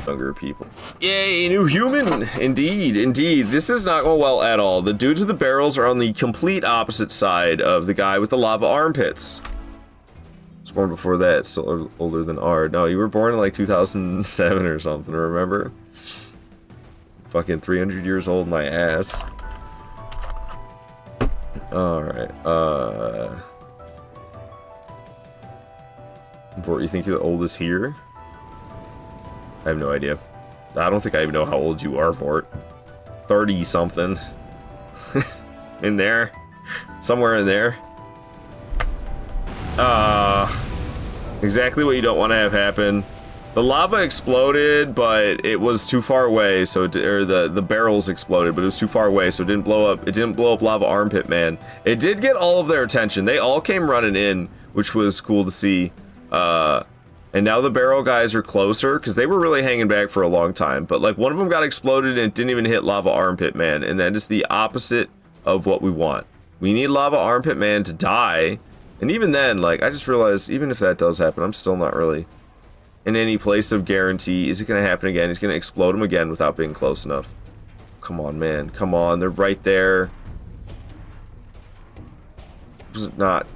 younger people. Yay, new human! Indeed, indeed. This is not going well at all. The dudes with the barrels are on the complete opposite side of the guy with the lava armpits. I was born before that, still older than Ard. No, you were born in like 2007 or something, remember? Fucking 300 years old, my ass. Alright, Vort, you think you're the oldest here? I have no idea. I don't think I even know how old you are, Vort. 30-something. In there. Somewhere in there. Exactly what you don't want to have happen. The lava exploded, but it was too far away, so or the barrels exploded, but it was too far away, so it didn't blow up. It didn't blow up Lava Armpit Man. It did get all of their attention. They all came running in, which was cool to see. And now the barrel guys are closer, because they were really hanging back for a long time. But like one of them got exploded and it didn't even hit Lava Armpit Man, and that is the opposite of what we want. We need Lava Armpit Man to die, and even then, like, I just realized, even if that does happen, I'm still not really in any place of guarantee. Is it going to happen again? He's going to explode him again without being close enough. Come on, man. Come on. They're right there. Was it not?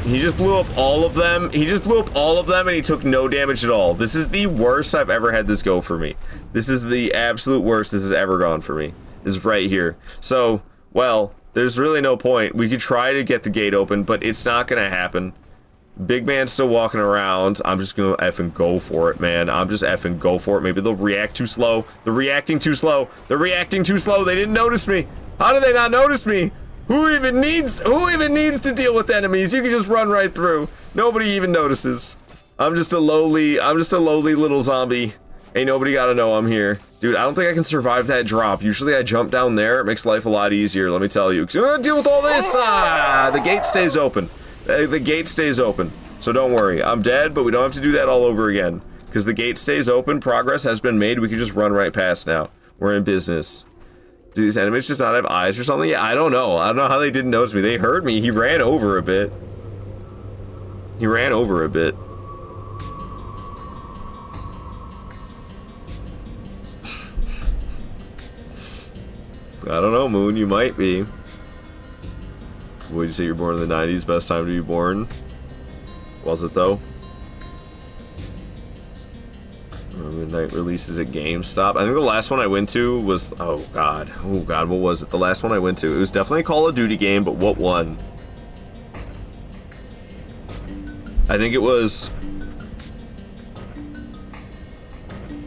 He just blew up all of them. He just blew up all of them and he took no damage at all. This is the worst I've ever had this go for me. This is the absolute worst this has ever gone for me. This is right here. So, well, there's really no point. We could try to get the gate open, but it's not going to happen. Big man's still walking around. I'm just gonna effing go for it, man. I'm just effing go for it. Maybe they'll react too slow. They're reacting too slow. They're reacting too slow. They didn't notice me. How did they not notice me? Who even needs to deal with enemies? You can just run right through. Nobody even notices. I'm just a lowly little zombie. Ain't nobody gotta know I'm here. Dude, I don't think I can survive that drop. Usually I jump down there. It makes life a lot easier, let me tell you. 'Cause I'm gonna deal with all this. The gate stays open. The gate stays open, so don't worry. I'm dead, but we don't have to do that all over again. Because the gate stays open, progress has been made, we can just run right past now. We're in business. Do these enemies just not have eyes or something? Yeah, I don't know. I don't know how they didn't notice me. They heard me. He ran over a bit. He ran over a bit. I don't know, Moon, you might be. Would you say you're born in the 90s? Best time to be born? Was it though? Midnight releases at GameStop. I think the last one I went to was, oh god, what was it? The last one I went to, it was definitely a Call of Duty game, but what one? I think it was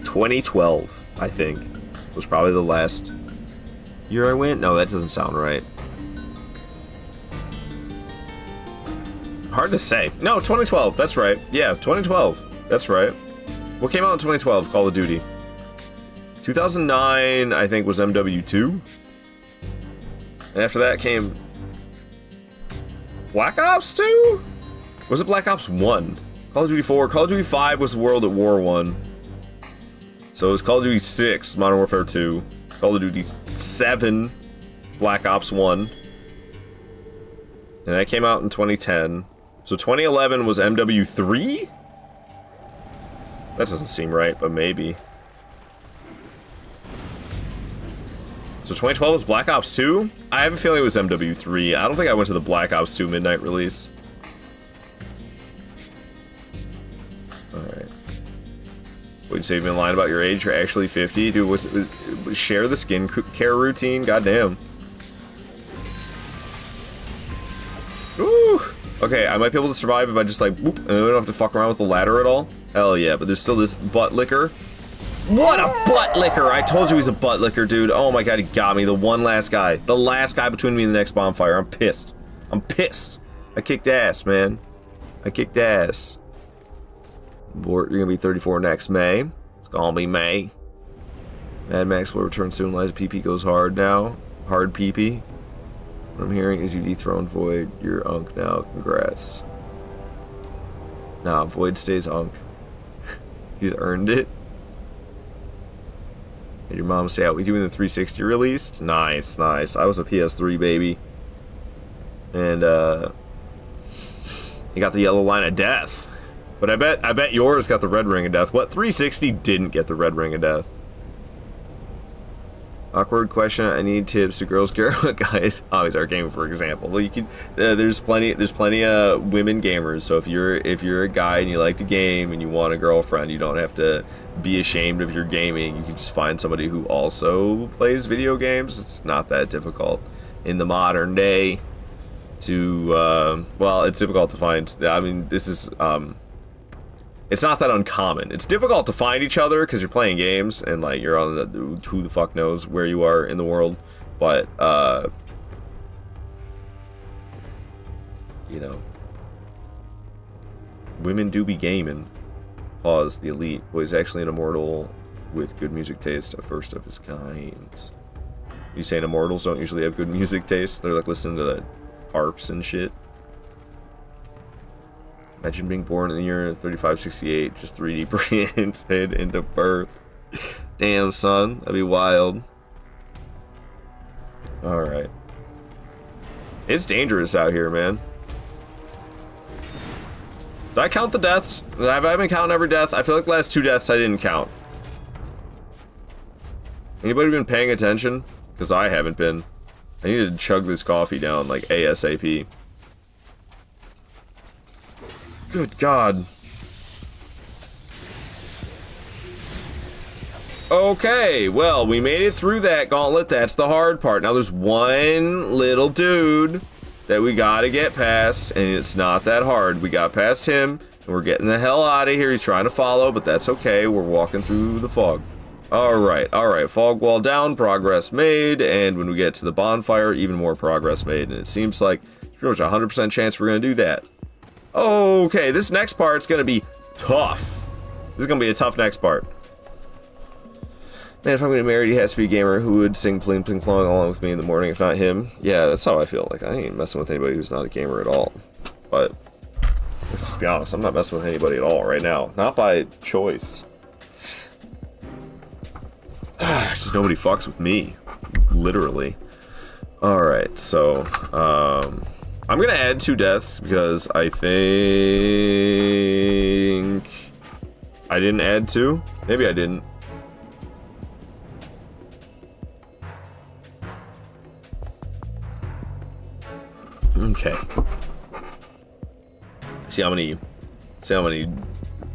2012, I think, was probably the last year I went. No, that doesn't sound right. Hard to say. No, 2012, that's right. Yeah, 2012, that's right. What came out in 2012? Call of Duty. 2009, I think, was MW2. And after that came Black Ops 2? Was it Black Ops 1? Call of Duty 4. Call of Duty 5 was World at War 1. So it was Call of Duty 6, Modern Warfare 2. Call of Duty 7, Black Ops 1. And that came out in 2010. So 2011 was MW3? That doesn't seem right, but maybe. So 2012 was Black Ops 2? I have a feeling it was MW3. I don't think I went to the Black Ops 2 midnight release. Alright. What, you say you've been lying about your age? You're actually 50? Dude, share the skin care routine? Goddamn. Ooh! Okay, I might be able to survive if I just like, whoop, and I don't have to fuck around with the ladder at all. Hell yeah, but there's still this butt licker. What a butt licker! I told you he's a butt licker, dude. Oh my god, he got me. The one last guy. The last guy between me and the next bonfire. I'm pissed. I'm pissed. I kicked ass, man. I kicked ass. You're gonna be 34 next May. It's gonna be May. Mad Max will return soon. Liza PP goes hard now. Hard PP. What I'm hearing is you dethroned Void. You're Unk now. Congrats. Nah, Void stays Unk. He's earned it. Did your mom stay out with you when the 360 released? Nice, nice. I was a PS3 baby. And, you got the yellow line of death. But I bet yours got the red ring of death. What 360 didn't get the red ring of death? Awkward question. I need tips to girls. Guys always are gaming, for example. Well, you can. There's plenty of women gamers. So if you're a guy and you like to game and you want a girlfriend, you don't have to be ashamed of your gaming. You can just find somebody who also plays video games. It's not that difficult in the modern day. Well, it's difficult to find. I mean, this is it's not that uncommon. It's difficult to find each other because you're playing games and like you're on who the fuck knows where you are in the world, but you know, women do be gaming. Pause. The elite was actually an immortal with good music taste, a first of his kind. You saying immortals don't usually have good music taste? They're like listening to the harps and shit. Imagine being born in the year 3568, just 3D printed into birth. Damn, son, that'd be wild. Alright. It's dangerous out here, man. Did I count the deaths? Have I been counting every death? I feel like the last 2 deaths I didn't count. Anybody been paying attention? Because I haven't been. I need to chug this coffee down, like, ASAP. Good God. Okay, well, we made it through that gauntlet. That's the hard part. Now there's one little dude that we gotta get past, and it's not that hard. We got past him, and we're getting the hell out of here. He's trying to follow, but that's okay. We're walking through the fog. Alright. Fog wall down, progress made, and when we get to the bonfire, even more progress made. And it seems like there's pretty much a 100% chance we're gonna do that. Okay, this next part's gonna be tough. This is gonna be a tough next part. Man, if I'm gonna get married, he has to be a gamer who would sing Pling Pling Plong along with me in the morning, if not him. Yeah, that's how I feel. Like, I ain't messing with anybody who's not a gamer at all. But, let's just be honest, I'm not messing with anybody at all right now. Not by choice. It's just nobody fucks with me. Literally. Alright, so, I'm gonna add 2 deaths because I think I didn't add 2. Maybe I didn't. Okay. See how many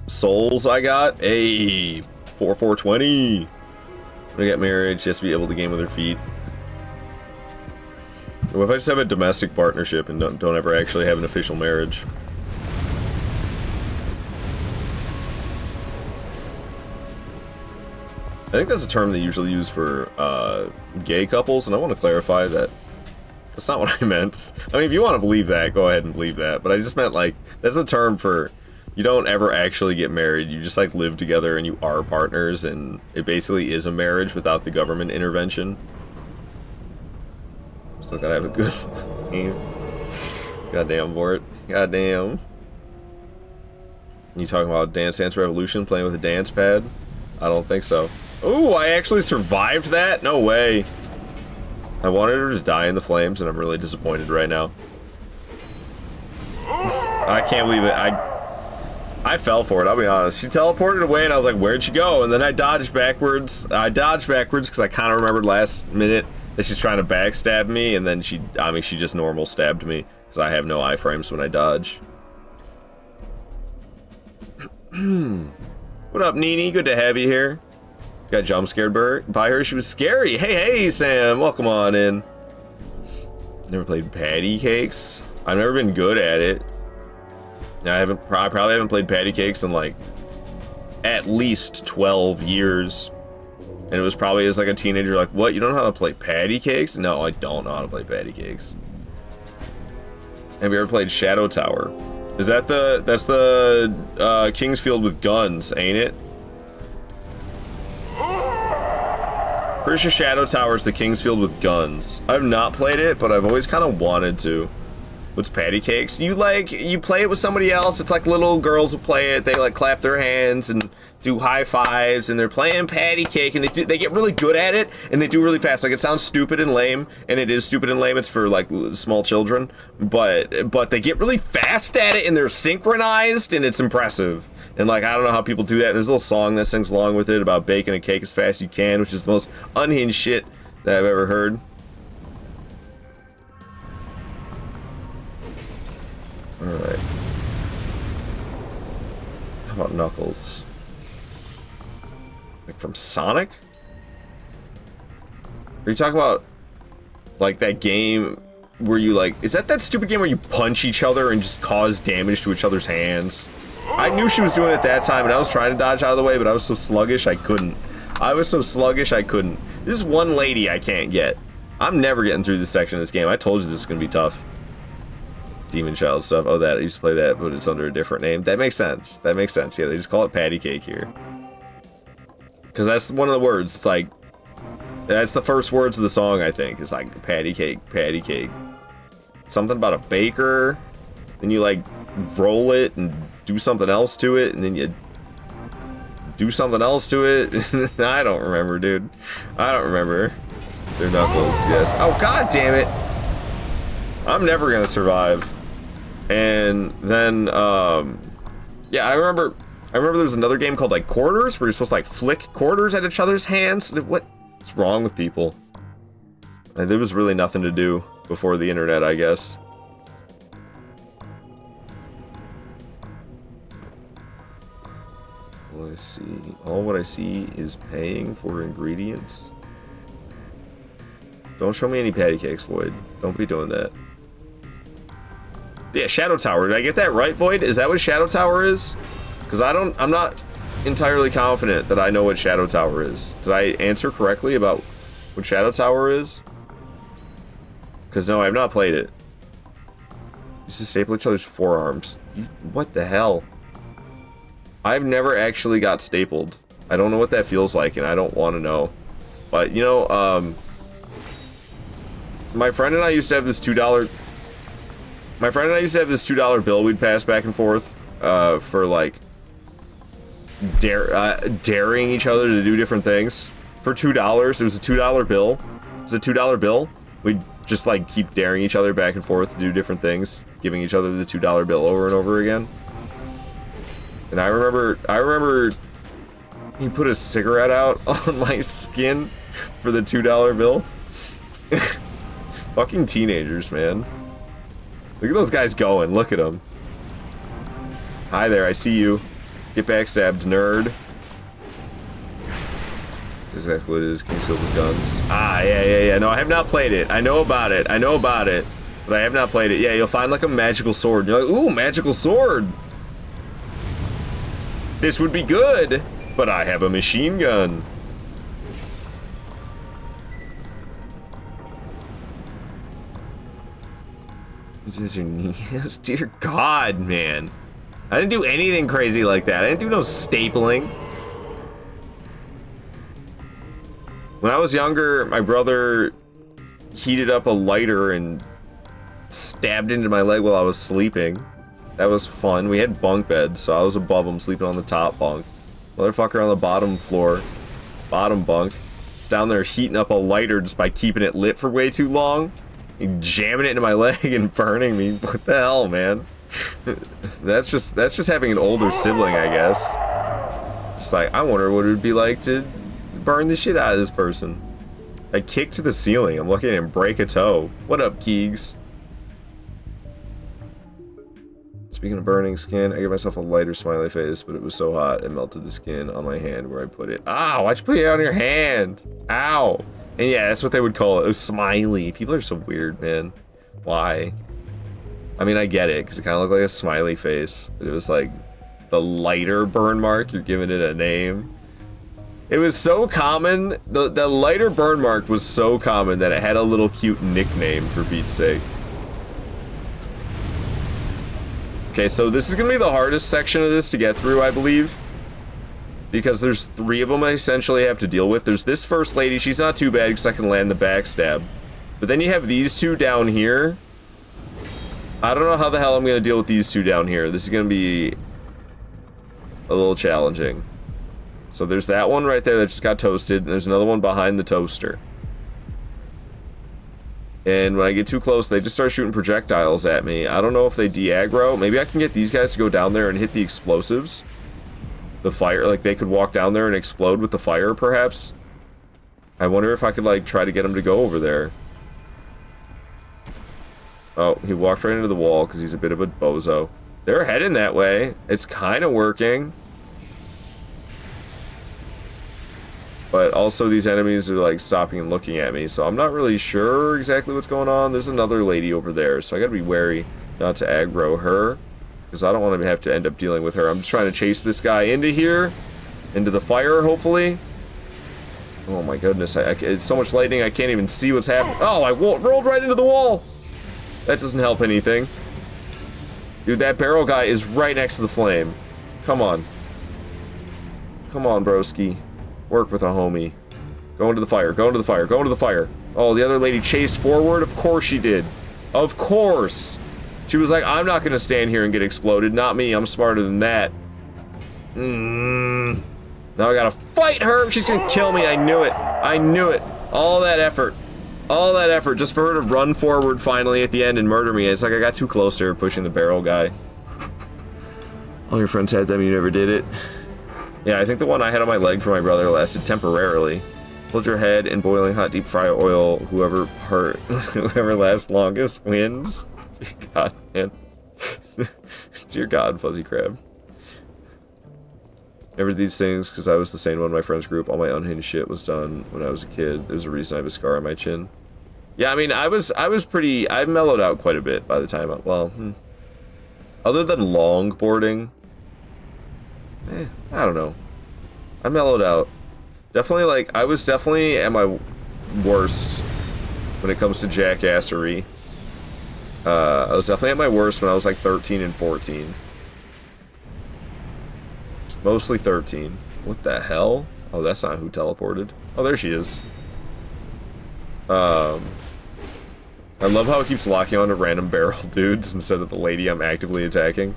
souls I got? Hey, 4,420. I'm gonna get married just to be able to game with her feet. What if I just have a domestic partnership and don't ever actually have an official marriage? I think that's a term they usually use for gay couples, and I want to clarify that that's not what I meant. I mean, if you want to believe that, go ahead and believe that, but I just meant, like, that's a term for you don't ever actually get married, you just, like, live together and you are partners, and it basically is a marriage without the government intervention. Still gotta have a good game. Goddamn for it. Goddamn. You talking about Dance Dance Revolution, playing with a dance pad? I don't think so. Ooh, I actually survived that? No way. I wanted her to die in the flames, and I'm really disappointed right now. I can't believe it. I fell for it, I'll be honest. She teleported away, and I was like, where'd she go? And then I dodged backwards. I dodged backwards because I kind of remembered last minute that she's trying to backstab me, and then she just normal stabbed me because I have no iframes when I dodge. What up, Nene? Good to have you here. Got jump scared by her. She was scary. Hey, Sam. Welcome on in. Never played patty cakes. I've never been good at it. I probably haven't played patty cakes in like at least 12 years. And it was probably as like a teenager, like, what? You don't know how to play patty cakes? No, I don't know how to play patty cakes. Have you ever played Shadow Tower? Is that that's the Kingsfield with guns, ain't it? Pretty sure Shadow Tower is the Kingsfield with guns. I've not played it, but I've always kind of wanted to. What's patty cakes? You play it with somebody else. It's like little girls who play it. They like clap their hands and do high fives, and they're playing patty cake, and they get really good at it, and they do really fast. Like, it sounds stupid and lame, and it is stupid and lame. It's for like small children, but they get really fast at it, and they're synchronized, and it's impressive. And like, I don't know how people do that. There's a little song that sings along with it about baking a cake as fast as you can, which is the most unhinged shit that I've ever heard. Alright. How about Knuckles? Like from Sonic? Are you talking about like that game where you like, is that stupid game where you punch each other and just cause damage to each other's hands? I knew she was doing it that time, and I was trying to dodge out of the way, but I was so sluggish I couldn't. This is one lady I can't get. I'm never getting through this section of this game. I told you this was gonna be tough. Demon Child stuff. Oh, that I used to play that, but it's under a different name. That makes sense. Yeah, they just call it patty cake here, because that's one of the words. It's like, that's the first words of the song, I think. It's like patty cake, patty cake. Something about a baker, then you like roll it and do something else to it, and then you do something else to it. I don't remember, dude. I don't remember. They're Knuckles, yes. Oh, god damn it. I'm never gonna survive. And then, yeah, I remember there was another game called like Quarters, where you're supposed to like flick quarters at each other's hands. What's wrong with people? And there was really nothing to do before the internet, I guess. All what I see is paying for ingredients. Don't show me any patty cakes, Void. Don't be doing that. Yeah, Shadow Tower. Did I get that right, Void? Is that what Shadow Tower is? Because I'm not entirely confident that I know what Shadow Tower is. Did I answer correctly about what Shadow Tower is? Because no, I have not played it. Used to staple each other's forearms. What the hell? I've never actually got stapled. I don't know what that feels like, and I don't want to know. But, you know, my friend and I used to have this $2 bill we'd pass back and forth for like daring each other to do different things. For $2, it was a $2 bill. It was a $2 bill. We'd just like keep daring each other back and forth to do different things, giving each other the $2 bill over and over again. And I remember he put a cigarette out on my skin for the $2 bill. Fucking teenagers, man. Look at those guys going. Look at them. Hi there, I see you. Get backstabbed, nerd. That's exactly what it is. Kingsfield with guns. Ah, yeah. No, I have not played it. I know about it. But I have not played it. Yeah, you'll find like a magical sword. You're like, ooh, magical sword. This would be good, but I have a machine gun. Which is your knees? Dear God, man. I didn't do anything crazy like that. I didn't do no stapling. When I was younger, my brother heated up a lighter and stabbed into my leg while I was sleeping. That was fun. We had bunk beds, so I was above him, sleeping on the top bunk. Motherfucker on the bottom floor, bottom bunk. It's down there heating up a lighter just by keeping it lit for way too long. And jamming it into my leg and burning me. What the hell, man? That's just having an older sibling, I guess. Just like, I wonder what it would be like to burn the shit out of this person. I kicked to the ceiling. I'm looking at him break a toe. What up, Keegs? Speaking of burning skin, I gave myself a lighter smiley face, but it was so hot it melted the skin on my hand where I put it. Ow, why'd you put it on your hand? Ow. And yeah, that's what they would call it, a smiley. People are so weird, man. Why? I mean, I get it, because it kind of looked like a smiley face, but it was like the lighter burn mark, you're giving it a name. It was so common, the lighter burn mark was so common that it had a little cute nickname, for Pete's sake. Okay, so this is going to be the hardest section of this to get through, I believe. Because there's 3 of them I essentially have to deal with. There's this first lady, she's not too bad because I can land the backstab. But then you have these 2 down here. I don't know how the hell I'm gonna deal with these two down here. This is gonna be a little challenging. So there's that one right there that just got toasted, and there's another one behind the toaster. And when I get too close, they just start shooting projectiles at me. I don't know if they de-aggro. Maybe I can get these guys to go down there and hit the explosives. The fire, like they could walk down there and explode with the fire, perhaps. I wonder if I could, like, try to get him to go over there. Oh, he walked right into the wall because he's a bit of a bozo. They're heading that way. It's kind of working. But also these enemies are like stopping and looking at me, so I'm not really sure exactly what's going on. There's another lady over there, so I gotta be wary not to aggro her, because I don't want to have to end up dealing with her. I'm just trying to chase this guy into here, into the fire, hopefully. Oh my goodness, it's so much lightning I can't even see what's happening. Oh, I rolled right into the wall! That doesn't help anything. Dude, that barrel guy is right next to the flame. Come on. Come on, broski. Work with a homie. Go into the fire, go into the fire, go into the fire. Oh, the other lady chased forward? Of course she did. Of course! She was like, I'm not gonna stand here and get exploded. Not me, I'm smarter than that. Now I gotta fight her! She's gonna kill me, I knew it. I knew it. All that effort. All that effort just for her to run forward finally at the end and murder me. It's like I got too close to her pushing the barrel guy. All your friends had them, you never did it. Yeah, I think the one I had on my leg for my brother lasted temporarily. Hold your head in boiling hot deep fry oil. Whoever lasts longest wins. Dear God, man. Dear God, Fuzzy Crab. Never did these things because I was the same one in my friends group. All my unhinged shit was done when I was a kid. There's a reason I have a scar on my chin. Yeah, I mean, I mellowed out quite a bit by the time, other than longboarding, I don't know. I mellowed out. Definitely, like, I was definitely at my worst when it comes to jackassery. I was definitely at my worst when I was like 13 and 14. Mostly 13. What the hell? Oh, that's not who teleported. Oh, there she is. I love how it keeps locking on to random barrel dudes instead of the lady I'm actively attacking.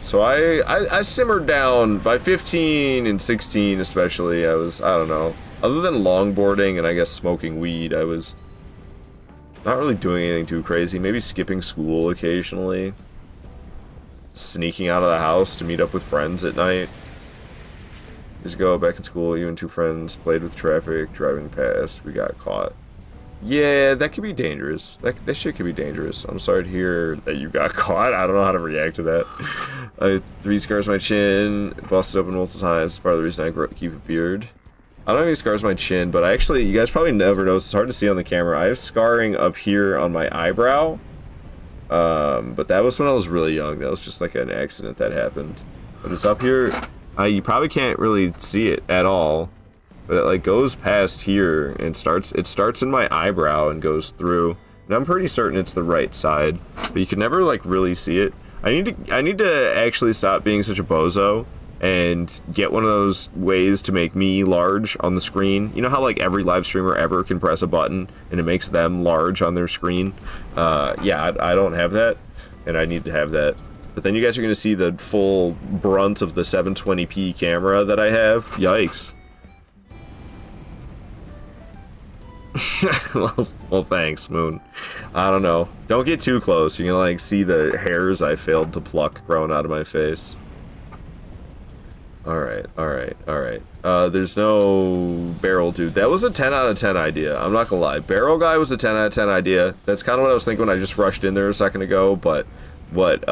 So I simmered down by 15 and 16 especially. I don't know. Other than longboarding and I guess smoking weed, I was not really doing anything too crazy. Maybe skipping school occasionally. Sneaking out of the house to meet up with friends at night. Years ago, back in school, you and two friends played with traffic, driving past, we got caught. Yeah, that could be dangerous. That shit could be dangerous. I'm sorry to hear that you got caught. I don't know how to react to that. I have 3 scars on my chin, busted open multiple times. It's part of the reason I keep a beard. I don't have any scars on my chin, but you guys probably never noticed. It's hard to see on the camera. I have scarring up here on my eyebrow. But that was when I was really young. That was just like an accident that happened. But it's up here. You probably can't really see it at all. But it like goes past here and it starts in my eyebrow and goes through. And I'm pretty certain it's the right side. But you can never like really see it. I need to actually stop being such a bozo and get one of those ways to make me large on the screen. You know how like every live streamer ever can press a button and it makes them large on their screen? Yeah, I don't have that, and I need to have that. But then you guys are going to see the full brunt of the 720p camera that I have. Yikes. well, thanks, Moon. I don't know. Don't get too close. You're going to like see the hairs I failed to pluck growing out of my face. Alright. There's no barrel dude. That was a 10 out of 10 idea. I'm not gonna lie. Barrel guy was a 10 out of 10 idea. That's kind of what I was thinking when I just rushed in there a second ago, but what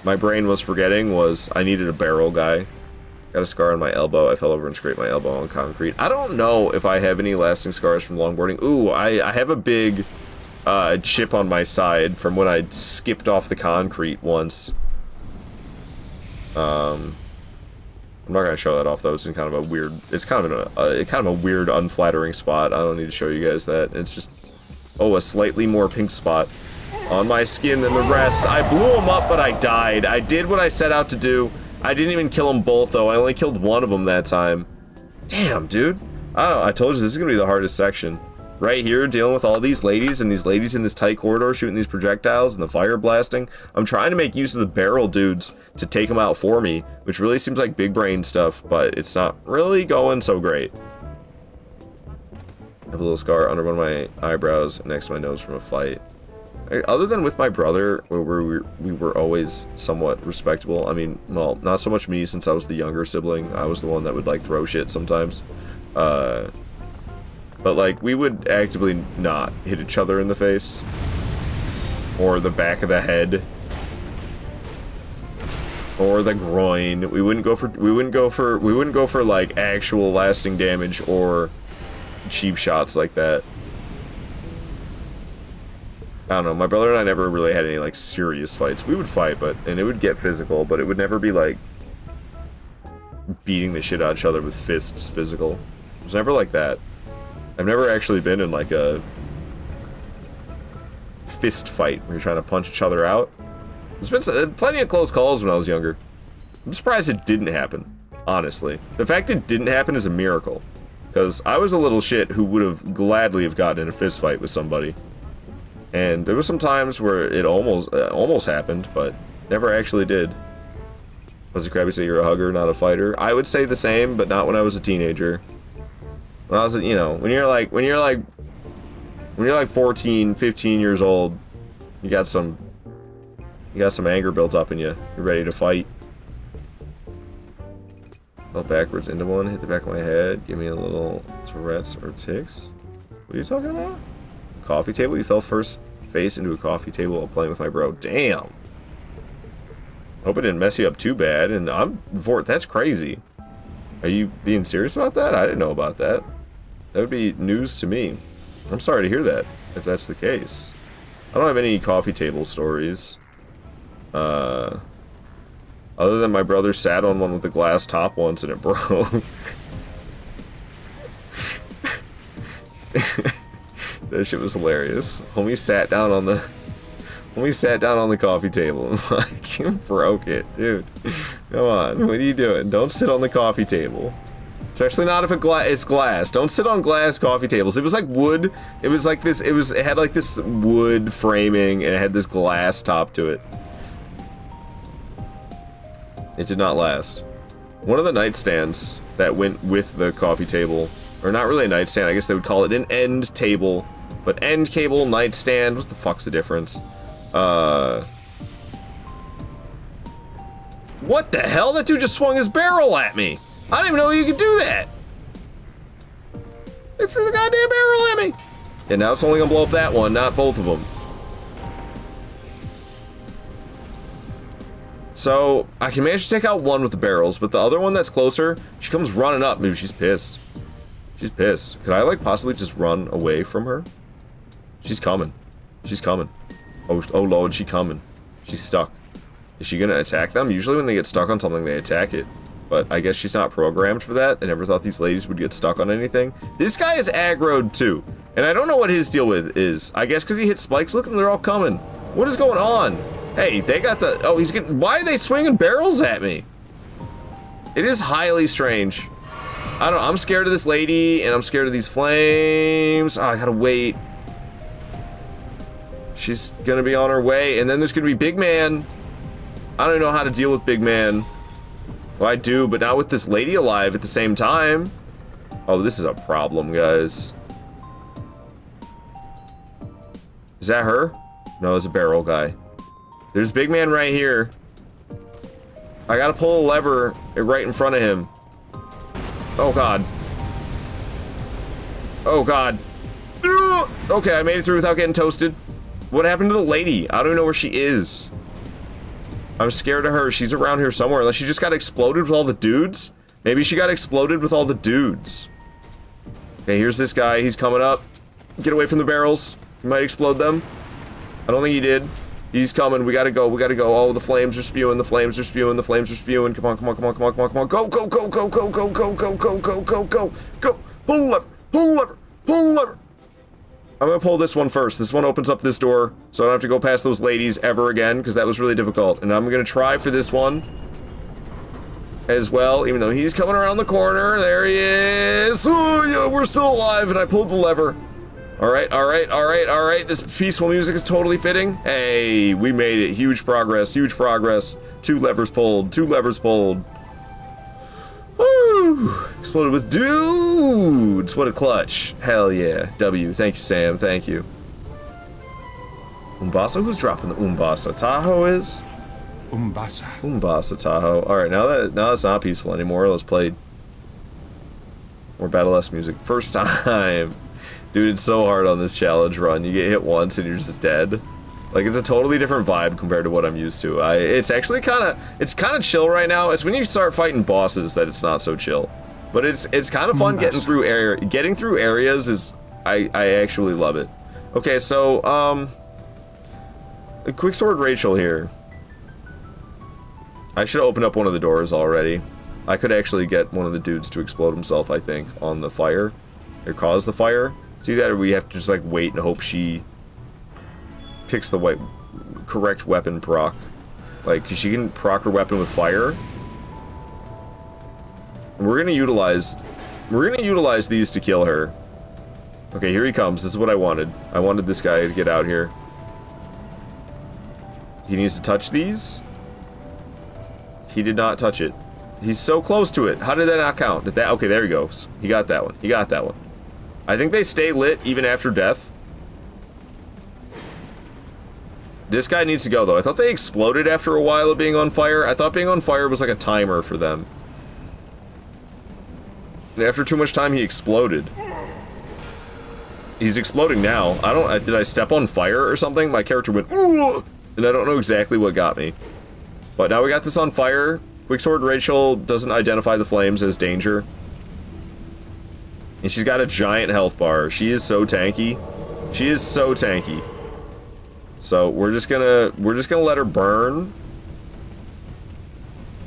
my brain was forgetting was I needed a barrel guy. Got a scar on my elbow. I fell over and scraped my elbow on concrete. I don't know if I have any lasting scars from longboarding. Ooh, I have a big chip on my side from when I skipped off the concrete once. I'm not gonna show that off though. It's in kind of a weird. It's kind of a weird, unflattering spot. I don't need to show you guys that. It's just, a slightly more pink spot on my skin than the rest. I blew them up, but I died. I did what I set out to do. I didn't even kill them both though. I only killed one of them that time. Damn, dude. I don't know, I told you this is gonna be the hardest section. Right here, dealing with all these ladies, and these ladies in this tight corridor shooting these projectiles and the fire blasting. I'm trying to make use of the barrel dudes to take them out for me, which really seems like big brain stuff, but it's not really going so great. I have a little scar under one of my eyebrows next to my nose from a fight. Other than with my brother, where we were always somewhat respectable. I mean, well, not so much me, since I was the younger sibling. I was the one that would, like, throw shit sometimes. But, like, we would actively not hit each other in the face. Or the back of the head. Or the groin. We wouldn't go for like actual lasting damage or cheap shots like that. I don't know, my brother and I never really had any, like, serious fights. We would fight, and it would get physical, but it would never be, like, beating the shit out of each other with fists physical. It was never like that. I've never actually been in, like, a fist fight where you're trying to punch each other out. There's been plenty of close calls when I was younger. I'm surprised it didn't happen, honestly. The fact it didn't happen is a miracle. Because I was a little shit who would have gladly have gotten in a fist fight with somebody. And there were some times where it almost happened, but never actually did. Fuzzy Krabby say you're a hugger, not a fighter. I would say the same, but not when I was a teenager. When I was, you know, when you're like 14, 15 years old, you got some anger built up in you. You're ready to fight. Fell backwards into one, hit the back of my head, give me a little Tourette's or tics. What are you talking about? Coffee table? You fell face into a coffee table while playing with my bro. Damn. Hope it didn't mess you up too bad. And that's crazy. Are you being serious about that? I didn't know about that. That would be news to me. I'm sorry to hear that, if that's the case. I don't have any coffee table stories. Other than my brother sat on one with a glass top once and it broke. That shit was hilarious. Homie sat down on the coffee table and like broke it, dude. Come on, what are you doing? Don't sit on the coffee table. Especially not if it's glass. Don't sit on glass coffee tables. It was like wood. It was like this. It had like this wood framing and it had this glass top to it. It did not last. One of the nightstands that went with the coffee table, or not really a nightstand, I guess they would call it an end table, but end cable, nightstand, what the fuck's the difference? What the hell? That dude just swung his barrel at me! I didn't even know you could do that! They threw the goddamn barrel at me! And now it's only gonna blow up that one, not both of them. So, I can manage to take out one with the barrels, but the other one that's closer, she comes running up. Maybe she's pissed. She's pissed. Could I, like, possibly just run away from her? She's coming. She's coming. Oh lord, she's coming. She's stuck. Is she gonna attack them? Usually when they get stuck on something, they attack it. But I guess she's not programmed for that. I never thought these ladies would get stuck on anything. This guy is aggroed, too. And I don't know what his deal with is. I guess because he hit spikes. Look, they're all coming. What is going on? Hey, they got the... Oh, he's getting... Why are they swinging barrels at me? It is highly strange. I don't know. I'm scared of this lady, and I'm scared of these flames. Oh, I gotta wait. She's gonna be on her way, and then there's gonna be Big Man. I don't know how to deal with Big Man. Well, I do, but not with this lady alive at the same time. Oh, this is a problem, guys. Is that her? No, it's a barrel guy. There's Big Man right here. I gotta pull a lever right in front of him. Oh god. Oh god. Okay, I made it through without getting toasted. What happened to the lady? I don't even know where she is. I'm scared of her. She's around here somewhere. Unless she just got exploded with all the dudes. Maybe she got exploded with all the dudes. Okay, here's this guy. He's coming up. Get away from the barrels. You might explode them. I don't think he did. He's coming. We gotta go. We gotta go. Oh, the flames are spewing. The flames are spewing. The flames are spewing. Come on, come on, come on, come on, come on, come on. Go, go, go, go, go, go, go, go, go, go, go, go, go. Pull the lever. Pull the lever. Pull the lever. I'm gonna pull this one first. This one opens up this door, so I don't have to go past those ladies ever again, because that was really difficult. And I'm gonna try for this one. as well, even though he's coming around the corner. There he is. Oh, yeah, we're still alive, and I pulled the lever. All right, all right, all right, all right. This peaceful music is totally fitting. Hey, we made it. Huge progress, huge progress. 2 levers pulled, 2 levers pulled. Woo! Exploded with dudes. What a clutch. Hell yeah. W. Thank you, Sam. Thank you. Umbasa? Who's dropping the Umbasa? Tahoe is? Umbasa. Umbasa Tahoe. Alright, now that's not peaceful anymore. Let's play more Battle S music. First time. Dude, it's so hard on this challenge run. You get hit once and you're just dead. Like, it's a totally different vibe compared to what I'm used to. It's actually kind of chill right now. It's when you start fighting bosses that it's not so chill. But it's kind of fun getting through areas is I actually love it. Okay, so Quicksword Rachel here. I should have opened up one of the doors already. I could actually get one of the dudes to explode himself, I think, on the fire. Or cause the fire. See that, or we have to just like wait and hope she picks the correct weapon proc. Like, she can proc her weapon with fire. We're gonna utilize these to kill her. Okay, here he comes. This is what I wanted. I wanted this guy to get out here. He needs to touch these. He did not touch it. He's so close to it. How did that not count? Did that? Okay, there he goes. He got that one. He got that one. I think they stay lit even after death. This guy needs to go, though. I thought they exploded after a while of being on fire. I thought being on fire was like a timer for them. And after too much time, he exploded. He's exploding now. Did I step on fire or something? My character went, "Ooh!" And I don't know exactly what got me. But now we got this on fire. Quicksword Rachel doesn't identify the flames as danger. And she's got a giant health bar. She is so tanky. She is so tanky. So we're just gonna let her burn.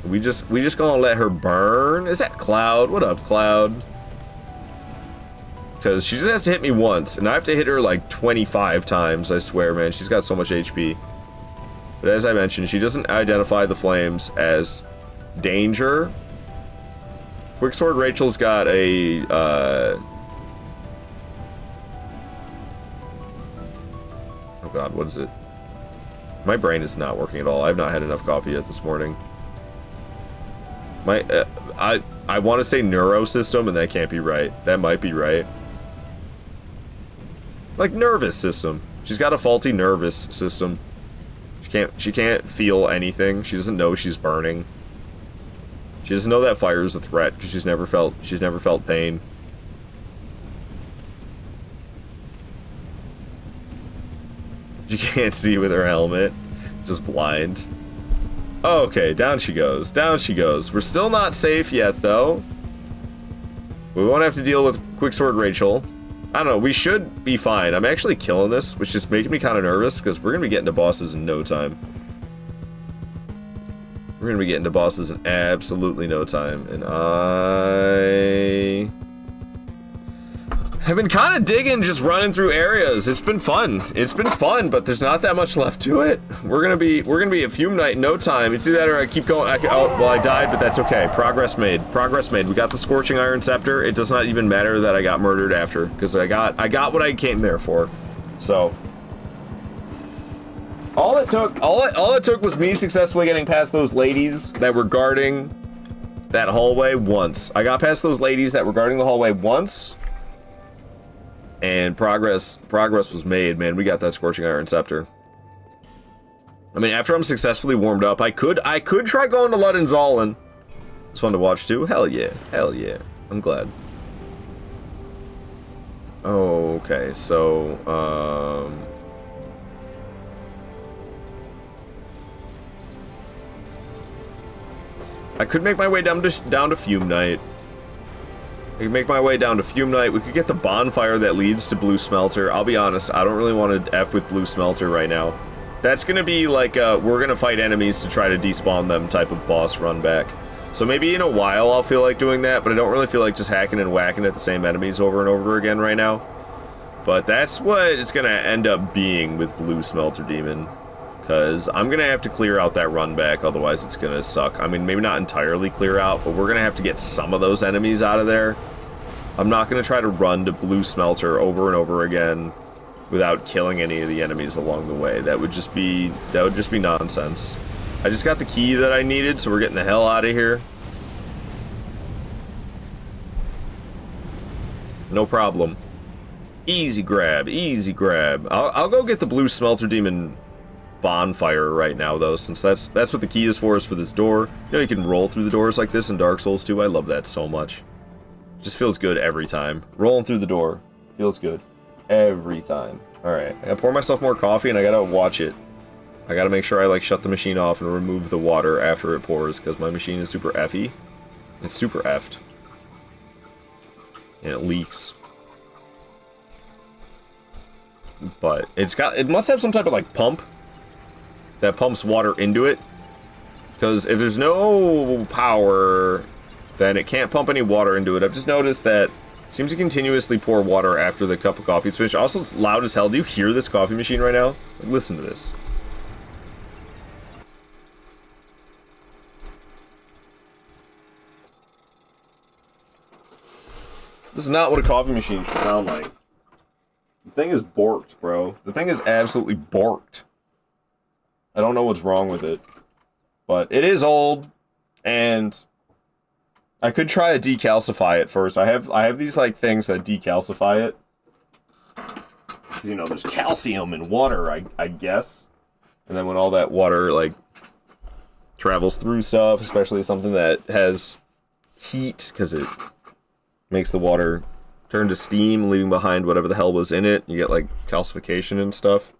We just gonna let her burn. Is that Cloud? What up, Cloud? Because she just has to hit me once, and I have to hit her like 25 times, I swear, man. She's got so much HP. But as I mentioned, she doesn't identify the flames as danger. Quicksword Rachel's got a, oh god, what is it? My brain is not working at all. I've not had enough coffee yet this morning. My, I want to say neuro system, and that can't be right. That might be right. Like nervous system. She's got a faulty nervous system. She can't feel anything. She doesn't know she's burning. She doesn't know that fire is a threat because she's never felt pain. She can't see with her helmet. Just blind. Okay, down she goes. Down she goes. We're still not safe yet, though. We won't have to deal with Quicksword Rachel. I don't know, we should be fine. I'm actually killing this, which is making me kind of nervous because we're going to be getting to bosses in no time. We're going to be getting to bosses in absolutely no time. And I have been kind of digging just running through areas. It's been fun. It's been fun, but there's not that much left to it. We're gonna be a Fume Knight in no time. It's either that or I keep going. Well, I died, but that's okay. Progress made. Progress made. We got the Scorching Iron Scepter. It does not even matter that I got murdered after, because I got what I came there for. So all it took was me successfully getting past those ladies that were guarding that hallway once. I got past those ladies that were guarding the hallway once. And progress was made, man. We got that Scorching Iron Scepter. I mean, after I'm successfully warmed up, I could try going to Luddenszalen. It's fun to watch too. Hell yeah. Hell yeah. I'm glad. Okay, so I could make my way down to Fume Knight. I can make my way down to Fume Knight. We could get the bonfire that leads to Blue Smelter. I'll be honest, I don't really want to F with Blue Smelter right now. That's going to be like we're going to fight enemies to try to despawn them type of boss run back. So maybe in a while I'll feel like doing that, but I don't really feel like just hacking and whacking at the same enemies over and over again right now. But that's what it's going to end up being with Blue Smelter Demon. because I'm going to have to clear out that run back, otherwise it's going to suck. I mean, maybe not entirely clear out, but we're going to have to get some of those enemies out of there. I'm not going to try to run to Blue Smelter over and over again without killing any of the enemies along the way. That would just be nonsense. I just got the key that I needed, so we're getting the hell out of here. No problem. Easy grab, easy grab. I'll go get the Blue Smelter Demon bonfire right now, though, since that's what the key is for this door. You know, you can roll through the doors like this in Dark Souls 2. I love that so much. Just feels good every time. Rolling through the door feels good every time. Alright, I gotta pour myself more coffee and I gotta watch it. I gotta make sure I like shut the machine off and remove the water after it pours, because my machine is super effy. It's super effed. And it leaks. But it must have some type of like pump that pumps water into it, because if there's no power, then it can't pump any water into it. I've just noticed that it seems to continuously pour water after the cup of coffee is finished. Also, it's loud as hell. Do you hear this coffee machine right now? Like, listen to this. This is not what a coffee machine should sound like. The thing is borked, bro. The thing is absolutely borked. I don't know what's wrong with it. But it is old, and I could try to decalcify it first. I have these like things that decalcify it. You know, there's calcium in water, I guess. And then when all that water like travels through stuff, especially something that has heat, because it makes the water turn to steam, leaving behind whatever the hell was in it. You get like calcification and stuff.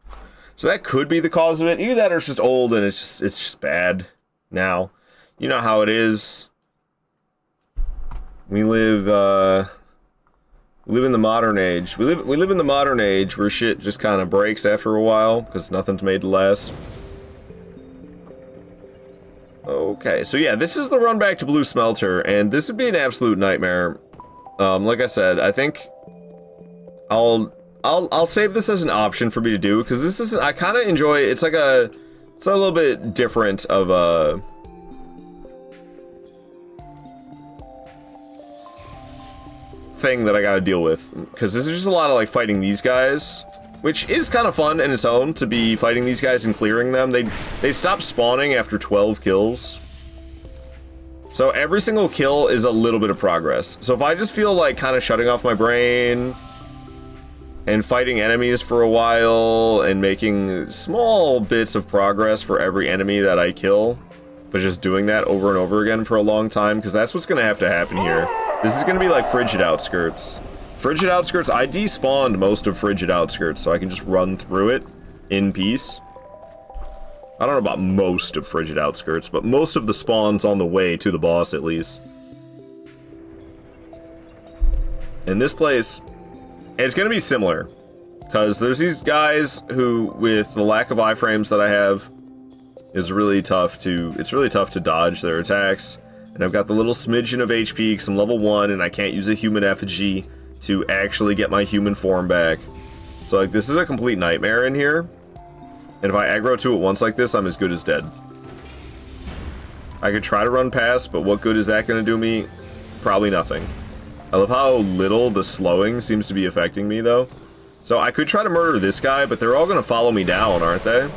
So that could be the cause of it. Either that or it's just old and it's just bad now. You know how it is. We live in the modern age. We live in the modern age where shit just kind of breaks after a while because nothing's made to last. Okay, so yeah, this is the run back to Blue Smelter, and this would be an absolute nightmare. Like I said, I think I'll save this as an option for me to do, because this is, I kind of enjoy, it's a little bit different of a thing that I gotta deal with, because this is just a lot of like fighting these guys, which is kind of fun in its own, to be fighting these guys and clearing them. They stop spawning after 12 kills. So every single kill is a little bit of progress. So if I just feel like kind of shutting off my brain and fighting enemies for a while and making small bits of progress for every enemy that I kill, but just doing that over and over again for a long time, because that's what's going to have to happen here. This is going to be like Frigid Outskirts. Frigid Outskirts, I despawned most of Frigid Outskirts so I can just run through it in peace. I don't know about most of Frigid Outskirts, but most of the spawns on the way to the boss, at least. In this place, it's going to be similar, because there's these guys who, with the lack of iframes that I have, it's really tough to dodge their attacks. And I've got the little smidgen of HP, because I'm level 1, and I can't use a human effigy to actually get my human form back. So, like, this is a complete nightmare in here. And if I aggro to it once like this, I'm as good as dead. I could try to run past, but what good is that going to do me? Probably nothing. I love how little the slowing seems to be affecting me, though. So I could try to murder this guy, but they're all going to follow me down, aren't they?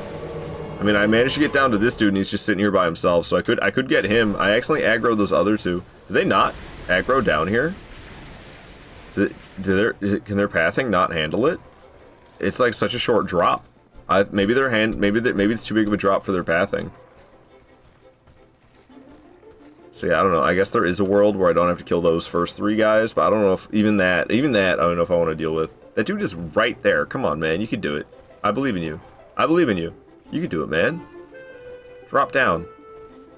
I mean, I managed to get down to this dude, and he's just sitting here by himself, so I could get him. I accidentally aggroed those other two. Do they not aggro down here? Can their pathing not handle it? It's like such a short drop. Maybe it's too big of a drop for their pathing. So yeah, I don't know. I guess there is a world where I don't have to kill those first 3 guys, but I don't know if even that, I don't know if I want to deal with. That dude is right there. Come on, man. You can do it. I believe in you. I believe in you. You can do it, man. Drop down.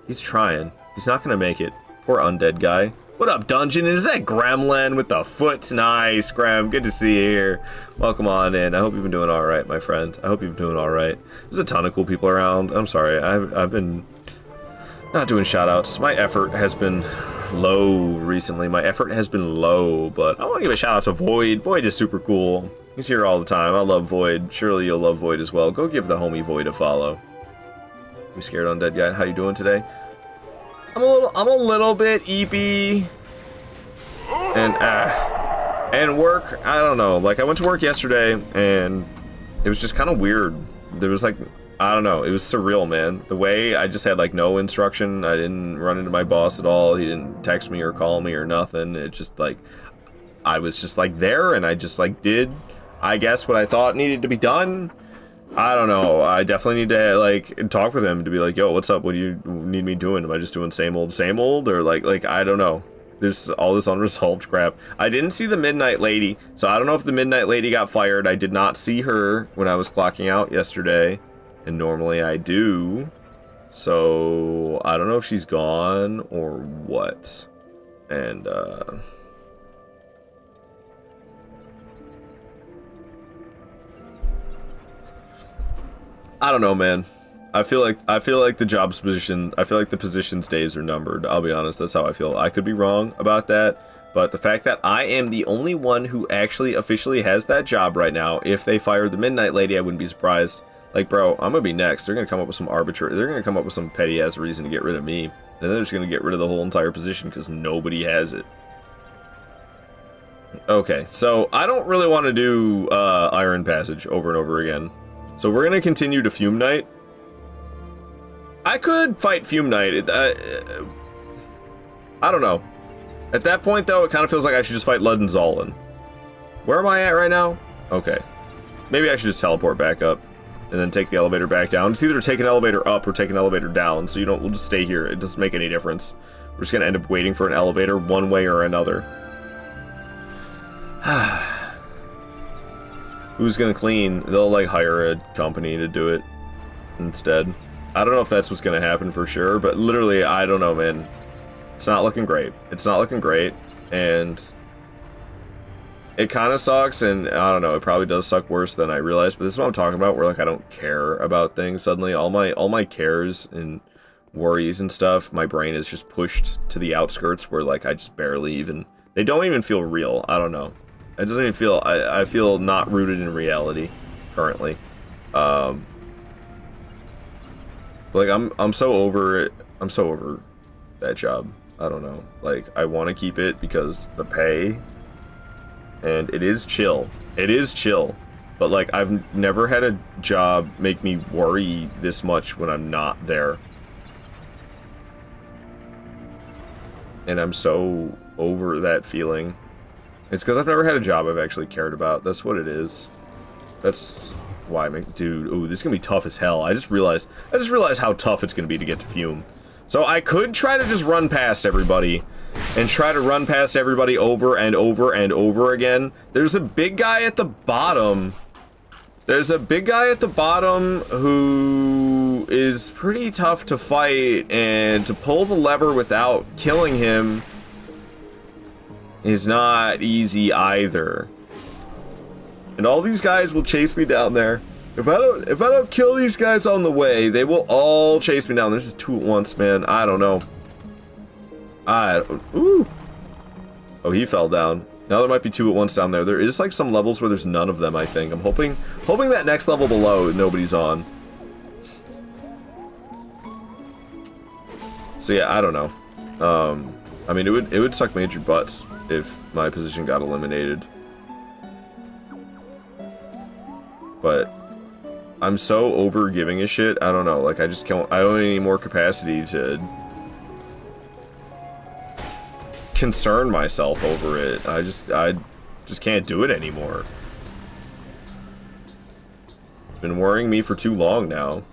He's trying. He's not going to make it. Poor undead guy. What up, Dungeon? Is that Gremlin with the foot? Nice, Grem. Good to see you here. Welcome on in. I hope you've been doing all right, my friend. I hope you've been doing all right. There's a ton of cool people around. I'm sorry. I've been not doing shout-outs. My effort has been low recently. My effort has been low, but I want to give a shout-out to Void. Void is super cool. He's here all the time. I love Void. Surely you'll love Void as well. Go give the homie Void a follow. We scared undead guy. How you doing today? I'm a little bit eepy. And work, I don't know. Like, I went to work yesterday, and it was just kind of weird. There was, like, I don't know. It was surreal, man. The way I just had, like, no instruction. I didn't run into my boss at all. He didn't text me or call me or nothing. It just, like, I was just, like, there, and I just, like, did, I guess, what I thought needed to be done. I don't know. I definitely need to, like, talk with him to be like, yo, what's up? What do you need me doing? Am I just doing same old? Or, like, I don't know. There's all this unresolved crap. I didn't see the Midnight Lady, so I don't know if the Midnight Lady got fired. I did not see her when I was clocking out yesterday, and normally I do. So I don't know if she's gone or what. And I don't know, man. I feel like the job's position, I feel like the position's days are numbered. I'll be honest, that's how I feel. I could be wrong about that, but the fact that I am the only one who actually officially has that job right now, if they fired the Midnight Lady, I wouldn't be surprised. Like, bro, I'm gonna be next. They're gonna come up with some they're gonna come up with some petty ass reason to get rid of me, and then they're just gonna get rid of the whole entire position because nobody has it. Okay, so I don't really want to do Iron Passage over and over again, so we're gonna continue to Fume Knight. I could fight Fume Knight. I don't know. At that point, though, it kind of feels like I should just fight Lud and Zolin. Where am I at right now? Okay. Maybe I should just teleport back up and then take the elevator back down. It's either take an elevator up or take an elevator down, so we'll just stay here. It doesn't make any difference. We're just going to end up waiting for an elevator one way or another. Who's going to clean? They'll, like, hire a company to do it instead. I don't know if that's what's going to happen for sure, but literally, I don't know, man. It's not looking great. It's not looking great, and it kind of sucks, and I don't know, it probably does suck worse than I realized, but this is what I'm talking about, where, like, I don't care about things suddenly. All my cares and worries and stuff, my brain is just pushed to the outskirts where, like, I just barely even, they don't even feel real. I don't know. It doesn't even feel, I feel not rooted in reality currently. Like, I'm so over it. I'm so over that job. I don't know. Like, I want to keep it because the pay, and it is chill. It is chill. But, like, I've never had a job make me worry this much when I'm not there. And I'm so over that feeling. It's because I've never had a job I've actually cared about. That's what it is. That's why dude, ooh, this is gonna be tough as hell. I just realized how tough it's gonna be to get to Fume. So I could try to just run past everybody and try to run past everybody over and over and over again. There's a big guy at the bottom. There's a big guy at the bottom who is pretty tough to fight, and to pull the lever without killing him is not easy either. And all these guys will chase me down there. If I don't kill these guys on the way, they will all chase me down. There's just two at once, man. I don't know. Ooh. Oh, he fell down. Now there might be two at once down there. There is, like, some levels where there's none of them, I think. I'm hoping that next level below nobody's on. So yeah, I don't know. I mean, it would suck major butts if my position got eliminated. But I'm so over giving a shit. I don't know. Like, I don't have any more capacity to concern myself over it. I just can't do it anymore. It's been worrying me for too long now.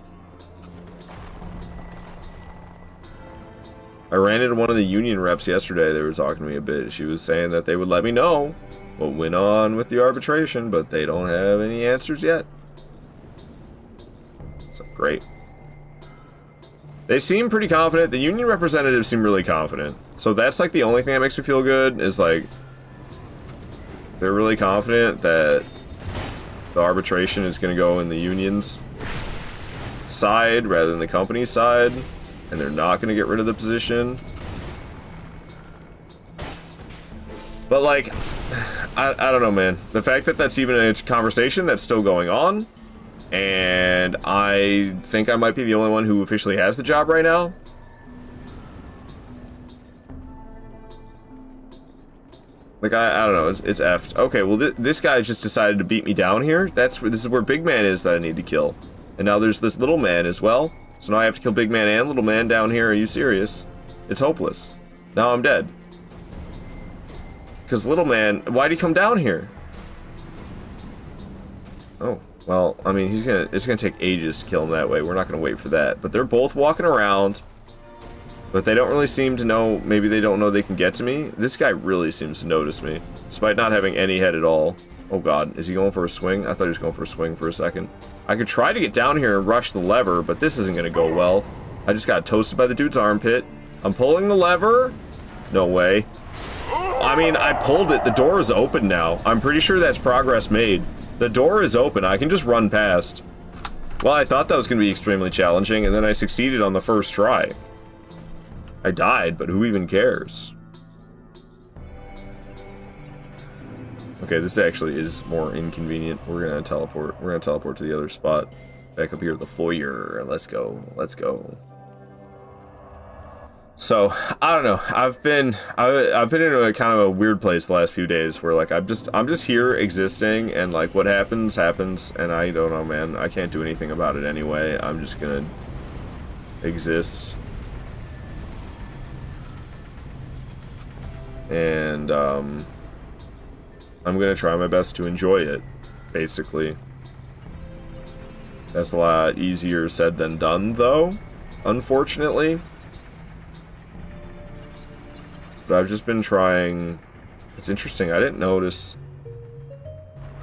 I ran into one of the union reps yesterday. They were talking to me a bit. She was saying that they would let me know what went on with the arbitration, but they don't have any answers yet. So, great. They seem pretty confident. The union representatives seem really confident. So that's, like, the only thing that makes me feel good, is, like, they're really confident that the arbitration is going to go in the union's side rather than the company's side, and they're not going to get rid of the position. But, like, I don't know, man. The fact that that's even a conversation that's still going on And I think I might be the only one who officially has the job right now. Like, I don't know, it's effed. Okay, well, this guy just decided to beat me down here. This is where Big Man is that I need to kill. And now there's this Little Man as well. So now I have to kill Big Man and Little Man down here. Are you serious? It's hopeless. Now I'm dead. Because Little Man, why'd he come down here? Oh, well, I mean, it's gonna take ages to kill him that way. We're not gonna wait for that. But they're both walking around. But they don't really seem to know, maybe they don't know they can get to me. This guy really seems to notice me, despite not having any head at all. Oh god, is he going for a swing? I thought he was going for a swing for a second. I could try to get down here and rush the lever, but this isn't gonna go well. I just got toasted by the dude's armpit. I'm pulling the lever. No way. I mean, I pulled it. The door is open now. I'm pretty sure that's progress made. The door is open. I can just run past. Well, I thought that was gonna be extremely challenging, and then I succeeded on the first try. I died, but who even cares? Okay, this actually is more inconvenient. We're gonna teleport. We're gonna teleport to the other spot. Back up here at the foyer. Let's go. Let's go. So, I don't know. I've been in a kind of a weird place the last few days where like I'm just here existing, and like what happens happens, and I don't know, man. I can't do anything about it anyway. I'm just gonna exist. And, I'm gonna try my best to enjoy it, basically. That's a lot easier said than done, though, unfortunately. But I've just been trying... It's interesting, I didn't notice...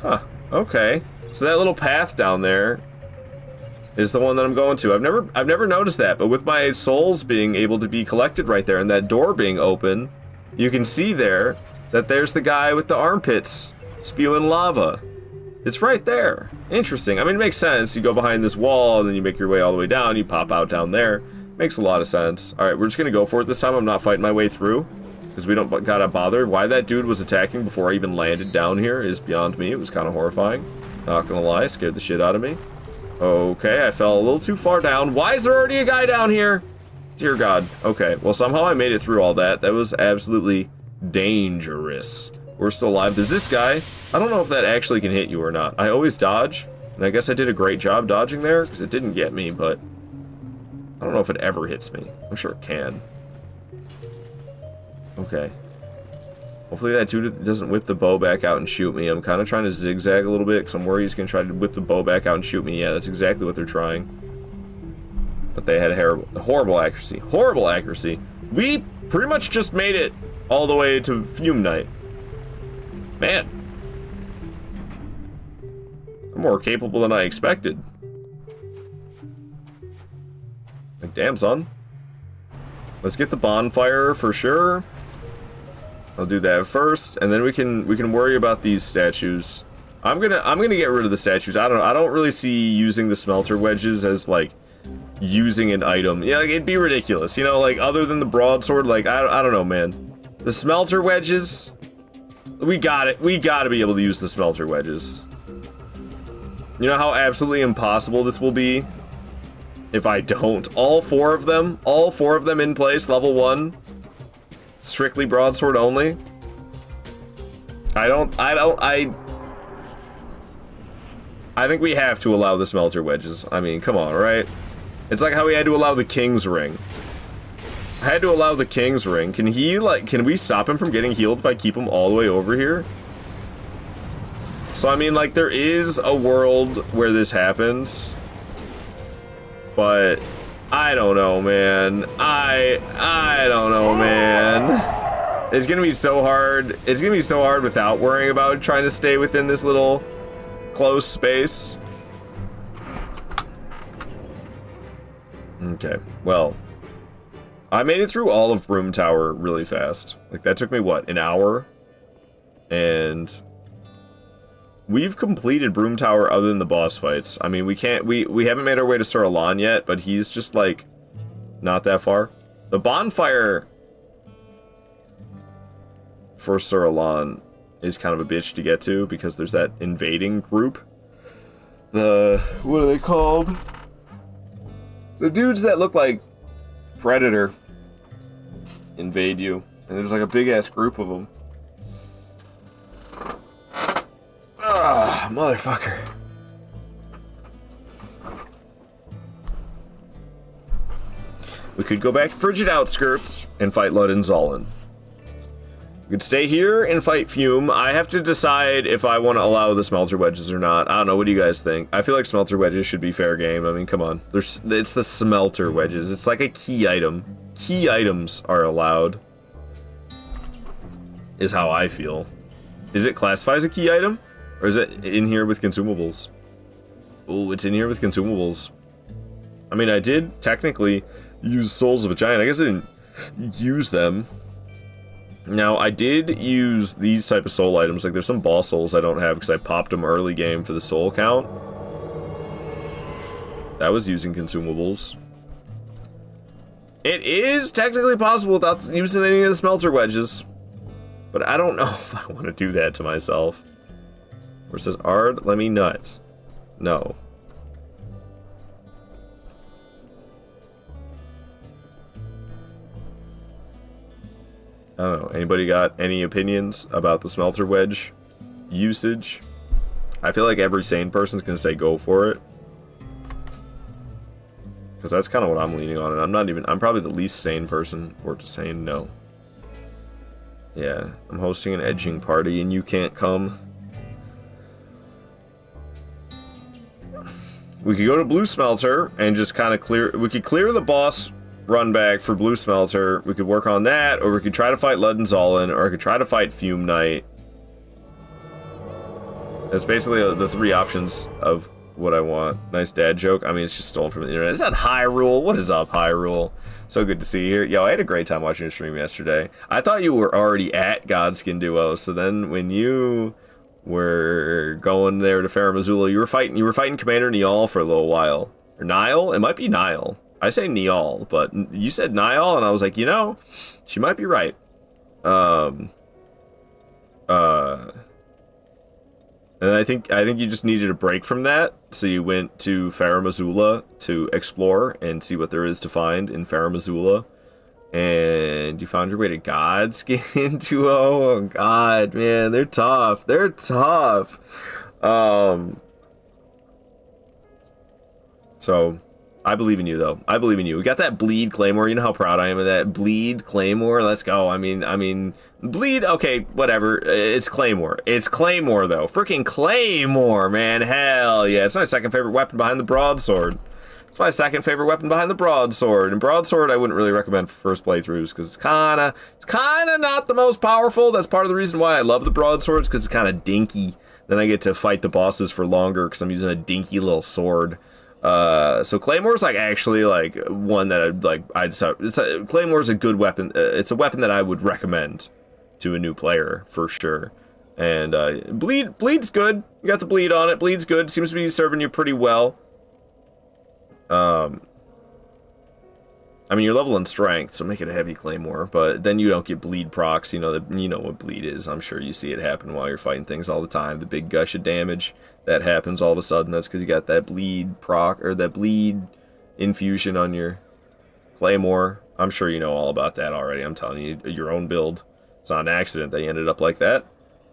Huh, okay. So that little path down there is the one that I'm going to. I've never noticed that, but with my souls being able to be collected right there and that door being open... You can see there that there's the guy with the armpits spewing lava. It's right there. Interesting. I mean, it makes sense. You go behind this wall, and then you make your way all the way down. You pop out down there. Makes a lot of sense. All right, we're just going to go for it this time. I'm not fighting my way through because we don't gotta bother. Why that dude was attacking before I even landed down here is beyond me. It was kind of horrifying. Not going to lie. Scared the shit out of me. Okay, I fell a little too far down. Why is there already a guy down here? Dear God. Okay, well, somehow I made it through all that. That was absolutely dangerous. We're still alive. There's this guy. I don't know if that actually can hit you or not. I always dodge, and I guess I did a great job dodging there, because it didn't get me, but I don't know if it ever hits me. I'm sure it can. Okay. Hopefully that dude doesn't whip the bow back out and shoot me. I'm kind of trying to zigzag a little bit, because I'm worried he's going to try to whip the bow back out and shoot me. Yeah, that's exactly what they're trying. But they had horrible accuracy. Horrible accuracy. We pretty much just made it all the way to Fume Night. Man. I'm more capable than I expected. Like, damn, son. Let's get the bonfire for sure. I'll do that first, and then we can worry about these statues. I'm gonna get rid of the statues. I don't really see using the smelter wedges as like using an item. Yeah, like, it'd be ridiculous, you know, like, other than the broadsword, like, I don't know, man. The smelter wedges, we gotta be able to use the smelter wedges. You know how absolutely impossible this will be if I don't? All four of them in place, level 1, strictly broadsword only. I think we have to allow the smelter wedges. I mean, come on, right? It's like how we had to allow the King's Ring. I had to allow the King's Ring. Can we stop him from getting healed if I keep him all the way over here? So, I mean, like, there is a world where this happens. But, I don't know, man. I don't know, man. It's gonna be so hard. It's gonna be so hard without worrying about trying to stay within this little close space. Okay, well, I made it through all of Broom Tower really fast. Like, that took me, what, an hour? And we've completed Broom Tower other than the boss fights. I mean, we haven't made our way to Sur Alan yet, but he's just, like, not that far. The bonfire for Sur Alan is kind of a bitch to get to, because there's that invading group. what are they called? The dudes that look like Predator invade you, and there's like a big ass group of them. Ah, motherfucker. We could go back to Frigid Outskirts and fight Ludden Zollin. We could stay here and fight Fume. I have to decide if I want to allow the Smelter Wedges or not. I don't know. What do you guys think? I feel like Smelter Wedges should be fair game. I mean, come on. It's the Smelter Wedges. It's like a key item. Key items are allowed. Is how I feel. Is it classified as a key item? Or is it in here with consumables? Oh, it's in here with consumables. I mean, I did technically use Souls of a Giant. I guess I didn't use them. Now, I did use these type of soul items. Like, there's some boss souls I don't have because I popped them early game for the soul count. That was using consumables. It is technically possible without using any of the Smelter Wedges. But I don't know if I want to do that to myself. Where it says, Ard, let me nuts. No. I don't know. Anybody got any opinions about the Smelter Wedge usage? I feel like every sane person's gonna say go for it. Because that's kind of what I'm leaning on, and I'm probably the least sane person for just saying no. Yeah, I'm hosting an edging party and you can't come. We could go to Blue Smelter and just kind of we could clear the boss run back for Blue Smelter. We could work on that, or we could try to fight Ludden Zollin, or I could try to fight Fume Knight. That's basically the three options of what I want. Nice dad joke. I mean, it's just stolen from the internet. Is that Hyrule? What is up, Hyrule? So good to see you here. Yo, I had a great time watching your stream yesterday. I thought you were already at Godskin Duo, so then when you were going there to Farum Azula, you were fighting Commander Niall for a little while. Or Niall? It might be Niall. I say Niall, but you said Niall, and I was like, you know, she might be right. And I think you just needed a break from that, so you went to Farum Azula to explore and see what there is to find in Farum Azula, and you found your way to Godskin Duo. Oh God, man, they're tough. They're tough. So I believe in you, though. I believe in you. We got that Bleed Claymore. You know how proud I am of that Bleed Claymore. Let's go. I mean, Bleed. Okay, whatever. It's Claymore. It's Claymore, though. Freaking Claymore, man. Hell yeah. It's my second favorite weapon behind the Broadsword. It's my second favorite weapon behind the Broadsword. And Broadsword, I wouldn't really recommend for first playthroughs because it's kind of not the most powerful. That's part of the reason why I love the Broadswords, because it's kind of dinky. Then I get to fight the bosses for longer because I'm using a dinky little sword. So Claymore's like actually like one that Claymore's a good weapon. It's a weapon that I would recommend to a new player for sure. And Bleed's good. You got the Bleed on it. Bleed's good. Seems to be serving you pretty well. I mean, you're level in strength, so make it a heavy Claymore, but then you don't get Bleed procs. You know what Bleed is. I'm sure you see it happen while you're fighting things all the time. The big gush of damage that happens all of a sudden. That's because you got that Bleed proc, or that Bleed infusion on your Claymore. I'm sure you know all about that already. I'm telling you, your own build. It's not an accident that you ended up like that.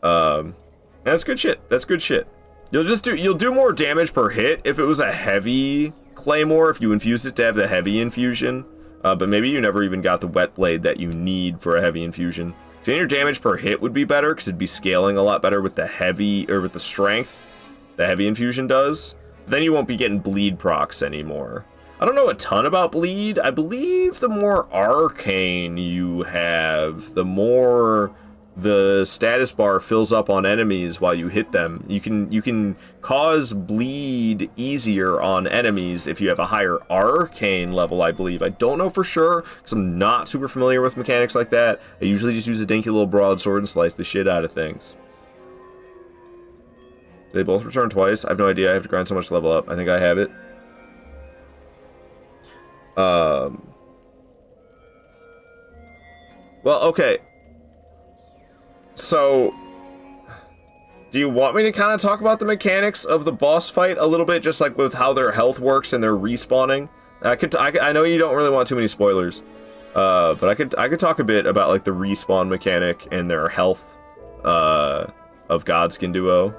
That's good shit. That's good shit. You'll do more damage per hit if it was a heavy Claymore, if you infused it to have the heavy infusion. But maybe you never even got the wet blade that you need for a heavy infusion. So your damage per hit would be better because it'd be scaling a lot better with the heavy, or with the strength the heavy infusion does. But then you won't be getting Bleed procs anymore. I don't know a ton about Bleed. I believe the more arcane you have, the more the status bar fills up on enemies while you hit them. You can cause bleed easier on enemies if you have a higher arcane level, I believe. I don't know for sure, because I'm not super familiar with mechanics like that. I usually just use a dinky little broadsword and slice the shit out of things. They both return twice? I have no idea. I have to grind so much to level up. I think I have it. Well, okay. So, Do you want me to kind of talk about the mechanics of the boss fight a little bit, just like with how their health works and their respawning? I know you don't really want too many spoilers, but I could talk a bit about like the respawn mechanic and their health of Godskin Duo.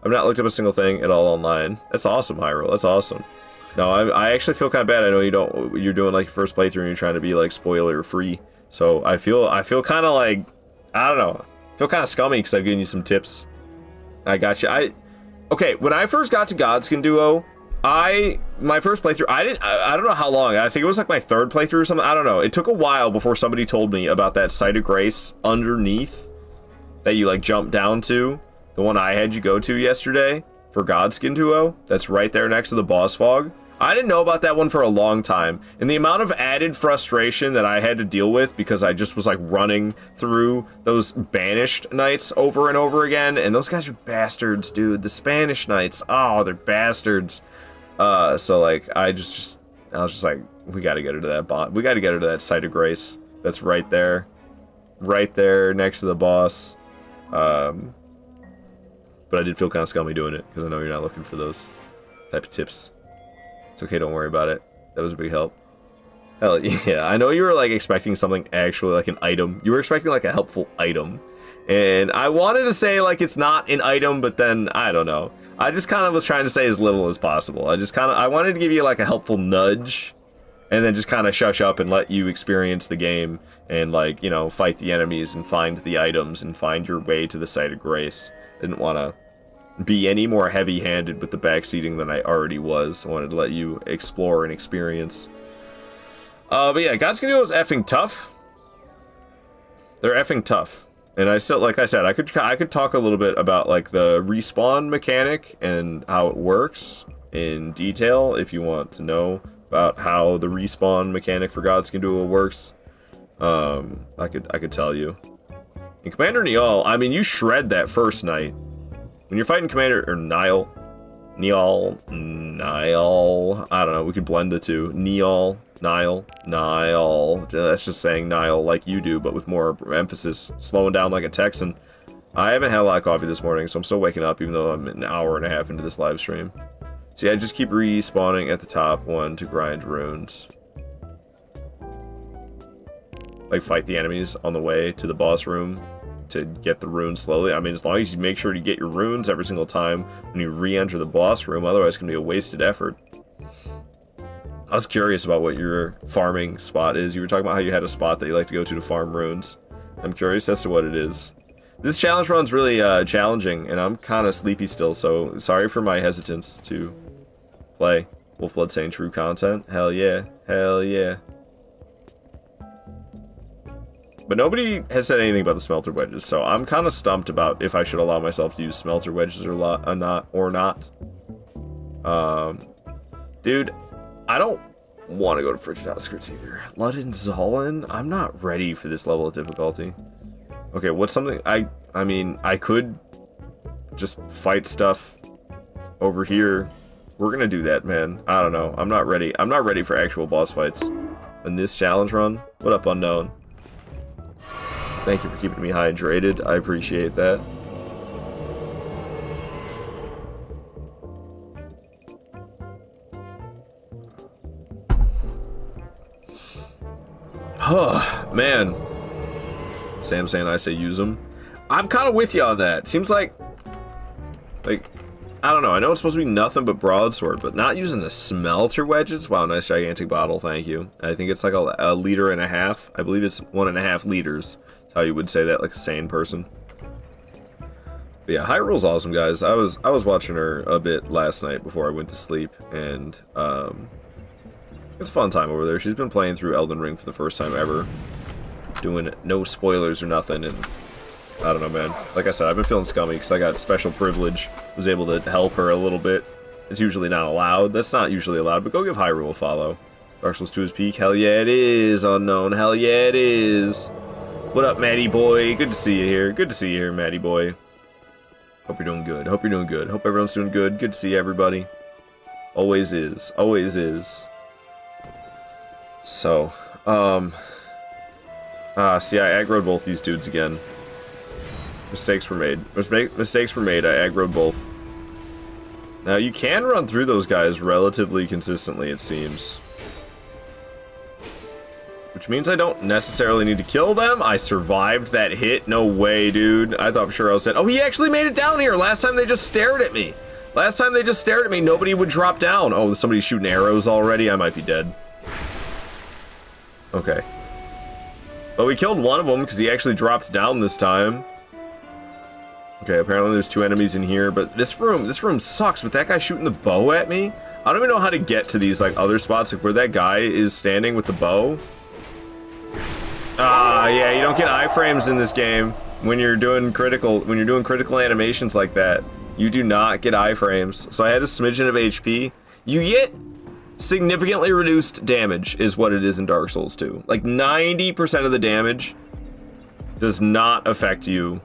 I've not looked up a single thing at all online. That's awesome, Hyrule. That's awesome. No, I actually feel kind of bad. I know you're doing like your first playthrough and you're trying to be like spoiler free. So I feel kind of like, I don't know, I feel kind of scummy because I've given you some tips. I got you. Okay, when I first got to Godskin Duo, my first playthrough, I don't know how long. I think it was like my third playthrough or something. I don't know. It took a while before somebody told me about that site of grace underneath that you like jump down to. The one I had you go to yesterday for Godskin Duo. That's right there next to the boss fog. I didn't know about that one for a long time, and the amount of added frustration that I had to deal with because I just was like running through those banished knights over and over again, and those guys are bastards, dude. The Spanish knights, oh, they're bastards. So like I was just like, we got to get her to that bot. We got to get her to that site of grace. That's right there next to the boss. But I did feel kind of scummy doing it because I know you're not looking for those type of tips. It's okay, don't worry about it. That was a big help. Hell yeah, I know you were like expecting something actually like an item. You were expecting like a helpful item. And I wanted to say like it's not an item, but then I don't know. I just kind of was trying to say as little as possible. I wanted to give you like a helpful nudge and then just kind of shush up and let you experience the game and like, you know, fight the enemies and find the items and find your way to the site of grace. Didn't want to be any more heavy-handed with the backseating than I already was. I wanted to let you explore and experience. But yeah, Godskin Duo is effing tough. They're effing tough. And I still, like I said, I could talk a little bit about like the respawn mechanic and how it works in detail if you want to know about how the respawn mechanic for Godskin Duo works. I could tell you. In Commander Niall, I mean, you shred that first night. When you're fighting Commander, or Niall, I don't know, we could blend the two. Niall. That's just saying Niall like you do, but with more emphasis. Slowing down like a Texan. I haven't had a lot of coffee this morning, so I'm still waking up, even though I'm an hour and a half into this live stream. See, I just keep respawning at the top one to grind runes. Like, fight the enemies on the way to the boss room to get the runes slowly. I mean, as long as you make sure to get your runes every single time when you re-enter the boss room, otherwise it's going to be a wasted effort. I was curious about what your farming spot is. You were talking about how you had a spot that you like to go to farm runes. I'm curious as to what it is. This challenge run's really challenging, and I'm kind of sleepy still, so sorry for my hesitance to play Wolfblood saying true content. Hell yeah. Hell yeah. But nobody has said anything about the smelter wedges, so I'm kind of stumped about if I should allow myself to use smelter wedges or not. Dude, I don't want to go to Frigid Outskirts either. Ludden Zolin? I'm not ready for this level of difficulty. Okay, what's something I mean, I could just fight stuff over here. We're gonna do that, man. I don't know. I'm not ready. I'm not ready for actual boss fights in this challenge run. What up, Unknown? Thank you for keeping me hydrated. I appreciate that. Oh, man. Sam saying I say use them. I'm kind of with you on that. Seems like, I don't know. I know it's supposed to be nothing but broadsword, but not using the smelter wedges. Wow, nice gigantic bottle. Thank you. I think it's like a liter and a half. I believe it's 1.5 liters. That's how you would say that, like a sane person. But yeah, Hyrule's awesome, guys. I was watching her a bit last night before I went to sleep, and it's a fun time over there. She's been playing through Elden Ring for the first time ever, doing no spoilers or nothing, and I don't know, man. Like I said, I've been feeling scummy because I got special privilege. Was able to help her a little bit. It's usually not allowed. That's not usually allowed, but go give Hyrule a follow. Dark Souls 2 is peak. Hell yeah, it is, Unknown. Hell yeah, it is. What up, Matty boy? Good to see you here. Good to see you here, Matty boy. Hope you're doing good. Hope you're doing good. Hope everyone's doing good. Good to see everybody. Always is. Always is. So, see, I aggroed both these dudes again. Mistakes were made. Mistakes were made. I aggroed both. Now, you can run through those guys relatively consistently, it seems. Which means I don't necessarily need to kill them. I survived that hit. No way, dude. I thought for sure I was dead. Oh, he actually made it down here. Last time they just stared at me. Last time they just stared at me, nobody would drop down. Oh, somebody's shooting arrows already. I might be dead. Okay. But we killed one of them because he actually dropped down this time. Okay, apparently there's 2 enemies in here, but this room sucks with that guy shooting the bow at me. I don't even know how to get to these like other spots, like where that guy is standing with the bow. Yeah, you don't get iframes in this game when you're doing critical animations like that. You do not get iframes. So I had a smidgen of HP. You get significantly reduced damage is what it is in Dark Souls 2. Like 90% of the damage does not affect you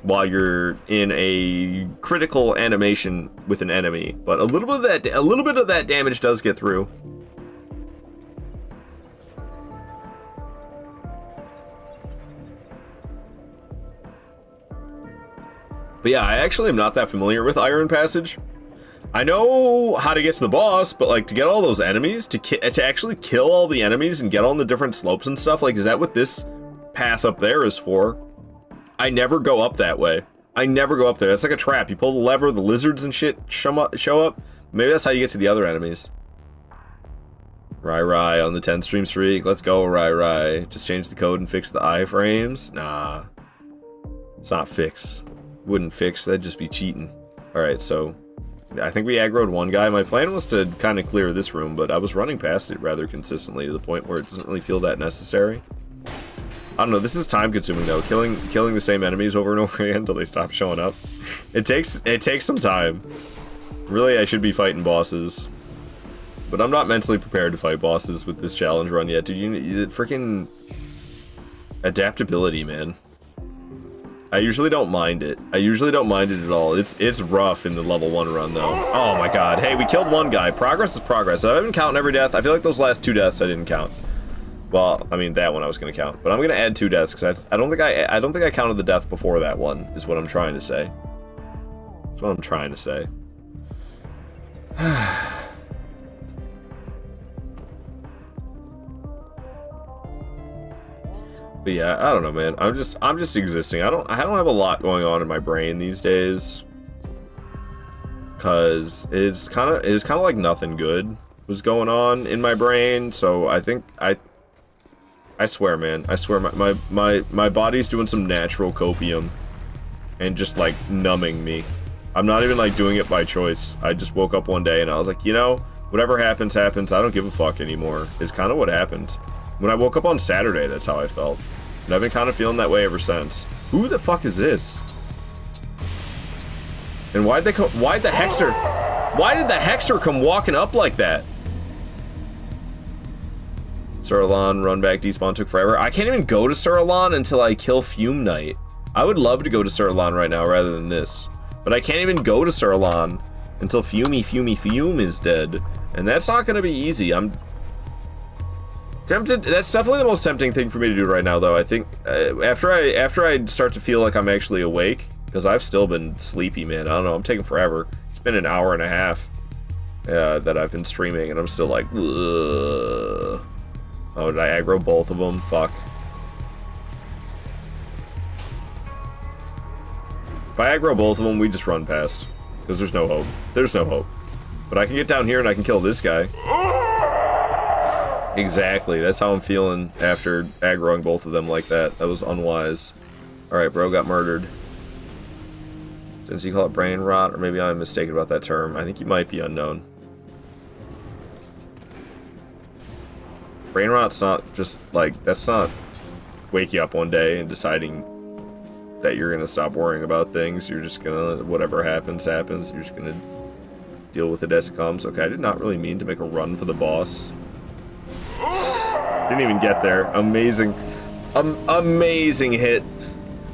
while you're in a critical animation with an enemy, but a little bit of that damage does get through. But yeah, I actually am not that familiar with Iron Passage. I know how to get to the boss, but like to get all those enemies, to actually kill all the enemies and get on the different slopes and stuff, like is that what this path up there is for? I never go up that way. I never go up there. That's like a trap. You pull the lever, the lizards and shit show up. Maybe that's how you get to the other enemies. Rai on the 10 stream streak. Let's go, Rai. Just change the code and fix the iframes. Nah. It's not fix. Wouldn't fix, that'd just be cheating. Alright, so I think we aggroed one guy. My plan was to kind of clear this room, but I was running past it rather consistently to the point where it doesn't really feel that necessary. I don't know, this is time consuming though. Killing the same enemies over and over again until they stop showing up. It takes some time. Really, I should be fighting bosses. But I'm not mentally prepared to fight bosses with this challenge run yet. Dude, you freaking adaptability, man. I usually don't mind it. I usually don't mind it at all. It's rough in the level 1 run though. Oh my god. Hey, we killed one guy. Progress is progress. I've been counting every death. I feel like those last 2 deaths I didn't count. Well, I mean that one I was gonna count, but I'm gonna add 2 deaths because I don't think I counted the death before that one. Is what I'm trying to say. That's what I'm trying to say. But yeah, I don't know, man. I'm just existing. I don't have a lot going on in my brain these days, cause it's kind of like nothing good was going on in my brain. So I think I swear, man. I swear my body's doing some natural copium and just like numbing me. I'm not even like doing it by choice. I just woke up one day and I was like, you know, whatever happens, happens. I don't give a fuck anymore. Is kind of what happened. When I woke up on Saturday, that's how I felt. And I've been kind of feeling that way ever since. Who the fuck is this? And why'd the Hexer? Why did the Hexer come walking up like that? Suralon, run back, despawn took forever. I can't even go to Suralon until I kill Fume Knight. I would love to go to Suralon right now rather than this. But I can't even go to Suralon until Fume is dead. And that's not gonna be easy. I'm tempted. That's definitely the most tempting thing for me to do right now, though. I think after I start to feel like I'm actually awake, because I've still been sleepy, man. I don't know. I'm taking forever. It's been an hour and a half that I've been streaming, and I'm still like, ugh. Oh, did I aggro both of them? Fuck. If I aggro both of them, we just run past, because there's no hope. There's no hope. But I can get down here and I can kill this guy. Exactly, that's how I'm feeling after aggroing both of them like that. That was unwise. Alright, bro got murdered. Didn't you call it brain rot? Or maybe I'm mistaken about that term. I think you might be unknown. Brain rot's not just, like, that's not waking up one day and deciding that you're gonna stop worrying about things. You're just gonna, whatever happens, happens. You're just gonna deal with it as it comes. Okay, I did not really mean to make a run for the boss. Didn't even get there. Amazing. Amazing hit.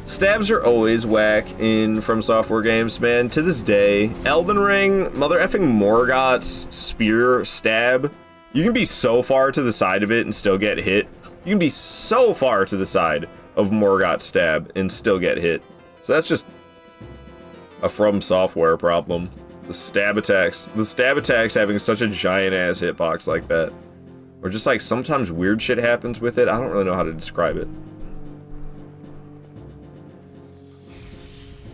Stabs are always whack in From Software games, man. To this day. Elden Ring, mother effing Morgoth's spear stab. You can be so far to the side of it and still get hit. You can be so far to the side of Morgoth's stab and still get hit. So that's just a From Software problem. The stab attacks having such a giant-ass hitbox like that. Or just like sometimes weird shit happens with it. I don't really know how to describe it.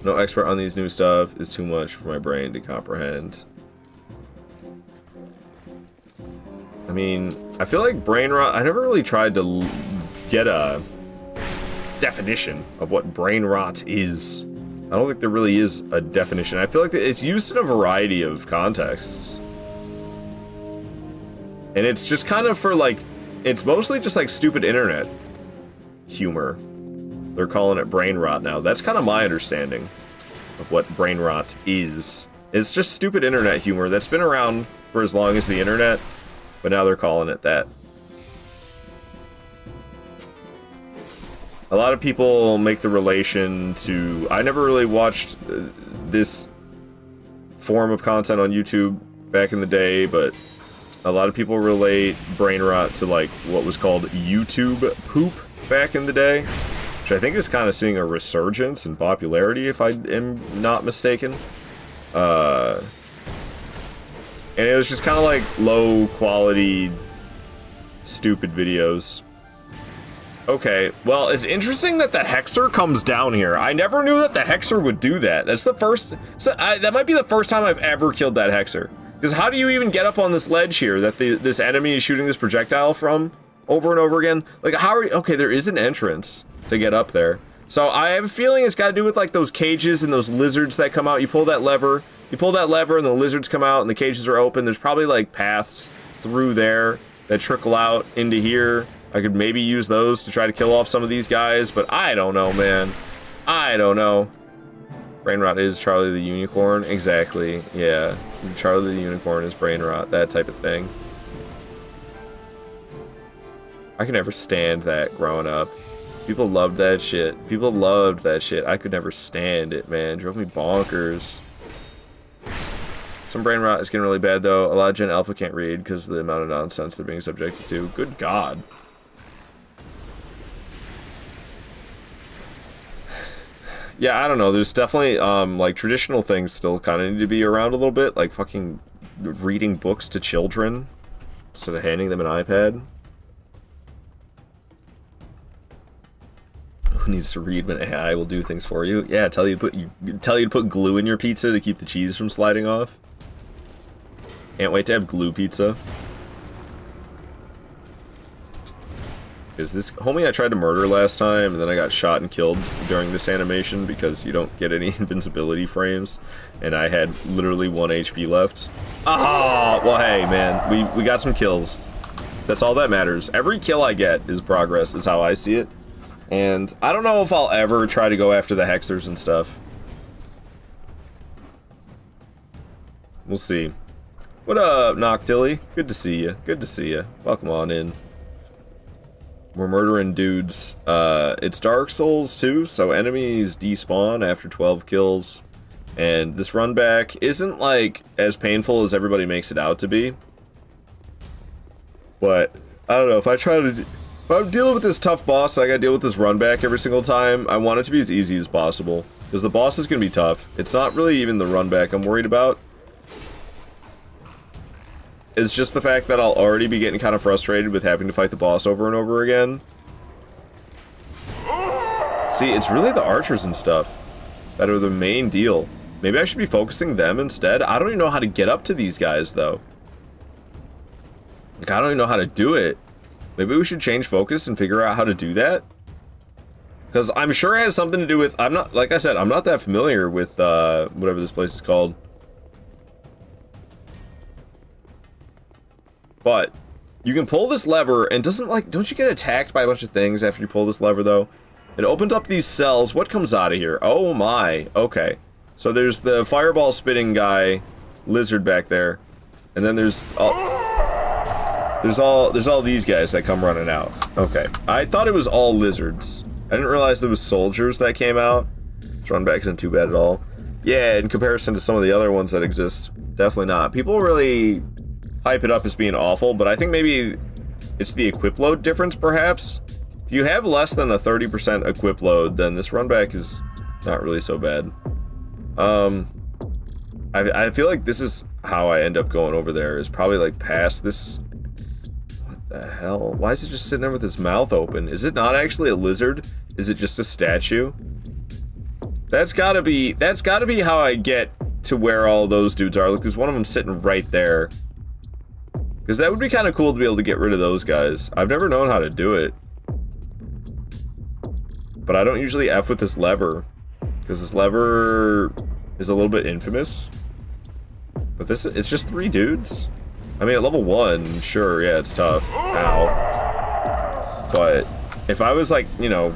No expert on these new stuff is too much for my brain to comprehend. I mean, I feel like brain rot, I never really tried to get a definition of what brain rot is. I don't think there really is a definition. I feel like it's used in a variety of contexts. And it's just kind of for like, it's mostly just like stupid internet humor. They're calling it brain rot now. That's kind of my understanding of what brain rot is. It's just stupid internet humor that's been around for as long as the internet, but now they're calling it that. A lot of people make the relation to... I never really watched this form of content on YouTube back in the day, but a lot of people relate brain rot to like what was called YouTube poop back in the day, which I think is kind of seeing a resurgence in popularity, if I am not mistaken. And it was just kind of like low quality, stupid videos. Okay, well, it's interesting that the Hexer comes down here. I never knew that the Hexer would do that. That's the first... that might be the first time I've ever killed that Hexer. Because how do you even get up on this ledge here that this enemy is shooting this projectile from over and over again? Like, how are you... Okay, there is an entrance to get up there. So I have a feeling it's got to do with, like, those cages and those lizards that come out. You pull that lever and the lizards come out and the cages are open. There's probably, like, paths through there that trickle out into here. I could maybe use those to try to kill off some of these guys, but I don't know, man. I don't know. Brain rot is Charlie the Unicorn. Exactly, yeah. Charlie the Unicorn is brain rot, that type of thing. I could never stand that growing up. People loved that shit. People loved that shit. I could never stand it, man. Drove me bonkers. Some brain rot is getting really bad, though. A lot of Gen Alpha can't read because of the amount of nonsense they're being subjected to. Good God. Yeah, I don't know. There's definitely, like, traditional things still kind of need to be around a little bit. Like, fucking reading books to children instead of handing them an iPad. Who needs to read when AI will do things for you? Yeah, tell you to put glue in your pizza to keep the cheese from sliding off. Can't wait to have glue pizza. Because this homie I tried to murder last time, and then I got shot and killed during this animation because you don't get any invincibility frames, and I had literally 1 HP left. Ah, well, hey, man, we got some kills. That's all that matters. Every kill I get is progress, is how I see it. And I don't know if I'll ever try to go after the Hexers and stuff. We'll see. What up, Noctilly? Good to see you. Good to see you. Welcome on in. We're murdering dudes. It's Dark Souls 2, so enemies despawn after 12 kills. And this run back isn't, like, as painful as everybody makes it out to be. But, I don't know, if I'm dealing with this tough boss and I gotta deal with this run back every single time, I want it to be as easy as possible. Because the boss is gonna be tough. It's not really even the run back I'm worried about. It's just the fact that I'll already be getting kind of frustrated with having to fight the boss over and over again. See, it's really the archers and stuff that are the main deal. Maybe I should be focusing them instead. I don't even know how to get up to these guys, though. Like, I don't even know how to do it. Maybe we should change focus and figure out how to do that. Because I'm sure it has something to do with... I'm not, like I said, I'm not that familiar with whatever this place is called. But you can pull this lever, and don't you get attacked by a bunch of things after you pull this lever, though? It opens up these cells. What comes out of here? Oh my. Okay. So there's the fireball spitting guy, lizard back there, and then there's all these guys that come running out. Okay. I thought it was all lizards. I didn't realize there was soldiers that came out. This run back isn't too bad at all. Yeah, in comparison to some of the other ones that exist, definitely not. People really hype it up as being awful, but I think maybe it's the equip load difference, perhaps. If you have less than a 30% equip load, then this run back is Not really so bad. I feel like this is how I end up going over there, is probably like past this. What the hell? Why is it just sitting there with his mouth open? Is it not actually a lizard? Is it just a statue? That's gotta be how I get to where all those dudes are. Look, there's one of them sitting right there. Because that would be kind of cool to be able to get rid of those guys. I've never known how to do it. But I don't usually F with this lever. Because this lever is a little bit infamous. But it's just 3 dudes. I mean, at level 1, sure, yeah, it's tough. Ow. But if I was like, you know,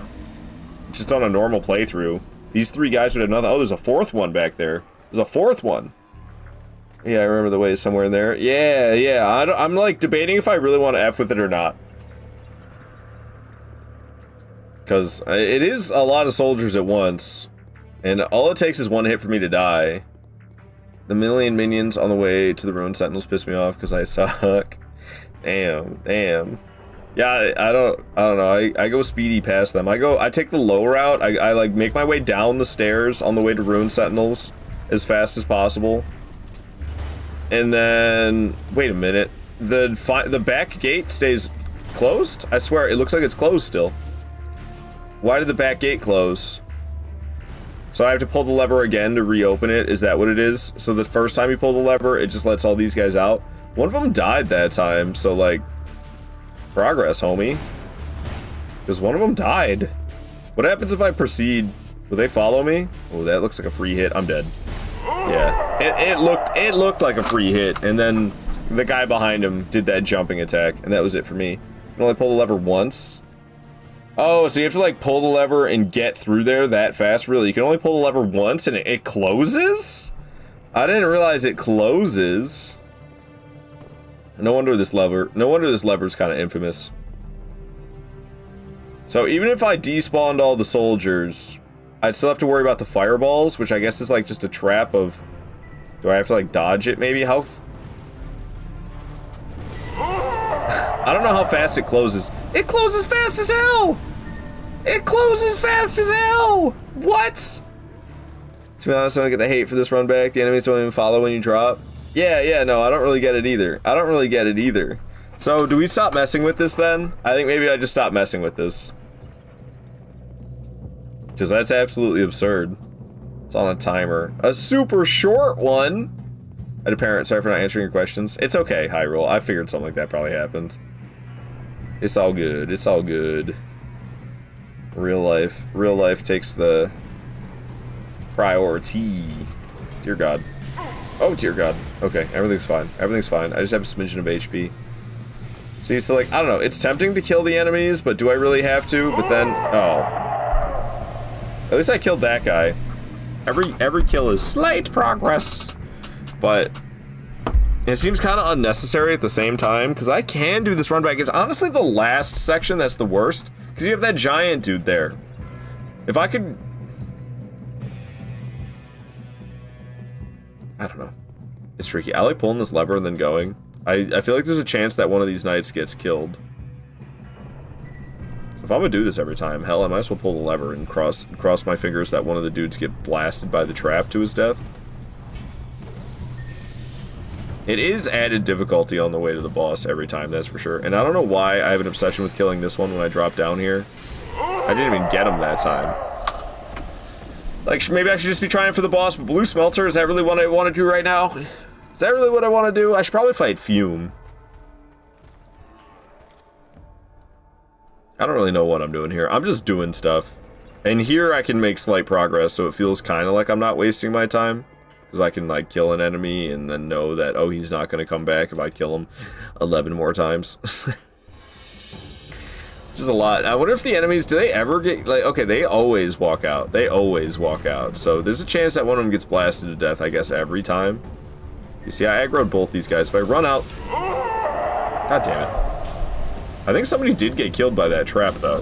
just on a normal playthrough, these 3 guys would have nothing. Oh, there's a 4th one back there. There's a 4th one. Yeah, I remember the way is somewhere in there. Yeah. I'm like debating if I really want to F with it or not. Because it is a lot of soldiers at once. And all it takes is 1 hit for me to die. The million minions on the way to the ruined sentinels piss me off because I suck. Damn. Yeah, I don't know. I go speedy past them. I take the low route. I like make my way down the stairs on the way to ruined sentinels as fast as possible. And then wait a minute. The back gate stays closed? I swear it looks like it's closed still. Why did the back gate close? So I have to pull the lever again to reopen it? Is that what it is? So the first time you pull the lever, it just lets all these guys out? One of them died that time, so like... Progress, homie. Because one of them died. What happens if I proceed? Will they follow me? Oh, that looks like a free hit. I'm dead. Yeah. It looked like a free hit, and then the guy behind him did that jumping attack, and that was it for me. I can only pull the lever once. Oh, so you have to like pull the lever and get through there that fast? Really? You can only pull the lever once and it closes? I didn't realize it closes. No wonder this lever's kind of infamous. So even if I despawned all the soldiers, I'd still have to worry about the fireballs, which I guess is like just a trap of... Do I have to like dodge it maybe? I don't know how fast it closes. It closes fast as hell! It closes fast as hell! What? To be honest, I don't get the hate for this run back. The enemies don't even follow when you drop. Yeah, no, I don't really get it either. So, do we stop messing with this then? I think maybe I just stop messing with this. Because that's absolutely absurd. It's on a timer. A super short one! Apparent, sorry for not answering your questions. It's okay, Hyrule. I figured something like that probably happened. It's all good. It's all good. Real life takes the priority. Dear God. Oh, dear God. Okay, everything's fine. Everything's fine. I just have a smidgen of HP. See, so like, I don't know. It's tempting to kill the enemies, but do I really have to? But then, oh. At least I killed that guy. Every kill is slight progress. But it seems kind of unnecessary at the same time, because I can do this run back. It's honestly the last section that's the worst, because you have that giant dude there. If I could... I don't know. It's tricky. I like pulling this lever and then going. I feel like there's a chance that one of these knights gets killed. So if I'm gonna do this every time, hell, I might as well pull the lever and cross my fingers that one of the dudes get blasted by the trap to his death. It is added difficulty on the way to the boss every time, that's for sure. And I don't know why I have an obsession with killing this one when I drop down here. I didn't even get him that time. Like, maybe I should just be trying for the boss, but Blue Smelter, is that really what I want to do right now? Is that really what I want to do? I should probably fight Fume. I don't really know what I'm doing here. I'm just doing stuff. And here I can make slight progress, so it feels kind of like I'm not wasting my time. Because I can, like, kill an enemy and then know that, oh, he's not going to come back if I kill him 11 more times. Which is a lot. I wonder if the enemies, do they ever get, like, okay, they always walk out. They always walk out. So there's a chance that one of them gets blasted to death, I guess, every time. You see, I aggroed both these guys. If I run out... God damn it. I think somebody did get killed by that trap, though.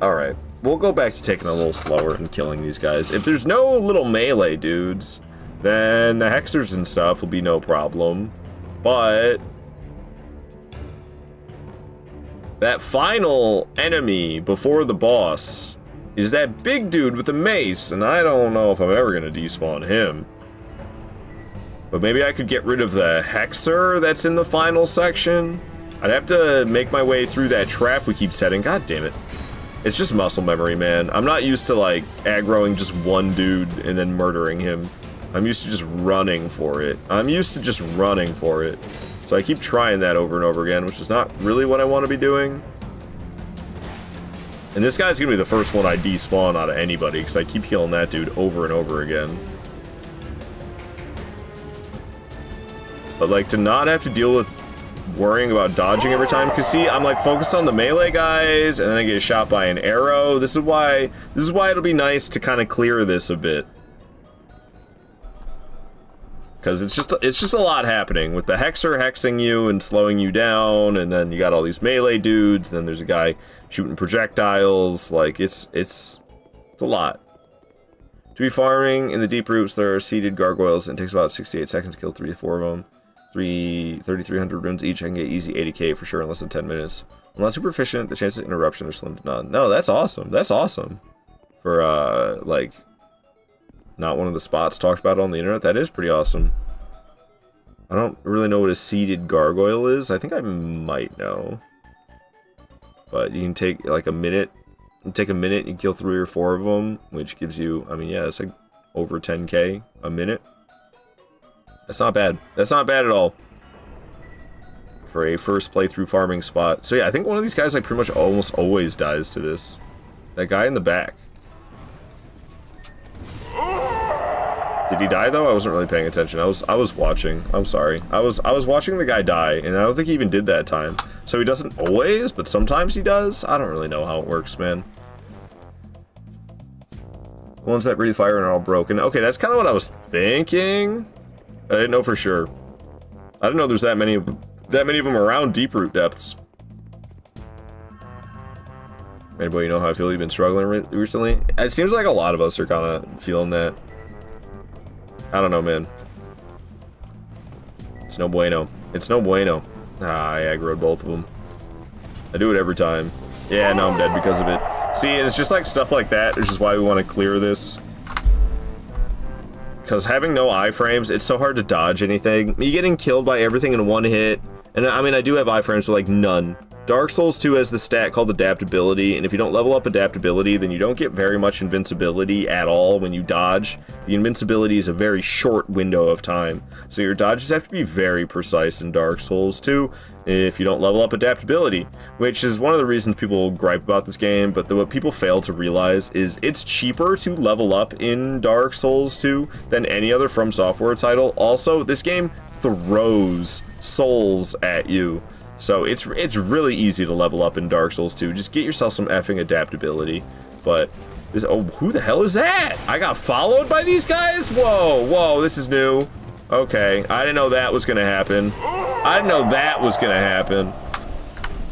Alright. We'll go back to taking a little slower and killing these guys. If there's no little melee dudes, then the hexers and stuff will be no problem. But... that final enemy before the boss is that big dude with the mace, and I don't know if I'm ever gonna despawn him. But maybe I could get rid of the Hexer that's in the final section. I'd have to make my way through that trap we keep setting. God damn it. It's just muscle memory, man. I'm not used to, like, aggroing just one dude and then murdering him. I'm used to just running for it. So I keep trying that over and over again, which is not really what I want to be doing. And this guy's gonna be the first one I despawn out of anybody, because I keep killing that dude over and over again. But, like, to not have to deal with worrying about dodging every time, because see, I'm like focused on the melee guys, and then I get shot by an arrow. This is why it'll be nice to kind of clear this a bit, because it's just a lot happening with the Hexer hexing you and slowing you down, and then you got all these melee dudes, and then there's a guy shooting projectiles. Like, it's a lot. To be farming in the deep roots, there are seeded gargoyles, and it takes about 68 seconds to kill 3 to 4 of them. 3,300 runes each. I can get easy 80k for sure in less than 10 minutes. Unless super efficient, the chances of interruption are slim to none. No, that's awesome. That's awesome. For, like, not one of the spots talked about on the internet. That is pretty awesome. I don't really know what a seeded gargoyle is. I think I might know. But you can take, like, a minute. You take a minute, you kill 3 or 4 of them, which gives you, I mean, yeah, it's like over 10k a minute. That's not bad. That's not bad at all for a first playthrough farming spot. So yeah, I think one of these guys, like, pretty much almost always dies to this. That guy in the back. Did he die though? I wasn't really paying attention. I was watching. I'm sorry. I was watching the guy die, and I don't think he even did that time. So he doesn't always, but sometimes he does. I don't really know how it works, man. The ones that breathe fire and are all broken. Okay, that's kind of what I was thinking. I didn't know for sure. I didn't know there's that many of them around deep root depths. Anybody know how I feel you've been struggling recently? It seems like a lot of us are kind of feeling that. I don't know, man. It's no bueno. It's no bueno. Ah, I aggroed both of them. I do it every time. Yeah, now I'm dead because of it. See, and it's just like stuff like that, which is why we want to clear this. Because having no iframes, it's so hard to dodge anything. Me getting killed by everything in one hit. And I mean, I do have iframes, but like none. Dark Souls 2 has the stat called adaptability, and if you don't level up adaptability, then you don't get very much invincibility at all when you dodge. The invincibility is a very short window of time. So your dodges have to be very precise in Dark Souls 2 if you don't level up adaptability, which is one of the reasons people gripe about this game, but what people fail to realize is it's cheaper to level up in Dark Souls 2 than any other From Software title. Also, this game throws souls at you. So it's really easy to level up in Dark Souls 2. Just get yourself some effing adaptability. But this, oh, who the hell is that? I got followed by these guys? Whoa, whoa, this is new. Okay, I didn't know that was gonna happen. I didn't know that was gonna happen.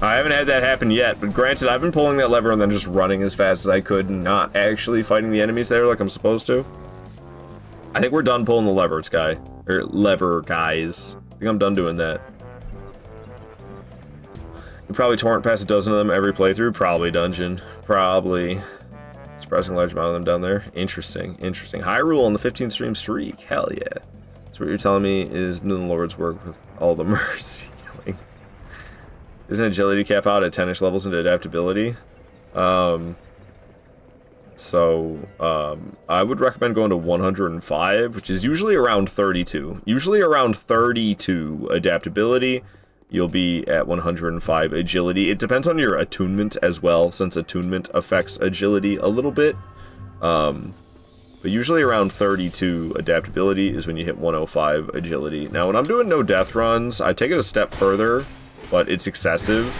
I haven't had that happen yet, but granted, I've been pulling that lever and then just running as fast as I could and not actually fighting the enemies there like I'm supposed to. I think we're done pulling the levers, guys. I think I'm done doing that. You probably torrent past a dozen of them every playthrough. Probably dungeon. Probably. Surprising large amount of them down there. Interesting. Interesting. Hyrule on the 15 stream streak. Hell yeah. So what you're telling me is the Lord's work with all the mercy killing. Isn't agility cap out at 10-ish levels into adaptability? I would recommend going to 105, which is usually around 32. Usually around 32 adaptability. You'll be at 105 agility. It depends on your attunement as well, since attunement affects agility a little bit. But usually around 32 adaptability is when you hit 105 agility. Now, when I'm doing no death runs, I take it a step further, but it's excessive.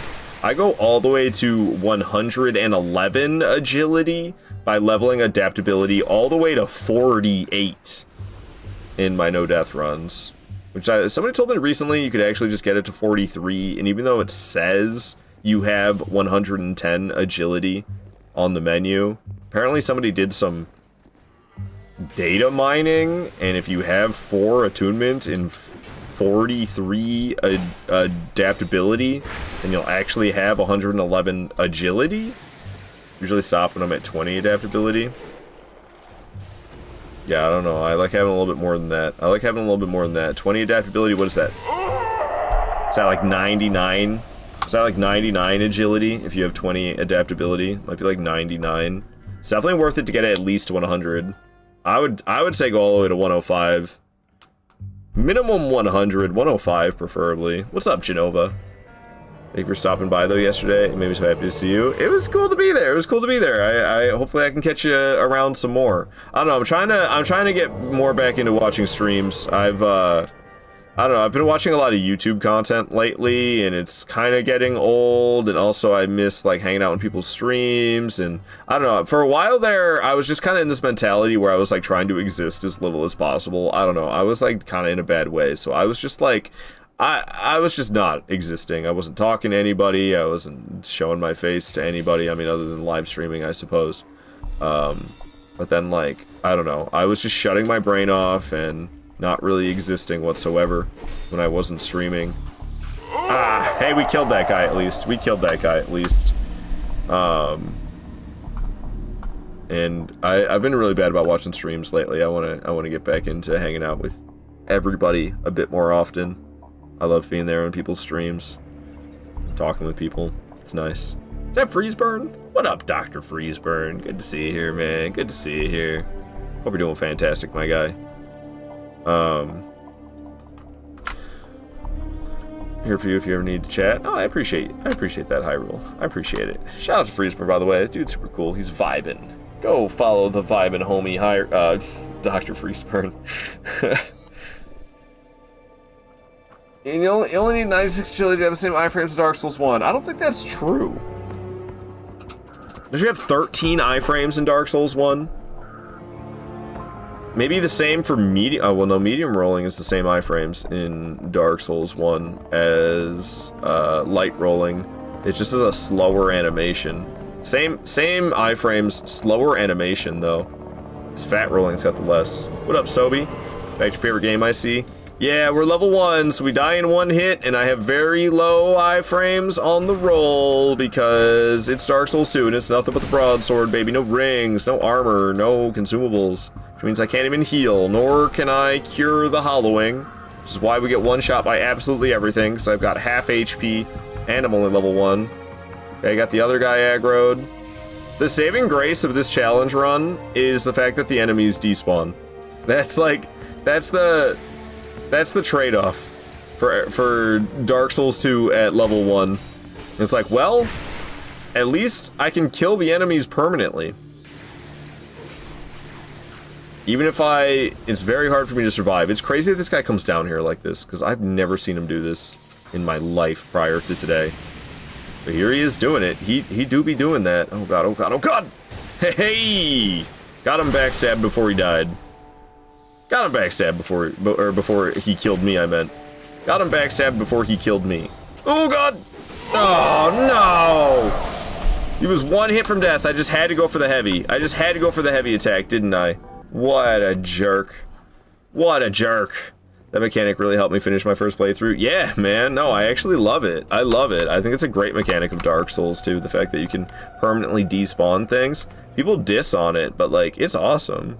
I go all the way to 111 agility by leveling adaptability all the way to 48 in my no death runs. Which somebody told me recently you could actually just get it to 43, and even though it says you have 110 agility on the menu, apparently somebody did some data mining, and if you have 4 attunement in 43 adaptability, and you'll actually have 111 agility. Usually stop when I'm at 20 adaptability. Yeah, I don't know. I like having a little bit more than that. 20 adaptability, what is that? Is that like 99? Is that like 99 agility if you have 20 adaptability? Might be like 99. It's definitely worth it to get at least 100. I would say go all the way to 105. Minimum 100, 105 preferably. What's up, Genova? Thank you for stopping by though yesterday. It made me so happy to see you. It was cool to be there. I hopefully I can catch you around some more. I don't know. I'm trying to get more back into watching streams. I don't know, I've been watching a lot of YouTube content lately, and it's kind of getting old, and also I miss, like, hanging out on people's streams, and I don't know, for a while there, I was just kind of in this mentality where I was, like, trying to exist as little as possible. I don't know, I was, like, kind of in a bad way, so I was just, like, I was just not existing. I wasn't talking to anybody, I wasn't showing my face to anybody, I mean, other than live streaming, I suppose. But then, like, I don't know, I was just shutting my brain off, and not really existing whatsoever when I wasn't streaming. Ah, hey, we killed that guy at least. And I've been really bad about watching streams lately. I wanna get back into hanging out with everybody a bit more often. I love being there on people's streams, talking with people. It's nice. Is that Freezeburn? What up, Dr. Freezeburn? Good to see you here, man. Good to see you here. Hope you're doing fantastic, my guy. Here for you if you ever need to chat. Oh, I appreciate that, Hyrule. I appreciate it. Shout out to Freezeburn, by the way. That dude's super cool. He's vibing. Go follow the vibing homie, Dr. Freezeburn. And you only need 96 agility to have the same iframes as Dark Souls 1. I don't think that's true. Don't you have 13 iframes in Dark Souls 1? Maybe the same for medium. Oh, well, no, medium rolling is the same iframes in Dark Souls 1 as light rolling. It just is a slower animation. Same iframes, slower animation though. This fat rolling's got the less. What up, Sobi? Back to your favorite game, I see. Yeah, we're level 1, so we die in one hit, and I have very low iframes on the roll because it's Dark Souls 2, and it's nothing but the broadsword, baby. No rings, no armor, no consumables. Which means I can't even heal, nor can I cure the hollowing, which is why we get one shot by absolutely everything, because I've got half HP, and I'm only level 1. Okay, I got the other guy aggroed. The saving grace of this challenge run is the fact that the enemies despawn. That's the trade-off for Dark Souls 2 at level 1. It's like, well, at least I can kill the enemies permanently. Even if it's very hard for me to survive. It's crazy that this guy comes down here like this, because I've never seen him do this in my life prior to today. But here he is doing it. He do be doing that. Oh god, oh god, oh god! Hey! Got him backstabbed before he died. Got him backstabbed before he killed me, I meant. Got him backstabbed before he killed me. Oh god! Oh no! He was one hit from death. I just had to go for the heavy. I just had to go for the heavy attack, didn't I? What a jerk. What a jerk. That mechanic really helped me finish my first playthrough. Yeah, man. No, I actually love it. I love it. I think it's a great mechanic of Dark Souls, too. The fact that you can permanently despawn things. People diss on it, but, like, it's awesome.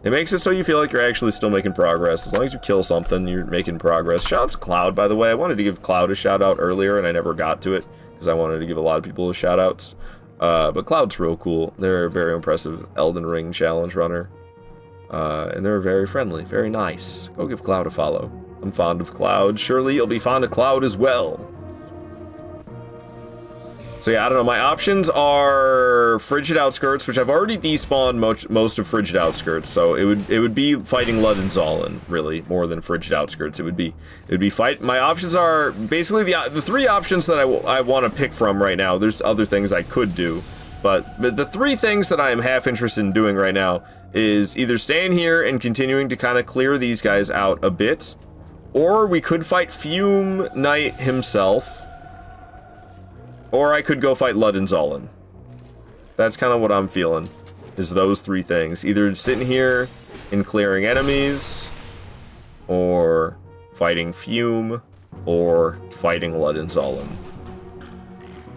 It makes it so you feel like you're actually still making progress. As long as you kill something, you're making progress. Shout out to Cloud, by the way. I wanted to give Cloud a shout out earlier, and I never got to it, because I wanted to give a lot of people shout outs. But Cloud's real cool. They're a very impressive Elden Ring challenge runner. And they're very friendly, very nice. Go give Cloud a follow. I'm fond of Cloud. Surely you'll be fond of Cloud as well. So yeah, I don't know. My options are Frigid Outskirts, which I've already despawned most of Frigid Outskirts. So it would be fighting Luddenszallen, really, more than Frigid Outskirts. It would be fight. My options are basically the three options that I want to pick from right now. There's other things I could do, but the three things that I am half interested in doing right now is either staying here and continuing to kind of clear these guys out a bit, or we could fight Fume Knight himself. Or I could go fight Luddenszallen. That's kind of what I'm feeling, is those three things. Either sitting here and clearing enemies, or fighting Fume, or fighting Luddensolemn.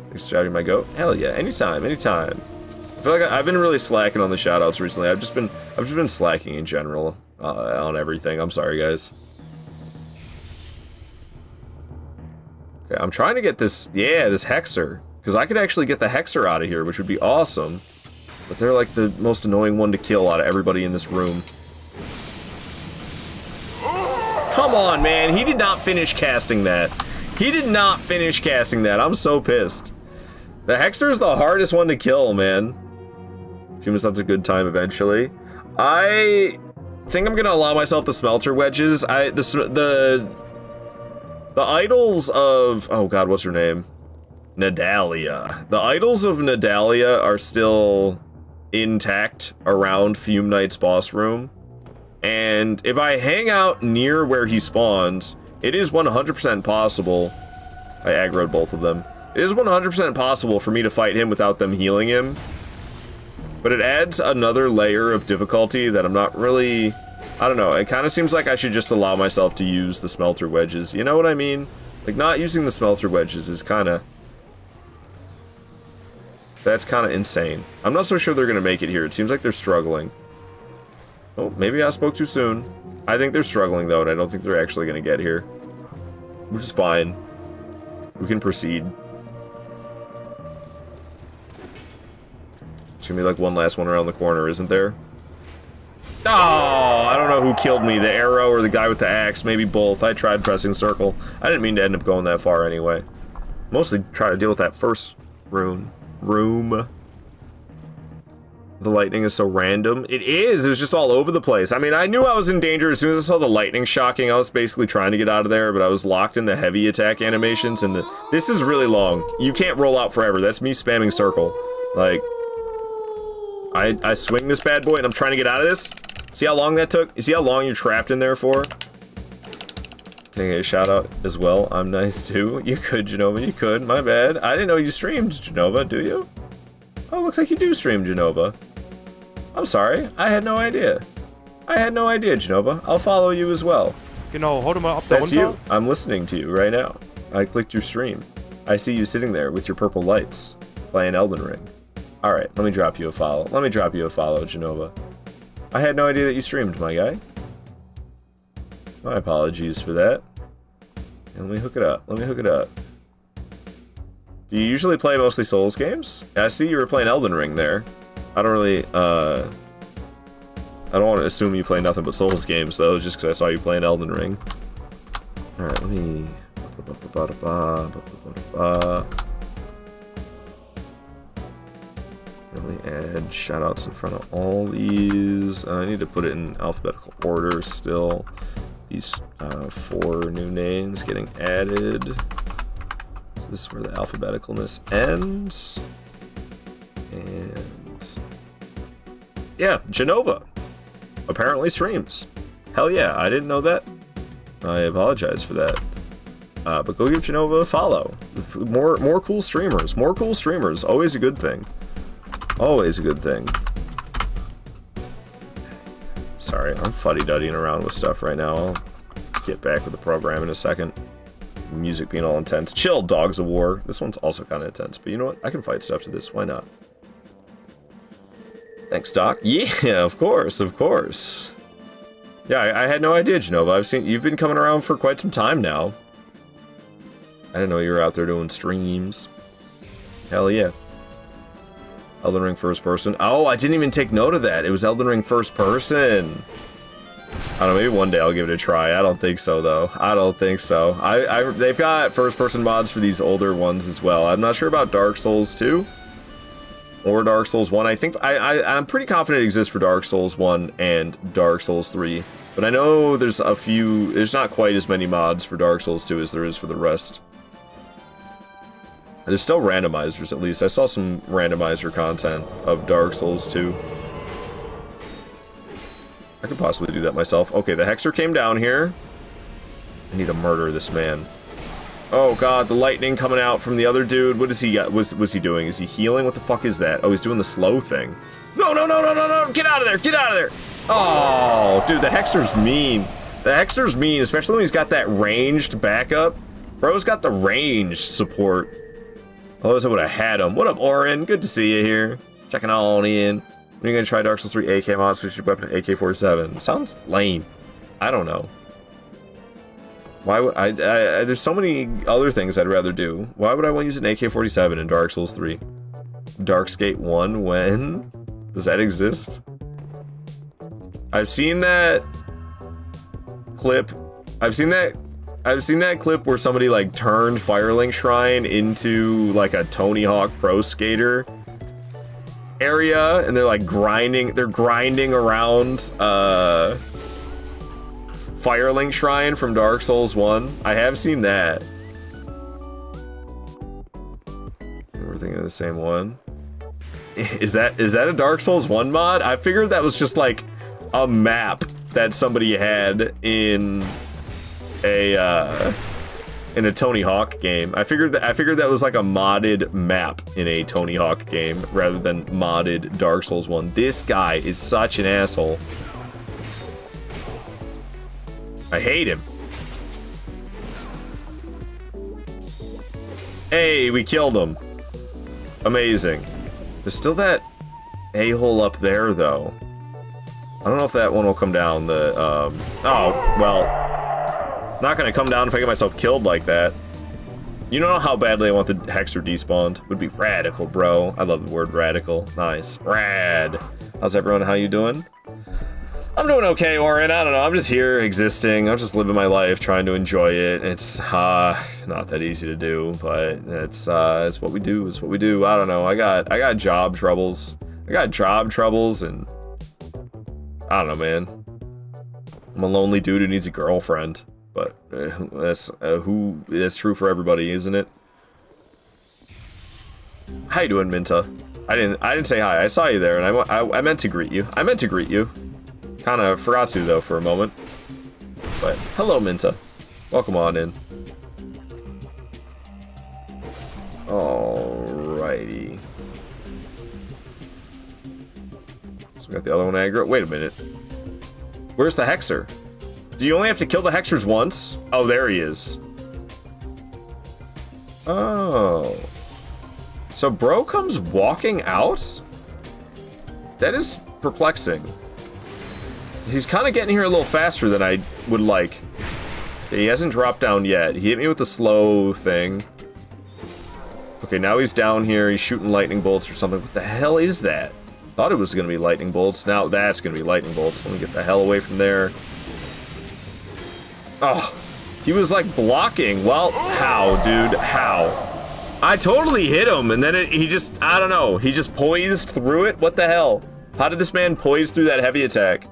Thanks for shouting my goat. Hell yeah, anytime, anytime. I feel like I've been really slacking on the shoutouts recently. I've just been slacking in general on everything. I'm sorry, guys. Okay, I'm trying to get this, this Hexer, because I could actually get the Hexer out of here, which would be awesome. But they're like the most annoying one to kill out of everybody in this room. Come on, man. He did not finish casting that. He did not finish casting that. I'm so pissed. The Hexer is the hardest one to kill, man. Seems such a good time eventually. I think I'm gonna allow myself the smelter wedges. The idols of, oh god, what's her name? Nadalia. The idols of Nadalia are still intact around Fume Knight's boss room. And if I hang out near where he spawns, it is 100% possible. I aggroed both of them. It is 100% possible for me to fight him without them healing him. But it adds another layer of difficulty that I'm not really... I don't know, it kind of seems like I should just allow myself to use the smelter wedges. You know what I mean? Like, not using the smelter wedges is kind of... That's kind of insane. I'm not so sure they're going to make it here. It seems like they're struggling. Oh, maybe I spoke too soon. I think they're struggling, though, and I don't think they're actually going to get here. Which is fine. We can proceed. There's gonna be like one last one around the corner, isn't there? Oh, I don't know who killed me, the arrow or the guy with the axe, maybe both. I tried pressing circle. I didn't mean to end up going that far anyway. Mostly try to deal with that first room. The lightning is so random. It is, it was just all over the place. I mean, I knew I was in danger as soon as I saw the lightning shocking. I was basically trying to get out of there, but I was locked in the heavy attack animations, and this is really long. You can't roll out forever. That's me spamming circle. Like, I swing this bad boy, and I'm trying to get out of this. See how long that took? You see how long you're trapped in there for? Can I get a shout out as well? I'm nice too. You could, Genova, you could. My bad. I didn't know you streamed, Genova, do you? Oh, looks like you do stream, Genova. I'm sorry. I had no idea. I had no idea, Genova. I'll follow you as well. Genau, hau doch mal ab da That's runter. you. I'm listening to you right now. I clicked your stream. I see you sitting there with your purple lights, playing Elden Ring. Alright, let me drop you a follow. Let me drop you a follow, Genova. I had no idea that you streamed, my guy. My apologies for that. And let me hook it up. Let me hook it up. Do you usually play mostly Souls games? I see you were playing Elden Ring there. I don't really, I don't want to assume you play nothing but Souls games, though, just because I saw you playing Elden Ring. Alright, let me... Let me add shoutouts in front of all these. I need to put it in alphabetical order still. These 4 new names getting added. So this is where the alphabeticalness ends. And yeah, Genova apparently streams. Hell yeah, I didn't know that. I apologize for that. But go give Genova a follow. More cool streamers. More cool streamers. Always a good thing. Always a good thing. Sorry, I'm fuddy-duddying around with stuff right now. I'll get back with the program in a second. Music being all intense. Chill, Dogs of War. This one's also kind of intense, but you know what? I can fight stuff to this. Why not? Thanks, Doc. Yeah, of course, of course. Yeah, I had no idea, Genova. I've seen you've been coming around for quite some time now. I didn't know you were out there doing streams. Hell yeah. Elden Ring first person. Oh, I didn't even take note of that. It was Elden Ring first person. I don't know, maybe one day I'll give it a try. I don't think so, though. I don't think so. They've got first person mods for these older ones as well. I'm not sure about Dark Souls 2 or Dark Souls 1. I think I'm pretty confident it exists for Dark Souls 1 and Dark Souls 3. But I know there's a few, there's not quite as many mods for Dark Souls 2 as there is for the rest. There's still randomizers, at least. I saw some randomizer content of Dark Souls 2. I could possibly do that myself. Okay, the Hexer came down here. I need to murder this man. Oh god, the lightning coming out from the other dude. What is he got? Was he doing? Is he healing? What the fuck is that? Oh, he's doing the slow thing. No, no, no, no, no, no! Get out of there! Get out of there! Oh, dude, the Hexer's mean. The Hexer's mean, especially when he's got that ranged backup. Bro's got the ranged support. Otherwise I would have had him. What up, Oren? Good to see you here. Checking on in. When are you gonna try Dark Souls 3 AK mod, switch your weapon to AK-47? Sounds lame. I don't know. Why would I there's so many other things I'd rather do. Why would I want to use an AK-47 in Dark Souls 3? Darkskate 1, when? Does that exist? I've seen that clip. I've seen that clip where somebody like turned Firelink Shrine into like a Tony Hawk Pro Skater area, and they're like grinding around Firelink Shrine from Dark Souls 1. I have seen that. We're thinking of the same one. Is that a Dark Souls 1 mod? I figured that was just like a map that somebody had in a Tony Hawk game. I figured that was like a modded map in a Tony Hawk game rather than modded Dark Souls 1. This guy is such an asshole. I hate him. Hey, we killed him. Amazing. There's still that a-hole up there, though. I don't know if that one will come down. Oh, well. Not gonna come down if I get myself killed like that. You don't know how badly I want the Hexer despawned. Would be radical, bro. I love the word radical. Nice. Rad. How's everyone? How you doing? I'm doing okay, Oren. I don't know. I'm just here existing. I'm just living my life, trying to enjoy it. It's not that easy to do, but it's what we do. It's what we do. I don't know. I got job troubles. I got job troubles, and I don't know, man. I'm a lonely dude who needs a girlfriend, but that's true for everybody, isn't it? How you doing, Minta? I didn't say hi. I saw you there, and I meant to greet you. Kind of forgot to, though, for a moment. But, hello, Minta. Welcome on in. Alrighty. So we got the other one aggro. Wait a minute. Where's the Hexer? Do you only have to kill the Hexers once? Oh, there he is. Oh. So bro comes walking out? That is perplexing. He's kind of getting here a little faster than I would like. Okay, he hasn't dropped down yet. He hit me with the slow thing. Okay, now he's down here. He's shooting lightning bolts or something. What the hell is that? Thought it was going to be lightning bolts. Now that's going to be lightning bolts. Let me get the hell away from there. Oh, he was like blocking. Well, how, dude? How? I totally hit him, and then he just, I don't know. He just poised through it? What the hell? How did this man poise through that heavy attack?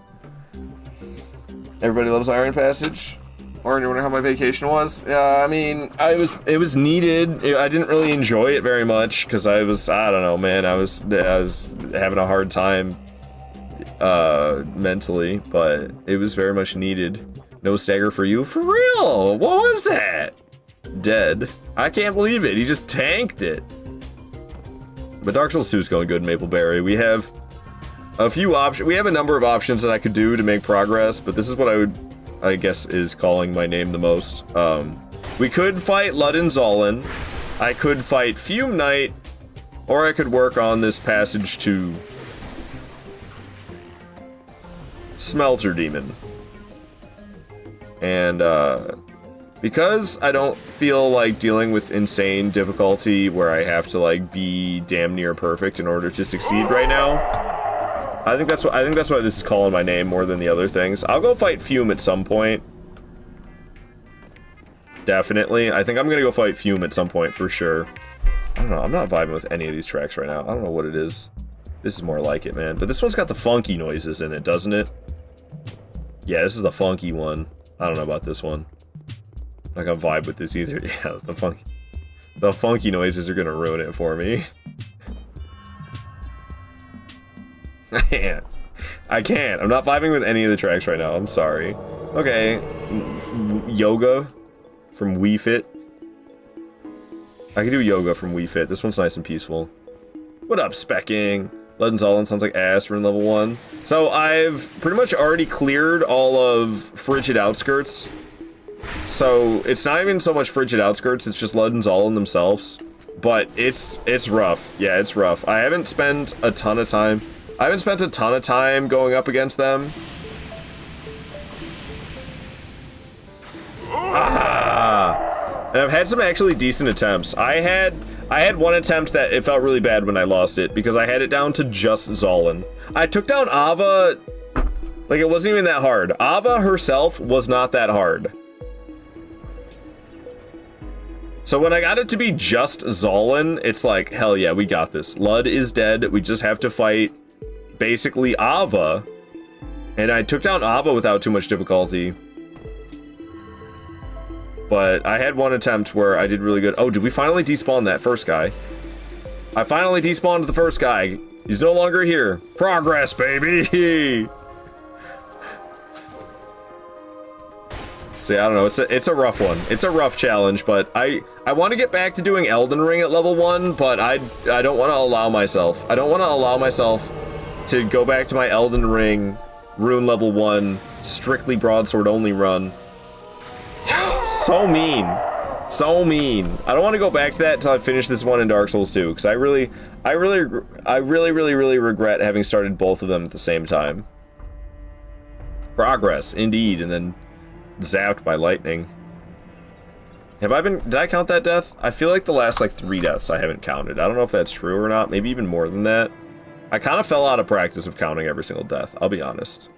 Everybody loves Iron Passage. Or you wonder how my vacation was? Yeah, I mean, it was needed. I didn't really enjoy it very much because I don't know, man. I was having a hard time mentally, but it was very much needed. No stagger for you? For real? What was that? Dead. I can't believe it. He just tanked it. But Dark Souls 2 is going good in Mapleberry. We have a few options. We have a number of options that I could do to make progress, but this is what I guess is calling my name the most. We could fight Ludden Zolan. I could fight Fume Knight, or I could work on this passage to Smelter Demon. And because I don't feel like dealing with insane difficulty where I have to like be damn near perfect in order to succeed right now, I think that's why this is calling my name more than the other things. I'll go fight Fume at some point. Definitely. I think I'm gonna go fight Fume at some point for sure. I don't know. I'm not vibing with any of these tracks right now. I don't know what it is. This is more like it, man. But this one's got the funky noises in it, doesn't it? Yeah, this is the funky one. I don't know about this one. I'm not gonna vibe with this either. Yeah, the funky noises are gonna ruin it for me. I can't. I'm not vibing with any of the tracks right now. I'm sorry. Okay. Yoga from Wii Fit. I can do yoga from Wii Fit. This one's nice and peaceful. What up, Specking? Lead Zolan sounds like ass for level 1. So I've pretty much already cleared all of Frigid Outskirts. So it's not even so much Frigid Outskirts, it's just Lead and Zolan themselves. But it's rough. Yeah, it's rough. I haven't spent a ton of time. Going up against them. Ah! And I've had some actually decent attempts. I had one attempt that it felt really bad when I lost it because I had it down to just Zolan. I took down Ava, like it wasn't even that hard. Ava herself was not that hard. So when I got it to be just Zolan, it's like, hell yeah, we got this. Lud is dead, we just have to fight basically Ava. And I took down Ava without too much difficulty. But I had one attempt where I did really good. Oh, did we finally despawn that first guy? I finally despawned the first guy. He's no longer here. Progress, baby! See, I don't know. It's a rough one. It's a rough challenge, but I want to get back to doing Elden Ring at level 1, but I don't want to allow myself. I don't want to allow myself to go back to my Elden Ring rune level 1 strictly broadsword only run. So mean. So mean. I don't want to go back to that until I finish this one in Dark Souls 2, because I really regret having started both of them at the same time. Progress, indeed, and then zapped by lightning. Did I count that death? I feel like the last, like, 3 deaths I haven't counted. I don't know if that's true or not, maybe even more than that. I kind of fell out of practice of counting every single death, I'll be honest.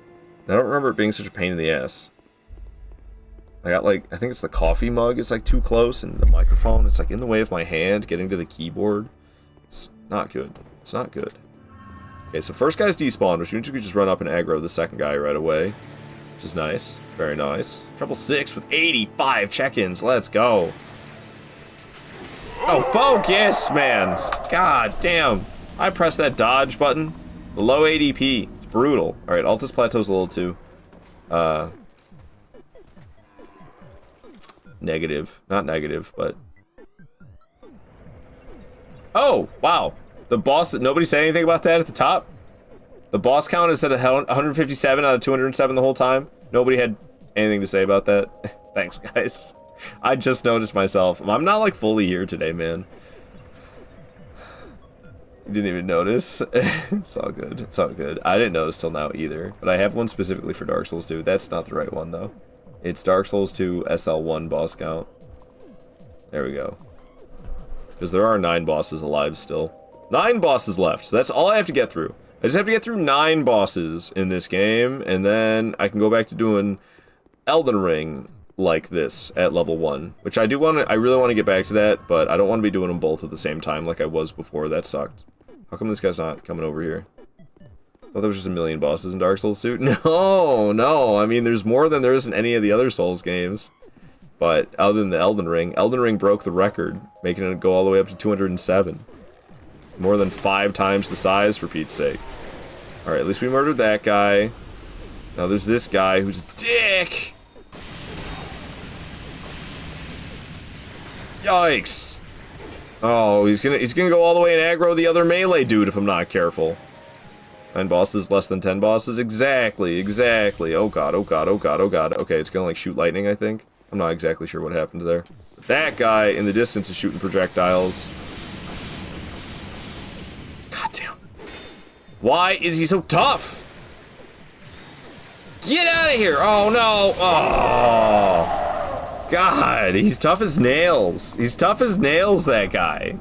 I don't remember it being such a pain in the ass. I got, like, I think it's the coffee mug is, like, too close, and the microphone, it's, like, in the way of my hand getting to the keyboard. It's not good. It's not good. Okay, so first guy's despawned, which means we could just run up and aggro the second guy right away. Which is nice. Very nice. Treble 6 with 85 check-ins. Let's go. Oh, bogus, man. God damn. I pressed that dodge button. The low ADP. It's brutal. Alright, Altus Plateau's a little too... negative. Not negative, but... Oh, wow. The boss... Nobody said anything about that at the top? The boss count is at 157 out of 207 the whole time. Nobody had anything to say about that. Thanks, guys. I just noticed myself. I'm not, like, fully here today, man. You didn't even notice. It's all good. It's all good. I didn't notice till now either. But I have one specifically for Dark Souls 2. That's not the right one, though. It's Dark Souls 2 SL1 boss count. There we go. Because there are 9 bosses alive still. 9 bosses left, so that's all I have to get through. I just have to get through 9 bosses in this game, and then I can go back to doing Elden Ring like this at level 1. Which I really want to get back to that, but I don't want to be doing them both at the same time like I was before. That sucked. How come this guy's not coming over here? I thought there was just a million bosses in Dark Souls 2. No, I mean, there's more than there is in any of the other Souls games. But other than the Elden Ring broke the record, making it go all the way up to 207. More than 5 times the size, for Pete's sake. Alright, at least we murdered that guy. Now there's this guy who's a dick! Yikes! Oh, he's gonna go all the way and aggro the other melee dude if I'm not careful. 9 bosses, less than 10 bosses? Exactly. Oh god. Okay, it's gonna, like, shoot lightning, I think. I'm not exactly sure what happened there. But that guy in the distance is shooting projectiles. God damn. Why is he so tough? Get out of here! Oh no! Oh! God, he's tough as nails. He's tough as nails, that guy.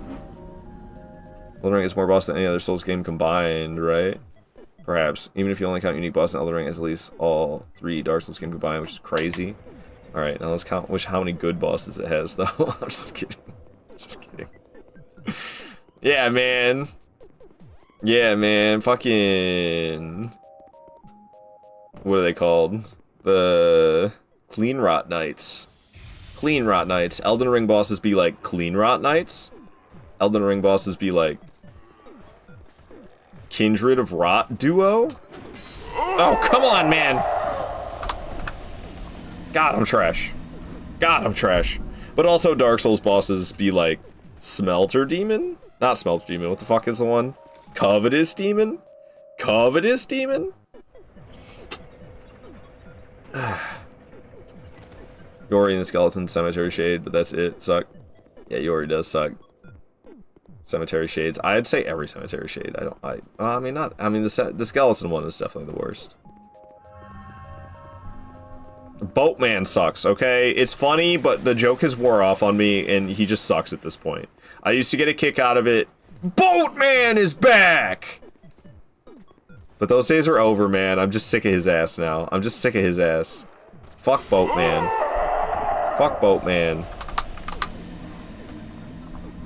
Elden Ring is more boss than any other Souls game combined, right? Perhaps. Even if you only count unique boss in Elden Ring as at least all 3 Dark Souls games combined, which is crazy. Alright, now let's count how many good bosses it has, though. I'm just kidding. Just kidding. Yeah, man. Yeah, man. Fucking... What are they called? The... Clean Rot Knights. Clean Rot Knights. Elden Ring bosses be like Clean Rot Knights. Elden Ring bosses be like... Kindred of Rot Duo? Oh, come on, man! God, I'm trash. God, I'm trash. But also Dark Souls bosses be like Smelter Demon? Not Smelter Demon, what the fuck is the one? Covetous demon? Covetous demon? Yori and the skeleton, cemetery shade, but that's it. Suck. Yeah, Yori does suck. Cemetery shades. I'd say every cemetery shade. I mean, the skeleton one is definitely the worst. Boatman sucks, okay? It's funny, but the joke has wore off on me, and he just sucks at this point. I used to get a kick out of it. Boatman is back! But those days are over, man. I'm just sick of his ass now. I'm just sick of his ass. Fuck Boatman. Fuck Boatman.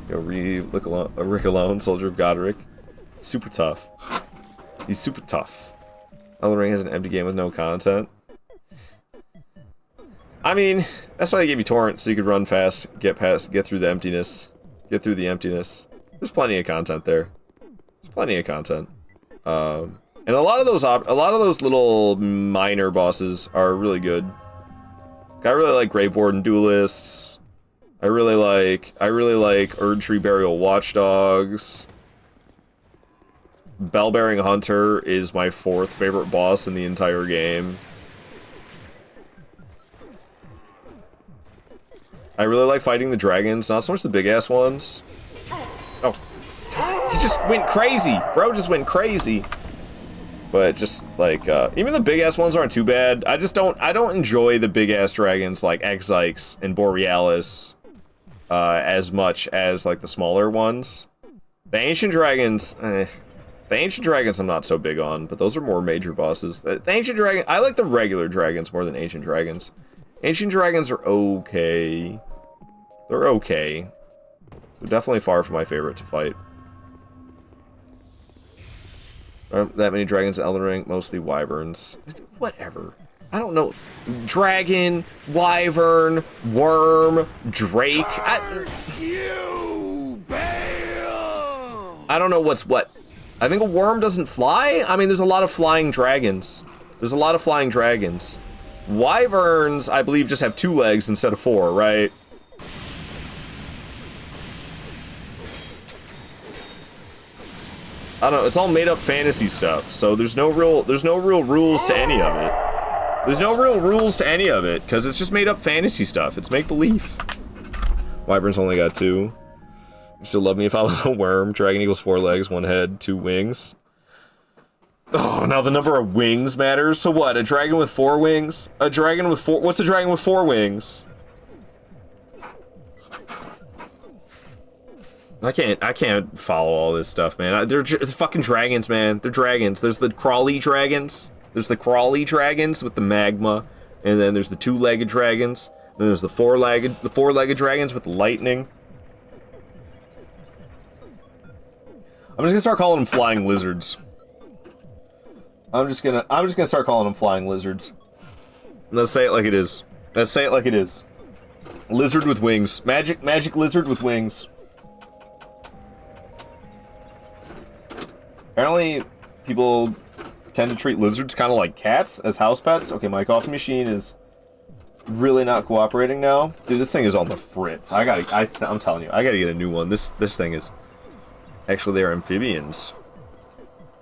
Yo, Rick alone, Soldier of Godric. Super tough. He's super tough. Elden Ring has an empty game with no content. I mean, that's why they gave you torrent, so you could run fast, get through the emptiness. Get through the emptiness. There's plenty of content there. There's plenty of content. And a lot of those little minor bosses are really good. I really like Grave Warden Duelists. I really like Erdtree Burial Watchdogs. Bellbearing Hunter is my 4th favorite boss in the entire game. I really like fighting the dragons, not so much the big-ass ones. Oh. He just went crazy! Bro just went crazy! But just, like, even the big-ass ones aren't too bad. I don't enjoy the big-ass dragons like Exyx and Borealis as much as, like, the smaller ones. The Ancient Dragons, The Ancient Dragons I'm not so big on, but those are more major bosses. The Ancient Dragon, I like the regular dragons more than Ancient Dragons. Ancient Dragons are okay. They're okay. They're definitely far from my favorite to fight. Aren't that many dragons in Elden Ring? Mostly wyverns. Whatever. I don't know. Dragon, wyvern, worm, drake. I don't know what's what. I think a worm doesn't fly? I mean, there's a lot of flying dragons. There's a lot of flying dragons. Wyverns, I believe, just have 2 legs instead of 4, right? I don't know, it's all made up fantasy stuff, so there's no real rules to any of it. There's no real rules to any of it, because it's just made up fantasy stuff. It's make-believe. Wyverns only got 2. You still love me if I was a worm. Dragon equals 4 legs, 1 head, 2 wings. Oh, now the number of wings matters? So what, a dragon with 4 wings? A dragon with 4... What's a dragon with 4 wings? I can't follow all this stuff, man. They're fucking dragons, man. They're dragons. There's the crawly dragons. There's the crawly dragons with the magma. And then there's the 2-legged dragons. Then there's the 4-legged dragons with the lightning. I'm just gonna start calling them flying lizards. I'm just gonna start calling them flying lizards. Let's say it like it is. Let's say it like it is. Lizard with wings. Magic lizard with wings. Apparently, people tend to treat lizards kind of like cats as house pets. Okay, my coffee machine is really not cooperating now. Dude, this thing is on the fritz. I'm telling you, I gotta get a new one. This thing is... Actually, they're amphibians.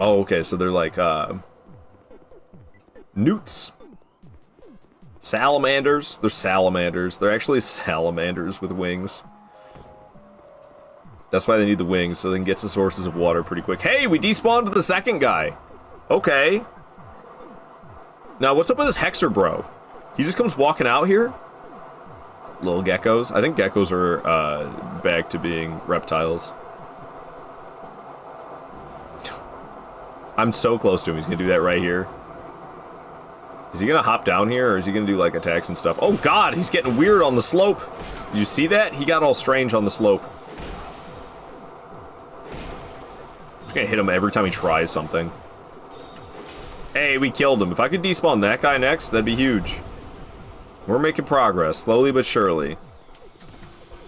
Oh, okay, so they're like, newts. Salamanders. They're salamanders. They're actually salamanders with wings. That's why they need the wings, so they can get to sources of water pretty quick. Hey, we despawned the second guy. Okay. Now, what's up with this Hexer bro? He just comes walking out here? Little geckos. I think geckos are, back to being reptiles. I'm so close to him. He's gonna do that right here. Is he gonna hop down here, or is he gonna do, like, attacks and stuff? Oh, God! He's getting weird on the slope! Did you see that? He got all strange on the slope. I'm just gonna hit him every time he tries something. Hey, we killed him. If I could despawn that guy next, that'd be huge. We're making progress, slowly but surely.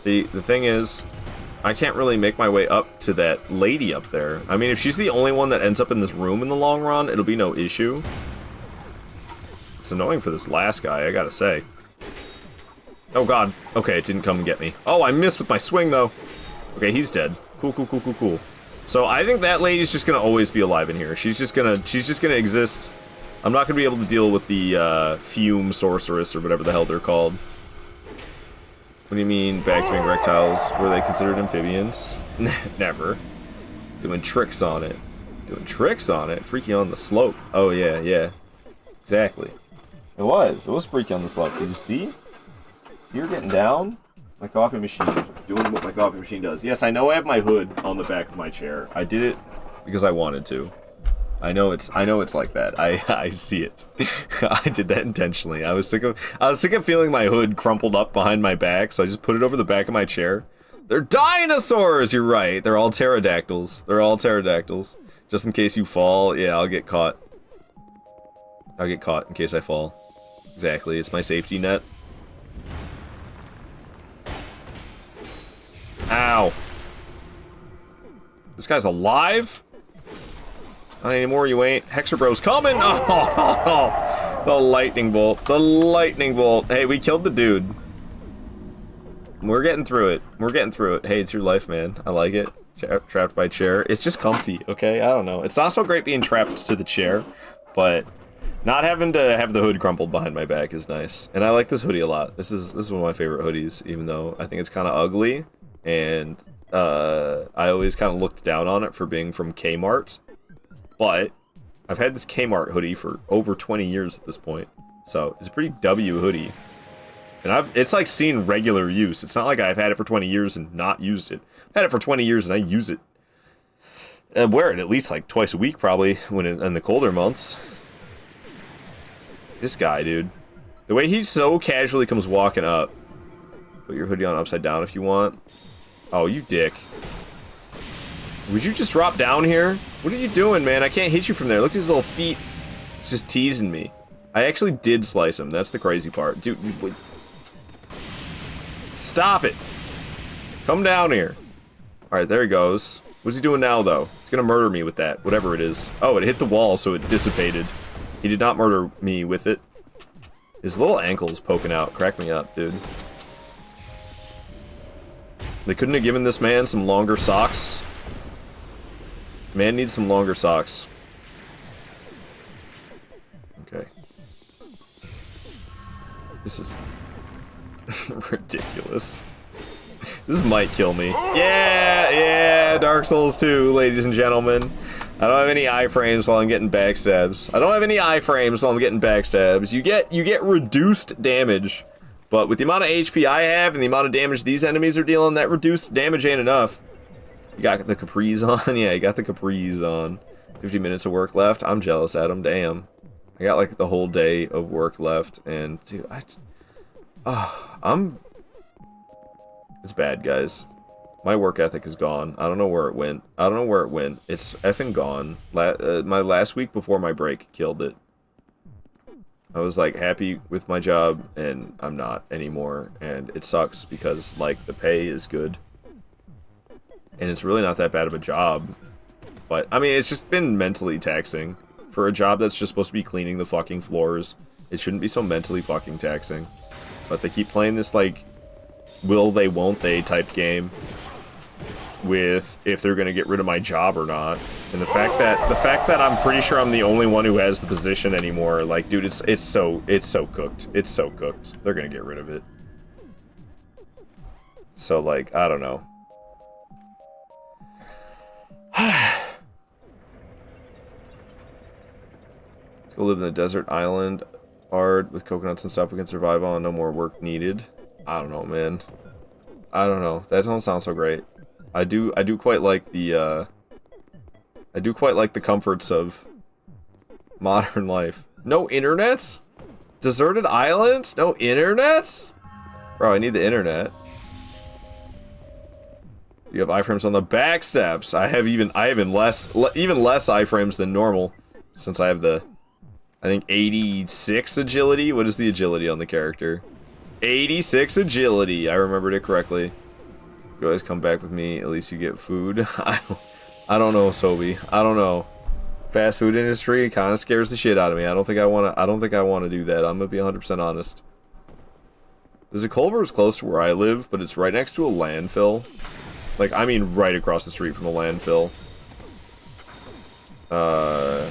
The thing is, I can't really make my way up to that lady up there. I mean, if she's the only one that ends up in this room in the long run, it'll be no issue. It's annoying for this last guy, I gotta say. Oh, God. Okay, it didn't come and get me. Oh, I missed with my swing, though. Okay, he's dead. Cool, cool, cool, cool, cool. So I think that lady's just gonna always be alive in here. She's just gonna exist. I'm not gonna be able to deal with the fume sorceress or whatever the hell they're called. What do you mean back to being reptiles? Were they considered amphibians? Never. Doing tricks on it. Doing tricks on it. Freaky on the slope. Oh yeah, yeah. Exactly. It was freaky on the slope. Did you see? See her getting down? My coffee machine. Doing what my coffee machine does. Yes, I know I have my hood on the back of my chair. I did it because I wanted to. I know it's like that. I see it. I did that intentionally. I was sick of feeling my hood crumpled up behind my back, so I just put it over the back of my chair. They're dinosaurs! You're right. They're all pterodactyls. They're all pterodactyls. Just in case you fall, yeah, I'll get caught. I'll get caught in case I fall. Exactly. It's my safety net. Ow. This guy's alive? Not anymore, you ain't. Hexer Bro's coming! Oh, the lightning bolt. The lightning bolt. Hey, we killed the dude. We're getting through it. We're getting through it. Hey, it's your life, man. I like it. Trapped by chair. It's just comfy, okay? I don't know. It's not so great being trapped to the chair, but not having to have the hood crumpled behind my back is nice. And I like this hoodie a lot. This is one of my favorite hoodies, even though I think it's kind of ugly. And I always kind of looked down on it for being from Kmart. But I've had this Kmart hoodie for over 20 years at this point. So it's a pretty W hoodie. And it's like seen regular use. It's not like I've had it for 20 years and not used it. I've had it for 20 years and I use it. I wear it at least like twice a week probably in the colder months. This guy, dude. The way he so casually comes walking up. Put your hoodie on upside down if you want. Oh, you dick. Would you just drop down here? What are you doing, man? I can't hit you from there. Look at his little feet. It's just teasing me. I actually did slice him. That's the crazy part. Dude, wait. Stop it. Come down here. Alright, there he goes. What's he doing now, though? He's gonna murder me with that, whatever it is. Oh, it hit the wall, so it dissipated. He did not murder me with it. His little ankle's poking out. Crack me up, dude. They couldn't have given this man some longer socks. Man needs some longer socks. Okay. This is ridiculous. This might kill me. Yeah, Dark Souls 2, ladies and gentlemen. I don't have any iframes while I'm getting backstabs. I don't have any iframes while I'm getting backstabs. You get reduced damage. But with the amount of HP I have and the amount of damage these enemies are dealing, that reduced damage ain't enough. You got the capris on? Yeah, you got the capris on. 50 minutes of work left. I'm jealous, Adam. Damn. I got like the whole day of work left, and dude, it's bad, guys. My work ethic is gone. I don't know where it went. It's effing gone. My last week before my break killed it. I was like happy with my job, and I'm not anymore, and it sucks because like the pay is good. And it's really not that bad of a job. But, I mean, it's just been mentally taxing. For a job that's just supposed to be cleaning the fucking floors, it shouldn't be so mentally fucking taxing. But they keep playing this, like, will they, won't they type game with if they're gonna get rid of my job or not. And the fact that I'm pretty sure I'm the only one who has the position anymore, like, dude, it's so cooked. It's so cooked. They're gonna get rid of it. So, like, I don't know. Let's go live in the desert island. Hard with coconuts and stuff we can survive on. No more work needed. I don't know, man. I don't know. That don't sound so great. I do quite like the comforts of modern life. No internets? Deserted island? No internets? Bro, I need the internet. You have iframes on the back steps. I have even less iframes than normal, since I have the, I think 86 agility. What is the agility on the character? 86 agility. I remembered it correctly. You guys come back with me. At least you get food. I don't know, Sobi. I don't know. Fast food industry kind of scares the shit out of me. I don't think I want to do that. I'm gonna be 100% honest. There's a Culver's close to where I live, but it's right next to a landfill. Like, I mean right across the street from a landfill. I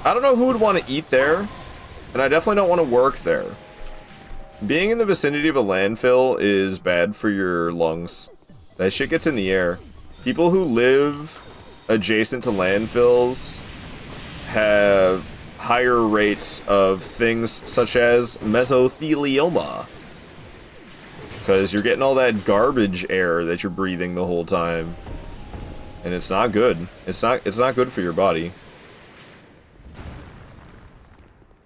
don't know who would want to eat there, and I definitely don't want to work there. Being in the vicinity of a landfill is bad for your lungs. That shit gets in the air. People who live adjacent to landfills have higher rates of things such as mesothelioma. Because you're getting all that garbage air that you're breathing the whole time. And it's not good. It's not good for your body.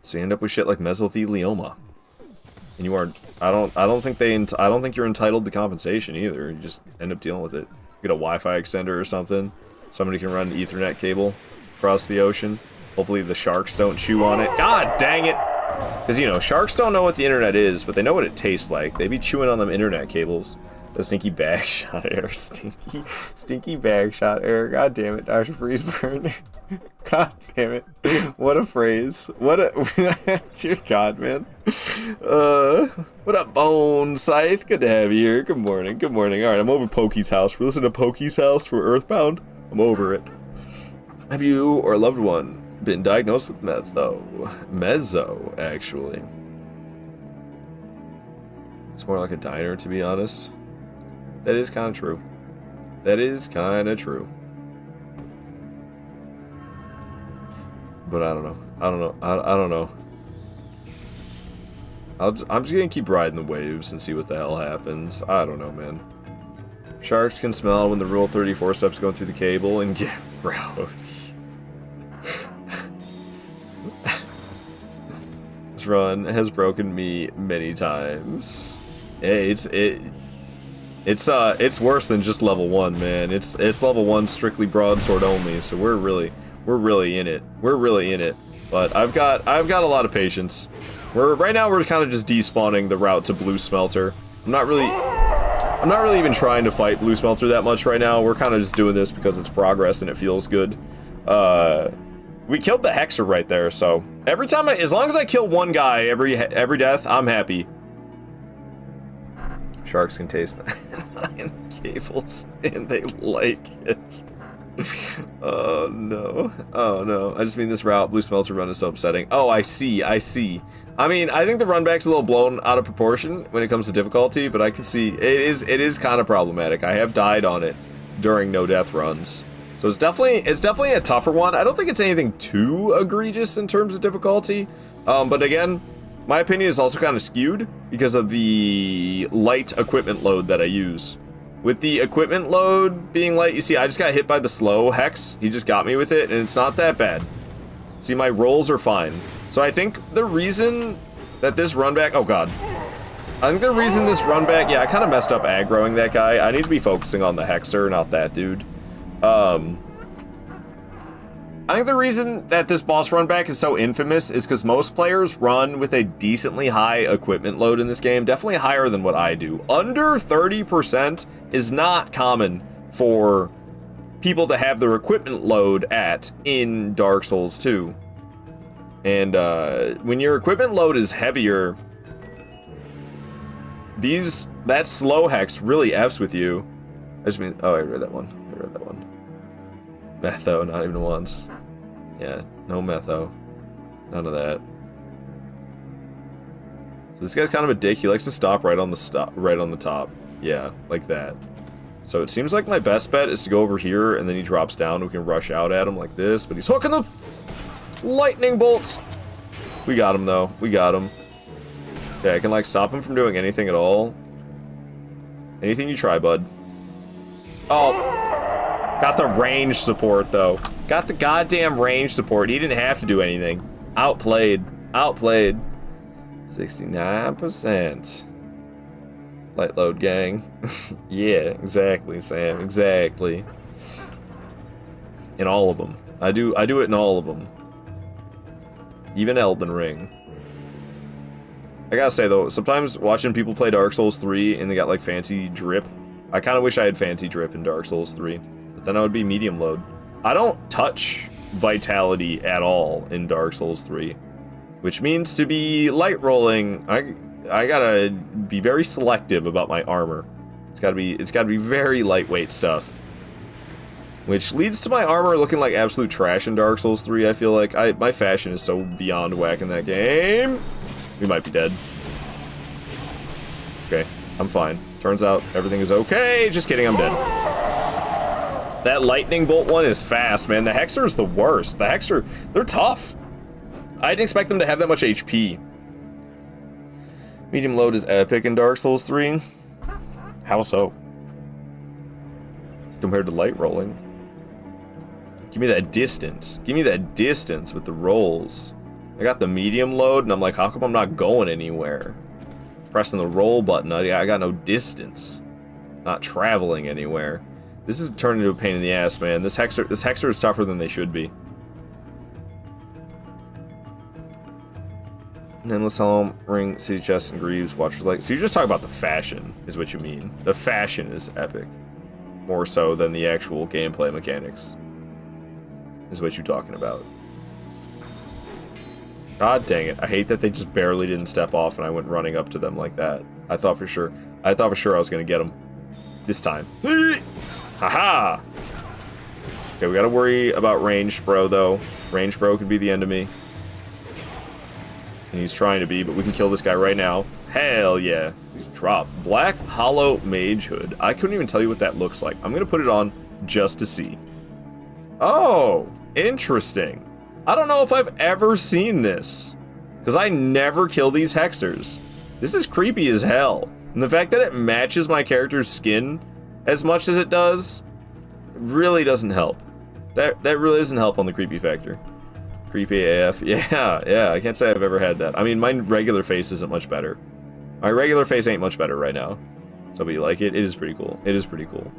So you end up with shit like mesothelioma. And you are I don't think you're entitled to compensation either. You just end up dealing with it. Get a Wi-Fi extender or something. Somebody can run an Ethernet cable across the ocean. Hopefully the sharks don't chew on it. God dang it! Because, you know, sharks don't know what the internet is, but they know what it tastes like. They be chewing on them internet cables. The stinky bag shot air. Stinky bag shot air. God damn it, Dr. Freezeburn. God damn it. What a phrase. What a... Dear God, man. What up, Bone Scythe? Good to have you here. Good morning. Good morning. Alright, I'm over Pokey's house. We're listening to Pokey's house for Earthbound. I'm over it. Have you or a loved one been diagnosed with Mezzo, actually. It's more like a diner, to be honest. That is kind of true. That is kind of true. But I don't know. I don't know. I'm just gonna keep riding the waves and see what the hell happens. I don't know, man. Sharks can smell when the Rule 34 stuff's going through the cable and get rowdy. This run has broken me many times. Hey, it's worse than just level 1, man. It's level 1 strictly broadsword only, so we're really in it. We're really in it. But I've got a lot of patience. Right now we're kind of just despawning the route to Blue Smelter. I'm not really even trying to fight Blue Smelter that much right now. We're kind of just doing this because it's progress and it feels good. We killed the Hexer right there, so every time as long as I kill one guy every death, I'm happy. Sharks can taste the cables and they like it. Oh no. Oh no. I just mean this route, Blue Smelter run is so upsetting. Oh, I see. I mean, I think the run back's a little blown out of proportion when it comes to difficulty, but I can see it is kind of problematic. I have died on it during no death runs. So it's definitely a tougher one. I don't think it's anything too egregious in terms of difficulty. But again, my opinion is also kind of skewed because of the light equipment load that I use. With the equipment load being light, you see, I just got hit by the slow Hex. He just got me with it, and it's not that bad. See, my rolls are fine. So I think the reason that this run back... Oh, God. I think the reason this run back... Yeah, I kind of messed up aggroing that guy. I need to be focusing on the Hexer, not that dude. I think the reason that this boss run back is so infamous is because most players run with a decently high equipment load in this game, definitely higher than what I do. Under 30% is not common for people to have their equipment load at in Dark Souls 2. And when your equipment load is heavier, that slow Hex really F's with you. Oh, I read that one. Metho, not even once. Yeah, no Metho. None of that. So this guy's kind of a dick. He likes to stop right on the top. Yeah, like that. So it seems like my best bet is to go over here, and then he drops down. We can rush out at him like this, but he's hooking the lightning bolts. We got him, though. We got him. Okay, I can, like, stop him from doing anything at all. Anything you try, bud. Oh. Got the range support, though. Got the goddamn range support. He didn't have to do anything. Outplayed. 69%. Light load, gang. Yeah, exactly, Sam. Exactly. In all of them. I do it in all of them. Even Elden Ring. I gotta say, though, sometimes watching people play Dark Souls 3 and they got, like, fancy drip. I kind of wish I had fancy drip in Dark Souls 3. But then I would be medium load. I don't touch vitality at all in Dark Souls 3. Which means to be light rolling, I gotta be very selective about my armor. It's gotta be very lightweight stuff. Which leads to my armor looking like absolute trash in Dark Souls 3, I feel like. My fashion is so beyond whack in that game. We might be dead. Okay, I'm fine. Turns out everything is okay. Just kidding, I'm dead. That lightning bolt one is fast, man. The Hexer is the worst. The Hexer, they're tough. I didn't expect them to have that much HP. Medium load is epic in Dark Souls 3. How so? Compared to light rolling. Give me that distance. Give me that distance with the rolls. I got the medium load, and I'm like, how come I'm not going anywhere? Pressing the roll button, I got no distance. Not traveling anywhere. This is turning into a pain in the ass, man. This Hexer is tougher than they should be. Endless Helm, Ring, City Chest, and Greaves, Watch for Light. So you just talk about the fashion, is what you mean. The fashion is epic. More so than the actual gameplay mechanics. Is what you're talking about. God dang it. I hate that they just barely didn't step off and I went running up to them like that. I thought for sure I was gonna get them. This time. Haha! Okay, we gotta worry about ranged bro though. Ranged bro could be the enemy. And he's trying to be, but we can kill this guy right now. Hell yeah. Drop. Black Hollow Mage Hood. I couldn't even tell you what that looks like. I'm gonna put it on just to see. Oh, interesting. I don't know if I've ever seen this. Because I never kill these Hexers. This is creepy as hell. And the fact that it matches my character's skin as much as it does really doesn't help. That really doesn't help on the creepy factor. Creepy AF. Yeah, I can't say I've ever had that. I mean, my regular face isn't much better. My regular face ain't much better right now. So, but you like it? It is pretty cool. It is pretty cool.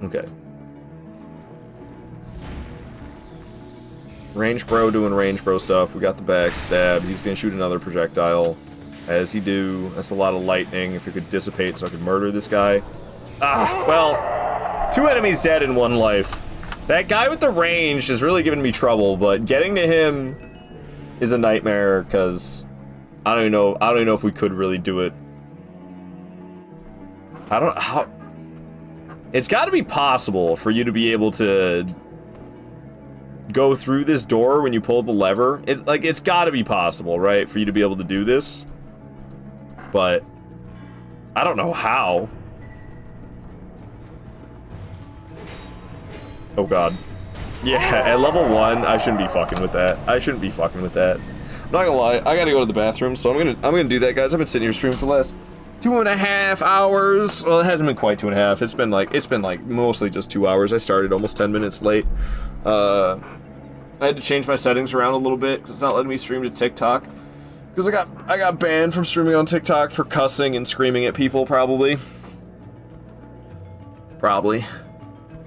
Okay. Range bro doing range bro stuff. We got the backstab. He's gonna shoot another projectile. As he do. That's a lot of lightning. If it could dissipate so I could murder this guy. Ah, well, 2 enemies dead in 1 life. That guy with the range is really giving me trouble, but getting to him is a nightmare because I don't even know if we could really do it. I don't how. It's got to be possible for you to be able to go through this door when you pull the lever. It's got to be possible, right, for you to be able to do this. But I don't know how. Oh god. Yeah, at level 1, I shouldn't be fucking with that. I'm not gonna lie, I gotta go to the bathroom, so I'm gonna do that, guys. I've been sitting here streaming for the last 2.5 hours. Well, it hasn't been quite 2.5. It's been like mostly just 2 hours. I started almost 10 minutes late. I had to change my settings around a little bit because it's not letting me stream to TikTok. Because I got banned from streaming on TikTok for cussing and screaming at people, probably.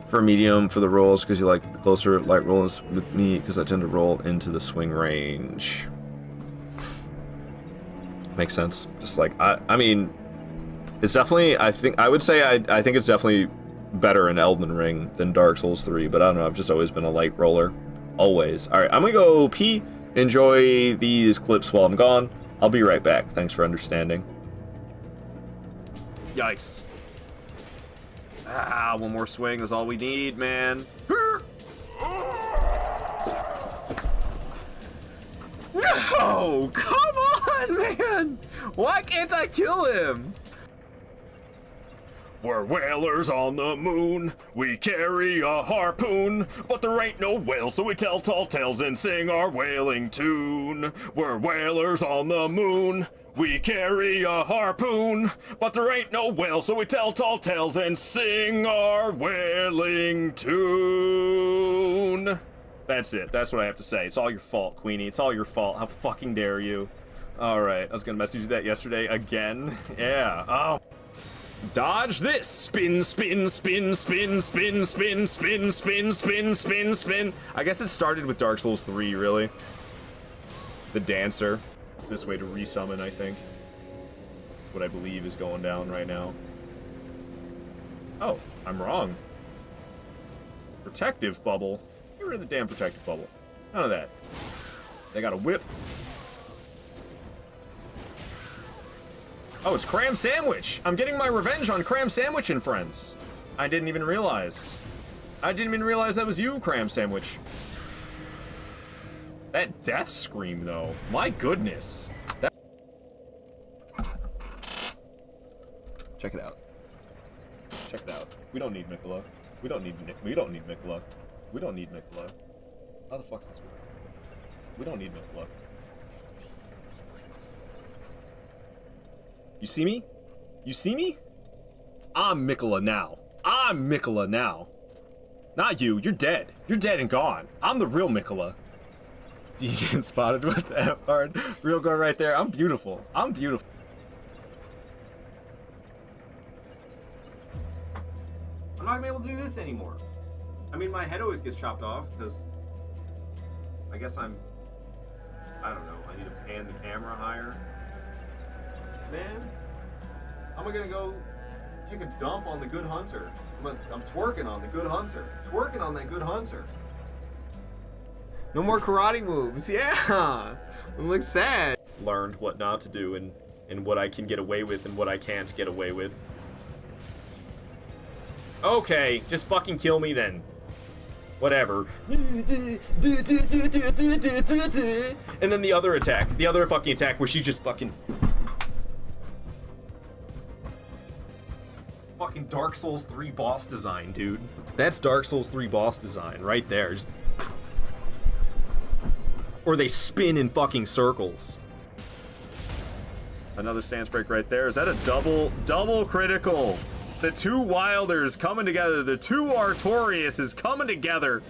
For medium for the rolls, because you like the closer light rolls with me, because I tend to roll into the swing range. Makes sense. Just like I mean, it's definitely I think it's definitely better in Elden Ring than Dark Souls 3, but I don't know. I've just always been a light roller, always. All right, I'm gonna go pee. Enjoy these clips while I'm gone. I'll be right back. Thanks for understanding. Yikes. Ah, one more swing is all we need, man. No! Come on, man! Why can't I kill him? We're whalers on the moon, we carry a harpoon, but there ain't no whale, so we tell tall tales and sing our whaling tune. We're whalers on the moon, we carry a harpoon, but there ain't no whale, so we tell tall tales and sing our whaling tune. That's it. That's what I have to say. It's all your fault, Queenie. It's all your fault. How fucking dare you? Alright, I was gonna message you that yesterday again. Yeah. Oh. Dodge this! Spin, spin, spin, spin, spin, spin, spin, spin, spin, spin, spin. I guess it started with Dark Souls 3, really. The dancer. This way to resummon, I think. What I believe is going down right now. Oh, I'm wrong. Protective bubble. Get rid of the damn protective bubble. None of that. They got a whip. Oh, it's Cram Sandwich. I'm getting my revenge on Cram Sandwich and friends. I didn't even realize. I didn't even realize that was you, Cram Sandwich. That death scream, though. My goodness. That... Check it out. Check it out. We don't need Mikola. We don't need Mikola. We don't need Mikola. How the fuck's this work? We don't need Mikola. You see me? You see me? I'm Mikola now. I'm Mikola now. Not you. You're dead. You're dead and gone. I'm the real Mikola. DJ spotted with the F hard. Real girl right there. I'm beautiful. I'm beautiful. I'm not gonna be able to do this anymore. I mean, my head always gets chopped off because I guess I don't know. I need to pan the camera higher. Man, I'm gonna go take a dump on the Good Hunter. I'm twerking on the Good Hunter. Twerking on that Good Hunter. No more karate moves. Yeah, it looks sad. Learned what not to do and what I can get away with and what I can't get away with. Okay, just fucking kill me then. Whatever. And then the other attack. The other fucking attack where she just fucking Dark Souls 3 boss design, dude. That's Dark Souls 3 boss design right there. Just... Or they spin in fucking circles. Another stance break right there. Is that a double critical? The two Wilders coming together. The two Artoriuses coming together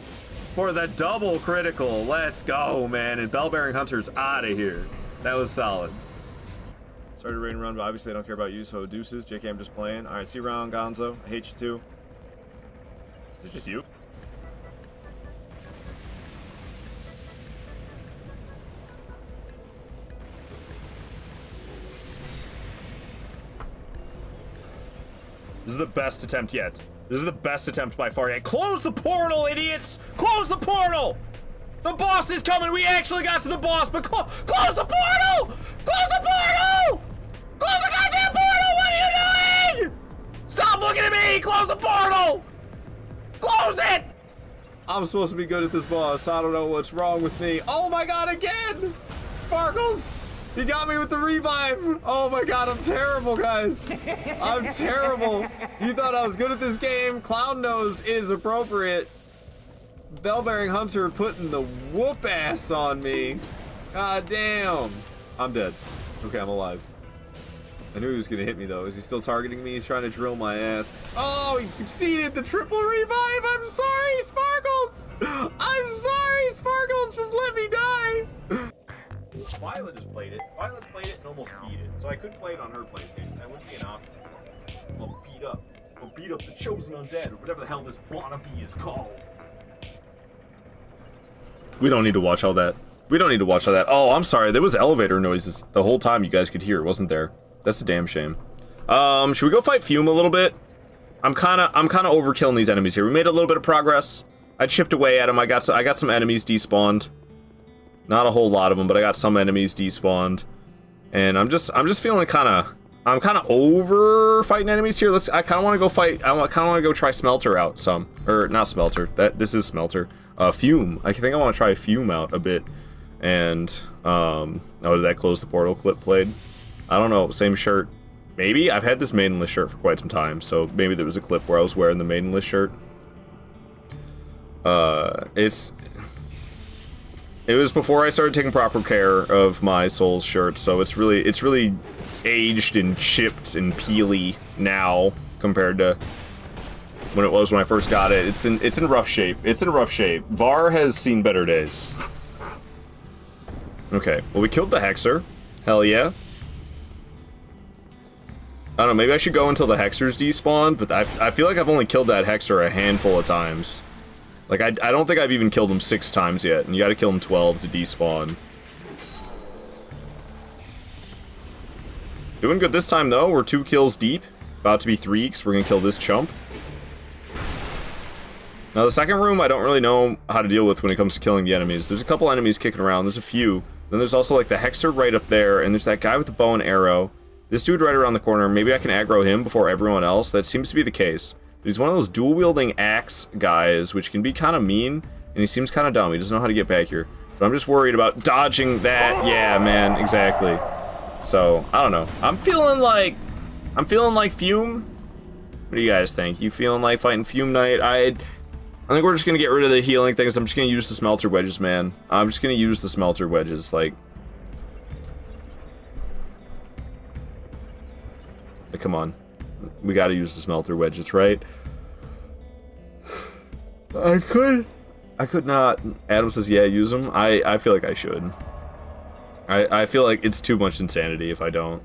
for the double critical. Let's go, man. And Bell-Bearing Hunter's out of here. That was solid. Started raid and run, but obviously I don't care about you, so deuces. JK, I'm just playing. Alright, see you around, Gonzo. I hate you too. Is it just you? This is the best attempt yet. This is the best attempt by far yet. Close the portal, idiots! Close the portal! The boss is coming! We actually got to the boss, but close the portal! Close the portal! Close the goddamn portal! What are you doing? Stop looking at me! Close the portal! Close it! I'm supposed to be good at this boss. I don't know what's wrong with me. Oh my god, again! Sparkles! He got me with the revive! Oh my god, I'm terrible, guys! I'm terrible! You thought I was good at this game? Clown Nose is appropriate. Bell-Bearing Hunter putting the whoop ass on me. God damn. I'm dead. Okay, I'm alive. I knew he was gonna hit me though. Is he still targeting me? He's trying to drill my ass. Oh, he succeeded! The triple revive! I'm sorry, Sparkles! I'm sorry, Sparkles! Just let me die! Violet just played it. Violet played it and almost beat it. So I could play it on her PlayStation. That wouldn't be an option. I'll beat up. I'll beat up the Chosen Undead, or whatever the hell this wannabe is called. We don't need to watch all that. We don't need to watch all that. Oh, I'm sorry. There was elevator noises the whole time you guys could hear, wasn't there? That's a damn shame. Should we go fight Fume a little bit? I'm kind of overkilling these enemies here. We made a little bit of progress. I chipped away at them. I got some enemies despawned. Not a whole lot of them, but I got some enemies despawned. And I'm just feeling I'm kind of over fighting enemies here. I kind of want to go fight. I kind of want to go try Smelter out some, or not Smelter. This is Smelter. Fume. I think I want to try Fume out a bit. And oh, did that close the portal clip played? I don't know. Same shirt. Maybe I've had this maidenless shirt for quite some time, so maybe there was a clip where I was wearing the maidenless shirt. It was before I started taking proper care of my Souls shirt, so it's really aged and chipped and peely now compared to when it was when I first got it. It's in rough shape. It's in rough shape. Var has seen better days. Okay, well, we killed the Hexer. Hell yeah. I don't know, maybe I should go until the Hexer's despawned, but I feel like I've only killed that Hexer a handful of times. Like, I don't think I've even killed him 6 times yet, and you gotta kill him 12 to despawn. Doing good this time, though. We're 2 kills deep. About to be 3, because we're gonna kill this chump. Now, the second room, I don't really know how to deal with when it comes to killing the enemies. There's a couple enemies kicking around. There's a few. Then there's also, like, the Hexer right up there, and there's that guy with the bow and arrow. This dude right around the corner, maybe I can aggro him before everyone else. That seems to be the case. He's one of those dual-wielding axe guys, which can be kind of mean, and he seems kind of dumb. He doesn't know how to get back here. But I'm just worried about dodging that. Yeah, man, exactly. So, I don't know. I'm feeling like Fume. What do you guys think? You feeling like fighting Fume Knight? I think we're just gonna get rid of the healing things. I'm just gonna use the smelter wedges, man. I'm just gonna use the smelter wedges, like... Come on. We gotta use the smelter wedges, right? I could not. Adam says, yeah, use them. I feel like I should. I feel like it's too much insanity if I don't.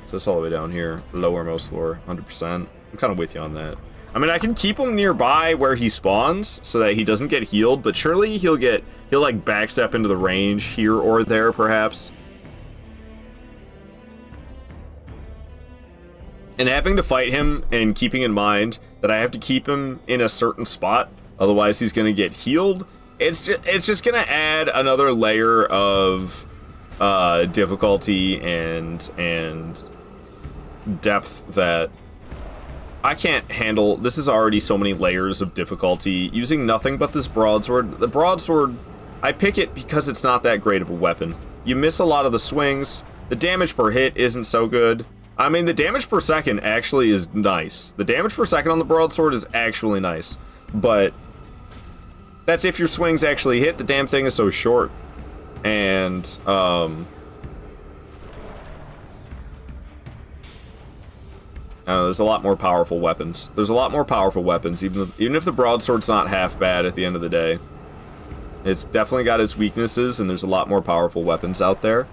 So it's all the way down here. Lowermost floor, 100%. I'm kind of with you on that. I mean, I can keep him nearby where he spawns so that he doesn't get healed, but surely he'll like backstep into the range here or there, perhaps. And having to fight him and keeping in mind that I have to keep him in a certain spot, otherwise he's going to get healed, it's just going to add another layer of difficulty and depth that I can't handle. This is already so many layers of difficulty. Using nothing but this broadsword. The broadsword, I pick it because it's not that great of a weapon. You miss a lot of the swings. The damage per hit isn't so good. I mean, the damage per second actually is nice. The damage per second on the broadsword is actually nice. But that's if your swings actually hit. The damn thing is so short. And, there's a lot more powerful weapons. There's a lot more powerful weapons, even if the broadsword's not half bad at the end of the day. It's definitely got its weaknesses, and there's a lot more powerful weapons out there.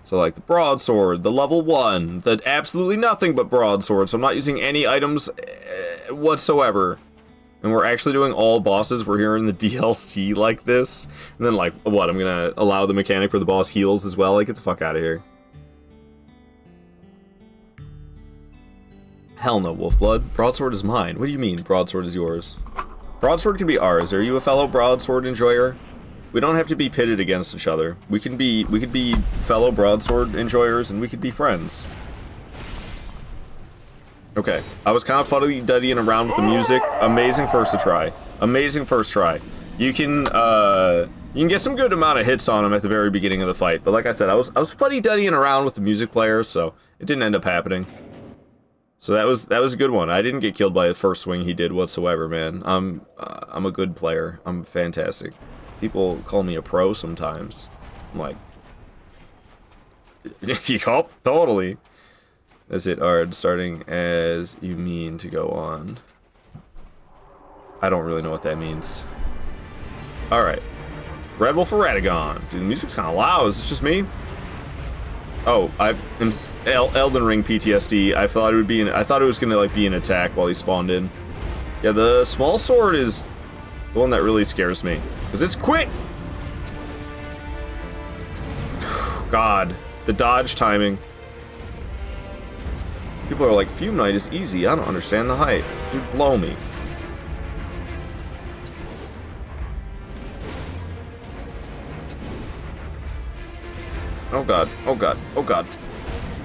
So like the broadsword, the level 1, the absolutely nothing but broadsword, so I'm not using any items whatsoever. And we're actually doing all bosses. We're here in the DLC like this. And then like, what, I'm gonna allow the mechanic for the boss heals as well? Like, get the fuck out of here. Hell no, Wolfblood. Broadsword is mine. What do you mean, broadsword is yours? Broadsword can be ours. Are you a fellow broadsword enjoyer? We don't have to be pitted against each other. We could be fellow broadsword enjoyers, and we could be friends. Okay, I was kind of fuddy-duddying around with the music. Amazing first try. Amazing first try. You can get some good amount of hits on him at the very beginning of the fight, but like I said, I was fuddy-duddying around with the music player, so it didn't end up happening. So that was a good one. I didn't get killed by the first swing he did whatsoever, man. I'm a good player. I'm fantastic. People call me a pro sometimes. I'm like, yup, totally. That's it, Ard, starting as you mean to go on. I don't really know what that means. Alright. Red Wolf for Radagon. Dude, the music's kind of loud. Is it just me? Oh, Elden Ring PTSD. I thought it was gonna like be an attack while he spawned in. Yeah, the small sword is the one that really scares me. Because it's quick! God, the dodge timing. People are like, Fume Knight is easy, I don't understand the hype. Dude, blow me. Oh god, oh god, oh god.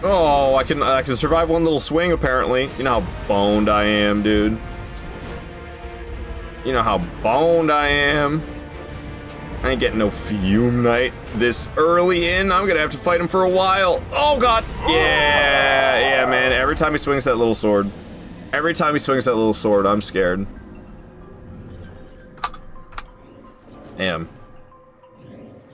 Oh, I can survive one little swing apparently. You know how boned I am, dude. You know how boned I am. I ain't getting no Fume Knight this early in. I'm gonna have to fight him for a while. Oh god. Yeah, man. Every time he swings that little sword. I'm scared. Damn.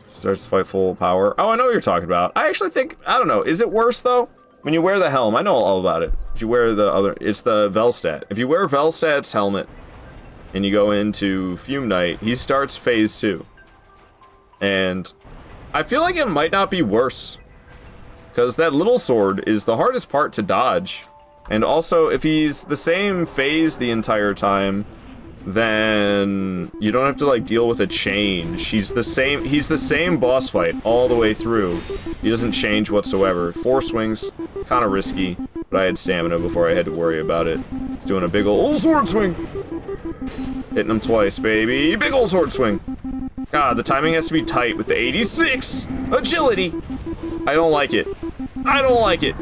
Starts to fight full power. Oh, I know what you're talking about. I actually think, I don't know, is it worse though? When you wear the helm, I know all about it. If you wear the other, it's the Velstadt. If you wear Velstadt's helmet and you go into Fume Knight, he starts phase 2. And I feel like it might not be worse. Because that little sword is the hardest part to dodge. And also, if he's the same phase the entire time, then you don't have to like deal with a change. He's the same boss fight all the way through. He doesn't change whatsoever. 4 swings, kind of risky, but I had stamina before I had to worry about it. He's doing a big ol' sword swing. Hitting him twice, baby. Big ol' sword swing. God, the timing has to be tight with the 86 agility. I don't like it. I don't like it.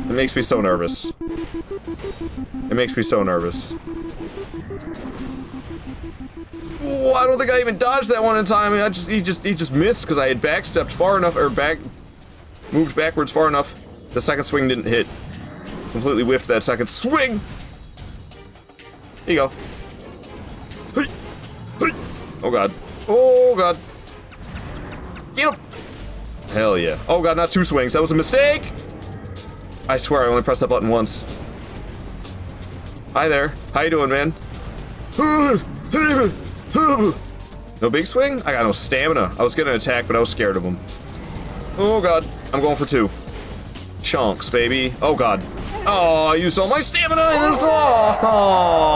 It makes me so nervous. It makes me so nervous. Oh, I don't think I even dodged that one in time. I mean, he just missed because I had backstepped far enough, or moved backwards far enough. The second swing didn't hit. Completely whiffed that second swing. There you go. Oh god. Oh god. Get him. Hell yeah. Oh god, not two swings. That was a mistake. I swear I only pressed that button once. Hi there. How you doing, man? No big swing? I got no stamina. I was gonna attack, but I was scared of him. Oh god. I'm going for two. Chunks, baby. Oh god. Oh, I used all my stamina in this. Oh.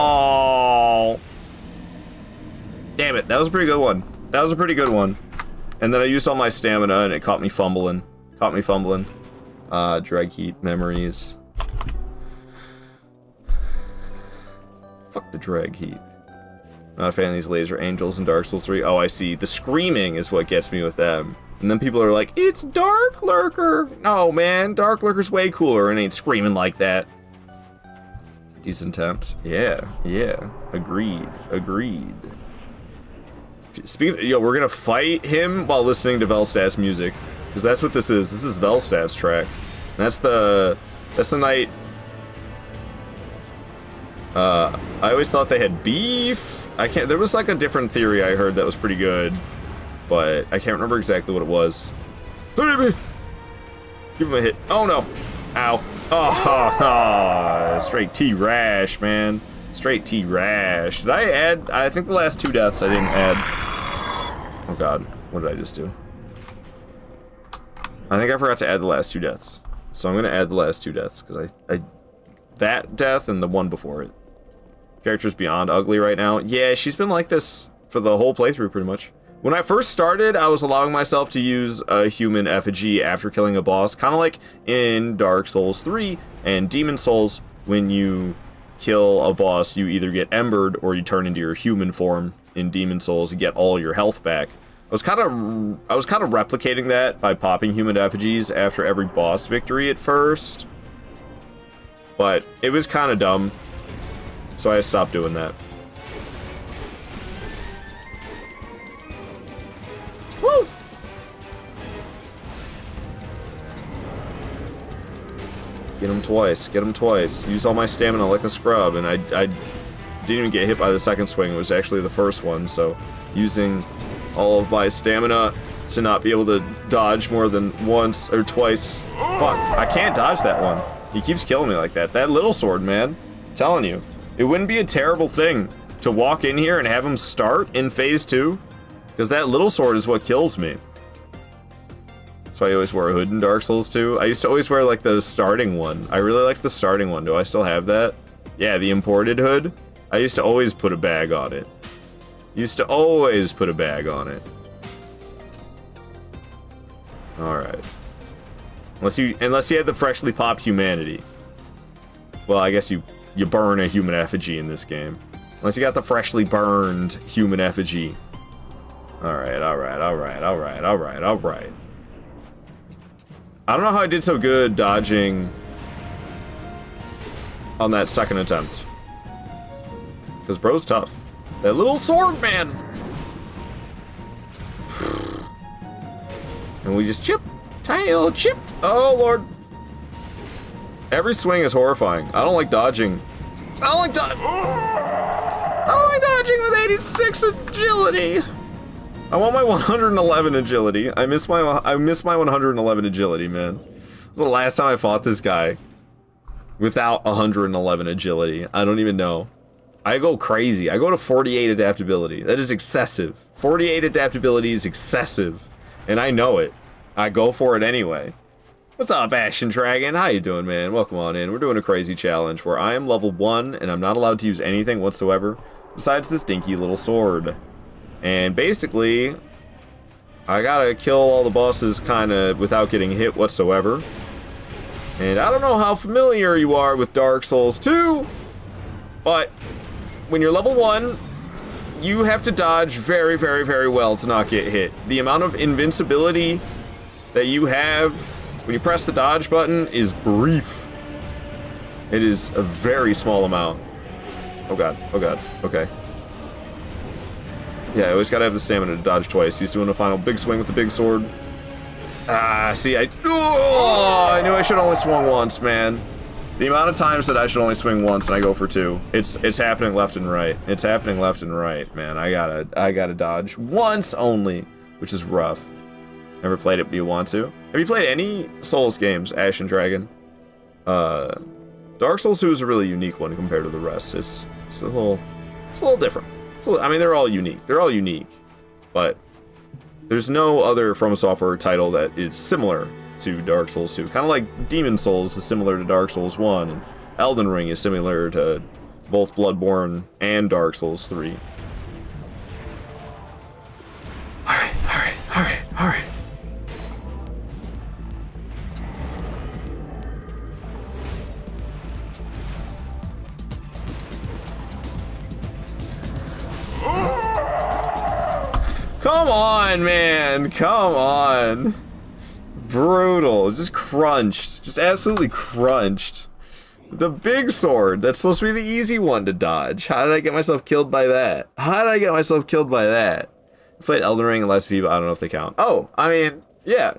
Damn it. That was a pretty good one. That was a pretty good one. And then I used all my stamina and it caught me fumbling. Drag heat memories. Fuck the drag heat. Not a fan of these laser angels in Dark Souls 3. Oh, I see. The screaming is what gets me with them. And then people are like, it's Dark Lurker. No, man. Dark Lurker's way cooler and ain't screaming like that. Decent attempt. Yeah. Agreed. Speaking of, yo, we're gonna fight him while listening to Velstad's music. Because that's what this is. This is Velstad's track. And that's the night. I always thought they had beef. There was like a different theory I heard that was pretty good. But I can't remember exactly what it was. Give him a hit. Oh no. Ow. Oh, straight T-Rash, man. Straight T-Rash. Did I add? I think the last two deaths I didn't add. Oh god. What did I just do? I think I forgot to add the last two deaths. So I'm going to add the last two deaths. Because that death and the one before it. Character's beyond ugly right now. Yeah, she's been like this for the whole playthrough pretty much. When I first started, I was allowing myself to use a human effigy after killing a boss, kind of like in Dark Souls 3 and Demon Souls. When you kill a boss, you either get embered or you turn into your human form in Demon Souls and get all your health back. I was kind of replicating that by popping human effigies after every boss victory at first, but it was kind of dumb, so I stopped doing that. Woo! Get him twice. Use all my stamina like a scrub, and I didn't even get hit by the second swing. It was actually the first one, so using all of my stamina to not be able to dodge more than once or twice. Fuck, I can't dodge that one. He keeps killing me like that. That little sword, man. I'm telling you. It wouldn't be a terrible thing to walk in here and have him start in phase 2. Because that little sword is what kills me. So I always wear a hood in Dark Souls 2. I used to always wear like the starting one. I really liked the starting one. Do I still have that? Yeah, the imported hood. I used to always put a bag on it. Alright. Unless you had the freshly popped humanity. Well, I guess you burn a human effigy in this game. Unless you got the freshly burned human effigy. Alright. I don't know how I did so good dodging on that second attempt. Because bro's tough. That little sword, man! And we just chip. Tiny little chip. Oh, Lord. Every swing is horrifying. I don't like dodging. I don't like dodging with 86 agility. I want my 111 agility. I miss my 111 agility, man. This was the last time I fought this guy without 111 agility. I don't even know. I go crazy. I go to 48 adaptability. That is excessive. 48 adaptability is excessive. And I know it. I go for it anyway. What's up, Ashen Dragon? How you doing, man? Welcome on in. We're doing a crazy challenge where I am level 1 and I'm not allowed to use anything whatsoever besides this dinky little sword. And basically, I gotta kill all the bosses kind of without getting hit whatsoever. And I don't know how familiar you are with Dark Souls 2, but when you're level 1, you have to dodge very, very, very well to not get hit. The amount of invincibility that you have when you press the dodge button is brief. It is a very small amount. Oh god, okay. Yeah, I always gotta have the stamina to dodge twice. He's doing a final big swing with the big sword. Ah, see, I knew I should only swung once, man. The amount of times that I should only swing once and I go for two. It's happening left and right. It's happening left and right, man. I gotta dodge once only, which is rough. Never played it, but you want to? Have you played any Souls games, Ash and Dragon? Dark Souls 2 is a really unique one compared to the rest. It's a little different. I mean, they're all unique, but there's no other From Software title that is similar to Dark Souls 2. Kind of like Demon Souls is similar to Dark Souls 1, and Elden Ring is similar to both Bloodborne and Dark Souls 3. Alright. Come on, man. Come on. Brutal. Just crunched. Just absolutely crunched. The big sword. That's supposed to be the easy one to dodge. How did I get myself killed by that? I played Elden Ring and Lies of P, but I don't know if they count. Oh, I mean, yeah.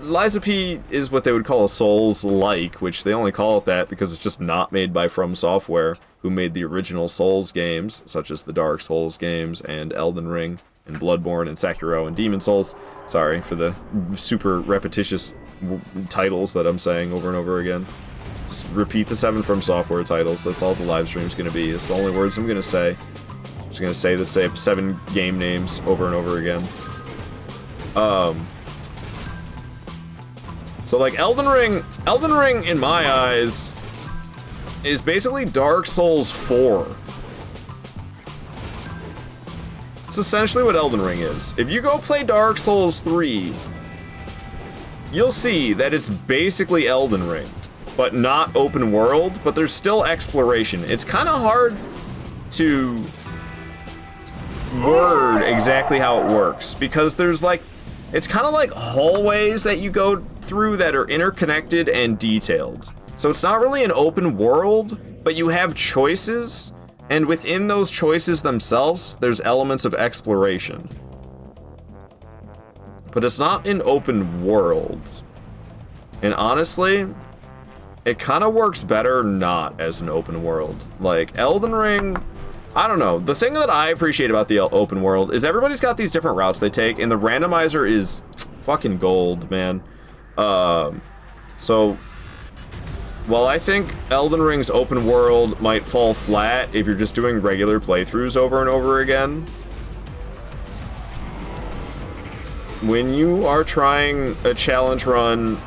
Lies of P is what they would call a Souls-like, which they only call it that because it's just not made by From Software, who made the original Souls games, such as the Dark Souls games and Elden Ring and Bloodborne and Sekiro and Demon Souls. Sorry for the super repetitious titles that I'm saying over and over again. Just repeat the 7 From Software titles. That's all the live stream's gonna be. It's the only words I'm gonna say. I'm just gonna say the same 7 game names over and over again. So like Elden Ring in my eyes is basically Dark Souls 4. It's essentially what Elden Ring is. If you go play Dark Souls 3, you'll see that it's basically Elden Ring, but not open world, but there's still exploration. It's kind of hard to word exactly how it works, because there's like, it's kind of like hallways that you go through that are interconnected and detailed. So it's not really an open world, but you have choices, and within those choices themselves, there's elements of exploration. But it's not an open world. And honestly, it kind of works better not as an open world. Like, Elden Ring, I don't know. The thing that I appreciate about the open world is everybody's got these different routes they take, and the randomizer is fucking gold, man. So, while I think Elden Ring's open world might fall flat if you're just doing regular playthroughs over and over again, when you are trying a challenge run...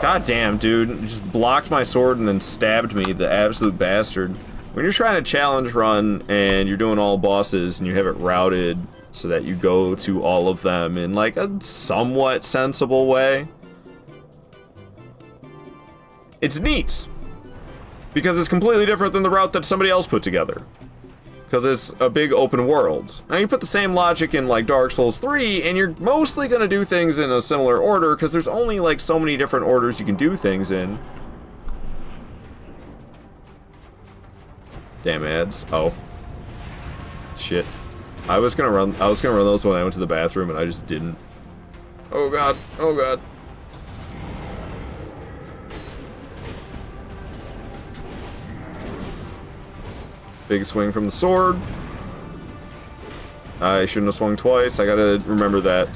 God damn, dude. You just blocked my sword and then stabbed me, the absolute bastard. When you're trying a challenge run and you're doing all bosses and you have it routed so that you go to all of them in like a somewhat sensible way, it's neat. Because it's completely different than the route that somebody else put together. Because it's a big open world. Now you put the same logic in like Dark Souls 3 and you're mostly gonna do things in a similar order because there's only like so many different orders you can do things in. Damn ads. Oh. Shit. I was gonna run those when I went to the bathroom and I just didn't. Oh god. Oh god. Big swing from the sword. I shouldn't have swung twice. I gotta remember that.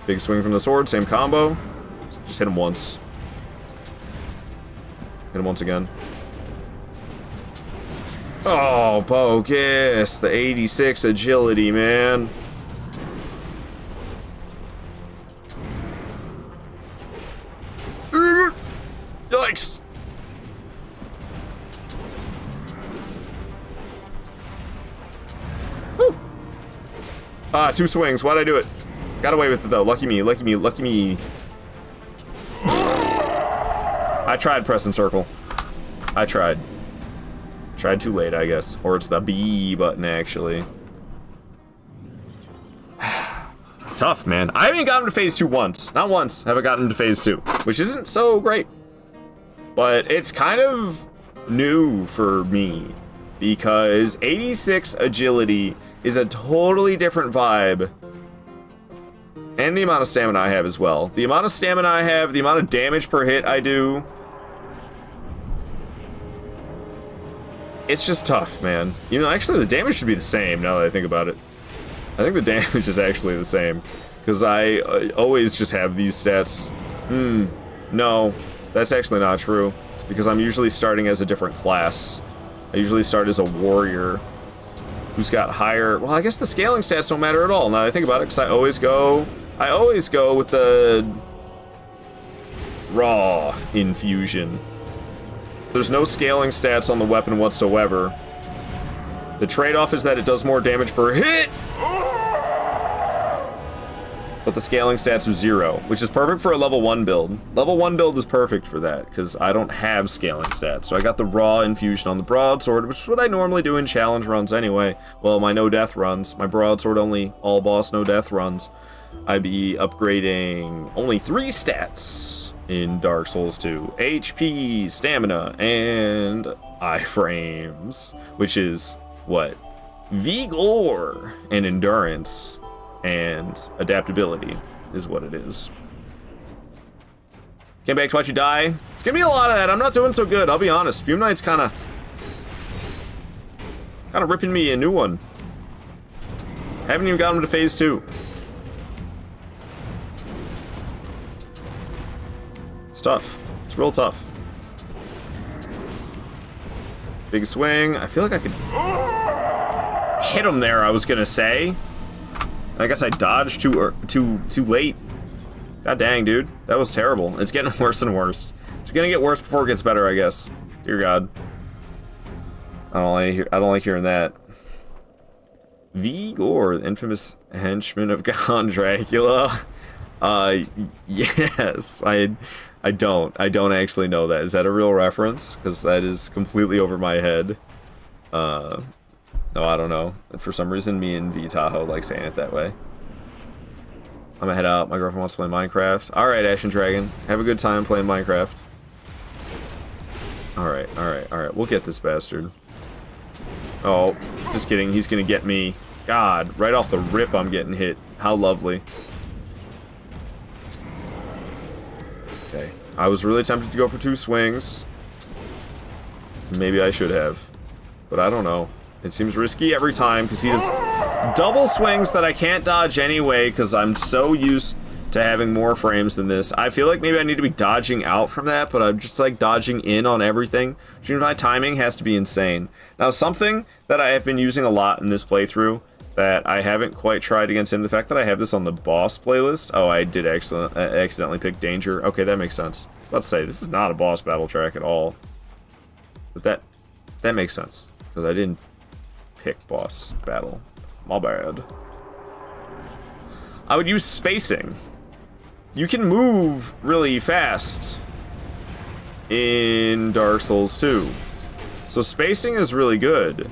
Big swing from the sword, same combo. Just hit him once. Hit him once again. Oh, bogus. The 86 agility, man. Yikes. Woo. Ah, 2 swings. Why'd I do it? Got away with it, though. Lucky me, lucky me, lucky me. I tried pressing circle. I tried. Tried too late, I guess. Or it's the B button, actually. It's tough, man. I haven't gotten to phase 2 once. Not once have I gotten to phase 2, which isn't so great. But it's kind of new for me because 86 agility is a totally different vibe. And the amount of stamina I have as well. The amount of stamina I have, the amount of damage per hit I do. It's just tough, man. You know, actually the damage should be the same now that I think about it. I think the damage is actually the same. Because I always just have these stats. No, that's actually not true. Because I'm usually starting as a different class. I usually start as a warrior. Who's got higher... Well, I guess the scaling stats don't matter at all now that I think about it. Because I always go with the... raw infusion. There's no scaling stats on the weapon whatsoever. The trade-off is that it does more damage per hit! But the scaling stats are 0, which is perfect for a level 1 build. Level 1 build is perfect for that, because I don't have scaling stats. So I got the raw infusion on the broadsword, which is what I normally do in challenge runs anyway. Well, my no-death runs. My broadsword only all-boss no-death runs. I'd be upgrading only 3 stats in Dark Souls 2. HP, stamina, and iframes, which is, what? Vigor and endurance. And adaptability is what it is. Came back to watch you die. It's gonna be a lot of that. I'm not doing so good, I'll be honest. Fume Knight's kinda ripping me a new one. Haven't even gotten to phase 2. It's tough. It's real tough. Big swing. I feel like I could hit him there, I was gonna say. I guess I dodged too late. God dang, dude. That was terrible. It's getting worse and worse. It's gonna get worse before it gets better, I guess. Dear God. I don't like hearing that. Vigor, the infamous henchman of Count Dracula. Yes. I don't actually know that. Is that a real reference? Because that is completely over my head. No, I don't know. For some reason, me and V Tahoe like saying it that way. I'm gonna head out. My girlfriend wants to play Minecraft. Alright, Ashen Dragon. Have a good time playing Minecraft. Alright. We'll get this bastard. Oh, just kidding. He's gonna get me. God, right off the rip I'm getting hit. How lovely. Okay. I was really tempted to go for 2 swings. Maybe I should have. But I don't know. It seems risky every time because he does double swings that I can't dodge anyway because I'm so used to having more frames than this. I feel like maybe I need to be dodging out from that, but I'm just like dodging in on everything. Which means my timing has to be insane. Now, something that I have been using a lot in this playthrough that I haven't quite tried against him, the fact that I have this on the boss playlist. Oh, I did accidentally pick Danger. Okay, that makes sense. Let's say this is not a boss battle track at all. But that makes sense because I didn't pick boss battle. My bad. I would use spacing. You can move really fast in Dark Souls 2. So spacing is really good.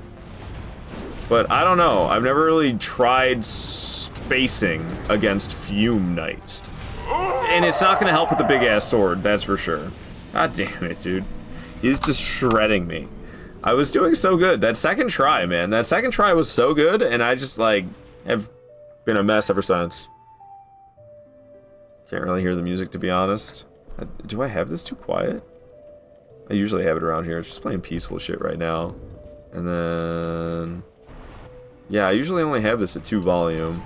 But I don't know. I've never really tried spacing against Fume Knight. And it's not going to help with the big-ass sword, that's for sure. God damn it, dude. He's just shredding me. I was doing so good. That second try, man. That second try was so good, and I just, like, have been a mess ever since. Can't really hear the music, to be honest. Do I have this too quiet? I usually have it around here. It's just playing peaceful shit right now. And then... yeah, I usually only have this at 2 volume.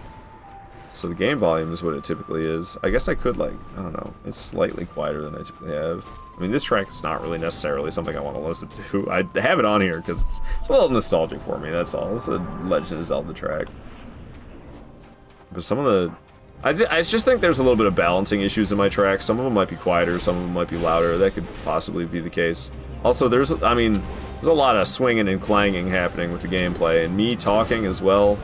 So the game volume is what it typically is. I guess I could, like, I don't know. It's slightly quieter than I typically have. I mean, this track is not really necessarily something I want to listen to. I have it on here because it's a little nostalgic for me, that's all. It's a Legend of Zelda track. But some of the... I just think there's a little bit of balancing issues in my tracks. Some of them might be quieter, some of them might be louder. That could possibly be the case. Also, there's a lot of swinging and clanging happening with the gameplay, and me talking as well.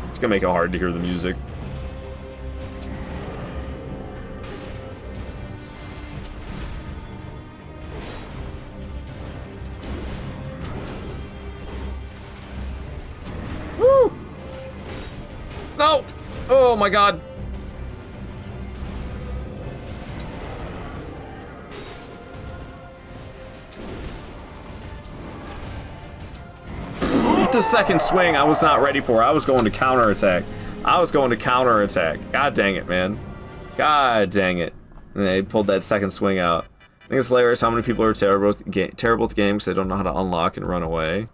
It's gonna make it hard to hear the music. No! Oh my god. The second swing I was not ready for. I was going to counterattack. God dang it, man. God dang it. And they pulled that second swing out. I think it's hilarious how many people are terrible at the game because they don't know how to unlock and run away.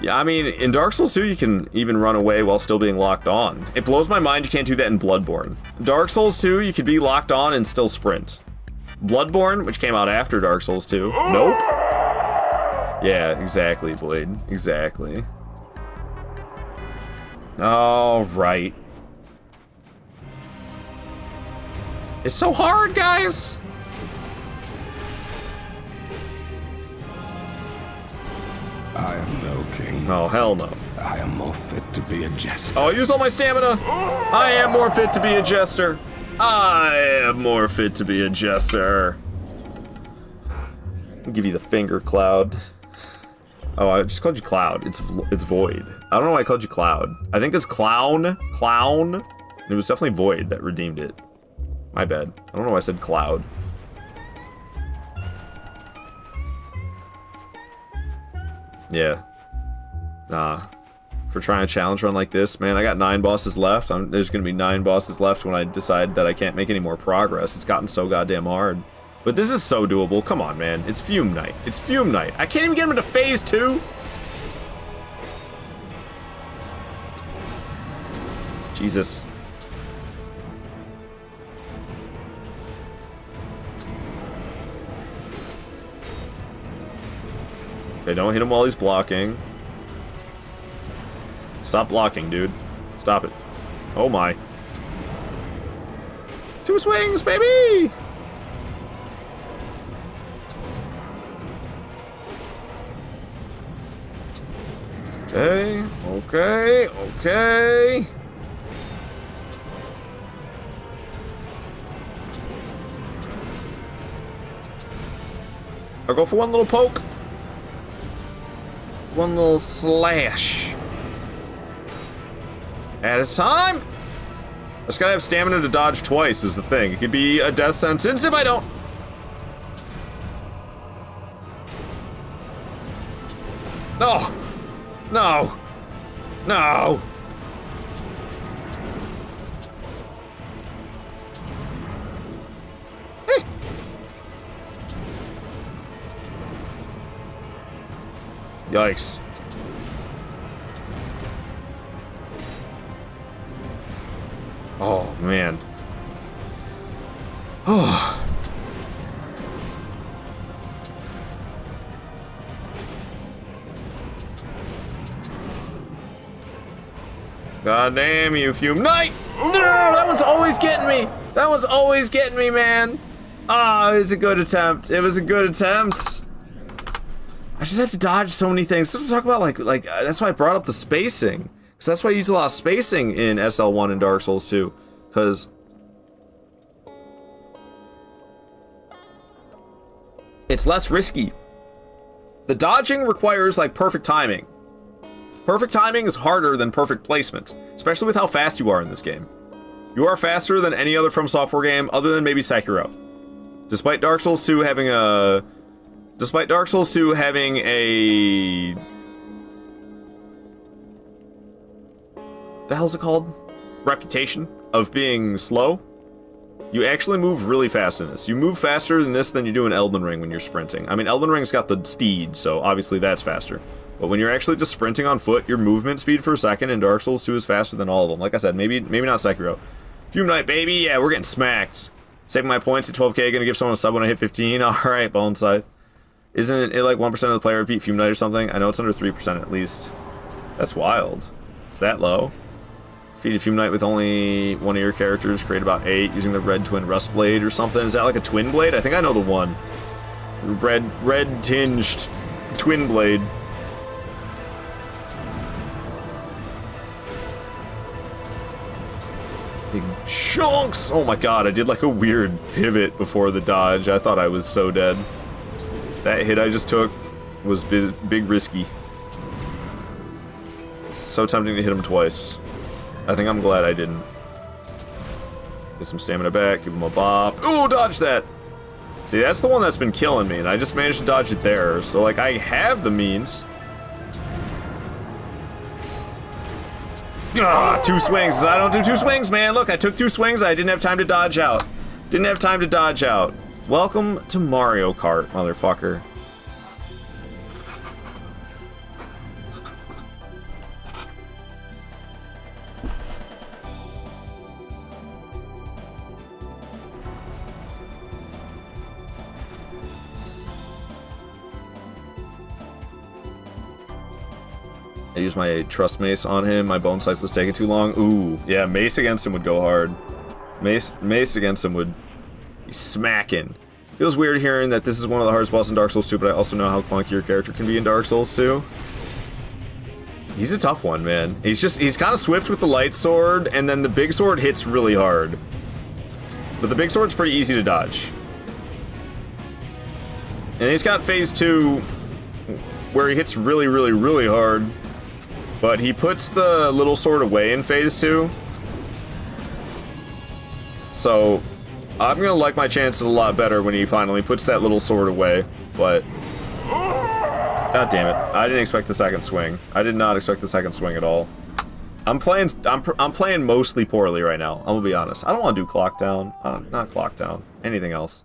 Yeah, I mean, in Dark Souls 2, you can even run away while still being locked on. It blows my mind you can't do that in Bloodborne. Dark Souls 2, you could be locked on and still sprint. Bloodborne, which came out after Dark Souls 2, nope. Yeah, exactly, Blade. Exactly. All right. It's so hard, guys. I am no king. Oh, hell no. I am more fit to be a jester. Oh, I used all my stamina. I am more fit to be a jester. I am more fit to be a jester. I'll give you the finger, Cloud. Oh, I just called you Cloud. It's Void. I don't know why I called you Cloud. I think it's Clown. Clown. It was definitely Void that redeemed it. My bad. I don't know why I said Cloud. Yeah. Nah. For trying a challenge run like this, man, I got 9 bosses left. There's gonna be 9 bosses left when I decide that I can't make any more progress. It's gotten so goddamn hard. But this is so doable. Come on, man. It's Fume Night. It's Fume Night. I can't even get him into phase 2. Jesus. Okay, don't hit him while he's blocking. Stop blocking, dude. Stop it. Oh my. 2 swings, baby! Okay, okay, okay. I'll go for one little poke. One little slash. At a time. I just gotta have stamina to dodge twice is the thing. It could be a death sentence if I don't. No. No. No. Hey. Yikes. Oh, man. Oh. God damn you, Fume Knight! No, that one's always getting me! That one's always getting me, man! Ah, it was a good attempt. It was a good attempt. I just have to dodge so many things. So talk about like that's why I brought up the spacing. Because that's why I use a lot of spacing in SL1 and Dark Souls 2. Because it's less risky. The dodging requires like perfect timing. Perfect timing is harder than perfect placement, especially with how fast you are in this game. You are faster than any other From Software game other than maybe Sekiro. Despite Dark Souls 2 having a the hell's it called? Reputation of being slow. You actually move really fast in this. You move faster than this than you do in Elden Ring when you're sprinting. I mean, Elden Ring's got the steed, so obviously that's faster. But when you're actually just sprinting on foot, your movement speed for a second in Dark Souls 2 is faster than all of them. Like I said, maybe not Sekiro. Fume Knight, baby, yeah, we're getting smacked. Saving my points at 12k, gonna give someone a sub when I hit 15. Alright, Bone Scythe. Isn't it like 1% of the player beat Fume Knight or something? I know it's under 3% at least. That's wild. It's that low. Defeated Fume Knight with only one of your characters, create about 8 using the Red Twin Rust Blade or something. Is that like a Twin Blade? I think I know the one. Red tinged Twin Blade. Big chunks! Oh my god, I did like a weird pivot before the dodge. I thought I was so dead. That hit I just took was big risky. So tempting to hit him twice. I think I'm glad I didn't. Get some stamina back, give him a bop. Ooh, dodge that! See, that's the one that's been killing me, and I just managed to dodge it there. So, like, I have the means. Ah, 2 swings. I don't do 2 swings, man. Look, I took 2 swings. I didn't have time to dodge out. Didn't have time to dodge out. Welcome to Mario Kart, motherfucker. I used my trust mace on him. My bone scythe was taking too long. Ooh, yeah, mace against him would go hard. Mace against him would be smacking. Feels weird hearing that this is one of the hardest bosses in Dark Souls 2, but I also know how clunky your character can be in Dark Souls 2. He's a tough one, man. He's kind of swift with the light sword, and then the big sword hits really hard. But the big sword's pretty easy to dodge. And he's got phase 2, where he hits really, really, really hard. But he puts the little sword away in phase 2. So, I'm gonna like my chances a lot better when he finally puts that little sword away. But, god damn it! I didn't expect the second swing. I did not expect the second swing at all. I'm playing mostly poorly right now. I'm gonna be honest. I don't want to do clock down. Not clock down. Anything else.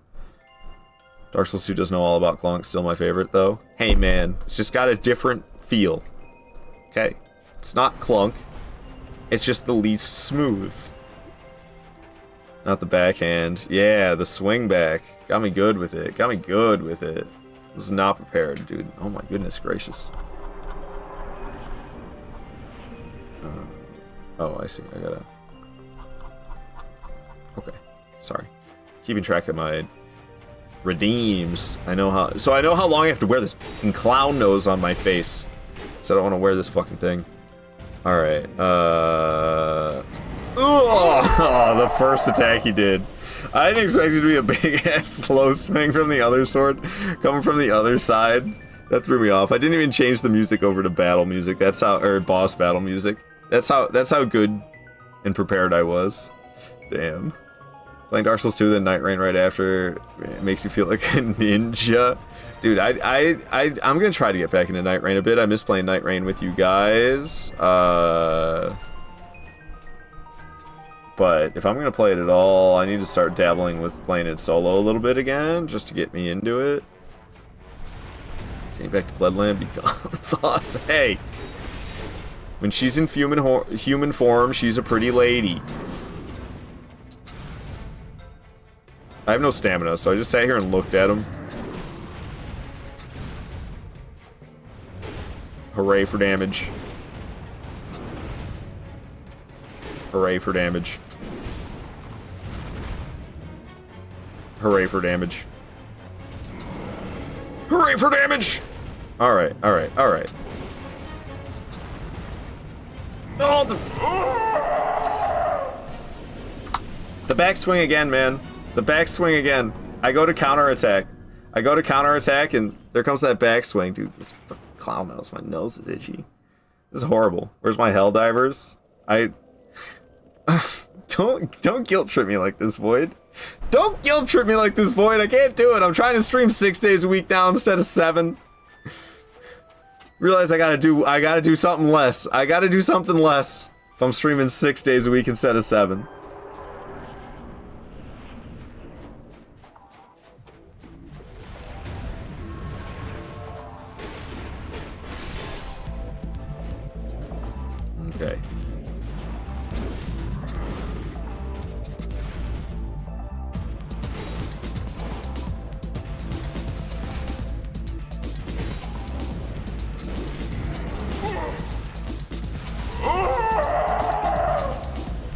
Dark Souls 2 does know all about clunk. Still my favorite though. Hey man, it's just got a different feel. Okay, it's not clunk. It's just the least smooth. Not the backhand. Yeah, the swing back. Got me good with it. Got me good with it. Was not prepared, dude. Oh my goodness gracious. Oh, I see. I gotta... Okay. Sorry. Keeping track of my redeems. I know how... So I know how long I have to wear this fucking clown nose on my face. So I don't want to wear this fucking thing. Alright. Oh, the first attack he did. I didn't expect it to be a big-ass slow swing from the other sword coming from the other side. That threw me off. I didn't even change the music over to battle music. That's how, or boss battle music. That's how good and prepared I was. Damn. Playing Dark Souls 2 then Night Rain right after, it makes you feel like a ninja. Dude, I'm gonna try to get back into Night Rain a bit. I miss playing Night Rain with you guys. But if I'm gonna play it at all, I need to start dabbling with playing it solo a little bit again, just to get me into it. Getting back to Bloodland, be gone. Thoughts. Hey, when she's in human form, she's a pretty lady. I have no stamina, so I just sat here and looked at him. Hooray for damage. Hooray for damage. Hooray for damage. Hooray for damage! Alright, alright, alright. Oh, the backswing again, man. The backswing again. I go to counterattack. I go to counterattack, and there comes that backswing. Dude, it's fucking clown nose. My nose is itchy. This is horrible. Where's my hell divers? Don't guilt trip me like this, Void. Don't guilt trip me like this, Void. I can't do it. I'm trying to stream 6 days a week now instead of 7. Realize I gotta do something less. I gotta do something less if I'm streaming 6 days a week instead of 7. Okay.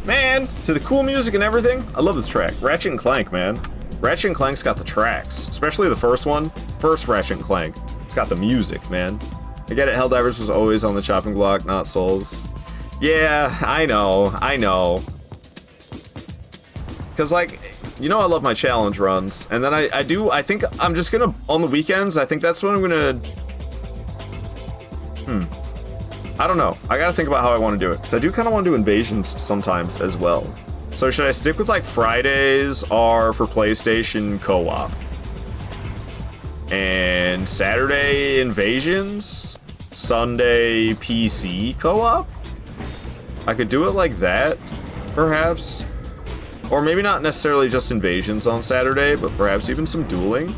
Man, to the cool music and everything, I love this track. Ratchet and Clank, man. Ratchet and Clank's got the tracks, especially the first one. First Ratchet and Clank. It's got the music, man. I get it, Helldivers was always on the chopping block, not Souls. Yeah, I know. Because, like, you know I love my challenge runs. And then I think I'm just gonna, on the weekends, I think that's when I'm gonna... I don't know. I gotta think about how I want to do it, because I do kind of want to do invasions sometimes as well. So should I stick with like Fridays are for PlayStation co-op? And Saturday invasions? Sunday PC co-op? I could do it like that, perhaps. Or maybe not necessarily just invasions on Saturday, but perhaps even some dueling.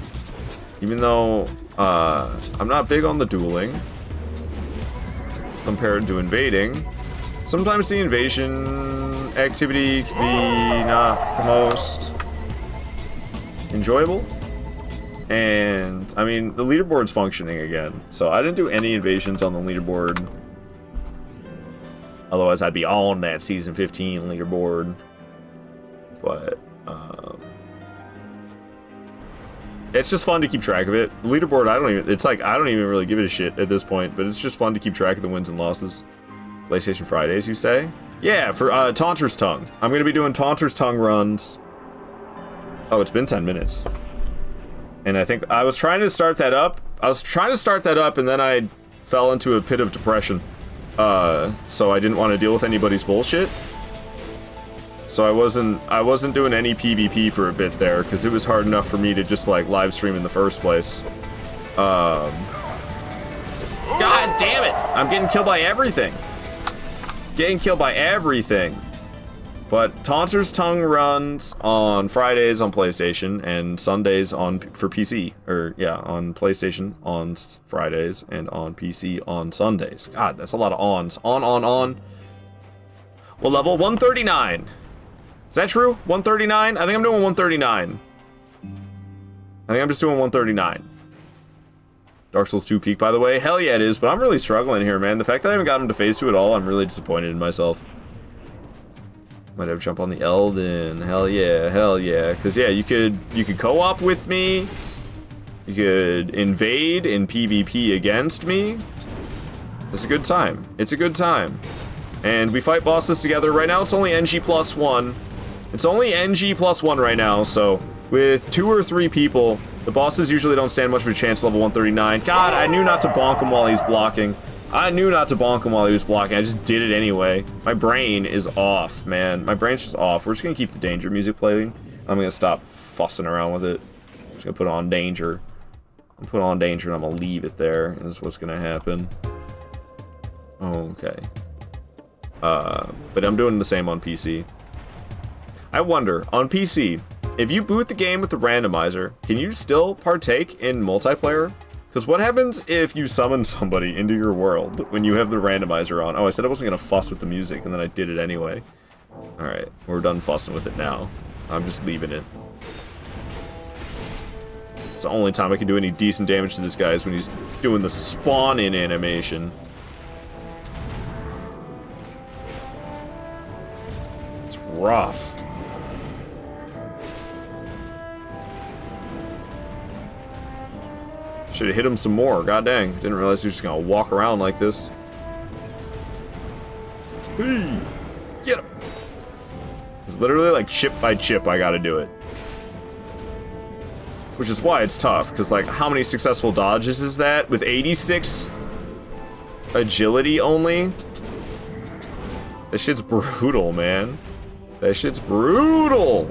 Even though I'm not big on the dueling compared to invading. Sometimes the invasion activity can be not the most enjoyable. And, I mean, the leaderboard's functioning again. So I didn't do any invasions on the leaderboard. Otherwise, I'd be on that Season 15 leaderboard. But, it's just fun to keep track of it. The leaderboard, I don't even really give it a shit at this point. But it's just fun to keep track of the wins and losses. PlayStation Fridays, you say? Yeah, for Taunter's Tongue. I'm going to be doing Taunter's Tongue runs. Oh, it's been 10 minutes. And I think I was trying to start that up. And then I fell into a pit of depression. So I didn't want to deal with anybody's bullshit. So I wasn't doing any PvP for a bit there, because it was hard enough for me to just, like, live stream in the first place. God damn it! I'm getting killed by everything. But Taunter's Tongue runs on Fridays on PlayStation and Sundays for PC. Or, yeah, on PlayStation on Fridays and on PC on Sundays. God, that's a lot of ons. On. Well, level 139. Is that true? 139? I think I'm doing 139. I think I'm just doing 139. Dark Souls 2 peak, by the way. Hell yeah, it is, but I'm really struggling here, man. The fact that I haven't gotten to phase 2 at all, I'm really disappointed in myself. Might have to jump on the Elden. Hell yeah. Because, yeah, you could co-op with me. You could invade in PvP against me. It's a good time. And we fight bosses together. Right now, it's only NG plus 1. It's only NG plus 1 right now, so with 2 or 3 people, the bosses usually don't stand much of a chance level 139. God, I knew not to bonk him while he's blocking. I just did it anyway. My brain is off, man. My brain's just off. We're just gonna keep the danger music playing. I'm gonna stop fussing around with it. I'm just gonna put on danger. And I'm gonna leave it there. And this is what's gonna happen. Okay. But I'm doing the same on PC. I wonder, on PC, if you boot the game with the randomizer, can you still partake in multiplayer? Because what happens if you summon somebody into your world when you have the randomizer on? Oh, I said I wasn't going to fuss with the music, and then I did it anyway. Alright, we're done fussing with it now. I'm just leaving it. It's the only time I can do any decent damage to this guy is when he's doing the spawn-in animation. It's rough. Should have hit him some more. God dang. Didn't realize he was just gonna walk around like this. Hey, get him. It's literally like chip by chip I gotta do it. Which is why it's tough, because like how many successful dodges is that? With 86 agility only? That shit's brutal, man. That shit's brutal!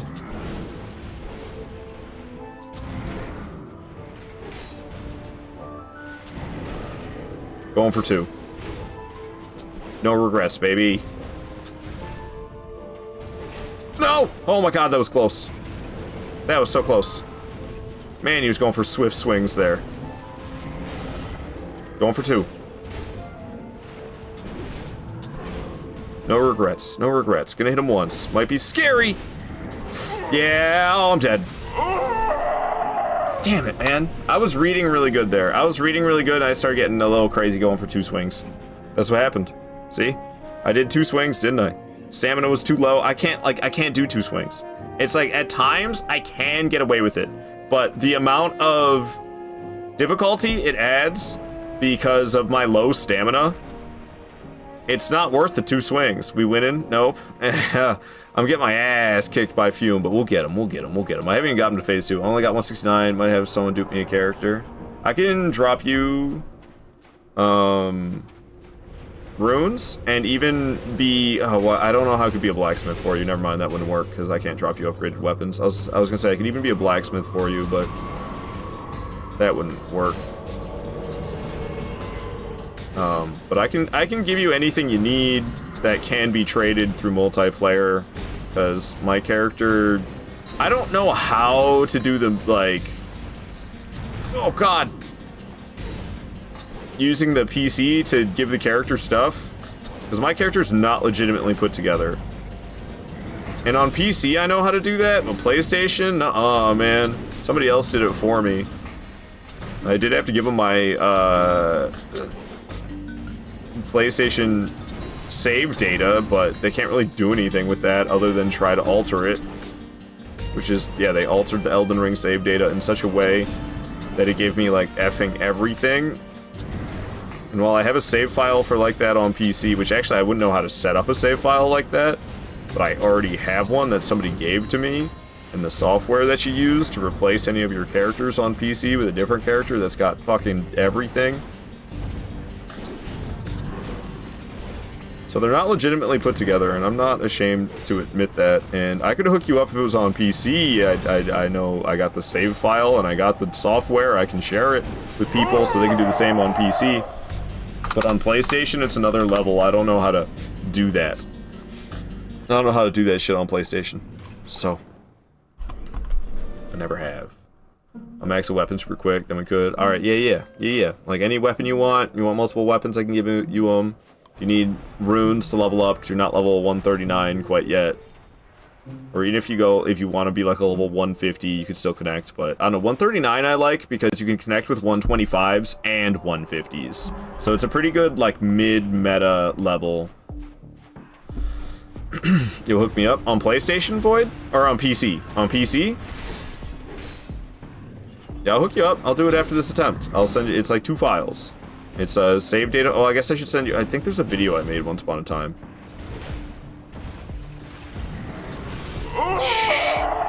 Going for 2. No regrets, baby. No! Oh my god, that was close. That was so close. Man, he was going for swift swings there. Going for 2. No regrets. Gonna hit him once. Might be scary. Yeah, oh, I'm dead. Damn it, man. I was reading really good there. And I started getting a little crazy going for 2 swings. That's what happened. See? I did 2 swings, didn't I? Stamina was too low. I can't do 2 swings. It's like, at times, I can get away with it. But the amount of difficulty it adds because of my low stamina, it's not worth the 2 swings. We winning? Nope. I'm getting my ass kicked by Fume, but we'll get him. I haven't even got him to phase 2. I only got 169. Might have someone dupe me a character. I can drop you. runes and even be, oh, well, I don't know how it could be a blacksmith for you. Never mind, that wouldn't work because I can't drop you upgraded weapons. I was gonna say I could even be a blacksmith for you, but that wouldn't work. But I can give you anything you need that can be traded through multiplayer, because my character, I don't know how to do the, like, oh god, using the PC to give the character stuff, because my character's not legitimately put together. And on PC I know how to do that, but PlayStation, oh man, somebody else did it for me. I did have to give them my PlayStation save data, but they can't really do anything with that other than try to alter it. Which is, yeah, they altered the Elden Ring save data in such a way that it gave me, like, effing everything. And while I have a save file for like that on PC, which actually I wouldn't know how to set up a save file like that, but I already have one that somebody gave to me, and the software that you use to replace any of your characters on PC with a different character that's got fucking everything. So they're not legitimately put together, and I'm not ashamed to admit that. And I could hook you up if it was on PC. I know I got the save file, and I got the software. I can share it with people so they can do the same on PC. But on PlayStation, it's another level. I don't know how to do that. I don't know how to do that shit on PlayStation. So, I never have. I'll max the weapons super quick, then we could. Alright, yeah. Like, any weapon you want multiple weapons, I can give you them. If you need runes to level up, because you're not level 139 quite yet. Or even if you want to be like a level 150, you could still connect. But, I don't know, 139 I like, because you can connect with 125s and 150s. So it's a pretty good, like, mid-meta level. You'll hook me up on PlayStation, Void? Or on PC? On PC? Yeah, I'll hook you up. I'll do it after this attempt. I'll send you, it's like 2 files. It's a save data. Oh, I guess I should send you, I think there's a video I made once upon a time.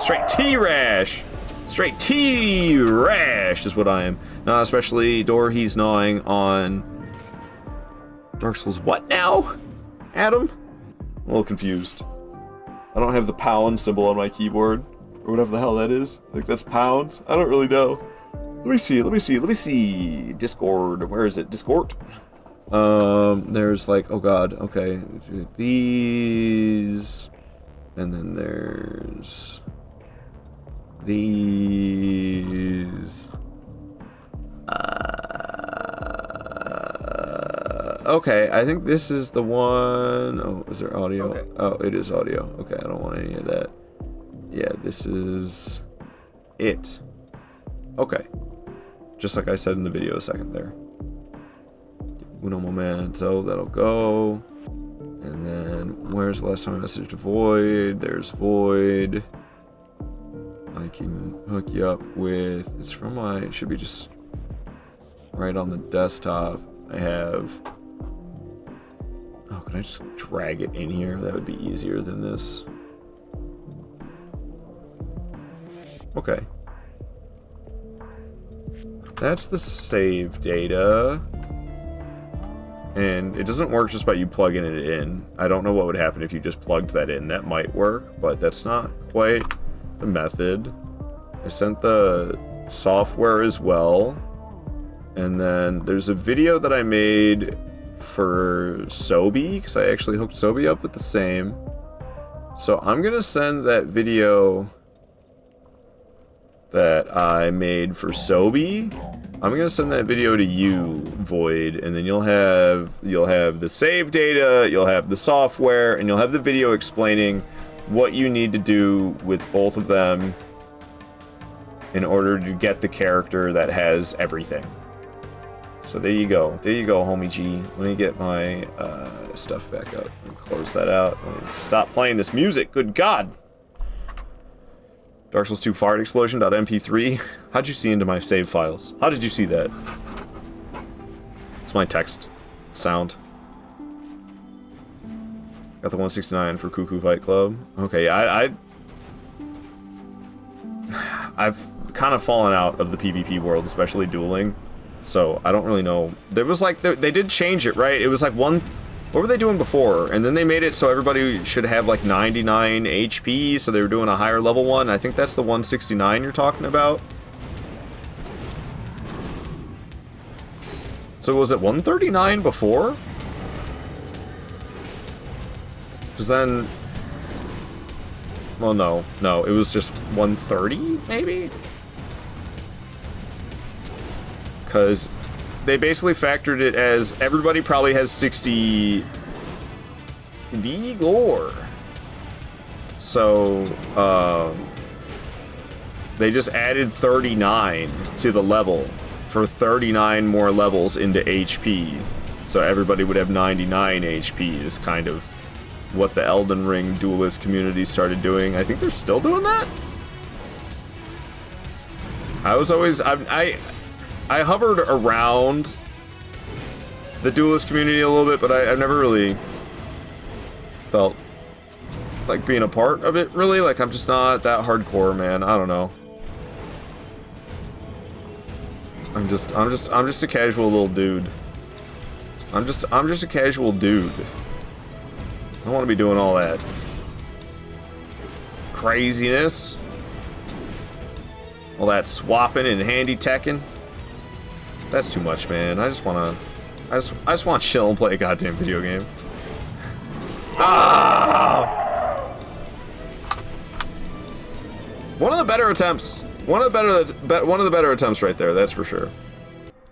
Straight T-Rash! Straight T-Rash is what I am. No, especially door he's gnawing on Dark Souls. What now? Adam? I'm a little confused. I don't have the pound symbol on my keyboard, or whatever the hell that is. I think that's pounds. I don't really know. Let me see. Discord. Where is it? Discord? There's like, oh god, okay. These. And then there's these. Okay, I think this is the one. Oh, is there audio? Okay. Oh, it is audio. Okay, I don't want any of that. Yeah, this is it. Okay. Just like I said in the video a second there. Uno momento, that'll go. And then, where's the last time I messaged Void? There's Void. I can hook you up with, it's from my, it should be just right on the desktop. I have, oh, can I just drag it in here? That would be easier than this. Okay. That's the save data. And it doesn't work just by you plugging it in. I don't know what would happen if you just plugged that in. That might work, but that's not quite the method. I sent the software as well. And then there's a video that I made for Sobi, because I actually hooked Sobi up with the same. So I'm going to send that video that I made for Sobi. I'm gonna send that video to you, Void, and then you'll have the save data, you'll have the software, and you'll have the video explaining what you need to do with both of them in order to get the character that has everything. So there you go, homie G. Let me get my stuff back up and close that out. Stop playing this music, good God. Dark Souls 2 fart explosion.mp3. How'd you see into my save files? How did you see that? It's my text sound. Got the 169 for Cuckoo Fight Club. Okay, I've kind of fallen out of the PvP world, especially dueling. So I don't really know. There was like they did change it, right? It was like What were they doing before? And then they made it so everybody should have like 99 HP, so they were doing a higher level one. I think that's the 169 you're talking about. So was it 139 before? Because then... Well, no, it was just 130, maybe? Because they basically factored it as everybody probably has 60 Vigor. So, they just added 39 to the level for 39 more levels into HP. So everybody would have 99 HP is kind of what the Elden Ring duelist community started doing. I think they're still doing that? I was always... I hovered around the duelist community a little bit, but I've never really felt like being a part of it, really. Like, I'm just not that hardcore, man. I don't know. I'm just a casual little dude. I'm just a casual dude. I don't want to be doing all that craziness. All that swapping and handy teching. That's too much, man. I just want to chill and play a goddamn video game. Ah! One of the better attempts. One of the better attempts right there, that's for sure.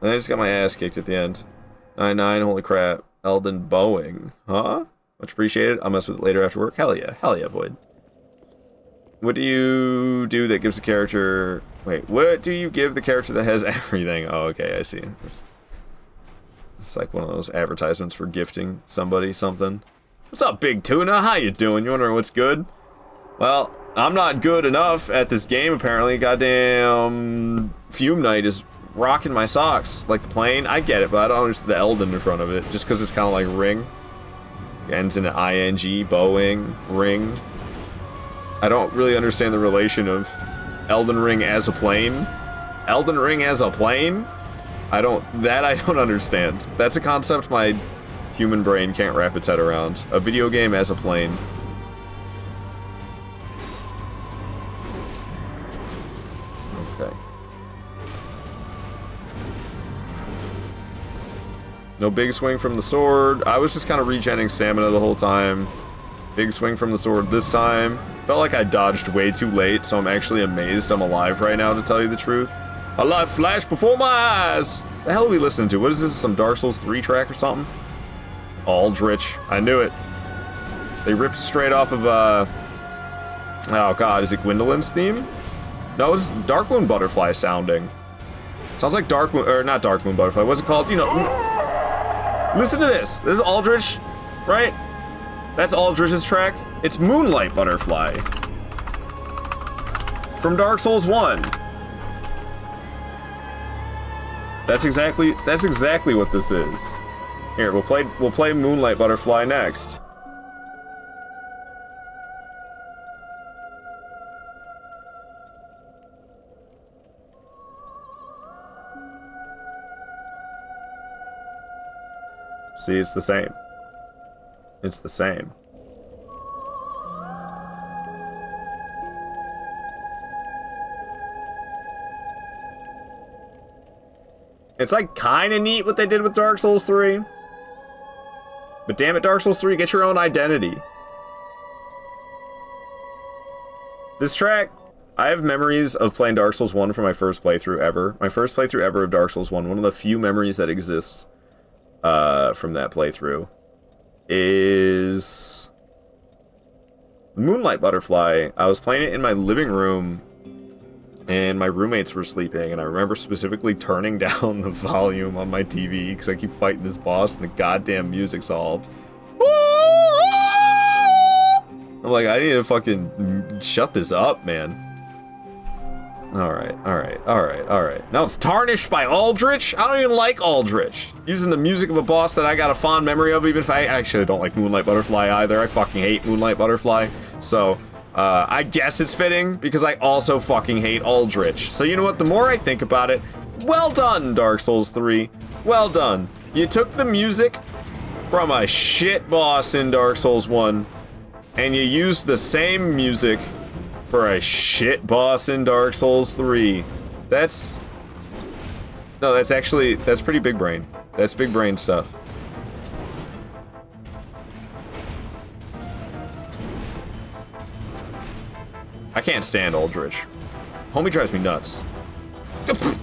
And I just got my ass kicked at the end. 9-9, holy crap. Elden Boeing. Huh? Much appreciated. I'll mess with it later after work. Hell yeah, Void. What do you do that gives the character... Wait, what do you give the character that has everything? Oh, okay, I see. It's like one of those advertisements for gifting somebody something. What's up, Big Tuna? How you doing? You wondering what's good? Well, I'm not good enough at this game, apparently. Goddamn Fume Knight is rocking my socks like the plane. I get it, but I don't understand the Elden in front of it, just because it's kind of like ring. Ends in an ing, Boeing, ring. I don't really understand the relation of Elden Ring as a plane. Elden Ring as a plane? I don't understand. That's a concept my human brain can't wrap its head around. A video game as a plane. Okay. No big swing from the sword. I was just kind of regenerating stamina the whole time. Big swing from the sword this time. Felt like I dodged way too late, so I'm actually amazed I'm alive right now, to tell you the truth. A life flashed before my eyes! The hell are we listening to? What is this, some Dark Souls 3 track or something? Aldrich. I knew it. They ripped straight off of, oh god, is it Gwendolyn's theme? No, it's Darkmoon Butterfly sounding. Sounds like Darkmoon, or not Darkmoon Butterfly, what's it called? You know... Listen to this. This is Aldrich, right? That's Aldrich's track. It's Moonlight Butterfly from Dark Souls 1. That's exactly what this is. Here, we'll play Moonlight Butterfly next. See, it's the same. It's the same. It's like kind of neat what they did with Dark Souls 3. But damn it, Dark Souls 3, get your own identity. This track, I have memories of playing Dark Souls 1 from my first playthrough ever. My first playthrough ever of Dark Souls 1, one of the few memories that exists from that playthrough, is Moonlight Butterfly. I was playing it in my living room, and my roommates were sleeping, and I remember specifically turning down the volume on my TV, because I keep fighting this boss, and the goddamn music's all... I'm like, I need to fucking shut this up, man. Alright. Now it's tarnished by Aldrich? I don't even like Aldrich. Using the music of a boss that I got a fond memory of, even if I actually don't like Moonlight Butterfly either. I fucking hate Moonlight Butterfly. So, I guess it's fitting, because I also fucking hate Aldrich. So you know what, the more I think about it, well done, Dark Souls 3. Well done. You took the music from a shit boss in Dark Souls 1, and you use the same music for a shit boss in Dark Souls 3. That's... No, that's actually... That's pretty big brain. That's big brain stuff. I can't stand Aldrich. Homie drives me nuts.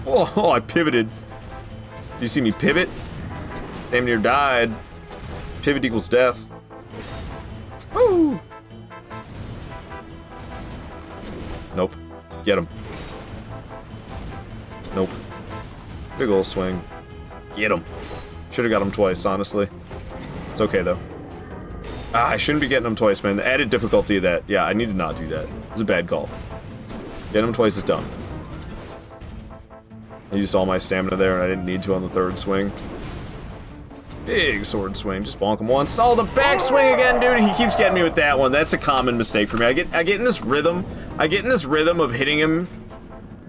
Oh, I pivoted. Do you see me pivot? Damn near died. Pivot equals death. Woo! Nope. Get him. Nope. Big ol' swing. Get him. Should've got him twice, honestly. It's okay, though. Ah, I shouldn't be getting him twice, man. The added difficulty of that. Yeah, I need to not do that. It was a bad call. Getting him twice is dumb. I used all my stamina there, and I didn't need to on the third swing. Big sword swing. Just bonk him once. Oh, the back swing again, dude. He keeps getting me with that one. That's a common mistake for me. I get in this rhythm. I get in this rhythm of hitting him.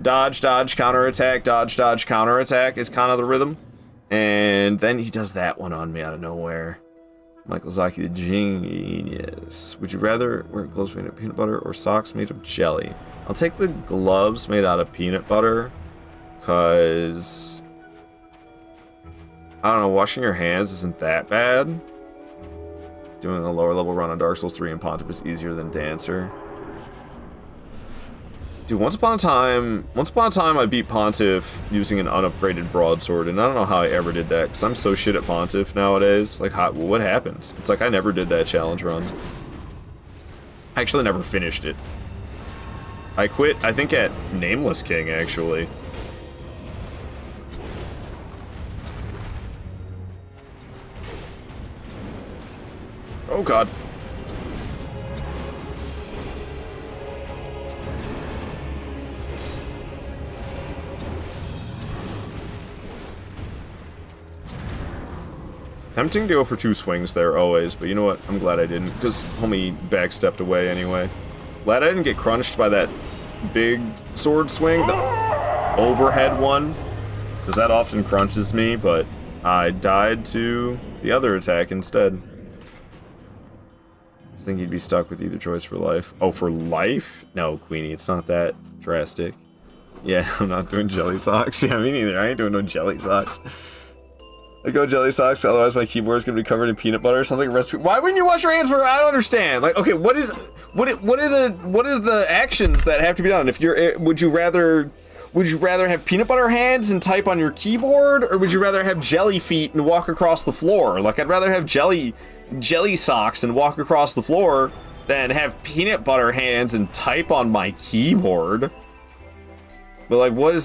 Dodge, dodge, counterattack, dodge, dodge, counterattack is kind of the rhythm. And then he does that one on me out of nowhere. Michael Zaki, the genius. Would you rather wear gloves made of peanut butter or socks made of jelly? I'll take the gloves made out of peanut butter, because I don't know, washing your hands isn't that bad. Doing a lower level run on Dark Souls 3 and Pontiff is easier than Dancer. Dude, once upon a time I beat Pontiff using an unupgraded Broadsword, and I don't know how I ever did that, because I'm so shit at Pontiff nowadays. Like, what happens? It's like I never did that challenge run. I actually never finished it. I quit, I think, at Nameless King, actually. Oh, God. Tempting to go for 2 swings there, always, but you know what? I'm glad I didn't, because homie backstepped away anyway. Glad I didn't get crunched by that big sword swing, the overhead one, because that often crunches me, but I died to the other attack instead. I think he'd be stuck with either choice for life. Oh, for life? No, Queenie, it's not that drastic. Yeah, I'm not doing jelly socks. Yeah, me neither. I ain't doing no jelly socks. I go jelly socks, otherwise my keyboard's gonna be covered in peanut butter. Sounds like a recipe. Why wouldn't you wash your hands for? I don't understand. Like, okay, what is the actions that have to be done? If you're, would you rather have peanut butter hands and type on your keyboard, or would you rather have jelly feet and walk across the floor? Like, I'd rather have jelly socks and walk across the floor than have peanut butter hands and type on my keyboard. But like, what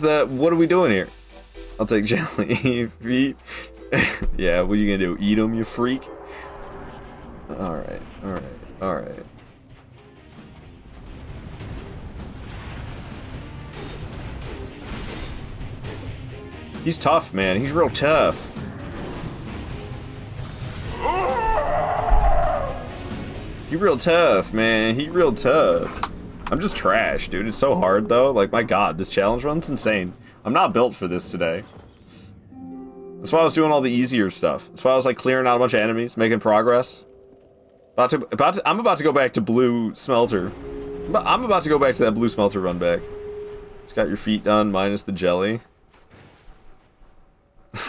are we doing here? I'll take jelly feet. Yeah, what are you gonna do? Eat them, you freak? Alright. He's tough, man. He's real tough. He real tough, man. He real tough. I'm just trash, dude. It's so hard, though. Like, my god, this challenge run's insane. I'm not built for this today. That's why I was doing all the easier stuff. That's why I was like clearing out a bunch of enemies, making progress. I'm about to go back to blue smelter. I'm about to go back to that blue smelter run back. Just got your feet done, minus the jelly.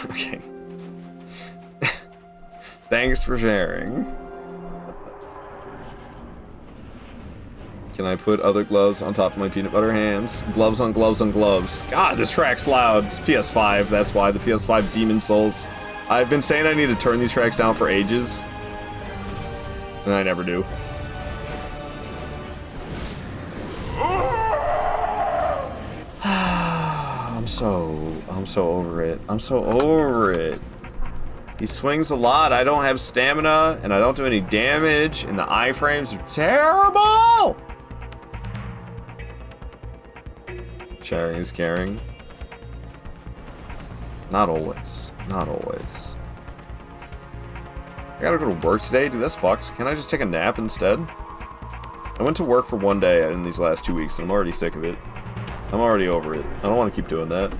Okay. Thanks for sharing. Can I put other gloves on top of my peanut butter hands? Gloves on gloves on gloves. God, this track's loud. It's PS5, that's why. The PS5 Demon Souls. I've been saying I need to turn these tracks down for ages. And I never do. I'm so over it. I'm so over it. He swings a lot. I don't have stamina, and I don't do any damage, and the iframes are terrible! Sharing is caring. Not always. Not always. I gotta go to work today? Dude, that's fucked. Can I just take a nap instead? I went to work for 1 day in these last 2 weeks, and I'm already sick of it. I'm already over it. I don't want to keep doing that.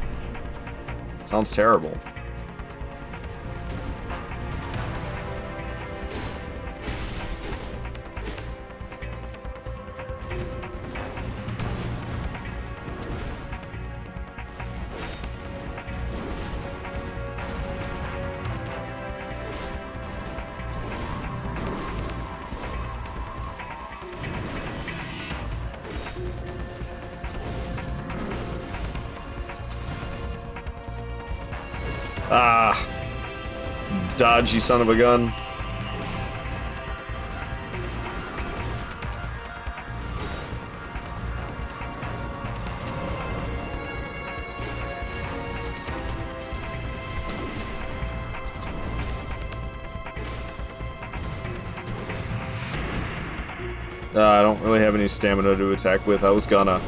Sounds terrible. dodgy son of a gun. I don't really have any stamina to attack with. I was gonna,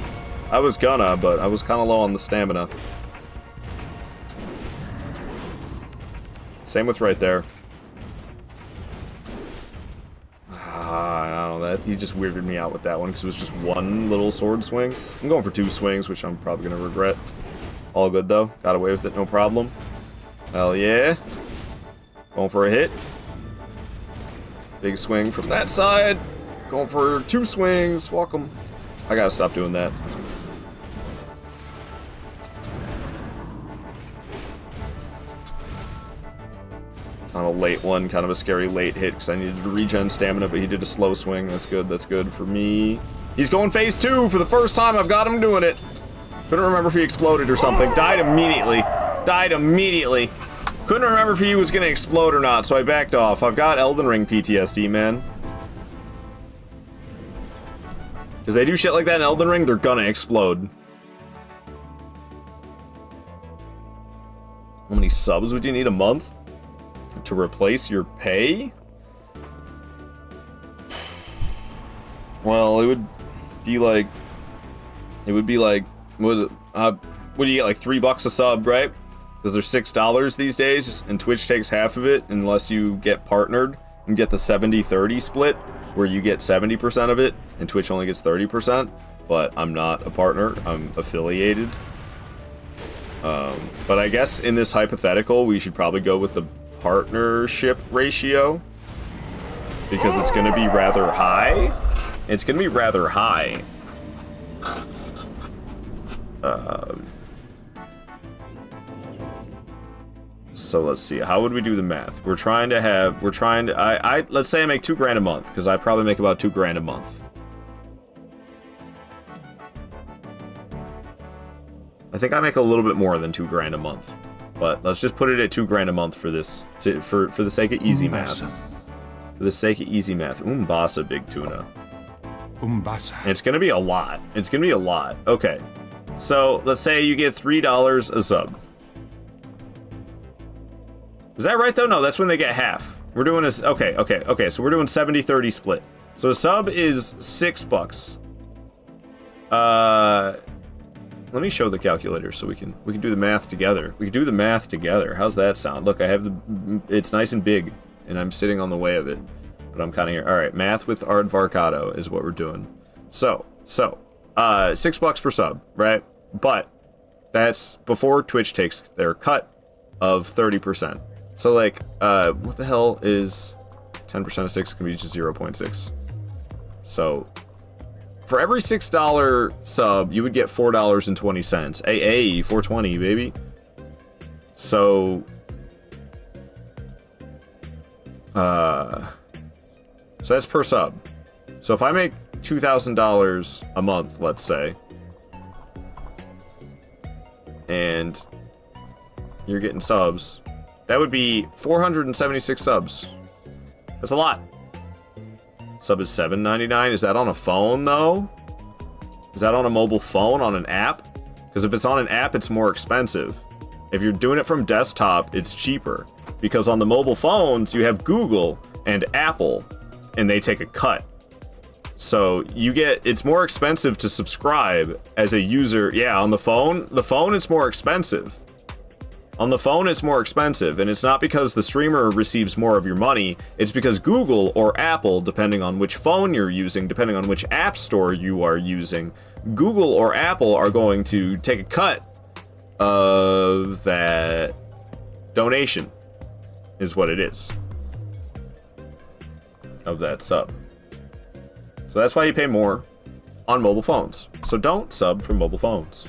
but I was kind of low on the stamina. Same with right there. I don't know, that he just weirded me out with that one because it was just one little sword swing. I'm going for 2 swings, which I'm probably gonna regret. All good though. Got away with it, no problem. Hell yeah. Going for a hit. Big swing from that side. Going for 2 swings. Fuck 'em. I gotta stop doing that. Kind of a late one, kind of a scary late hit because I needed to regen stamina, but he did a slow swing. That's good for me. He's going phase 2 for the first time. I've got him doing it. Couldn't remember if he exploded or something. Died immediately. Couldn't remember if he was gonna explode or not, so I backed off. I've got Elden Ring PTSD, man. Because they do shit like that in Elden Ring, they're gonna explode. How many subs would you need a month to replace your pay? Well, it would be like, what do you get, like $3 a sub, right? Because they're $6 these days, and Twitch takes half of it unless you get partnered and get the 70-30 split, where you get 70% of it, and Twitch only gets 30%, but I'm not a partner, I'm affiliated. But I guess in this hypothetical, we should probably go with the partnership ratio, because it's gonna be rather high. So let's see, how would we do the math? Let's say I make $2,000 a month, because I probably make about $2,000 a month. I think I make a little bit more than $2,000 a month, but let's just put it at $2,000 a month for this, for the sake of easy math. For the sake of easy math. Umbasa big tuna. Umbasa. And it's gonna be a lot. Okay, so let's say you get $3 a sub. Is that right though? No, that's when they get half. We're doing this. Okay. So we're doing 70-30 split. So a sub is $6. Let me show the calculator so we can do the math together. How's that sound? Look, I have it's nice and big, and I'm sitting on the way of it, but I'm kind of here. All right, math with Aardvarkado is what we're doing. So, $6 per sub, right? But that's before Twitch takes their cut of 30%. So like, what the hell is 10% of 6? It can be just 0.6. So for every $6 sub, you would get $4.20. Hey, 420, baby. So that's per sub. So if I make $2,000 a month, let's say, and you're getting subs, that would be 476 subs. That's a lot. Sub is $7.99. Is that on a phone, though? Is that on a mobile phone, on an app? Because if it's on an app, it's more expensive. If you're doing it from desktop, it's cheaper. Because on the mobile phones, you have Google and Apple, and they take a cut. So it's more expensive to subscribe as a user. Yeah, on the phone it's more expensive. On the phone, it's more expensive, and it's not because the streamer receives more of your money, it's because Google or Apple, depending on which phone you're using, depending on which app store you are using, Google or Apple are going to take a cut of that donation, is what it is, of that sub. So that's why you pay more on mobile phones. So don't sub for mobile phones.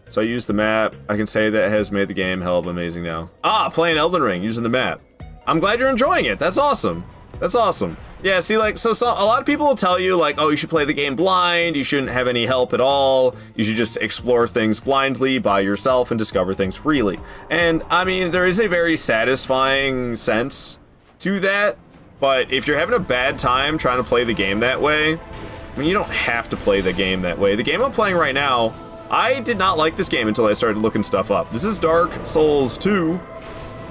So I use the map. I can say that it has made the game hell of amazing now. Playing Elden Ring using the map. I'm glad you're enjoying it. That's awesome. That's awesome. Yeah, see, like, so a lot of people will tell you, like, oh, you should play the game blind, you shouldn't have any help at all, you should just explore things blindly by yourself and discover things freely. And, I mean, there is a very satisfying sense to that, but if you're having a bad time trying to play the game that way, I mean, you don't have to play the game that way. The game I'm playing right now, I did not like this game until I started looking stuff up. This is Dark Souls 2,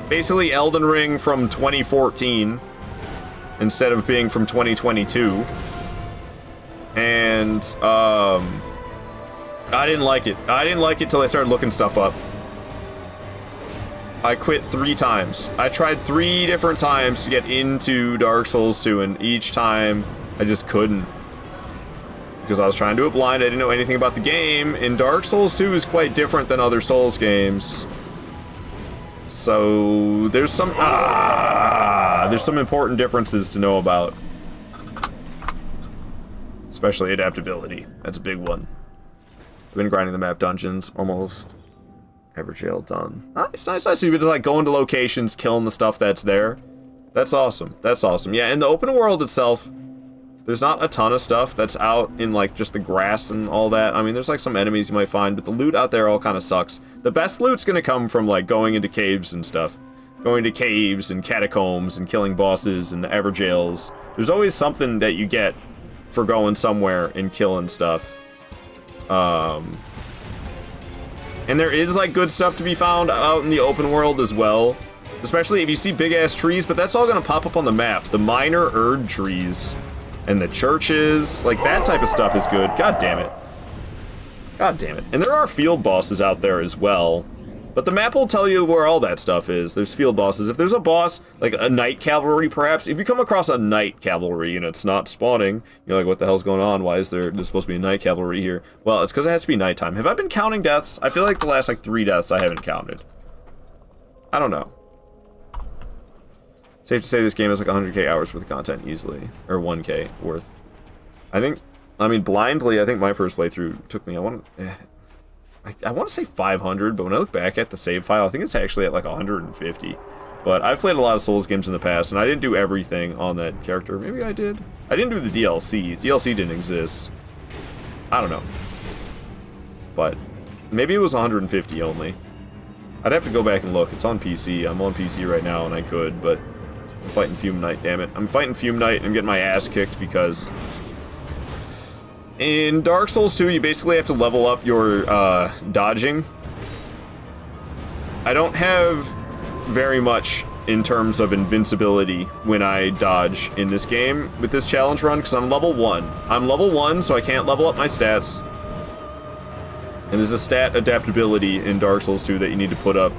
basically Elden Ring from 2014. Instead of being from 2022. And, I didn't like it. I didn't like it till I started looking stuff up. I quit 3 times. I tried 3 different times to get into Dark Souls 2, and each time, I just couldn't. Because I was trying to do it blind, I didn't know anything about the game, and Dark Souls 2 is quite different than other Souls games. So, there's some important differences to know about. Especially adaptability. That's a big one. I've been grinding the map dungeons, almost every jail done. Nice, nice, nice. So you get to, like, go into locations, killing the stuff that's there. That's awesome. That's awesome. Yeah, in the open world itself, there's not a ton of stuff that's out in, like, just the grass and all that. I mean, there's, like, some enemies you might find, but the loot out there all kind of sucks. The best loot's gonna come from, like, going into caves and stuff. Going to caves and catacombs and killing bosses and everjails. There's always something that you get for going somewhere and killing stuff. And there is, like, good stuff to be found out in the open world as well. Especially if you see big-ass trees, but that's all gonna pop up on the map. The minor Erd trees. And the churches, like, that type of stuff is good. God damn it. God damn it. And there are field bosses out there as well. But the map will tell you where all that stuff is. There's field bosses. If there's a boss, like a night cavalry perhaps, if you come across a night cavalry and it's not spawning, you're like, what the hell's going on? Why is there's supposed to be a night cavalry here? Well, it's because it has to be nighttime. Have I been counting deaths? I feel like the last, like, 3 deaths I haven't counted. I don't know. Safe to say this game has like 100k hours worth of content easily. Or 1k worth. I mean, blindly, I think my first playthrough took me, I want to say 500, but when I look back at the save file, I think it's actually at like 150. But I've played a lot of Souls games in the past, and I didn't do everything on that character. Maybe I did. I didn't do the DLC. DLC didn't exist. I don't know. But maybe it was 150 only. I'd have to go back and look. It's on PC. I'm on PC right now, and I could, but I'm fighting Fume Knight, damn it. I'm fighting Fume Knight, and I'm getting my ass kicked because in Dark Souls 2, you basically have to level up your dodging. I don't have very much in terms of invincibility when I dodge in this game with this challenge run, because I'm level 1. I'm level 1, so I can't level up my stats. And there's a stat adaptability in Dark Souls 2 that you need to put up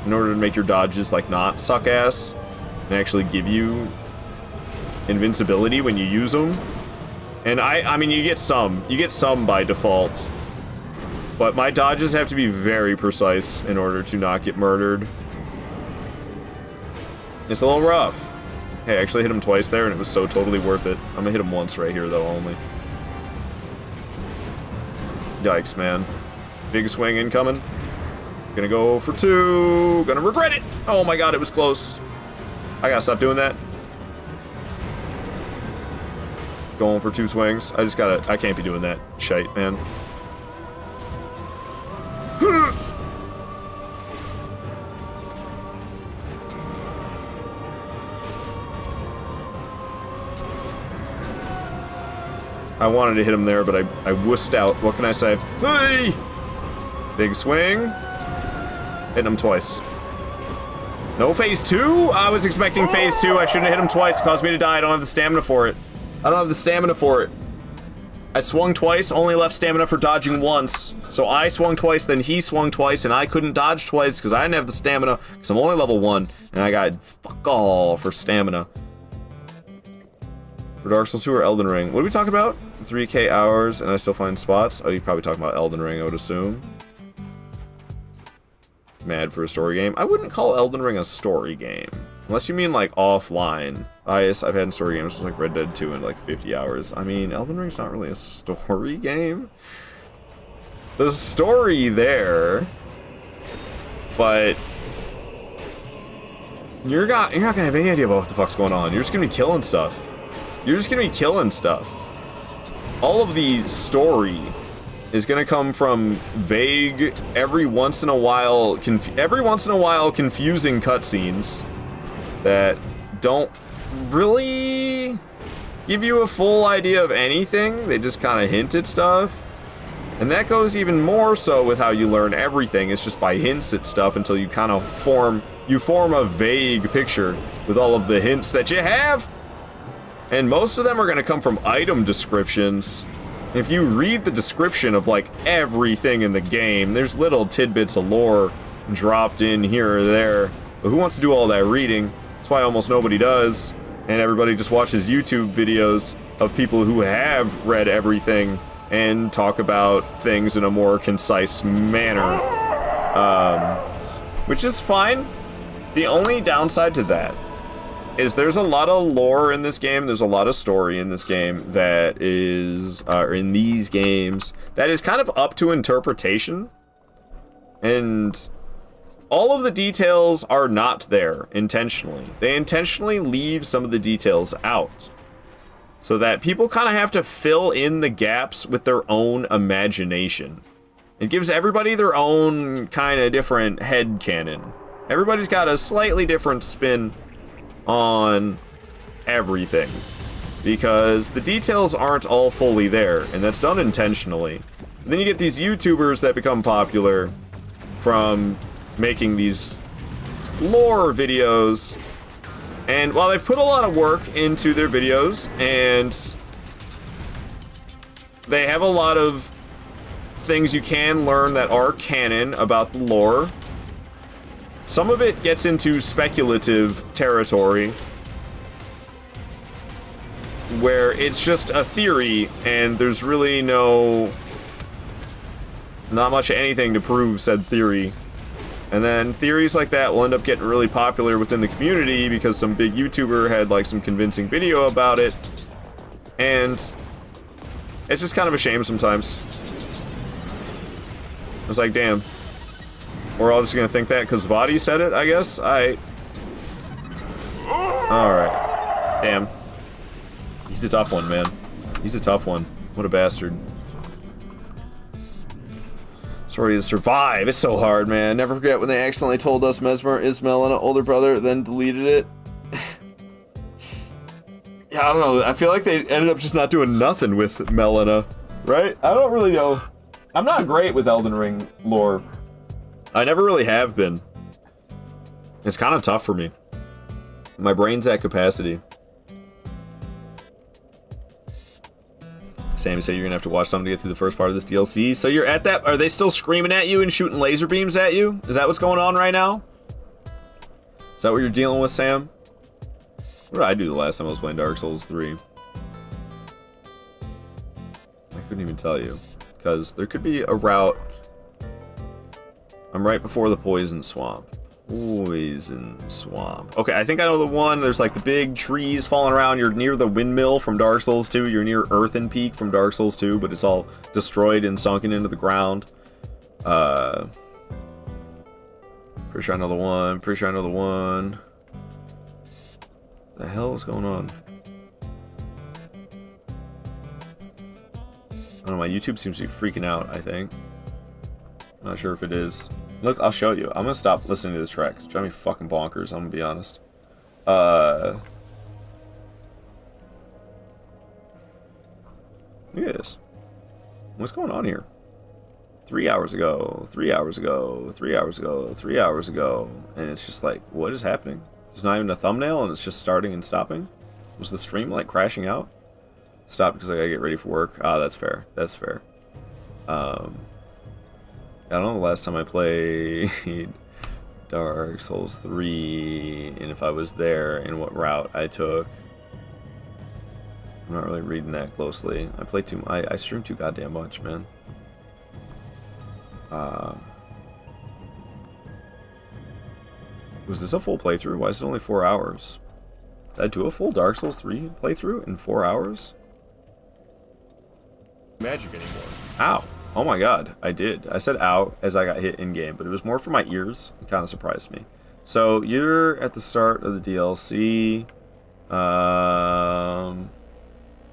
in order to make your dodges, like, not suck ass and actually give you invincibility when you use them. And I mean, you get some by default, but my dodges have to be very precise in order to not get murdered. It's a little rough. Hey, I actually hit him twice there, and it was so totally worth it. I'm gonna hit him once right here, though, only. Yikes, man. Big swing incoming. Gonna go for 2. Gonna regret it. Oh my god, it was close. I gotta stop doing that. Going for 2 swings. I can't be doing that shite, man. I wanted to hit him there, but I wussed out. What can I say? Hey! Big swing. Hitting him twice. No phase 2? I was expecting phase 2. I shouldn't have hit him twice. It caused me to die. I don't have the stamina for it. I don't have the stamina for it. I swung twice, only left stamina for dodging once. So I swung twice, then he swung twice, and I couldn't dodge twice because I didn't have the stamina, because I'm only level 1, and I got fuck all for stamina. For Dark Souls 2 or Elden Ring? What are we talking about? 3k hours, and I still find spots? Oh, you're probably talking about Elden Ring, I would assume. Mad for a story game. I wouldn't call Elden Ring a story game. Unless you mean, like, offline. I've had story games like Red Dead 2 in, like, 50 hours. I mean, Elden Ring's not really a story game. There's a story there, but you're not gonna have any idea about what the fuck's going on. You're just gonna be killing stuff. You're just gonna be killing stuff. All of the story is gonna come from vague, every once in a while confusing cutscenes that don't really give you a full idea of anything. They just kind of hint at stuff. And that goes even more so with how you learn everything. It's just by hints at stuff until you kind of form a vague picture with all of the hints that you have. And most of them are going to come from item descriptions. If you read the description of like everything in the game, there's little tidbits of lore dropped in here or there. But who wants to do all that reading? That's why almost nobody does. And everybody just watches YouTube videos of people who have read everything and talk about things in a more concise manner. Which is fine. The only downside to that is there's a lot of lore in this game, there's a lot of story in this game that is, in these games, that is kind of up to interpretation. And all of the details are not there intentionally. They intentionally leave some of the details out, so that people kind of have to fill in the gaps with their own imagination. It gives everybody their own kind of different headcanon. Everybody's got a slightly different spin on everything, because the details aren't all fully there, and that's done intentionally. And then you get these YouTubers that become popular from making these lore videos, and while they've put a lot of work into their videos, and they have a lot of things you can learn that are canon about the lore, some of it gets into speculative territory, where it's just a theory, and there's really not much of anything to prove said theory. And then theories like that will end up getting really popular within the community because some big YouTuber had like some convincing video about it. And it's just kind of a shame sometimes. It's like, damn. We're all just gonna think that because Vadi said it, I guess? Alright. Damn. He's a tough one, man. He's a tough one. What a bastard. Sorry to survive. It's so hard, man. Never forget when they accidentally told us Mesmer is Melina older brother, then deleted it. Yeah, I don't know. I feel like they ended up just not doing nothing with Melina, right? I don't really know. I'm not great with Elden Ring lore. I never really have been. It's kind of tough for me. My brain's at capacity. Sammy said you're gonna have to watch something to get through the first part of this DLC. So you're at that. Are they still screaming at you and shooting laser beams at you? Is that what's going on right now? Is that what you're dealing with, Sam? What did I do the last time I was playing Dark Souls 3? I couldn't even tell you. Because there could be a route. I'm right before the Poison Swamp. Poison Swamp. Okay, I think I know the one. There's like the big trees falling around. You're near the windmill from Dark Souls 2. You're near Earthen Peak from Dark Souls 2, but it's all destroyed and sunken into the ground. Pretty sure I know the one. Pretty sure I know the one. The hell is going on? I don't know, my YouTube seems to be freaking out, I think. I'm not sure if it is. Look, I'll show you. I'm gonna stop listening to this track. It's driving me fucking bonkers, I'm gonna be honest. Look at this. What's going on here? 3 hours ago, 3 hours ago, 3 hours ago, 3 hours ago. And it's just like, what is happening? There's not even a thumbnail and it's just starting and stopping. Was the stream like crashing out? Stop because I gotta get ready for work. Ah, that's fair. That's fair. I don't know the last time I played Dark Souls 3 and if I was there and what route I took. I'm not really reading that closely. I play too. I stream too goddamn much, man. Was this a full playthrough? Why is it only 4 hours? Did I do a full Dark Souls 3 playthrough in 4 hours? Magic anymore. Ow. Oh my god, I did. I said ow as I got hit in-game, but it was more for my ears. It kind of surprised me. So you're at the start of the DLC.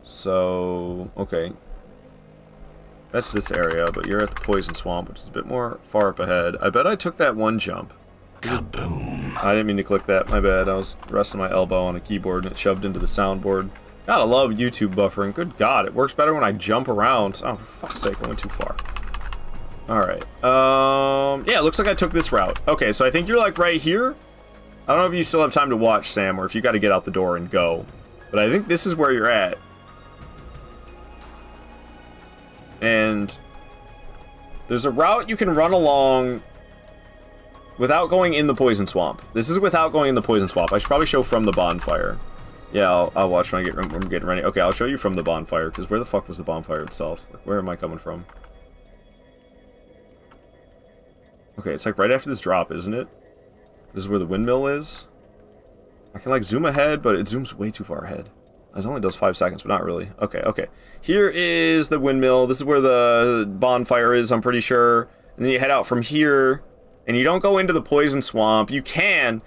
So okay. That's this area, but you're at the Poison Swamp, which is a bit more far up ahead. I bet I took that one jump. Kaboom. I didn't mean to click that, my bad. I was resting my elbow on a keyboard and it shoved into the soundboard. Gotta love YouTube buffering. Good God, it works better when I jump around. Oh, for fuck's sake, I went too far. Alright. Yeah, it looks like I took this route. Okay, so I think you're like right here. I don't know if you still have time to watch, Sam, or if you gotta get out the door and go. But I think this is where you're at. And there's a route you can run along without going in the Poison Swamp. This is without going in the Poison Swamp. I should probably show from the bonfire. Yeah, I'll watch when I'm getting ready. Okay, I'll show you from the bonfire, because where the fuck was the bonfire itself? Where am I coming from? Okay, it's like right after this drop, isn't it? This is where the windmill is. I can like zoom ahead, but it zooms way too far ahead. It only does 5 seconds, but not really. Okay, okay. Here is the windmill. This is where the bonfire is, I'm pretty sure. And then you head out from here, and you don't go into the Poison Swamp. You can,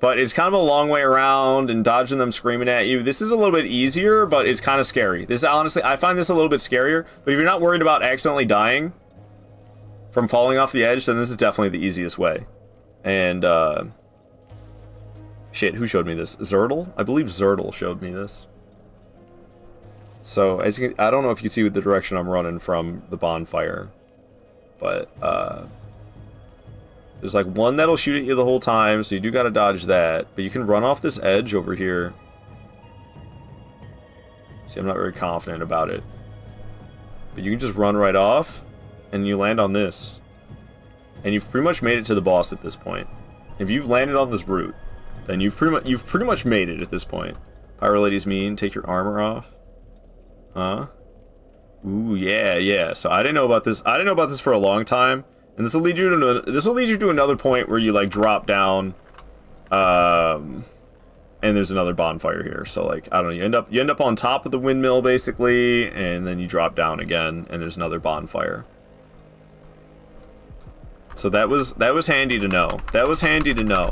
but it's kind of a long way around and dodging them screaming at you. This is a little bit easier, but it's kind of scary. This, honestly, I find this a little bit scarier. But if you're not worried about accidentally dying from falling off the edge, then this is definitely the easiest way. And, shit, who showed me this? Zertle? I believe Zertle showed me this. So, as you can, I don't know if you can see the direction I'm running from the bonfire. But, there's like one that'll shoot at you the whole time, so you do gotta dodge that. But you can run off this edge over here. See, I'm not very confident about it. But you can just run right off, and you land on this. And you've pretty much made it to the boss at this point. If you've landed on this route, then you've pretty much made it at this point. Pyro Lady's mean. Take your armor off. Huh? Ooh, yeah, yeah. So I didn't know about this. I didn't know about this for a long time, and this will lead you to another point where you like drop down, and there's another bonfire here. So like I don't know. You end up on top of the windmill basically, and then you drop down again, and there's another bonfire. So that was handy to know. That was handy to know.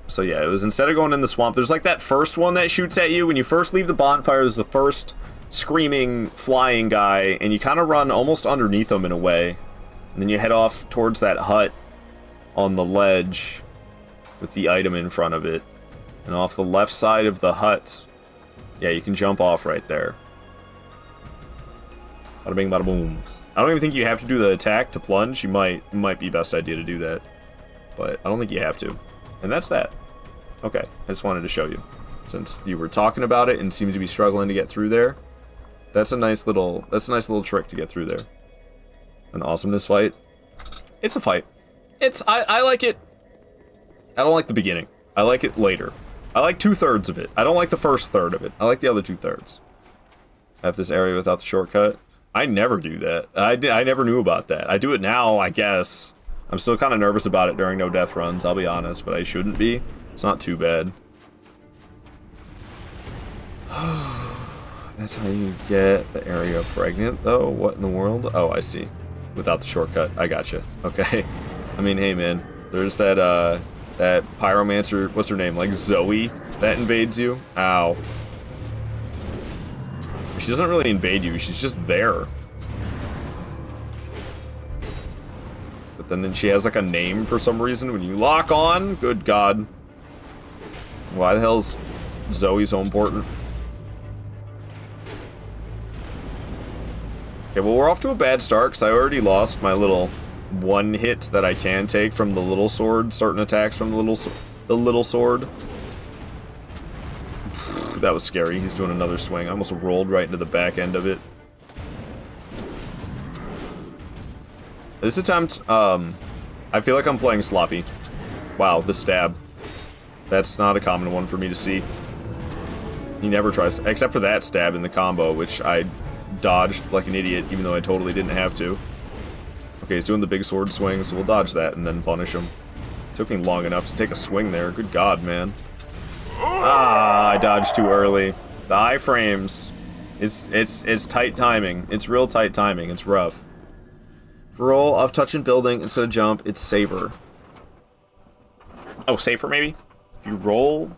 So yeah, it was instead of going in the swamp, there's like that first one that shoots at you when you first leave the bonfire. There's the first screaming flying guy, and you kind of run almost underneath him in a way, and then you head off towards that hut on the ledge with the item in front of it, and off the left side of the hut, yeah, you can jump off right there. Bada bing, bada boom. I don't even think you have to do the attack to plunge. It might be best idea to do that, but I don't think you have to. And that's that. Okay, I just wanted to show you, since you were talking about it and seemed to be struggling to get through there. That's a nice little trick to get through there. An awesomeness fight. It's a fight. I like it. I don't like the beginning. I like it later. I like 2/3 of it. I don't like the first third of it. I like the other 2/3. I have this area without the shortcut. I never do that. I never knew about that. I do it now, I guess. I'm still kind of nervous about it during no death runs, I'll be honest, but I shouldn't be. It's not too bad. That's how you get the area pregnant, though? What in the world? Oh, I see. Without the shortcut. I gotcha. Okay. I mean, hey, man. There's that pyromancer, what's her name? Like Zoe that invades you? Ow. She doesn't really invade you, she's just there. But then she has like a name for some reason when you lock on. Good God. Why the hell's Zoe so important? Okay, well, we're off to a bad start because I already lost my little one hit that I can take from the little sword. Certain attacks from the little sword. That was scary. He's doing another swing. I almost rolled right into the back end of it. This attempt, I feel like I'm playing sloppy. Wow, the stab. That's not a common one for me to see. He never tries, except for that stab in the combo, which I dodged like an idiot, even though I totally didn't have to. Okay, he's doing the big sword swing, so we'll dodge that and then punish him. Took me long enough to take a swing there. Good God, man. Ah, I dodged too early. The iframes. It's tight timing. It's real tight timing. It's rough. Roll off touching building instead of jump, it's safer. Oh, safer maybe? If you roll...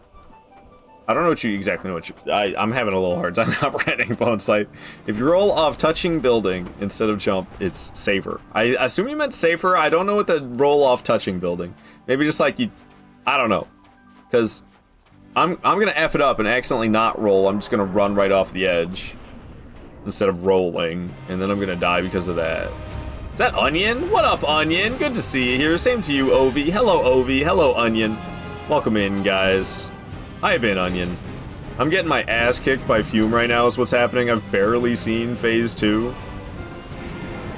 I don't know what you exactly know what you... I'm having a little hard time comprehending Bone Sight. If you roll off touching building instead of jump, it's safer. I assume you meant safer. I don't know what the roll off touching building. Maybe just like you... I don't know. Because I'm gonna F it up and accidentally not roll. I'm just gonna run right off the edge instead of rolling. And then I'm gonna die because of that. Is that Onion? What up, Onion? Good to see you here. Same to you, Ovi. Hello, Ovi. Hello, Onion. Welcome in, guys. Hi, been Onion. I'm getting my ass kicked by Fume right now is what's happening. I've barely seen Phase 2.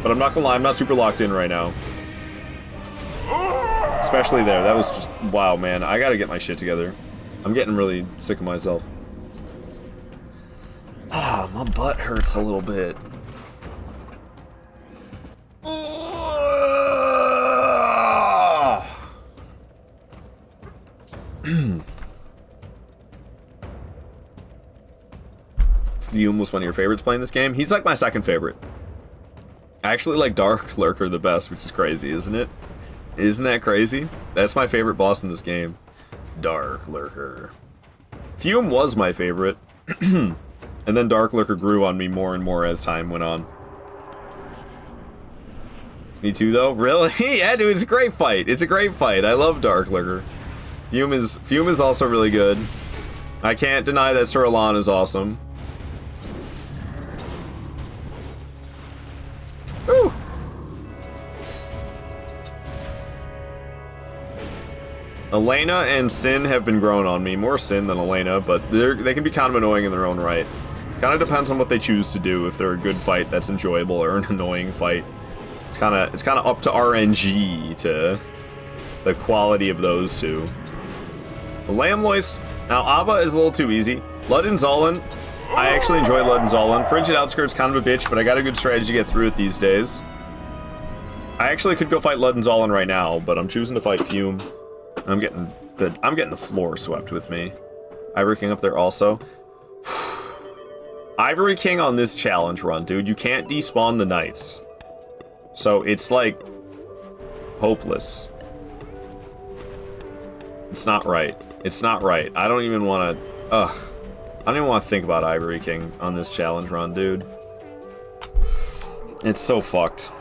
But I'm not gonna lie, I'm not super locked in right now. Especially there. That was just... Wow, man. I gotta get my shit together. I'm getting really sick of myself. Ah, my butt hurts a little bit. Fume was one of your favorites playing this game? He's like my second favorite. I actually like Dark Lurker the best, which is crazy, isn't it? Isn't that crazy? That's my favorite boss in this game. Dark Lurker. Fume was my favorite. And then Dark Lurker grew on me more and more as time went on. Me too, though? Really? Yeah, dude, it's a great fight. It's a great fight. I love Dark Lurker. Fume is also really good. I can't deny that Sir Alan is awesome. Woo! Elena and Sin have been growing on me. More Sin than Elena, but they can be kind of annoying in their own right. Kind of depends on what they choose to do. If they're a good fight that's enjoyable or an annoying fight. It's kind of up to RNG to the quality of those two. The Lamlois. Now Ava is a little too easy. Luddenzollin. I actually enjoy Luddenzollin. Frigid Outskirt's kind of a bitch, but I got a good strategy to get through it these days. I actually could go fight Luddenzollin right now, but I'm choosing to fight Fume. I'm getting the floor swept with me. Ivory King up there also. Ivory King on this challenge run, dude. You can't despawn the knights. So it's like hopeless. It's not right. It's not right. I don't even want to... I don't even want to think about Ivory King on this challenge run, dude. It's so fucked.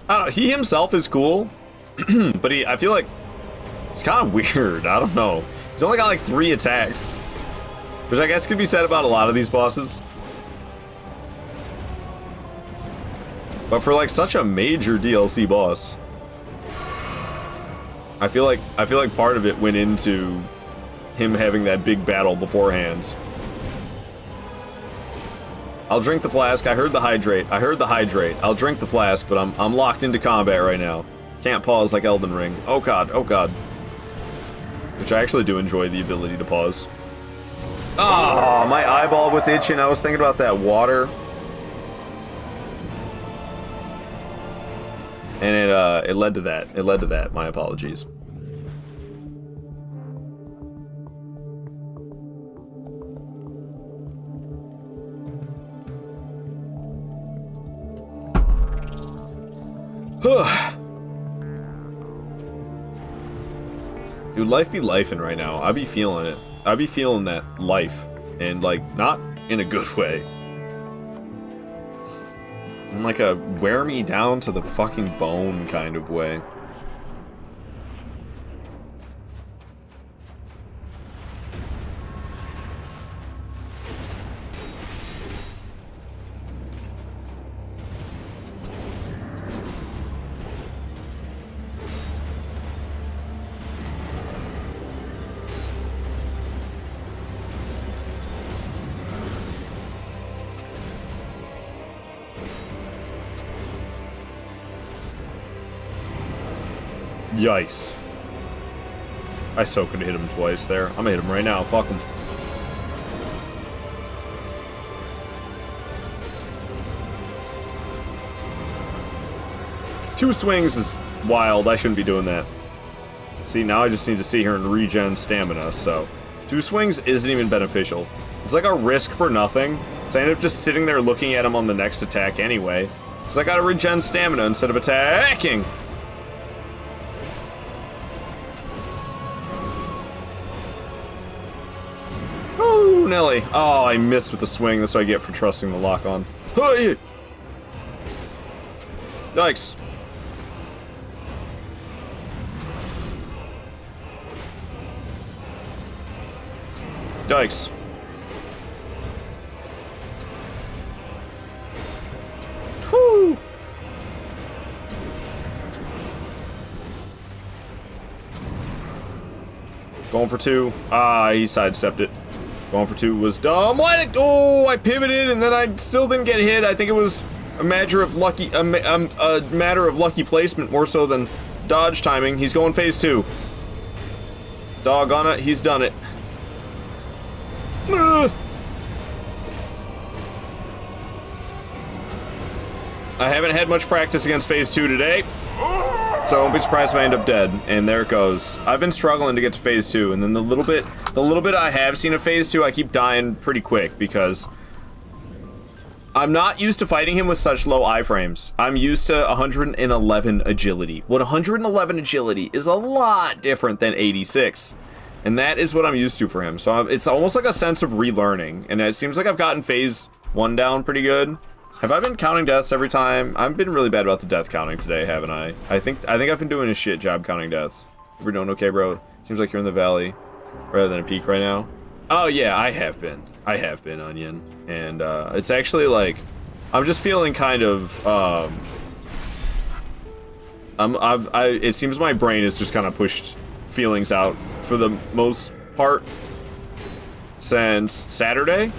I don't know. He himself is cool, but I feel like it's kind of weird. I don't know. He's only got like 3 attacks, which I guess could be said about a lot of these bosses. But for like such a major DLC boss, I feel like part of it went into him having that big battle beforehand. I'll drink the flask. I heard the hydrate. I'll drink the flask, but I'm locked into combat right now. Can't pause like Elden Ring. Oh god, oh god. Which I actually do enjoy the ability to pause. Oh, my eyeball was itching. I was thinking about that water. And it led to that. It led to that. My apologies. Dude, life be lifing right now. I be feeling it. I be feeling that life. And, like, not in a good way. In, like, a wear me down to the fucking bone kind of way. Yikes. I so could have hit him twice there. I'm gonna hit him right now. Fuck him. Two swings is wild. I shouldn't be doing that. See, now I just need to sit here and regen stamina, so... 2 swings isn't even beneficial. It's like a risk for nothing. So I end up just sitting there looking at him on the next attack anyway. Because I gotta regen stamina instead of attacking. Woo, Nelly. Oh, I missed with the swing. That's what I get for trusting the lock on. Hey! Yikes. Yikes. Whew. Going for 2. Ah, he sidestepped it. Going for 2 was dumb. What? Oh, I pivoted and then I still didn't get hit. I think it was a matter of lucky, a matter of lucky placement more so than dodge timing. He's going phase 2. Doggone it, he's done it. I haven't had much practice against phase 2 today, so I won't be surprised if I end up dead. And there it goes. I've been struggling to get to phase 2, and then the little bit I have seen of phase 2, I keep dying pretty quick because I'm not used to fighting him with such low iframes. I'm used to 111 agility. What 111 agility is a lot different than 86. And that is what I'm used to for him. So it's almost like a sense of relearning. And it seems like I've gotten phase 1 down pretty good. Have I been counting deaths every time? I've been really bad about the death counting today, haven't I? I think I've been doing a shit job counting deaths. We're doing okay, bro. Seems like you're in the valley rather than a peak right now. Oh yeah, I have been, Onion. And it's actually like, I'm just feeling kind of, it seems my brain has just kind of pushed feelings out for the most part since Saturday.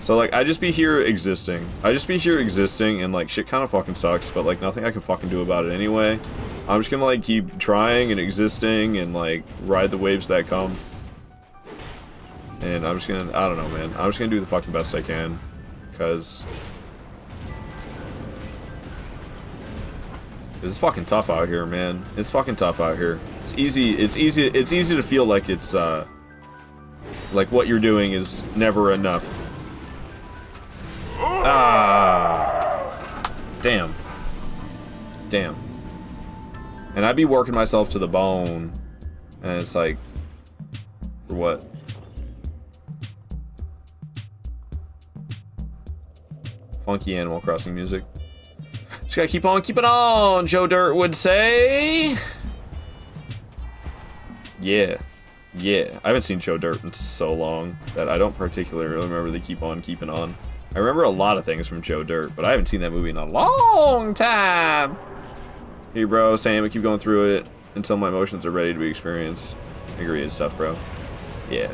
So like I just be here existing and like shit kind of fucking sucks, but like nothing I can fucking do about it anyway. I'm just gonna like keep trying and existing and like ride the waves that come. And I'm just gonna, I don't know, man, I'm just gonna do the fucking best I can, because it's fucking tough out here, man. It's fucking tough out here. It's easy to feel like it's like what you're doing is never enough. Ah, damn. And I'd be working myself to the bone, and it's like, for what? Funky Animal Crossing music. Just gotta keep on keeping on, Joe Dirt would say. Yeah. I haven't seen Joe Dirt in so long that I don't particularly remember the keep on keeping on. I remember a lot of things from Joe Dirt, but I haven't seen that movie in a long time. Hey bro, Sam, I keep going through it until my emotions are ready to be experienced. I agree, it's tough, bro. Yeah.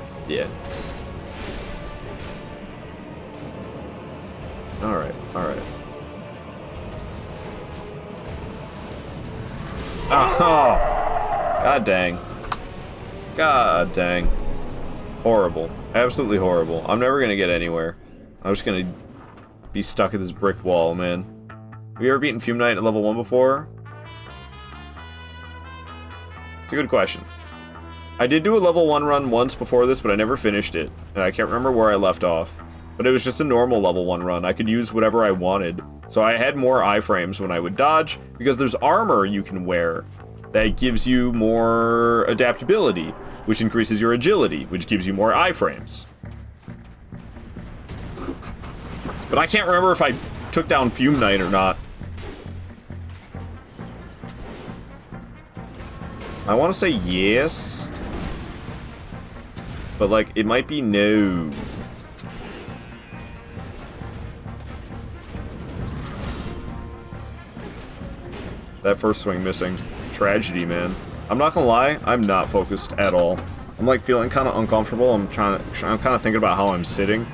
Alright. Oh, God dang. Horrible. Absolutely horrible. I'm never gonna get anywhere. I'm just gonna be stuck at this brick wall, man. Have you ever beaten Fume Knight at level 1 before? It's a good question. I did do a level 1 run once before this, but I never finished it. And I can't remember where I left off. But it was just a normal level 1 run. I could use whatever I wanted. So I had more iframes when I would dodge, because there's armor you can wear that gives you more adaptability, which increases your agility, which gives you more iframes. But I can't remember if I took down Fume Knight or not. I want to say yes. But like, it might be no. That first swing missing. Tragedy, man. I'm not gonna lie, I'm not focused at all. I'm like feeling kind of uncomfortable. I'm kind of thinking about how I'm sitting.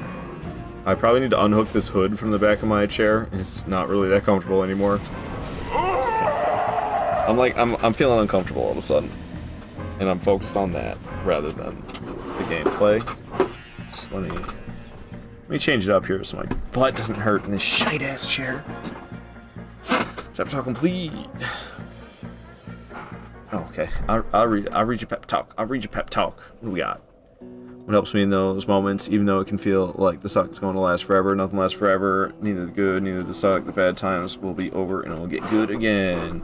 I probably need to unhook this hood from the back of my chair. It's not really that comfortable anymore. I'm feeling uncomfortable all of a sudden. And I'm focused on that rather than the gameplay. Just let me change it up here so my butt doesn't hurt in this shite ass chair. Chapter talk complete. Oh, okay. I'll read your pep talk. What do we got? What helps me in those moments, even though it can feel like the suck is going to last forever, nothing lasts forever. Neither the good, neither the suck. The bad times will be over and it will get good again.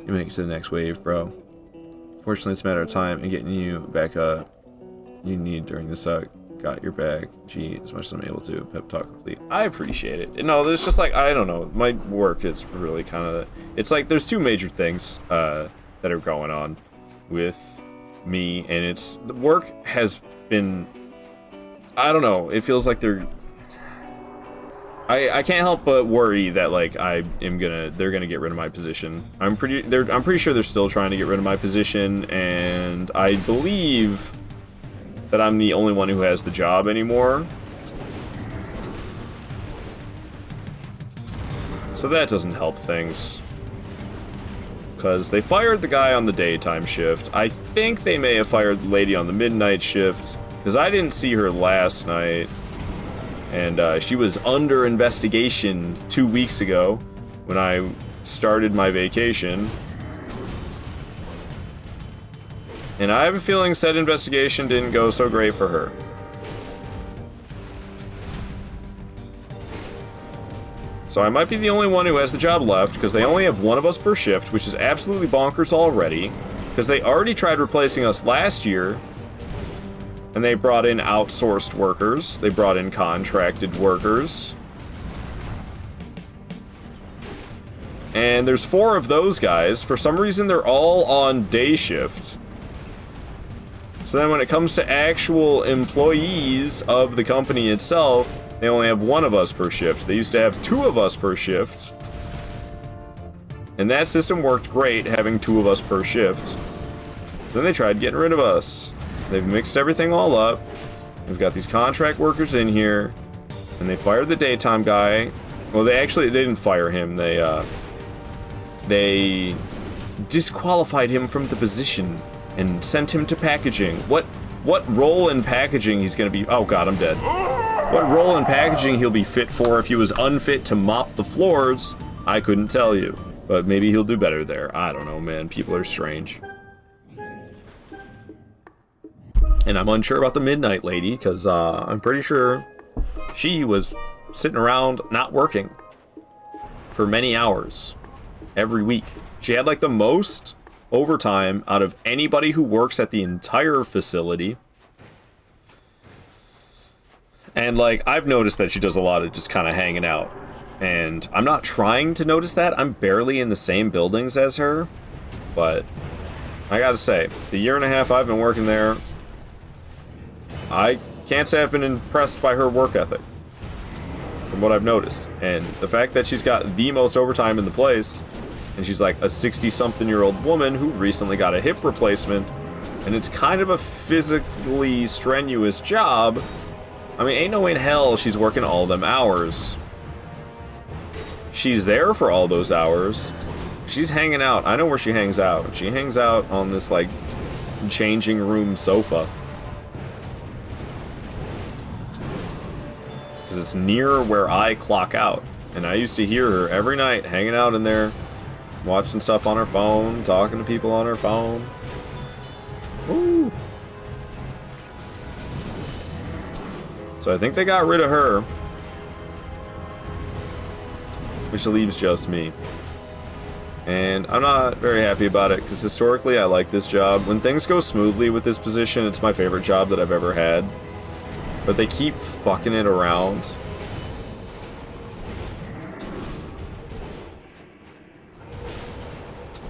You make it to the next wave, bro. Fortunately, it's a matter of time and getting you back up. You need during the suck. Got your back. Gee, as much as I'm able to. Pep talk complete. I appreciate it. No, there's just like, I don't know. My work is really kind of... It's like there's two major things that are going on with me. And it's... The work has been... I don't know. It feels like they're... I can't help but worry that like they're gonna get rid of my position. I'm pretty sure they're still trying to get rid of my position, and I believe that I'm the only one who has the job anymore. So that doesn't help things. Because they fired the guy on the daytime shift. I think they may have fired the lady on the midnight shift, because I didn't see her last night. And she was under investigation 2 weeks ago when I started my vacation. And I have a feeling said investigation didn't go so great for her. So I might be the only one who has the job left, because they only have one of us per shift, which is absolutely bonkers already. Because they already tried replacing us last year, and they brought in outsourced workers. They brought in contracted workers. And there's 4 of those guys. For some reason, they're all on day shift. So then when it comes to actual employees of the company itself, they only have 1 of us per shift. They used to have 2 of us per shift. And that system worked great, having 2 of us per shift. Then they tried getting rid of us. They've mixed everything all up. We've got these contract workers in here. And they fired the daytime guy. Well, they didn't fire him. They disqualified him from the position and sent him to packaging. What role in packaging he's gonna be? Oh god, I'm dead. What role in packaging he'll be fit for if he was unfit to mop the floors, I couldn't tell you. But maybe he'll do better there. I don't know, man. People are strange. And I'm unsure about the midnight lady, because I'm pretty sure she was sitting around not working for many hours every week. She had like the most overtime out of anybody who works at the entire facility. And like, I've noticed that she does a lot of just kind of hanging out. And I'm not trying to notice that. I'm barely in the same buildings as her. But I gotta say, the year and a half I've been working there, I can't say I've been impressed by her work ethic, from what I've noticed. And the fact that she's got the most overtime in the place, and she's like a 60-something-year-old woman who recently got a hip replacement, and it's kind of a physically strenuous job. I mean, ain't no way in hell she's working all them hours. She's there for all those hours. She's hanging out. I know where she hangs out. She hangs out on this, like, changing room sofa. Because it's near where I clock out. And I used to hear her every night hanging out in there, watching stuff on her phone, talking to people on her phone. Woo! So I think they got rid of her, which leaves just me. And I'm not very happy about it, because historically I like this job. When things go smoothly with this position, it's my favorite job that I've ever had. But they keep fucking it around.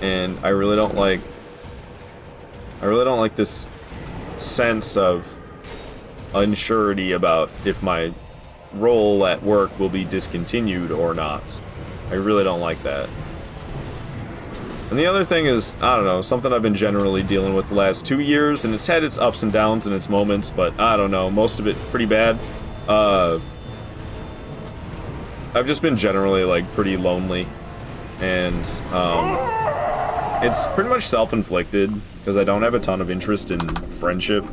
And I really don't like this sense of unsurety about if my role at work will be discontinued or not. I really don't like that. And the other thing is, I don't know, something I've been generally dealing with the last 2 years, and it's had its ups and downs and its moments, but I don't know, most of it pretty bad. I've just been generally, like, pretty lonely. And, it's pretty much self-inflicted, because I don't have a ton of interest in friendship.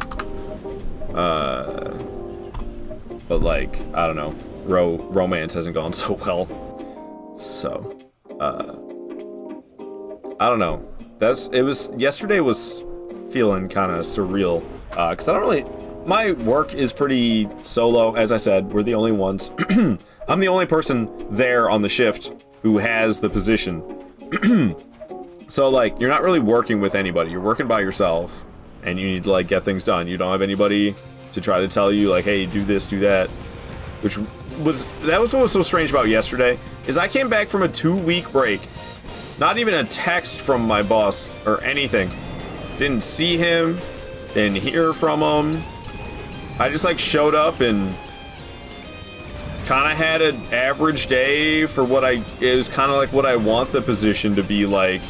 But, like, I don't know, romance hasn't gone so well. So, I don't know. Yesterday was feeling kind of surreal, because I don't really my work is pretty solo. As I said, we're the only ones. I'm the only person there on the shift who has the position. So, like, you're not really working with anybody. You're working by yourself, and you need to, like, get things done. You don't have anybody to try to tell you, like, hey, do this, do that. That was what was so strange about yesterday, is I came back from a 2-week break. Not even a text from my boss or anything. Didn't see him, didn't hear from him. I just, like, showed up and kind of had an average day for what it was kind of like what I want the position to be like.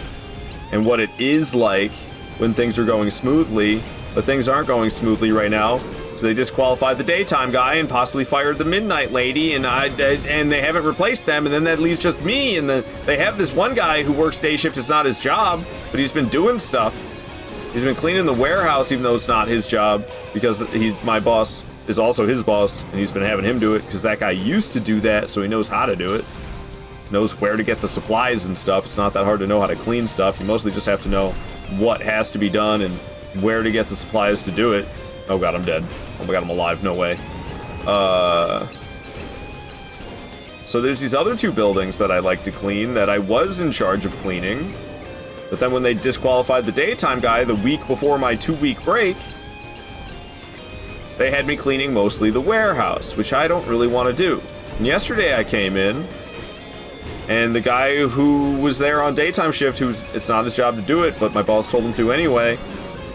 And what it is like when things are going smoothly, but things aren't going smoothly right now. So they disqualified the daytime guy and possibly fired the midnight lady, and they haven't replaced them, and then that leaves just me, and then they have this one guy who works day shift. It's not his job, but he's been doing stuff. He's been cleaning the warehouse, even though it's not his job, because my boss is also his boss, and he's been having him do it, because that guy used to do that, so he knows how to do it. Knows where to get the supplies and stuff. It's not that hard to know how to clean stuff. You mostly just have to know what has to be done and where to get the supplies to do it. Oh god, I'm dead. Oh my god, I'm alive. No way. So there's these other 2 buildings that I like to clean that I was in charge of cleaning. But then when they disqualified the daytime guy the week before my 2-week break, they had me cleaning mostly the warehouse, which I don't really want to do. And yesterday I came in, and the guy who was there on daytime shift, it's not his job to do it, but my boss told him to anyway,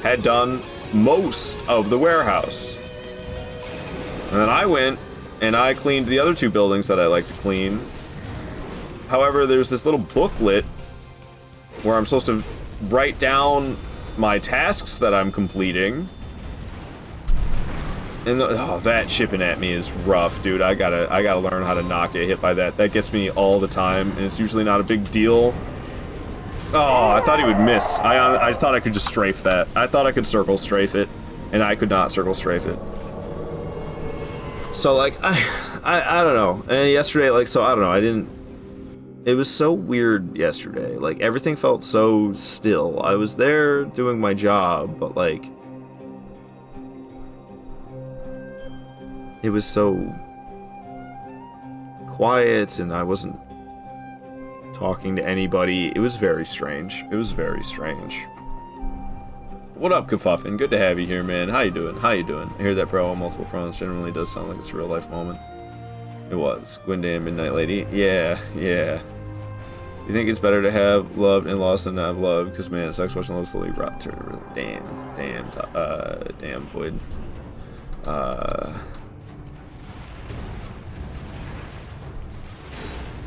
had done most of the warehouse. And then I went and I cleaned the other 2 buildings that I like to clean. However, there's this little booklet where I'm supposed to write down my tasks that I'm completing. And that chipping at me is rough, dude. I gotta learn how to not get hit by that. That gets me all the time, and it's usually not a big deal. Oh, I thought he would miss. I thought I could just strafe that. I thought I could circle strafe it, and I could not circle strafe it. So, like, I don't know. And yesterday, like, so I don't know. It was so weird yesterday. Like, everything felt so still. I was there doing my job, but, like, it was so quiet, and I wasn't talking to anybody. It was very strange. It was very strange. What up, Kafuffin? Good to have you here, man. How you doing? How you doing? I hear that bro on multiple fronts generally does sound like it's a real life moment. It was. Gwendam Midnight Lady. Yeah. You think it's better to have loved and lost than not have loved? Because, man, sex watching love slowly brought to her. Damn, Void.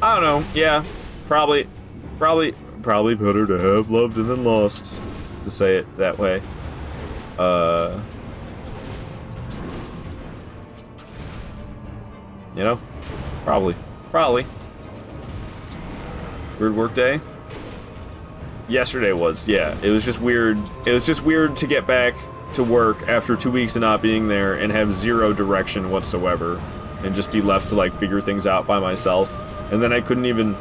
I don't know. Yeah, probably better to have loved and then lost, to say it that way. You know, probably. Weird work day. Yesterday was, yeah. It was just weird. It was just weird to get back to work after 2 weeks of not being there and have zero direction whatsoever, and just be left to like figure things out by myself. And then I couldn't even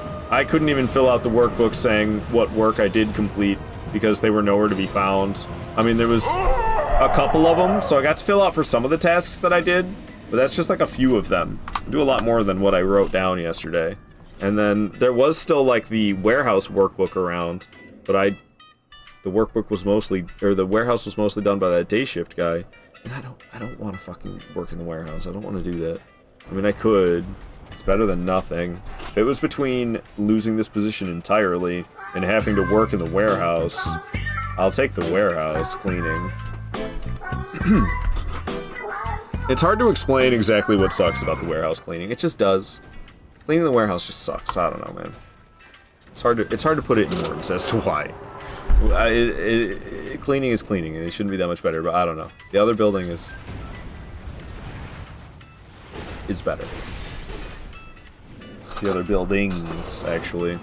fill out the workbook saying what work I did complete because they were nowhere to be found. I mean, there was a couple of them, so I got to fill out for some of the tasks that I did, but that's just like a few of them. I do a lot more than what I wrote down yesterday. And then there was still like the warehouse workbook around, but the workbook was mostly, or the warehouse was mostly done by that day shift guy. And I don't want to fucking work in the warehouse. I don't want to do that. I mean, I could. It's better than nothing. If it was between losing this position entirely and having to work in the warehouse, I'll take the warehouse cleaning. It's hard to explain exactly what sucks about the warehouse cleaning. It just does. Cleaning the warehouse just sucks. I don't know, man. It's hard to put it in words as to why. Cleaning is cleaning, and it shouldn't be that much better, but I don't know. The other building is better. The other buildings, actually.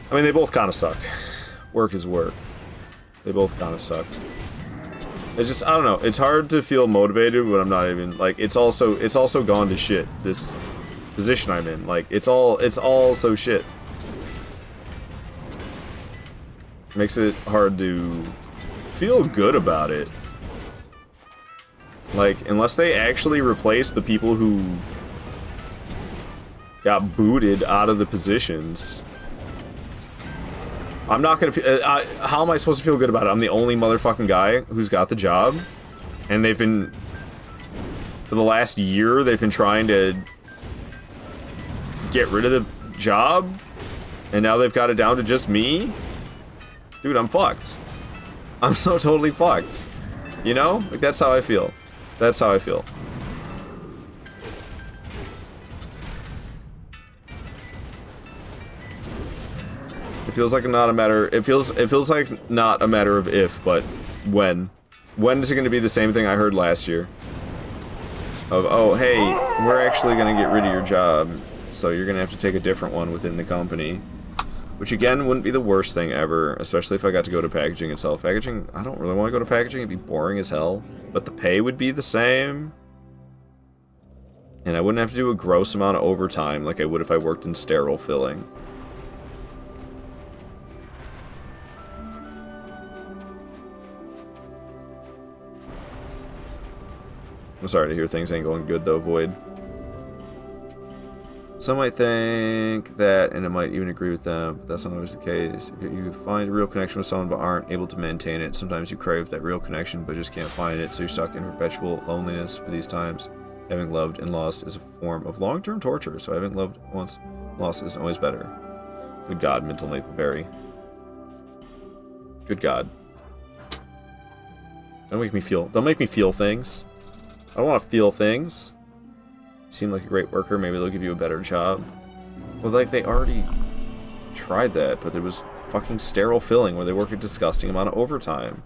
I mean, they both kind of suck. Work is work. They both kind of suck. It's just, I don't know. It's hard to feel motivated when I'm not even, like, it's also gone to shit, this position I'm in. Like, it's all so shit. Makes it hard to feel good about it. Like, unless they actually replace the people who got booted out of the positions, I'm not gonna feel... how am I supposed to feel good about it? I'm the only motherfucking guy who's got the job. And they've been... For the last year, they've been trying to get rid of the job. And now they've got it down to just me? Dude, I'm fucked. I'm so totally fucked. You know? Like, that's how I feel. That's how I feel. It feels like not a matter... It feels like not a matter of if, but when. When is it going to be the same thing I heard last year? Of, oh, hey, we're actually going to get rid of your job, so you're going to have to take a different one within the company. Which, again, wouldn't be the worst thing ever, especially if I got to go to packaging itself. Packaging, I don't really want to go to packaging, it'd be boring as hell. But the pay would be the same. And I wouldn't have to do a gross amount of overtime like I would if I worked in sterile filling. I'm sorry to hear things ain't going good though, Void. Some might think that, and I might even agree with them, but that's not always the case. If you find a real connection with someone but aren't able to maintain it, sometimes you crave that real connection but just can't find it, so you're stuck in perpetual loneliness for these times. Having loved and lost is a form of long-term torture, so having loved once lost isn't always better. Good God, mental Mapleberry. Good God. Don't make me feel things. I don't want to feel things. You seem like a great worker, maybe they'll give you a better job. Well, like, they already tried that, but there was fucking sterile filling where they work a disgusting amount of overtime.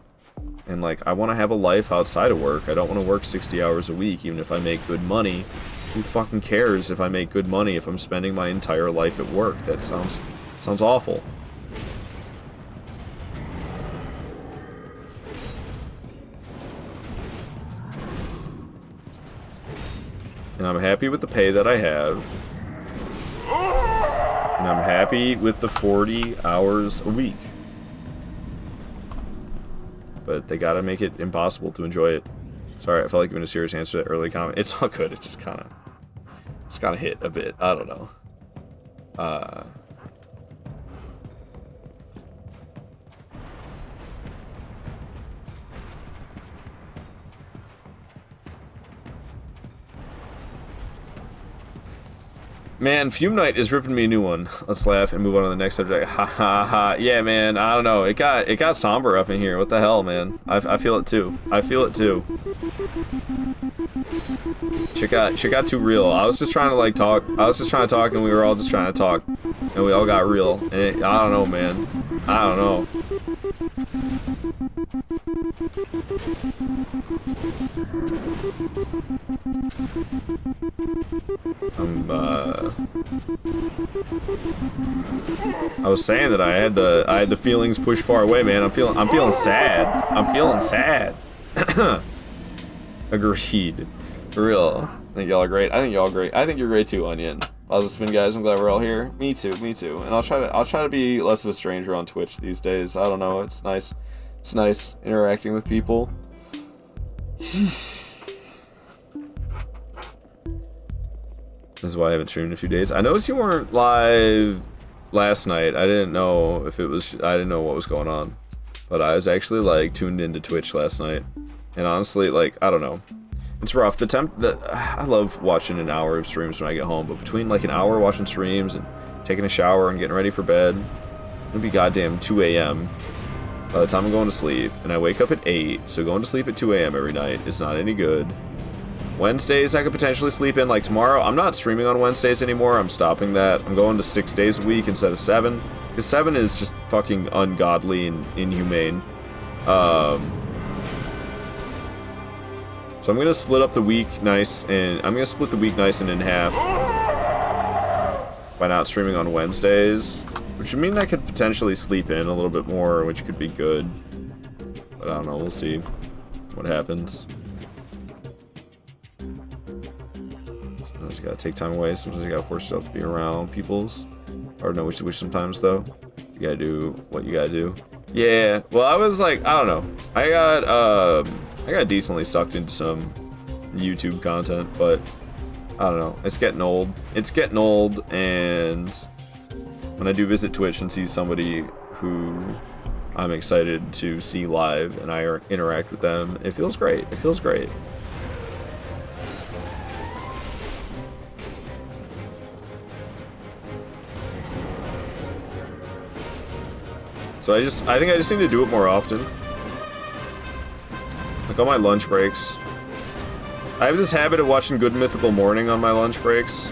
And, like, I want to have a life outside of work. I don't want to work 60 hours a week, even if I make good money. Who fucking cares if I make good money if I'm spending my entire life at work? That sounds awful. And I'm happy with the pay that I have. And I'm happy with the 40 hours a week. But they gotta make it impossible to enjoy it. Sorry, I felt like giving a serious answer to that early comment. It's all good, it just kinda hit a bit. I don't know. Man, Fume Knight is ripping me a new one. Let's laugh and move on to the next subject. Ha ha ha. Yeah, man, I don't know. It got somber up in here. What the hell, man? I feel it too. I feel it too. Shit got too real. I was just trying to like talk. I was just trying to talk and we were all just trying to talk. And we all got real. And I don't know, man. I don't know. I was saying that I had the feelings pushed far away, man. I'm feeling sad. I'm feeling sad. Agreed. For real. I think y'all are great. I think y'all are great. I think you're great too, Onion. Positive spin, guys. I'm glad we're all here. Me too. Me too. And I'll try to be less of a stranger on Twitch these days. I don't know. It's nice. It's nice interacting with people. This is why I haven't streamed in a few days. I noticed you weren't live last night. I didn't know if it was... I didn't know what was going on. But I was actually, like, tuned into Twitch last night. And honestly, like, I don't know. It's rough. I love watching an hour of streams when I get home. But between, like, an hour watching streams and taking a shower and getting ready for bed, it'll be goddamn 2 a.m. by the time I'm going to sleep. And I wake up at 8. So going to sleep at 2 a.m. every night is not any good. Wednesdays I could potentially sleep in, like tomorrow. I'm not streaming on Wednesdays anymore. I'm stopping that. I'm going to 6 days a week instead of 7. Because 7 is just fucking ungodly and inhumane. So I'm going to split up the week nice, and I'm going to split the week nice and in half by not streaming on Wednesdays. Which would mean I could potentially sleep in a little bit more, which could be good. But I don't know, we'll see what happens. Sometimes you gotta take time away, sometimes you gotta force yourself to be around people's. Hard to know which sometimes though. You gotta do what you gotta do. Yeah, well I was like, I don't know. I got decently sucked into some YouTube content, but I don't know. It's getting old. It's getting old, and when I do visit Twitch and see somebody who I'm excited to see live and I interact with them, it feels great. It feels great. So I think I just need to do it more often. Like on my lunch breaks. I have this habit of watching Good Mythical Morning on my lunch breaks.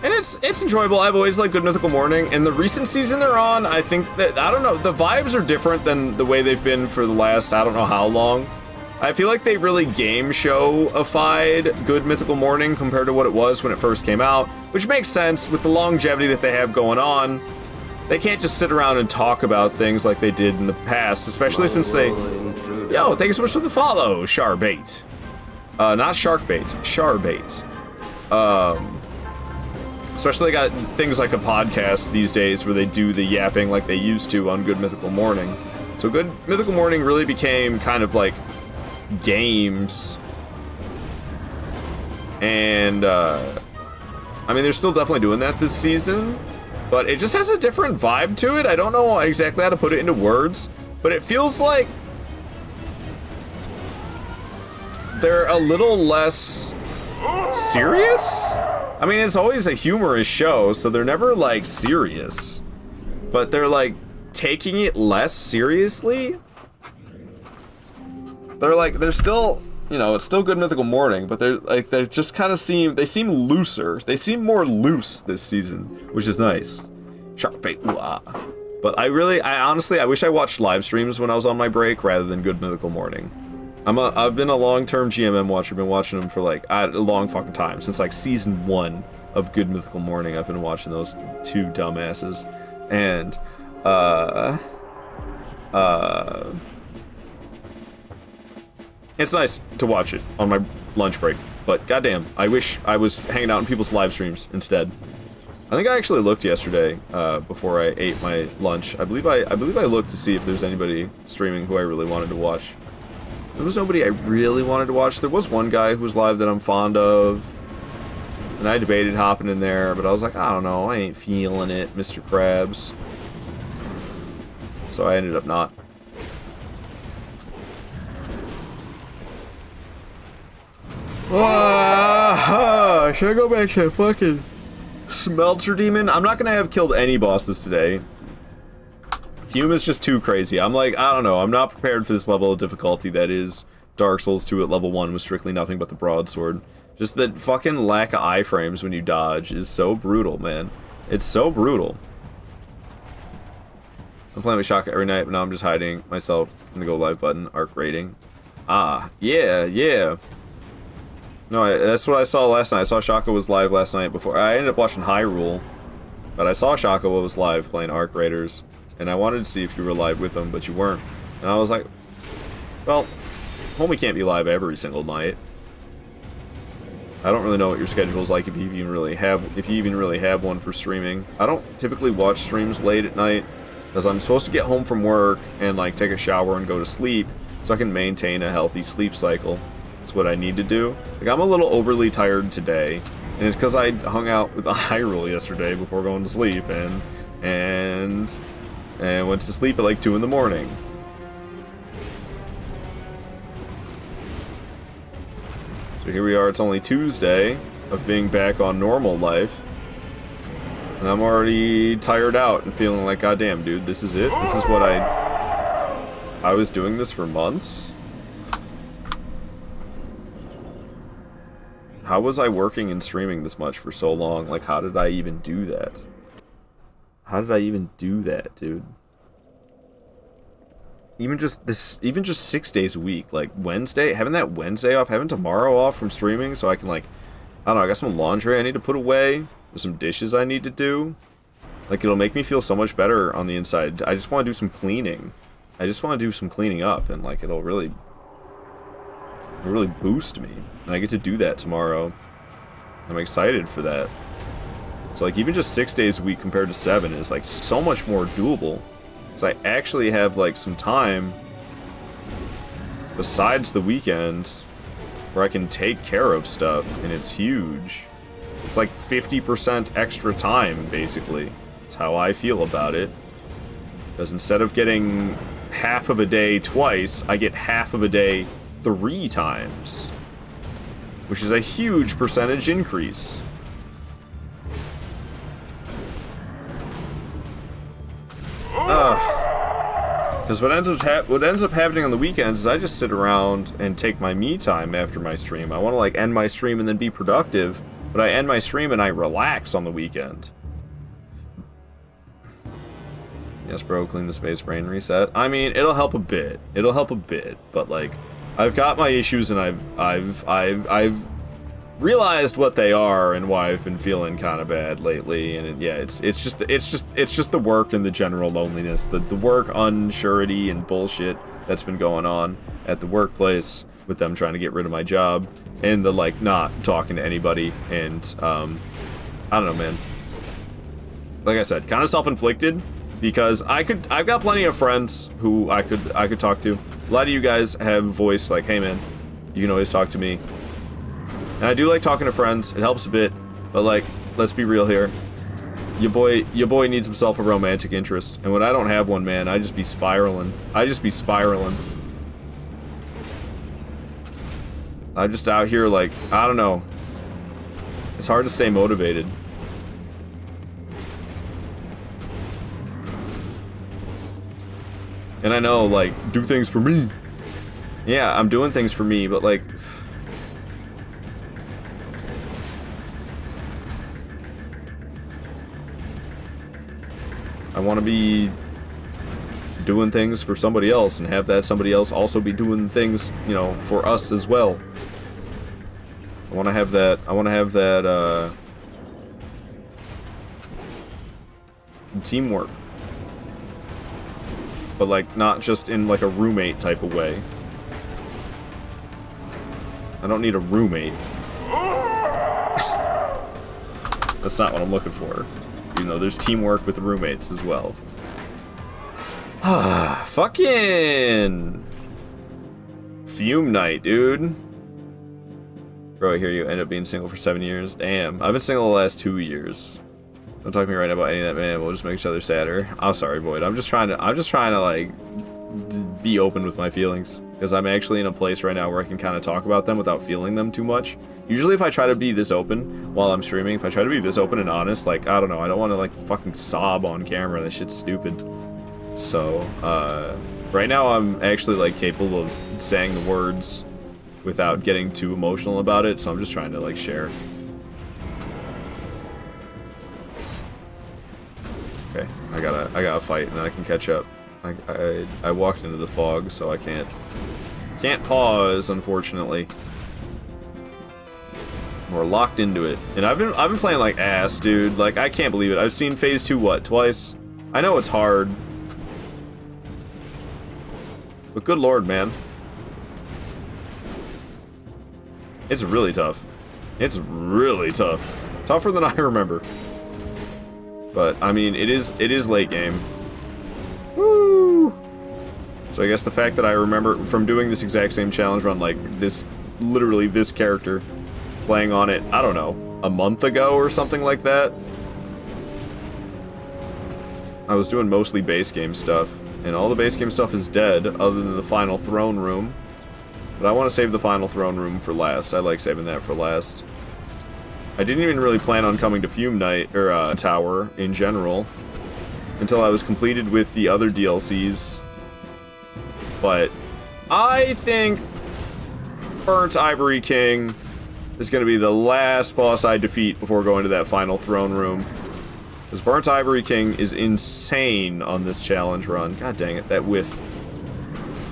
And it's enjoyable. I've always liked Good Mythical Morning, and the recent season they're on, I think that, I don't know, the vibes are different than the way they've been for the last, I don't know how long. I feel like they really game show-ified Good Mythical Morning compared to what it was when it first came out, which makes sense with the longevity that they have going on. They can't just sit around and talk about things like they did in the past, especially since they... Yo, thank you so much for the follow, Charbait. Not Sharkbait, Charbait. Especially they got things like a podcast these days where they do the yapping like they used to on Good Mythical Morning. So Good Mythical Morning really became kind of like games. And, I mean, they're still definitely doing that this season, but it just has a different vibe to it. I don't know exactly how to put it into words, but it feels like they're a little less serious? I mean, it's always a humorous show, so they're never, like, serious. But they're, like, taking it less seriously? They're still, you know, it's still Good Mythical Morning, but they just kind of seem looser. They seem more loose this season, which is nice. Sharkbait, ooh-ah. But I honestly, I wish I watched live streams when I was on my break rather than Good Mythical Morning. I've been a long-term GMM watcher, been watching them for, like, a long fucking time. Since, like, season 1 of Good Mythical Morning, I've been watching those two dumbasses. And, it's nice to watch it on my lunch break, but goddamn, I wish I was hanging out in people's live streams instead. I think I actually looked yesterday before I ate my lunch. I believe I looked to see if there's anybody streaming who I really wanted to watch. There was nobody I really wanted to watch. There was one guy who was live that I'm fond of, and I debated hopping in there, but I was like, I don't know, I ain't feeling it, Mr. Krabs. So I ended up not. Should I go back to fucking Smelter Demon? I'm not gonna have killed any bosses today. Fume is just too crazy. I'm like, I don't know, I'm not prepared for this level of difficulty that is Dark Souls 2 at level 1 with strictly nothing but the Broadsword. Just the fucking lack of iframes when you dodge is so brutal, man. It's so brutal. I'm playing with Shaka every night, but now I'm just hiding myself from the go live button. Arc rating. Ah, yeah. No, that's what I saw last night. I saw Shaka was live last night before. I ended up watching Hyrule, but I saw Shaka was live playing Arc Raiders, and I wanted to see if you were live with him, but you weren't. And I was like, well, homie can't be live every single night. I don't really know what your schedule is like if you even really have one for streaming. I don't typically watch streams late at night because I'm supposed to get home from work and like take a shower and go to sleep so I can maintain a healthy sleep cycle. That's what I need to do. Like, I'm a little overly tired today, and it's because I hung out with Hyrule yesterday before going to sleep, and went to sleep at like 2 in the morning. So here we are, it's only Tuesday of being back on normal life, and I'm already tired out and feeling like, goddamn, dude, this is it? This is what I was doing this for months? How was I working and streaming this much for so long? Like, how did I even do that? How did I even do that, dude? Even just 6 days a week, like Wednesday, having that Wednesday off, having tomorrow off from streaming so I can, like, I don't know, I got some laundry I need to put away, there's some dishes I need to do. Like, it'll make me feel so much better on the inside. I just want to do some cleaning. I just want to do some cleaning up, and, like, it'll really boost me. And I get to do that tomorrow. I'm excited for that. So, like, even just 6 days a week compared to 7 is, like, so much more doable. So I actually have, like, some time besides the weekend, where I can take care of stuff, and it's huge. It's like 50% extra time, basically. That's how I feel about it. Because instead of getting half of a day twice, I get half of a day 3 times. Which is a huge percentage increase. Because what ends up happening on the weekends is I just sit around and take my me time after my stream. I want to like end my stream and then be productive, but I end my stream and I relax on the weekend. Yes, bro, clean the space brain reset. I mean, it'll help a bit. It'll help a bit, but like, I've got my issues and I've realized what they are and why I've been feeling kind of bad lately. And yeah, it's just the work and the general loneliness, the work unsurety and bullshit that's been going on at the workplace with them trying to get rid of my job and the like not talking to anybody. And I don't know, man. Like I said, kind of self-inflicted. Because I've got plenty of friends who I could talk to. A lot of you guys have voice like, hey man, you can always talk to me. And I do like talking to friends. It helps a bit, but like, let's be real here. Your boy needs himself a romantic interest, and when I don't have one, man, I just be spiraling. I'm just out here like, I don't know. It's hard to stay motivated. And I know, like, do things for me. Yeah, I'm doing things for me, but like... I want to be doing things for somebody else and have that somebody else also be doing things, you know, for us as well. I want to have that, teamwork. But like, not just in like a roommate type of way. I don't need a roommate. That's not what I'm looking for. Even though there's teamwork with roommates as well. Fucking fume night, dude. Bro, I hear you end up being single for 7 years. Damn, I've been single the last 2 years. Don't talk to me right now about any of that, man. We'll just make each other sadder. I'm sorry, Void. I'm just trying to like be open with my feelings, because I'm actually in a place right now where I can kind of talk about them without feeling them too much. Usually, if I try to be this open while I'm streaming, if I try to be this open and honest, like, I don't know, I don't want to like fucking sob on camera. That shit's stupid. So, right now I'm actually like capable of saying the words without getting too emotional about it. So I'm just trying to like share. Okay, I gotta fight and then I can catch up. I walked into the fog, so I can't pause, unfortunately. We're locked into it, and I've been playing like ass, dude. Like, I can't believe it. I've seen phase 2 what, twice? I know it's hard, but good lord, man, it's really tough. It's really tough, tougher than I remember. But I mean, it is late game. Woo! So I guess the fact that I remember from doing this exact same challenge run, like this, literally this character, playing on it, I don't know, a month ago or something like that. I was doing mostly base game stuff, and all the base game stuff is dead, other than the final throne room. But I want to save the final throne room for last. I like saving that for last. I didn't even really plan on coming to Fume Night, or Tower, in general, until I was completed with the other DLCs. But I think Burnt Ivory King is going to be the last boss I defeat before going to that final throne room. Because Burnt Ivory King is insane on this challenge run. God dang it, that whiff.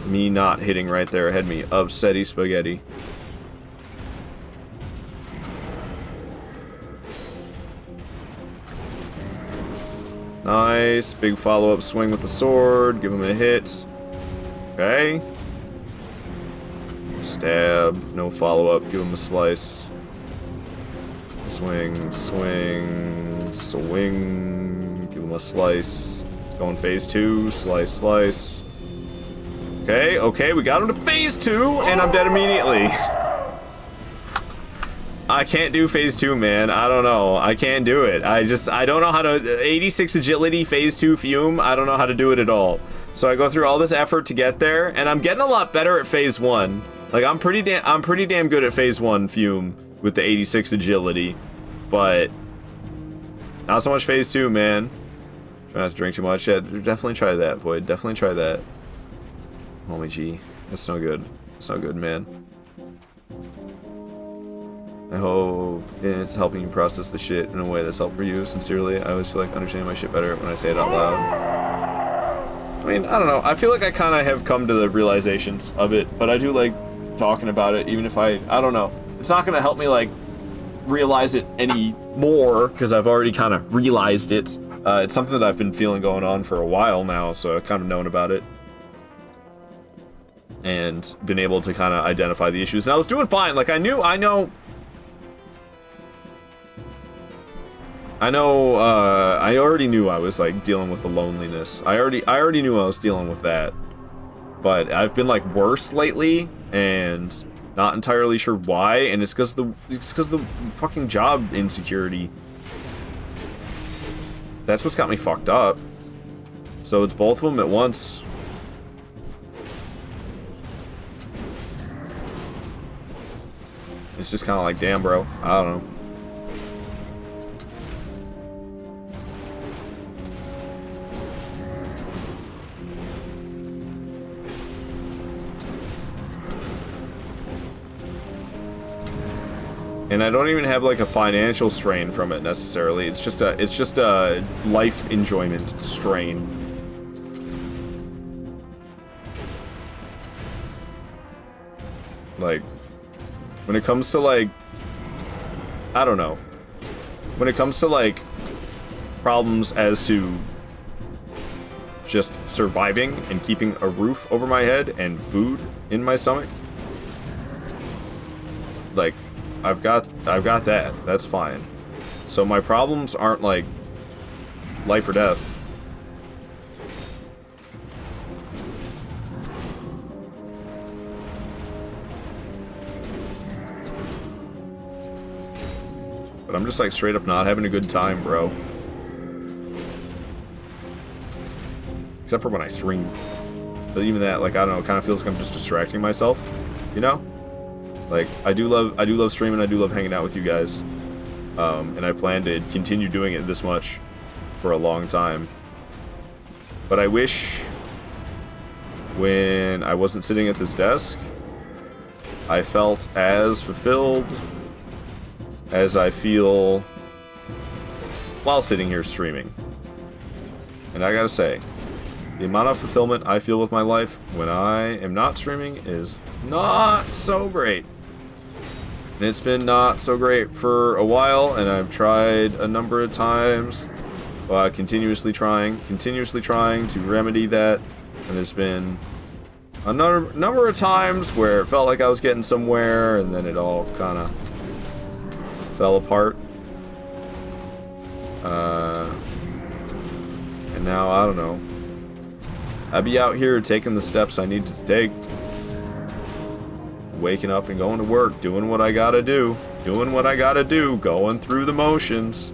Me not hitting right there had me upsetty spaghetti. Nice, big follow-up swing with the sword, give him a hit. Okay. Stab, no follow-up, give him a slice. Swing, swing, swing, give him a slice. Going phase 2, slice, slice. Okay, we got him to phase 2, and I'm dead immediately. I can't do phase 2, man. I don't know. I can't do it. I don't know how to... 86 agility, phase 2 fume. I don't know how to do it at all. So I go through all this effort to get there, and I'm getting a lot better at phase 1. Like, I'm pretty damn good at phase 1 fume with the 86 agility. But not so much phase 2, man. Try not to drink too much. Yeah, definitely try that, Void. Definitely try that. Holy gee. That's no good. That's no good, man. I hope it's helping you process the shit in a way that's helpful for you. Sincerely, I always feel like understanding my shit better when I say it out loud. I mean, I don't know. I feel like I kind of have come to the realizations of it, but I do like talking about it, even if I don't know. It's not going to help me, like, realize it any more, because I've already kind of realized it. It's something that I've been feeling going on for a while now, so I've kind of known about it. And been able to kind of identify the issues. And I was doing fine. Like, I already knew I was, like, dealing with the loneliness. I already knew I was dealing with that. But I've been, like, worse lately, and not entirely sure why, and it's because the fucking job insecurity. That's what's got me fucked up. So it's both of them at once. It's just kind of like, damn, bro. I don't know. And I don't even have like a financial strain from it necessarily. It's just a life enjoyment strain. Like, when it comes to, like, I don't know. When it comes to, like, problems as to just surviving and keeping a roof over my head and food in my stomach, like, I've got that. That's fine. So my problems aren't, like, life or death. But I'm just, like, straight up not having a good time, bro. Except for when I stream. But even that, like, I don't know, it kind of feels like I'm just distracting myself, you know? Like, I do love streaming, I do love hanging out with you guys. And I plan to continue doing it this much for a long time. But I wish when I wasn't sitting at this desk, I felt as fulfilled as I feel while sitting here streaming. And I gotta say, the amount of fulfillment I feel with my life when I am not streaming is not so great. And it's been not so great for a while, and I've tried a number of times, continuously trying to remedy that. And there's been a number of times where it felt like I was getting somewhere, and then it all kind of fell apart. And now, I don't know. I'd be out here taking the steps I needed to take. Waking up and going to work, doing what I gotta do, going through the motions.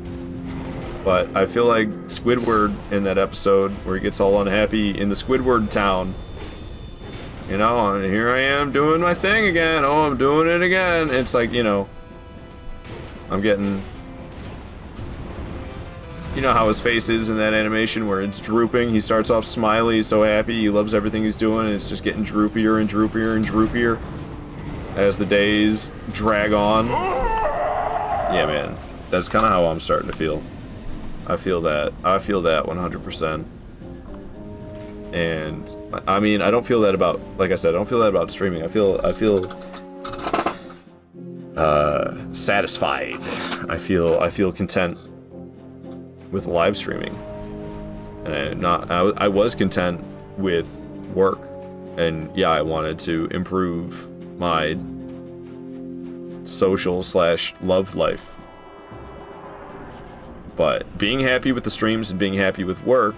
But I feel like Squidward in that episode where he gets all unhappy in the Squidward town. You know, and here I am doing my thing again. Oh, I'm doing it again. It's like, you know, I'm getting... You know how his face is in that animation where it's drooping. He starts off smiley, he's so happy, he loves everything he's doing, and it's just getting droopier and droopier and droopier as the days drag on. Yeah, man. That's kind of how I'm starting to feel. I feel that 100%. And, I mean, I don't feel that about, like I said, I don't feel that about streaming. I feel satisfied. I feel content with live streaming. And I was content with work. And yeah, I wanted to improve my social/love life. But being happy with the streams and being happy with work,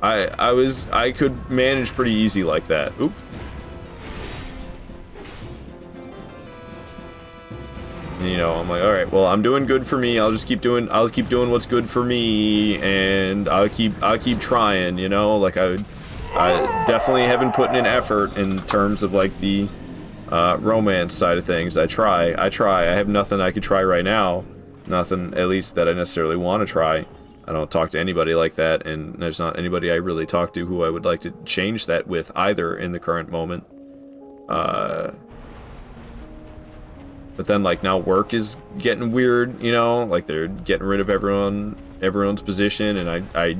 I could manage pretty easy like that. Oop. And, you know, I'm like, all right, well, I'm doing good for me. I'll keep doing what's good for me, and I'll keep trying, you know? Like I definitely haven't put in an effort in terms of like the romance side of things. I try. I have nothing I could try right now. Nothing, at least, that I necessarily want to try. I don't talk to anybody like that, and there's not anybody I really talk to who I would like to change that with either in the current moment. But then, like, now work is getting weird, you know? Like, they're getting rid of everyone's position, and I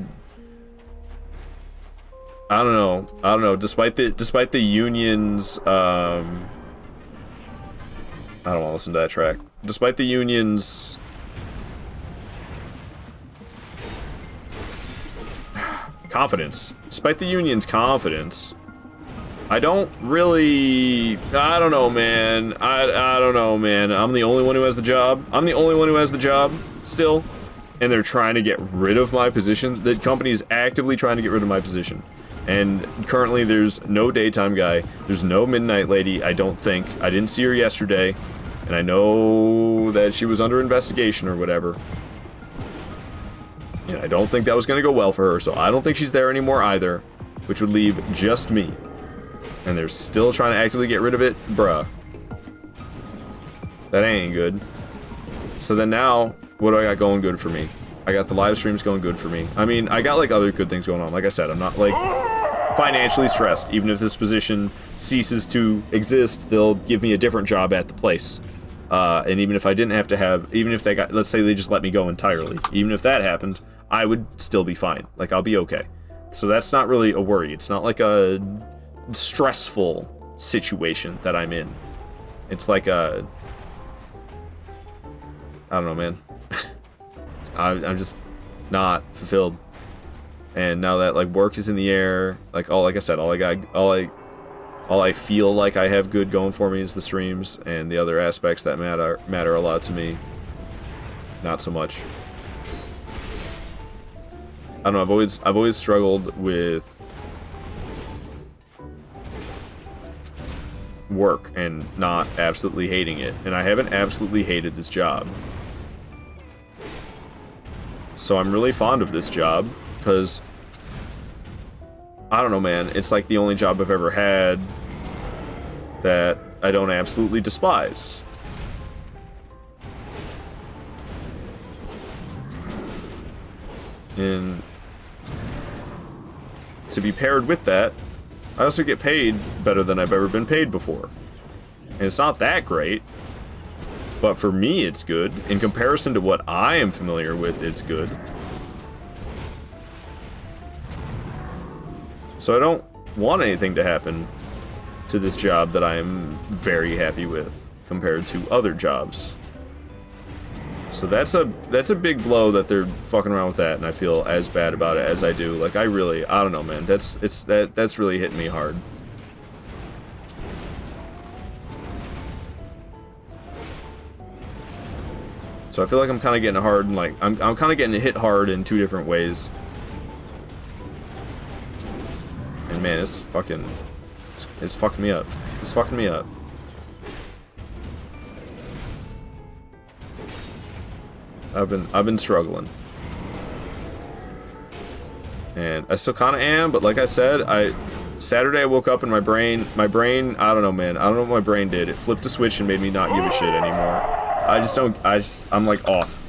don't know. Despite the unions, I don't want to listen to that track. Despite the unions, confidence. Despite the union's confidence, I don't know, man. I don't know, man. I'm the only one who has the job. Still. And they're trying to get rid of my position. The company is actively trying to get rid of my position. And currently there's no daytime guy. There's no midnight lady, I don't think. I didn't see her yesterday. And I know that she was under investigation or whatever. And I don't think that was going to go well for her, so I don't think she's there anymore either. Which would leave just me. And they're still trying to actively get rid of it? Bruh. That ain't good. So then now, what do I got going good for me? I got the live streams going good for me. I mean, I got like other good things going on. Like I said, I'm not like financially stressed. Even if this position ceases to exist, they'll give me a different job at the place. And even if I didn't have to have, even if they got, let's say they just let me go entirely, even if that happened, I would still be fine. Like, I'll be okay. So that's not really a worry. It's not like a stressful situation that I'm in. It's like a, I don't know, man. I'm just not fulfilled. And now that like work is in the air, like like I said, all I feel like I have good going for me is the streams, and the other aspects that matter a lot to me, not so much. I don't know, I've always struggled with work and not absolutely hating it, and I haven't absolutely hated this job. So I'm really fond of this job, because I don't know, man, it's like the only job I've ever had that I don't absolutely despise. And to be paired with that, I also get paid better than I've ever been paid before. And it's not that great, but for me it's good. In comparison to what I am familiar with, it's good. So I don't want anything to happen to this job that I am very happy with compared to other jobs. So that's a big blow that they're fucking around with that, and I feel as bad about it as I do. Like, I don't know, man. That's really hitting me hard. So I feel like I'm kind of getting hard, and like I'm kind of getting hit hard in two different ways. And man, it's fucking me up. It's fucking me up. I've been struggling. And I still kind of am, but like I said, Saturday I woke up and my brain, I don't know, man. I don't know what my brain did. It flipped a switch and made me not give a shit anymore. I'm like off.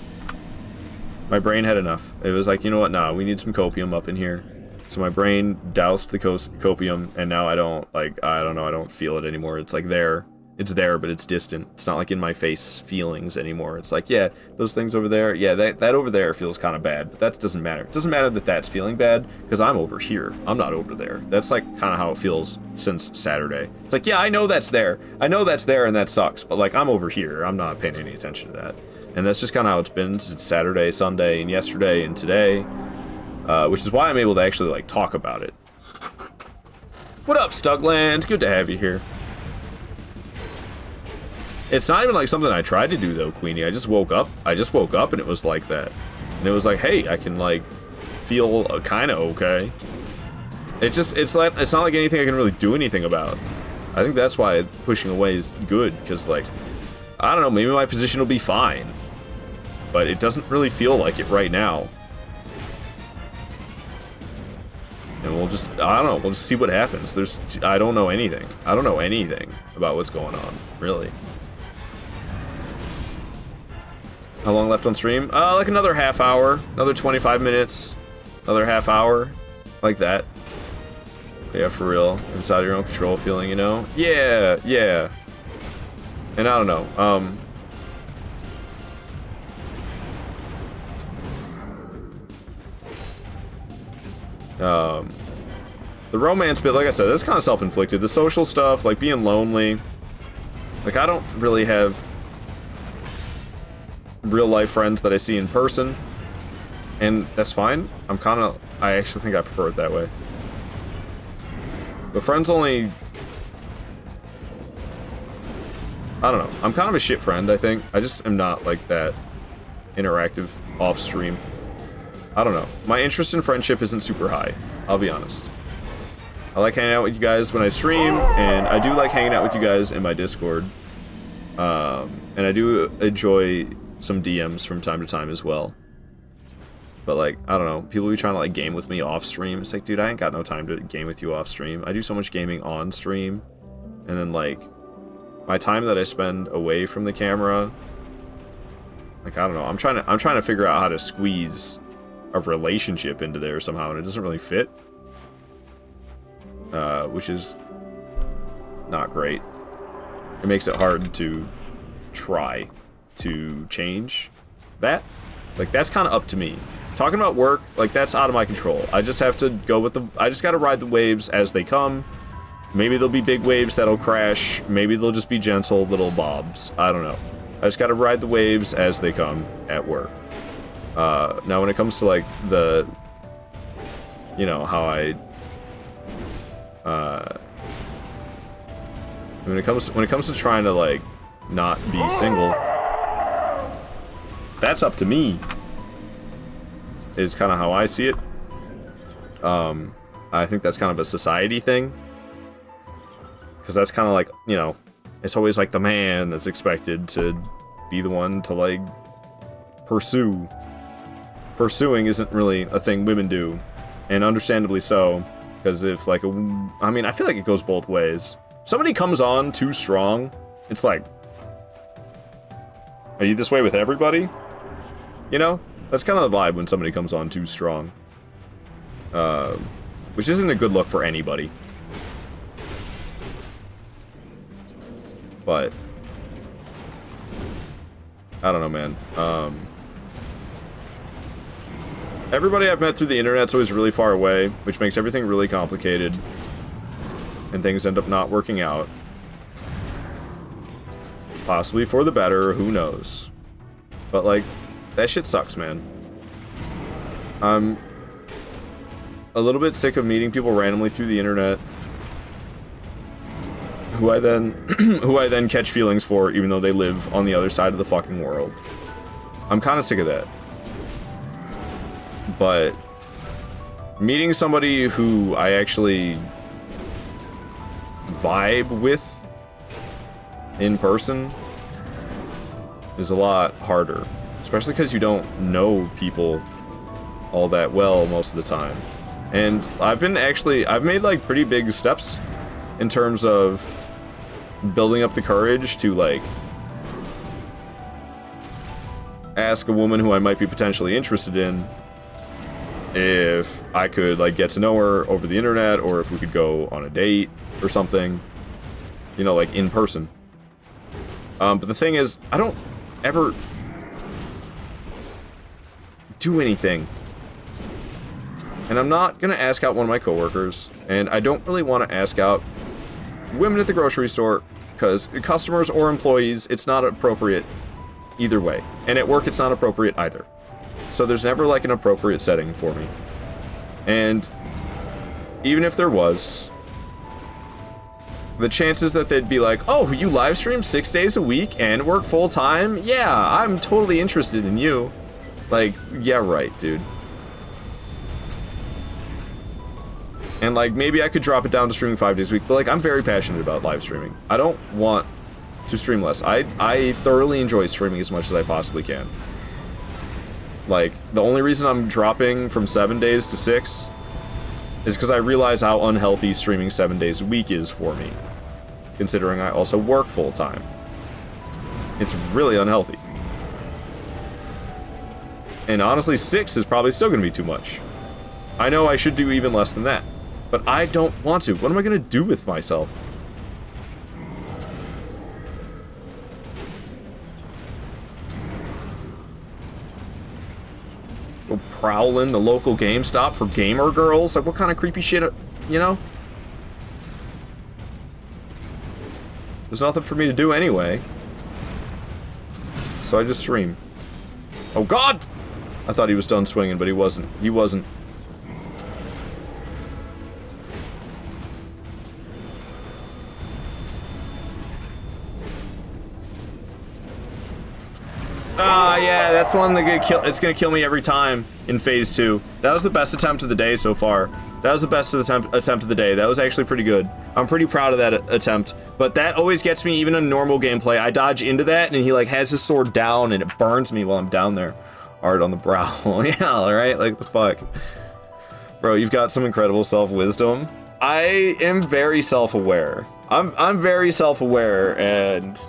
My brain had enough. It was like, you know what, nah, we need some copium up in here. So my brain doused the copium, and now I don't know, I don't feel it anymore. It's like there. It's there, but it's distant. It's not like in my face feelings anymore. It's like, yeah, those things over there, yeah, that over there feels kind of bad, but that doesn't matter. It doesn't matter that that's feeling bad, because I'm over here. I'm not over there. That's like kind of how it feels since Saturday. It's like, yeah, I know that's there. I know that's there, and that sucks, but like, I'm over here. I'm not paying any attention to that. And that's just kind of how it's been since Saturday, Sunday, and yesterday, and today, which is why I'm able to actually like talk about it. What up, Stugland? Good to have you here. It's not even like something I tried to do though, Queenie. I just woke up and it was like that. And it was like, hey, I can like feel kind of okay. It's not like anything I can really do anything about. I think that's why pushing away is good, because, like, I don't know, maybe my position will be fine. But it doesn't really feel like it right now. And we'll just, I don't know, we'll just see what happens. I don't know anything. I don't know anything about what's going on, really. How long left on stream? Like another half hour, another 25 minutes, another half hour, like that. Yeah, for real. Inside your own control feeling, you know? Yeah, yeah. And I don't know, the romance bit, like I said, that's kind of self-inflicted. The social stuff, like being lonely. Like, I don't really have real-life friends that I see in person. And that's fine. I actually think I prefer it that way. But friends only... I don't know. I'm kind of a shit friend, I think. I just am not, like, that interactive off-stream. I don't know. My interest in friendship isn't super high. I'll be honest. I like hanging out with you guys when I stream, and I do like hanging out with you guys in my Discord. And I do enjoy some DMs from time to time as well. But, like, I don't know, people be trying to, like, game with me off stream. It's like, dude, I ain't got no time to game with you off stream. I do so much gaming on stream. And then, like, my time that I spend away from the camera, like, I don't know, I'm trying to figure out how to squeeze a relationship into there somehow, and it doesn't really fit. Which is not great. It makes it hard to try to change that. Like, that's kind of up to me. Talking about work, like, that's out of my control. I just have to go with I just gotta ride the waves as they come. Maybe there'll be big waves that'll crash. Maybe they'll just be gentle little bobs. I don't know. I just gotta ride the waves as they come at work. Now when it comes to, like, the... You know, how I... when it comes to trying to, like, not be single... That's up to me. Is kind of how I see it. I think that's kind of a society thing. Because that's kind of like, you know, it's always like the man that's expected to be the one to, like, pursue. Pursuing isn't really a thing women do. And understandably so. Because if, like, I mean, I feel like it goes both ways. If somebody comes on too strong, it's like, are you this way with everybody? You know? That's kind of the vibe when somebody comes on too strong. Which isn't a good look for anybody. But I don't know, man. Everybody I've met through the internet's always really far away, which makes everything really complicated. And things end up not working out. Possibly for the better, who knows. But, like, that shit sucks, man. I'm a little bit sick of meeting people randomly through the internet who I then catch feelings for, even though they live on the other side of the fucking world. I'm kind of sick of that. But meeting somebody who I actually vibe with in person is a lot harder. Especially because you don't know people all that well most of the time. And I've made, like, pretty big steps in terms of building up the courage to, like, ask a woman who I might be potentially interested in if I could, like, get to know her over the internet, or if we could go on a date or something. You know, like, in person. But the thing is, I don't ever do anything. And I'm not gonna ask out one of my coworkers, and I don't really want to ask out women at the grocery store, because customers or employees, it's not appropriate either way. And at work, it's not appropriate either. So there's never, like, an appropriate setting for me. And even if there was, the chances that they'd be like, oh, you live stream 6 days a week and work full time? Yeah, I'm totally interested in you. Like, yeah, right, dude. And, like, maybe I could drop it down to streaming 5 days a week, but, like, I'm very passionate about live streaming. I don't want to stream less. I thoroughly enjoy streaming as much as I possibly can. Like, the only reason I'm dropping from 7 days to 6 is because I realize how unhealthy streaming 7 days a week is for me, considering I also work full-time. It's really unhealthy. And honestly, 6 is probably still going to be too much. I know I should do even less than that, but I don't want to. What am I going to do with myself? Go prowling the local GameStop for gamer girls? Like, what kind of creepy shit, you know? There's nothing for me to do anyway. So I just stream. Oh, God! I thought he was done swinging, but he wasn't. He wasn't. Ah, yeah, that's one that it's gonna kill me every time in phase 2. That was the best attempt of the day so far. That was the best attempt of the day. That was actually pretty good. I'm pretty proud of that attempt. But that always gets me, even in normal gameplay. I dodge into that, and he, like, has his sword down, and it burns me while I'm down there. Art on the brow. Yeah, alright? Like, the fuck. Bro, you've got some incredible self-wisdom. I am very self-aware. I'm very self-aware, and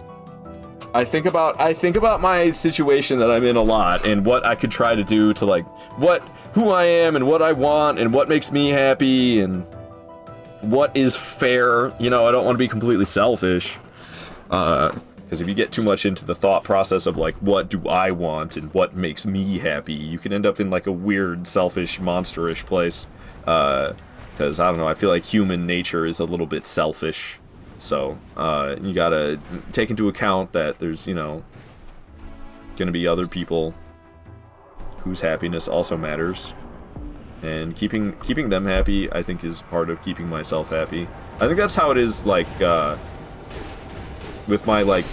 I think about my situation that I'm in a lot, and what I could try to do to, like, who I am, and what I want, and what makes me happy, and what is fair. You know, I don't want to be completely selfish. Because if you get too much into the thought process of, like, what do I want and what makes me happy, you can end up in, like, a weird, selfish, monsterish place. Because, I don't know, I feel like human nature is a little bit selfish. So, you gotta take into account that there's, you know, gonna be other people whose happiness also matters. And keeping them happy, I think, is part of keeping myself happy. I think that's how it is, like, with my, like,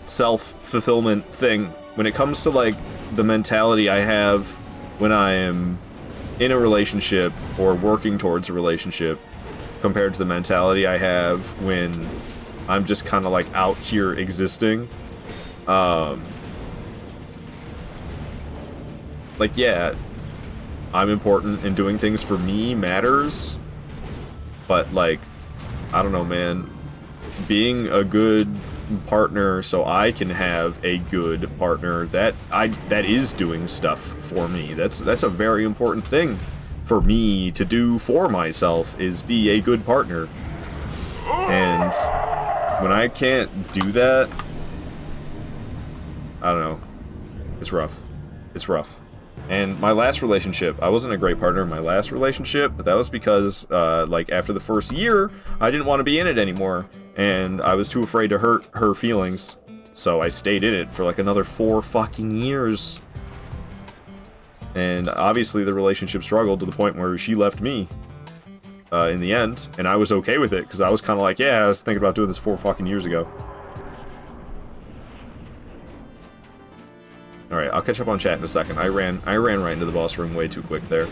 self-fulfillment thing. When it comes to, like, the mentality I have when I am in a relationship or working towards a relationship, compared to the mentality I have when I'm just kind of, like, out here existing. Like, yeah, I'm important, and doing things for me matters, but, like, I don't know, man. Being a good partner so I can have a good partner, that is doing stuff for me. That's a very important thing for me to do for myself, is be a good partner. And when I can't do that, I don't know. It's rough. It's rough. And my last relationship, I wasn't a great partner in my last relationship, but that was because, like, after the first year, I didn't want to be in it anymore, and I was too afraid to hurt her feelings, so I stayed in it for, like, another 4 fucking years. And obviously the relationship struggled to the point where she left me, in the end, and I was okay with it, because I was kind of like, yeah, I was thinking about doing this 4 fucking years ago. Alright, I'll catch up on chat in a second. I ran right into the boss room way too quick there.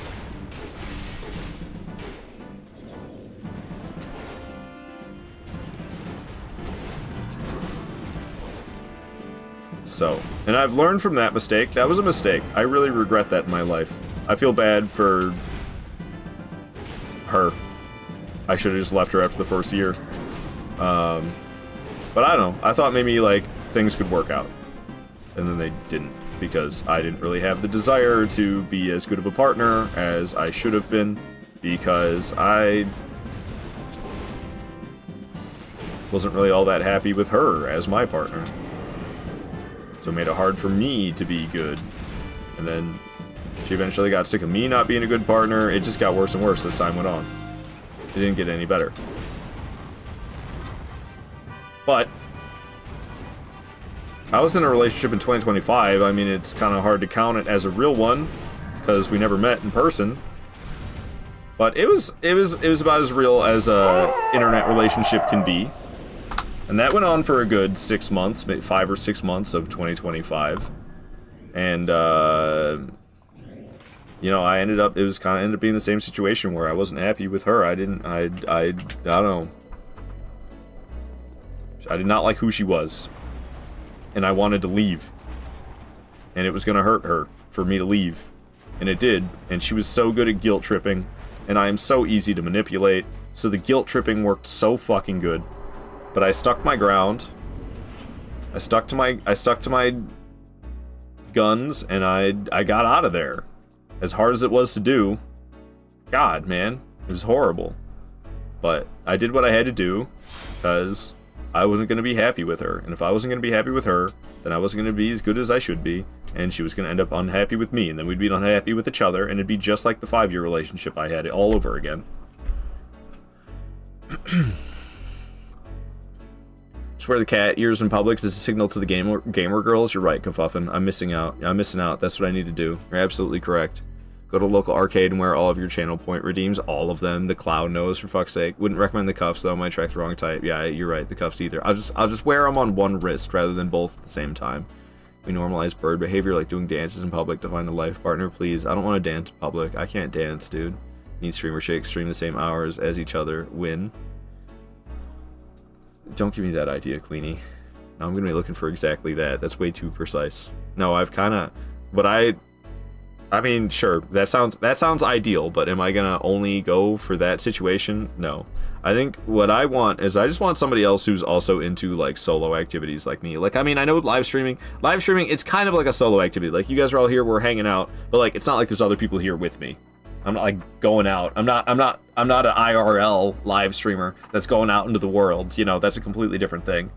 So, and I've learned from that mistake. That was a mistake. I really regret that in my life. I feel bad for her. I should have just left her after the first year. But I don't know. I thought maybe, like, things could work out. And then they didn't, because I didn't really have the desire to be as good of a partner as I should have been, because I wasn't really all that happy with her as my partner. So it made it hard for me to be good. And then she eventually got sick of me not being a good partner. It just got worse and worse as time went on. It didn't get any better. But I was in a relationship in 2025. I mean, it's kind of hard to count it as a real one because we never met in person. But it was about as real as a internet relationship can be. And that went on for a good 6 months, maybe 5 or 6 months of 2025. And you know, it was kind of ended up being the same situation where I wasn't happy with her. I don't know. I did not like who she was. And I wanted to leave. And it was going to hurt her for me to leave. And it did. And she was so good at guilt tripping. And I am so easy to manipulate. So the guilt tripping worked so fucking good. But I stuck my ground. I stuck to my guns, and I got out of there. As hard as it was to do. God, man. It was horrible. But I did what I had to do, because I wasn't going to be happy with her. And if I wasn't going to be happy with her, then I wasn't going to be as good as I should be. And she was going to end up unhappy with me. And then we'd be unhappy with each other. And it'd be just like the 5-year relationship I had all over again. Swear the cat ears in public is a signal to the gamer girls. You're right, Kafuffin. I'm missing out. That's what I need to do. You're absolutely correct. Go to a local arcade and wear all of your channel point redeems. All of them. The clown knows, for fuck's sake. Wouldn't recommend the cuffs, though. Might track the wrong type. Yeah, you're right. The cuffs either. I'll just wear them on one wrist rather than both at the same time. We normalize bird behavior like doing dances in public to find a life partner. Please, I don't want to dance in public. I can't dance, dude. Need streamer shakes. Stream the same hours as each other. Win. Don't give me that idea, Queenie. Now I'm going to be looking for exactly that. That's way too precise. No, I've kind of... But I mean, sure, that sounds ideal, but am I gonna only go for that situation? No. I think what I want is I just want somebody else who's also into, like, solo activities like me. Like, I mean, I know live streaming, it's kind of like a solo activity. Like, you guys are all here, we're hanging out, but, like, it's not like there's other people here with me. I'm not, like, going out. I'm not an IRL live streamer that's going out into the world. You know, that's a completely different thing.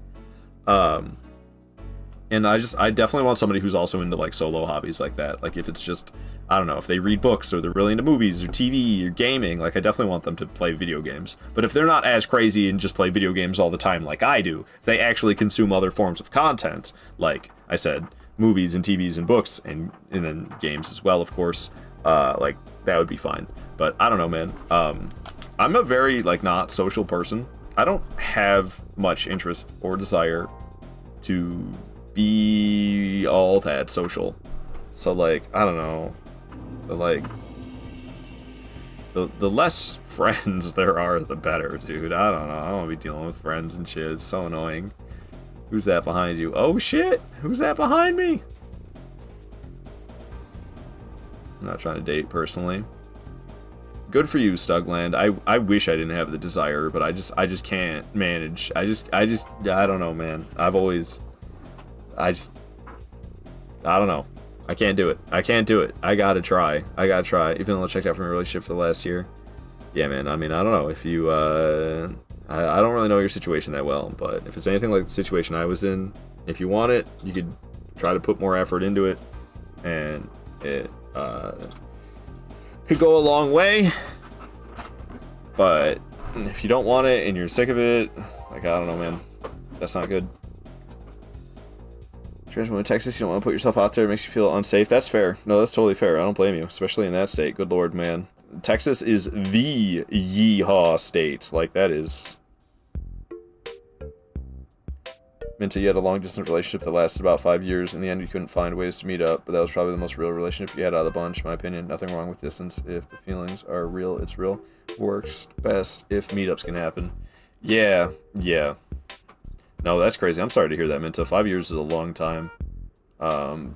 And I definitely want somebody who's also into, like, solo hobbies like that. Like, if it's just, I don't know, if they read books or they're really into movies or TV or gaming, like, I definitely want them to play video games. But if they're not as crazy and just play video games all the time like I do, if they actually consume other forms of content, like I said, movies and TVs and books and then games as well, of course, like, that would be fine. But I don't know, man. I'm a very, like, not social person. I don't have much interest or desire to be all that social. So, like, I don't know, but, like, the less friends there are, the better, dude. I don't know, I don't want to be dealing with friends and shit. It's so annoying. Who's that behind you? Oh shit, who's that behind me? I'm not trying to date personally. Good for you, Stugland. I wish I didn't have the desire, but I just can't manage. I don't know, man. I don't know. I can't do it. I gotta try. Even though I checked out from a relationship for the last year. Yeah, man. I mean, I don't know if you, I don't really know your situation that well, but if it's anything like the situation I was in, if you want it, you could try to put more effort into it, and it, could go a long way. But if you don't want it and you're sick of it, like, I don't know, man. That's not good. When in Texas, you don't want to put yourself out there. It makes you feel unsafe. That's fair. No, that's totally fair. I don't blame you, especially in that state. Good lord, man. Texas is the yeehaw state. Like, that is. Minta, you had a long-distance relationship that lasted about 5 years. In the end, you couldn't find ways to meet up, but that was probably the most real relationship you had out of the bunch, in my opinion. Nothing wrong with distance. If the feelings are real, it's real. Works best if meetups can happen. Yeah. No, that's crazy. I'm sorry to hear that, Minta. 5 years is a long time. I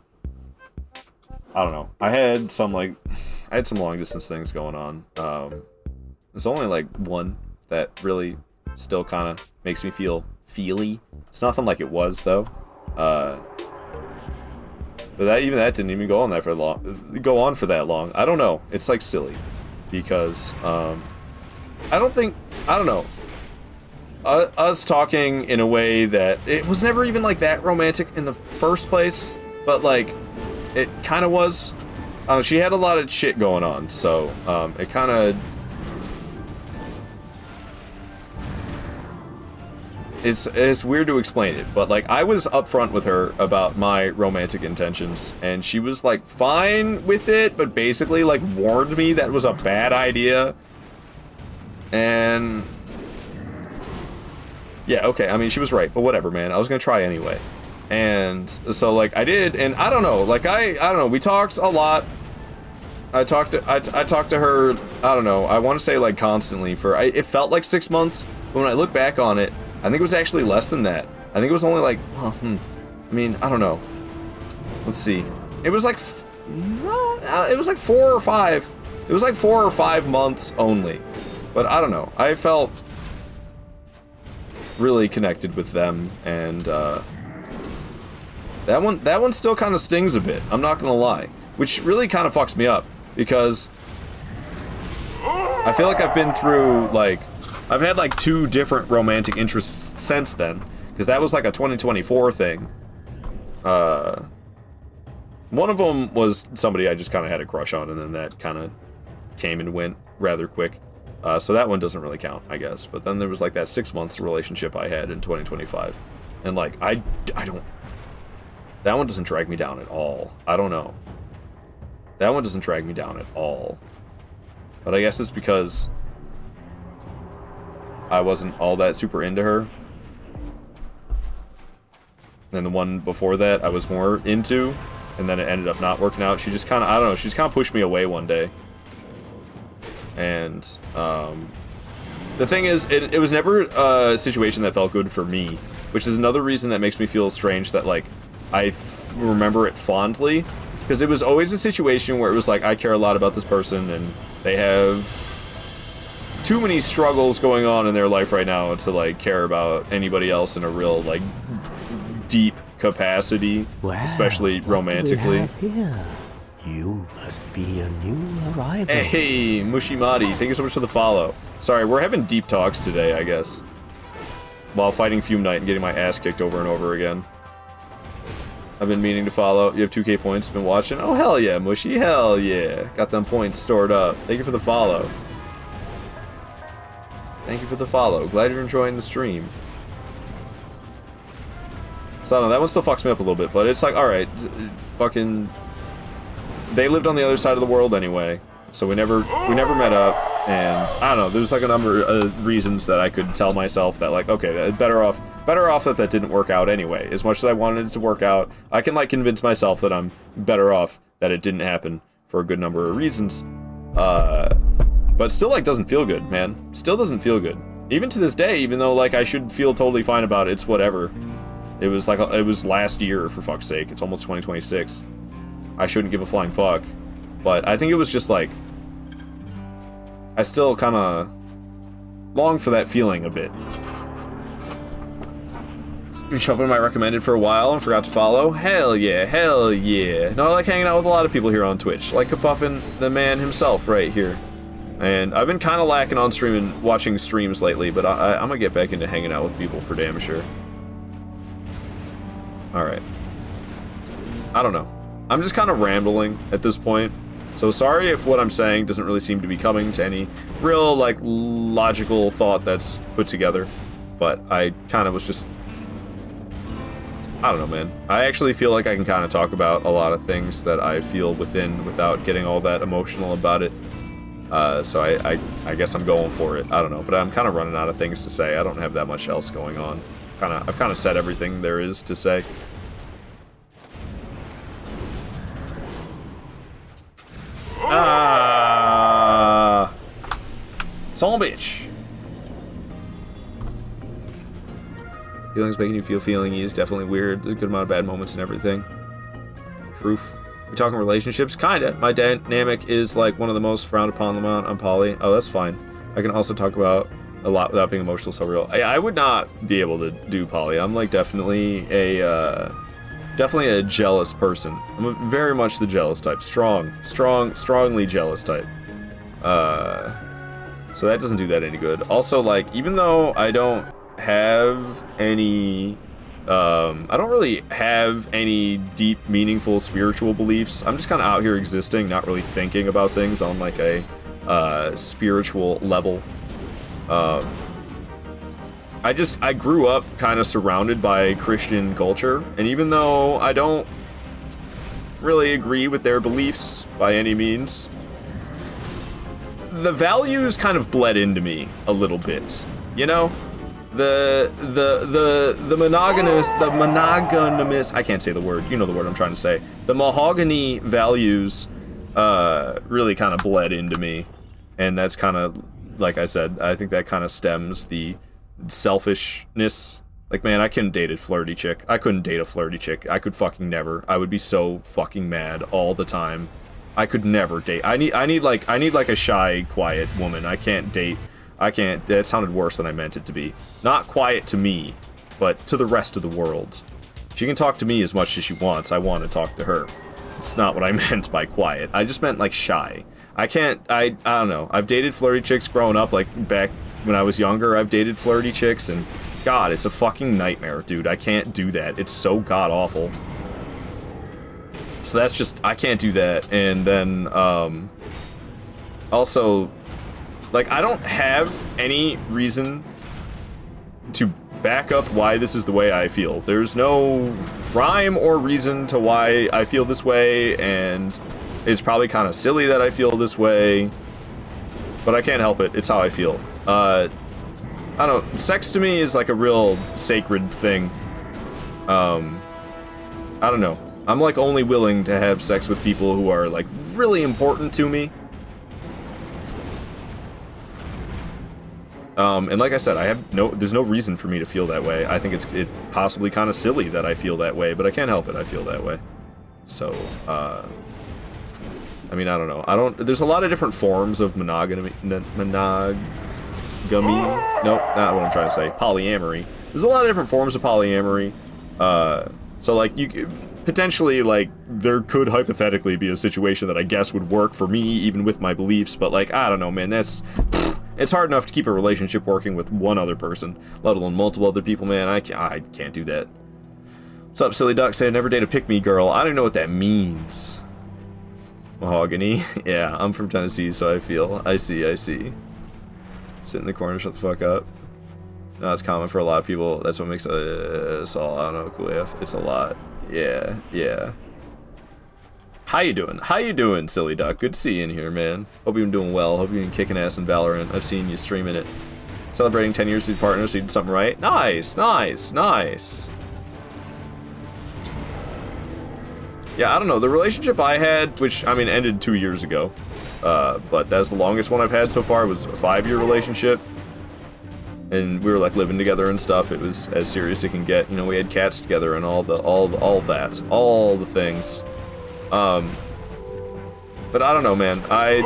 don't know. I had some long distance things going on. There's only like one that really still kind of makes me feel feely. It's nothing like it was though. But that didn't even go on that for that long. I don't know. It's like silly because I don't know. Us talking in a way that it was never even like that romantic in the first place, but like it kind of was. She had a lot of shit going on, so it kind of it's weird to explain it, but like I was upfront with her about my romantic intentions, and she was like fine with it, but basically like warned me that was a bad idea. And yeah, okay, I mean, she was right, but whatever, man. I was gonna try anyway. And so, like, I did, and I don't know, like, I don't know, we talked a lot. I talked to her, I don't know, I want to say like constantly it felt like 6 months, but when I look back on it, I think it was actually less than that. I think it was only like, I mean, I don't know. Let's see. It was like, it was like 4 or 5. It was like 4 or 5 months only. But I don't know. I felt really connected with them, and that one still kind of stings a bit. I'm not gonna lie, which really kind of fucks me up because I feel like I've been through like I've had like 2 different romantic interests since then, because that was like a 2024 thing. One of them was somebody I just kind of had a crush on, and then that kind of came and went rather quick. So that one doesn't really count, I guess. But then there was like that 6 months relationship I had in 2025. And like, I don't, that one doesn't drag me down at all. I don't know. That one doesn't drag me down at all. But I guess it's because I wasn't all that super into her. And the one before that I was more into, and then it ended up not working out. She just kind of, I don't know, she just kind of pushed me away one day. And the thing is, it was never a situation that felt good for me, which is another reason that makes me feel strange that, like, I remember it fondly, because it was always a situation where it was like, I care a lot about this person, and they have too many struggles going on in their life right now to, like, care about anybody else in a real, like, deep capacity, especially romantically. You must be a new arrival. Hey, Mushimati, thank you so much for the follow. Sorry, we're having deep talks today, I guess. While fighting Fume Knight and getting my ass kicked over and over again. I've been meaning to follow. You have 2K points, been watching? Oh, hell yeah, Mushy, hell yeah. Got them points stored up. Thank you for the follow. Thank you for the follow. Glad you're enjoying the stream. So I don't know, that one still fucks me up a little bit, but it's like, alright, fucking... They lived on the other side of the world anyway, so we never met up, and I don't know, there's like a number of reasons that I could tell myself that, like, okay, better off that didn't work out anyway. As much as I wanted it to work out, I can, like, convince myself that I'm better off that it didn't happen for a good number of reasons. But still, like, doesn't feel good, man. Still doesn't feel good. Even to this day, even though, like, I should feel totally fine about it, it's whatever. It was like, it was last year, for fuck's sake. It's almost 2026. I shouldn't give a flying fuck. But I think it was just like, I still kind of long for that feeling a bit. Been shopping my recommended for a while and forgot to follow. Hell yeah, hell yeah. No, I like hanging out with a lot of people here on Twitch. Like Kafuffin, the man himself right here. And I've been kind of lacking on streaming, watching streams lately, but I'm gonna get back into hanging out with people for damn sure. Alright. I don't know. I'm just kind of rambling at this point. So sorry if what I'm saying doesn't really seem to be coming to any real, like, logical thought that's put together. But I kind of was just... I don't know, man. I actually feel like I can kind of talk about a lot of things that I feel within without getting all that emotional about it. So I guess I'm going for it. I don't know, but I'm kind of running out of things to say. I don't have that much else going on. I've kind of said everything there is to say. Son bitch. Feelings making you feel feeling-y is definitely weird. There's a good amount of bad moments and everything. Proof. We're talking relationships? Kinda. My dynamic is like one of the most frowned upon on poly. Oh, that's fine. I can also talk about a lot without being emotional, so real. I would not be able to do poly. I'm like definitely a jealous person. I'm very much the jealous type. Strongly jealous type. So that doesn't do that any good. Also, like, even though I don't have any, I don't really have any deep, meaningful spiritual beliefs. I'm just kind of out here existing, not really thinking about things on, like, a spiritual level. I grew up kind of surrounded by Christian culture, and even though I don't really agree with their beliefs by any means, the values kind of bled into me a little bit, you know? The monogamous, I can't say the word, you know the word I'm trying to say. The mahogany values really kind of bled into me. And that's kind of, like I said, I think that kind of stems the selfishness. Like, man, I couldn't date a flirty chick. I couldn't date a flirty chick. I could fucking never. I would be so fucking mad all the time. I could never date. I need like a shy, quiet woman. I can't date. I can't. That sounded worse than I meant it to be. Not quiet to me, but to the rest of the world. She can talk to me as much as she wants. I want to talk to her. It's not what I meant by quiet. I just meant like shy. I can't. I don't know. I've dated flirty chicks growing up. Like back when I was younger, I've dated flirty chicks, and God, it's a fucking nightmare, dude. I can't do that. It's so god awful. So that's just, I can't do that. And then, also, like, I don't have any reason to back up why this is the way I feel. There's no rhyme or reason to why I feel this way, and it's probably kind of silly that I feel this way, but I can't help it. It's how I feel. I don't know, sex to me is like a real sacred thing. I don't know. I'm like only willing to have sex with people who are like really important to me. And like I said, there's no reason for me to feel that way. I think it's possibly kind of silly that I feel that way, but I can't help it. I feel that way. So, I mean, I don't know. There's a lot of different forms of monogamy. Nope, not what I'm trying to say. Polyamory. There's a lot of different forms of polyamory. So like you potentially, like, there could hypothetically be a situation that I guess would work for me even with my beliefs, but like, I don't know, man, it's hard enough to keep a relationship working with one other person, let alone multiple other people, man. I can't do that. What's up, Silly Duck? Say I never date a pick-me girl. I don't know what that means. Mahogany. Yeah, I'm from Tennessee, so I see. Sit in the corner, shut the fuck up. No, it's common for a lot of people. That's what makes us all, I don't know, cool AF. It's a lot. Yeah. How you doing, Silly Duck? Good to see you in here, man. Hope you've been doing well. Hope you've been kicking ass in Valorant. I've seen you streaming it. Celebrating 10 years with your partner, so you did something right. Nice. Yeah, I don't know. The relationship I had, which, I mean, ended 2 years ago. But that's the longest one I've had so far. It was a 5-year relationship. And we were like living together and stuff. It was as serious as it can get. You know, we had cats together and all the things. But I don't know, man. I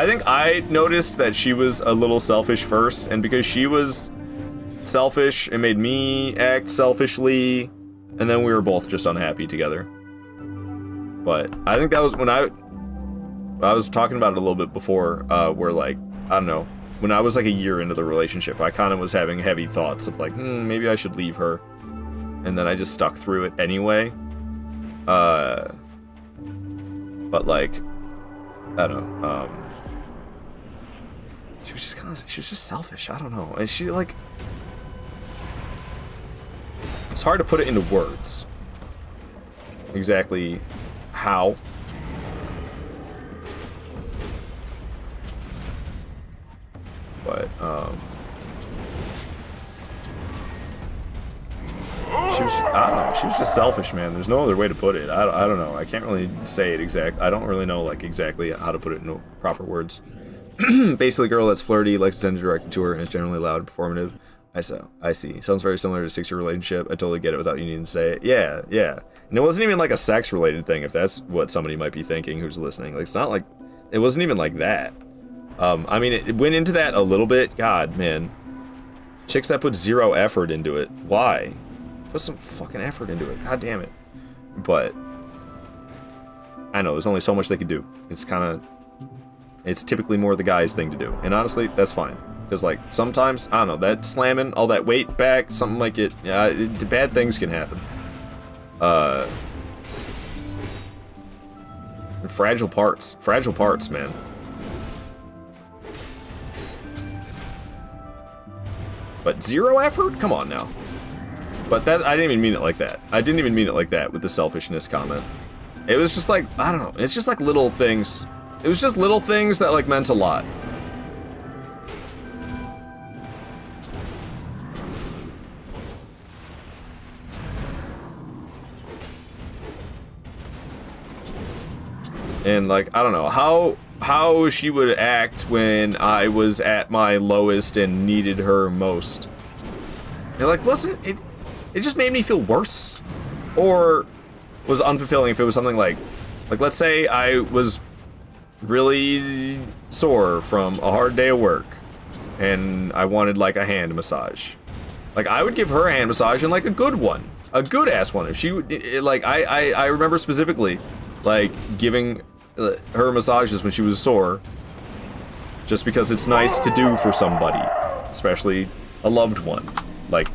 think I noticed that she was a little selfish first, and because she was selfish, it made me act selfishly, and then we were both just unhappy together. But I think that was when I was talking about it a little bit before, where like, I don't know, when I was like a year into the relationship, I kind of was having heavy thoughts of like, maybe I should leave her. And then I just stuck through it anyway. But like, I don't know, she was just selfish, I don't know. And she like, it's hard to put it into words. Exactly how. But, she was, I don't know, she was just selfish, man. There's no other way to put it. I don't know. I can't really say it I don't really know, like, exactly how to put it in proper words. Basically, a girl that's flirty, likes attention directed to her, and is generally loud and performative. I see. Sounds very similar to a 6-year relationship. I totally get it without you needing to say it. Yeah. And it wasn't even like a sex-related thing, if that's what somebody might be thinking who's listening. Like, it's not like, it wasn't even like that. I mean, it went into that a little bit. God, man. Chicks that put zero effort into it. Why? Put some fucking effort into it. God damn it. But I know, there's only so much they could do. It's typically more the guy's thing to do. And honestly, that's fine. Because, like, sometimes, I don't know, that slamming, all that weight back, something like it, yeah, bad things can happen. Fragile parts, man. But zero effort? Come on now. But that, I didn't even mean it like that. I didn't even mean it like that with the selfishness comment. It was just like, I don't know, it's just like little things. It was just little things that like meant a lot. And like, I don't know how she would act when I was at my lowest and needed her most. And like, wasn't it? It just made me feel worse, or was unfulfilling if it was something like let's say I was really sore from a hard day of work, and I wanted like a hand massage. Like I would give her a hand massage, and like a good one, a good ass one. If she would, like I remember specifically, like giving her massages when she was sore, just because it's nice to do for somebody, especially a loved one, like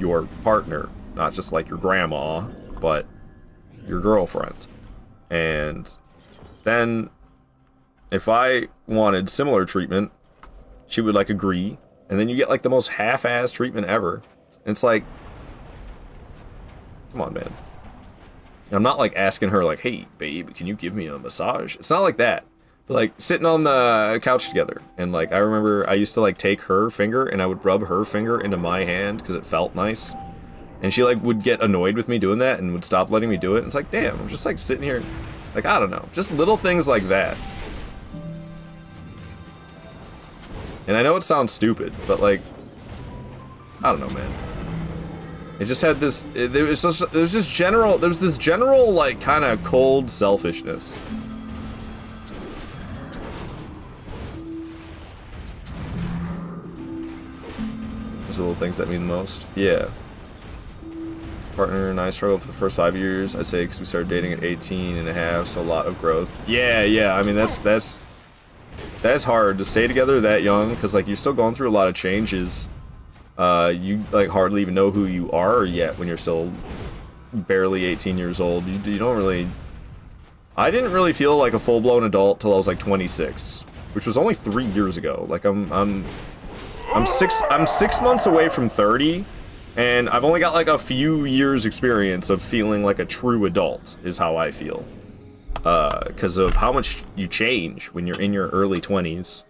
your partner, not just like your grandma, but your girlfriend. And then if I wanted similar treatment, she would like agree, and then you get like the most half-ass treatment ever. And it's like, come on, man. And I'm not like asking her like, hey babe, can you give me a massage? It's not like that. But like sitting on the couch together, and like I remember I used to like take her finger and I would rub her finger into my hand because it felt nice. And she like would get annoyed with me doing that and would stop letting me do it. And it's like, damn, I'm just like sitting here, like, I don't know, just little things like that. And I know it sounds stupid, but like, I don't know, man. It just had this, there was this general like kind of cold selfishness. Those are the little things that mean the most. Yeah. Partner and I struggled for the first 5 years, I'd say, because we started dating at 18 and a half, so a lot of growth. Yeah, I mean, that's hard to stay together that young, because like you're still going through a lot of changes. You like hardly even know who you are yet when you're still barely 18 years old. You don't really... I didn't really feel like a full-blown adult till I was like 26, which was only 3 years ago. Like I'm 6 months away from 30, and I've only got like a few years experience of feeling like a true adult, is how I feel. Because of how much you change when you're in your early 20s.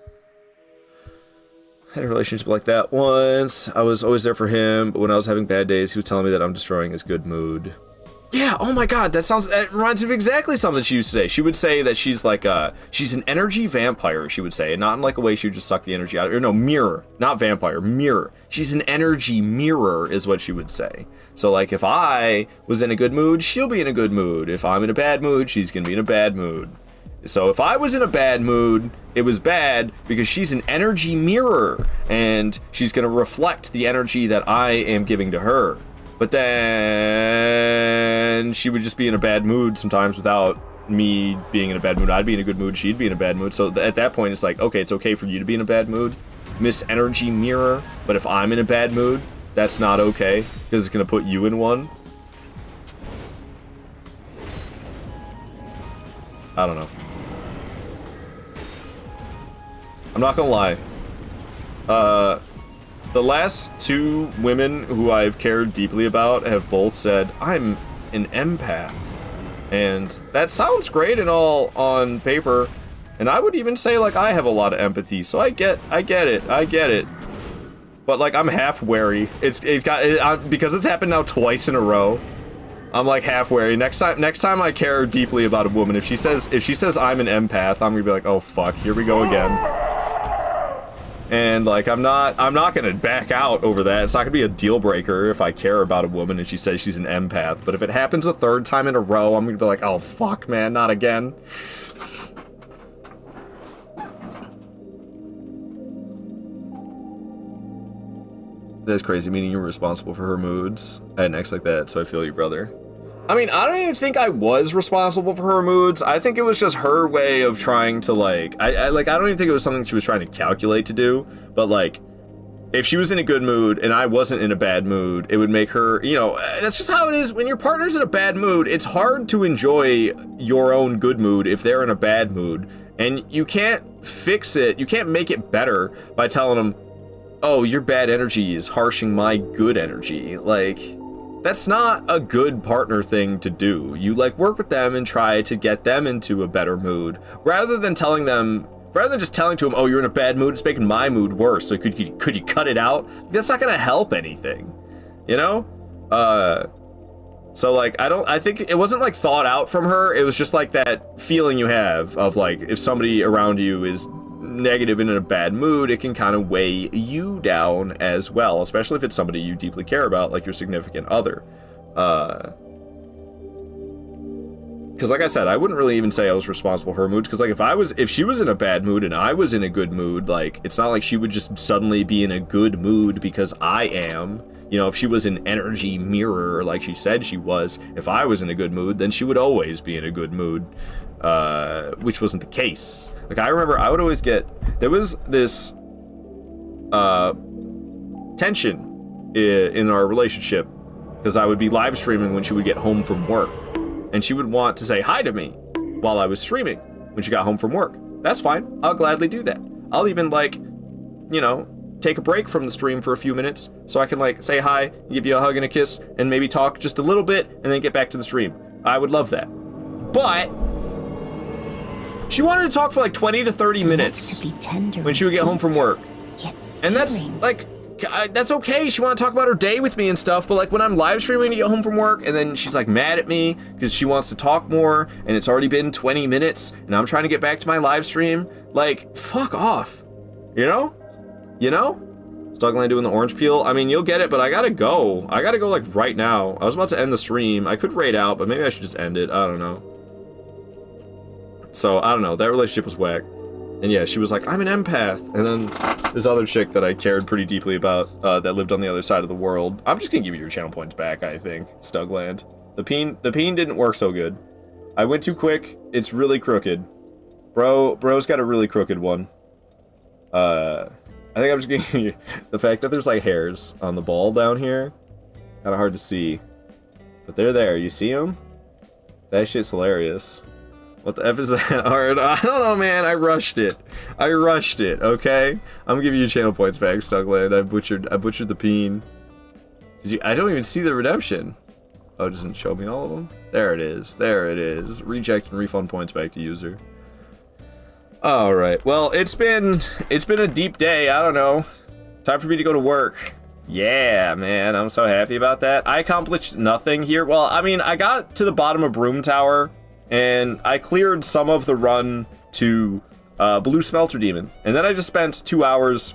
I had a relationship like that once. I was always there for him, but when I was having bad days, he was telling me that I'm destroying his good mood. Yeah, oh my god, that reminds me of exactly something she used to say. She would say that she's like she's an energy vampire, she would say, and not in like a way she would just suck the energy out, or no, mirror, not vampire, mirror. She's an energy mirror is what she would say. So like if I was in a good mood, she'll be in a good mood. If I'm in a bad mood, she's gonna be in a bad mood. So if I was in a bad mood, it was bad because she's an energy mirror, and she's gonna reflect the energy that I am giving to her. But then she would just be in a bad mood sometimes without me being in a bad mood. I'd be in a good mood, she'd be in a bad mood. So at that point, it's like, okay, it's okay for you to be in a bad mood, Miss Energy Mirror. But if I'm in a bad mood, that's not okay, because it's going to put you in one. I don't know. I'm not going to lie. The last two women who I've cared deeply about have both said, I'm an empath. And that sounds great and all on paper. And I would even say, like, I have a lot of empathy. So I get it. But, like, I'm half wary. Because it's happened now twice in a row. I'm, like, half wary. Next time I care deeply about a woman, if she says I'm an empath, I'm gonna be like, oh, fuck, here we go again. And like I'm not gonna back out over that. It's not gonna be a deal breaker if I care about a woman and she says she's an empath. But if it happens a third time in a row, I'm gonna be like, oh fuck, man, not again. That's crazy, meaning you're responsible for her moods. I had an ex like that, so I feel you, brother. I mean, I don't even think I was responsible for her moods. I think it was just her way of trying to, like, I don't even think it was something she was trying to calculate to do, but, like, if she was in a good mood and I wasn't in a bad mood, it would make her, you know, that's just how it is. When your partner's in a bad mood, it's hard to enjoy your own good mood if they're in a bad mood, and you can't fix it, you can't make it better by telling them, oh, your bad energy is harshing my good energy. Like, that's not a good partner thing to do. You like work with them and try to get them into a better mood, rather than just telling them, oh, you're in a bad mood, it's making my mood worse, so could you cut it out? That's not gonna help anything, you know? So like, I think it wasn't like thought out from her. It was just like that feeling you have of like, if somebody around you is negative and in a bad mood, it can kind of weigh you down as well, especially if it's somebody you deeply care about, like your significant other. Because like I said, I wouldn't really even say I was responsible for her moods, because like if she was in a bad mood and I was in a good mood, like it's not like she would just suddenly be in a good mood because I am. You know, if she was an energy mirror like she said she was, if I was in a good mood, then she would always be in a good mood, which wasn't the case. Like I remember I would always there was this tension in our relationship, because I would be live streaming when she would get home from work, and she would want to say hi to me while I was streaming when she got home from work. That's fine. I'll gladly do that. I'll even like, you know, take a break from the stream for a few minutes so I can like say hi, give you a hug and a kiss, and maybe talk just a little bit and then get back to the stream. I would love that. But she wanted to talk for like 20 to 30 minutes when she would get home from work. And that's like, that's okay. She wanted to talk about her day with me and stuff, but like when I'm live streaming to get home from work and then she's like mad at me because she wants to talk more and it's already been 20 minutes and I'm trying to get back to my live stream, like fuck off, you know? You know? Stugland doing the orange peel. I mean, you'll get it, but I gotta go. I gotta go like right now. I was about to end the stream. I could raid out, but maybe I should just end it. I don't know. So, I don't know. That relationship was whack. And yeah, she was like, I'm an empath. And then this other chick that I cared pretty deeply about that lived on the other side of the world. I'm just gonna give you your channel points back, I think, Stugland. The peen didn't work so good. I went too quick. It's really crooked. Bro's got a really crooked one. I think I'm just giving you the fact that there's like hairs on the ball down here. Kind of hard to see. But they're there. You see them? That shit's hilarious. What the F is that? Alright, I don't know, man. I rushed it. Okay? I'm gonna give you channel points back, Stugland. I butchered the peen. I don't even see the redemption. Oh, it doesn't show me all of them? There it is. Reject and refund points back to user. All right. Well, it's been a deep day. I don't know. Time for me to go to work. Yeah, man. I'm so happy about that. I accomplished nothing here. Well, I mean, I got to the bottom of Broom Tower and I cleared some of the run to Blue Smelter Demon. And then I just spent 2 hours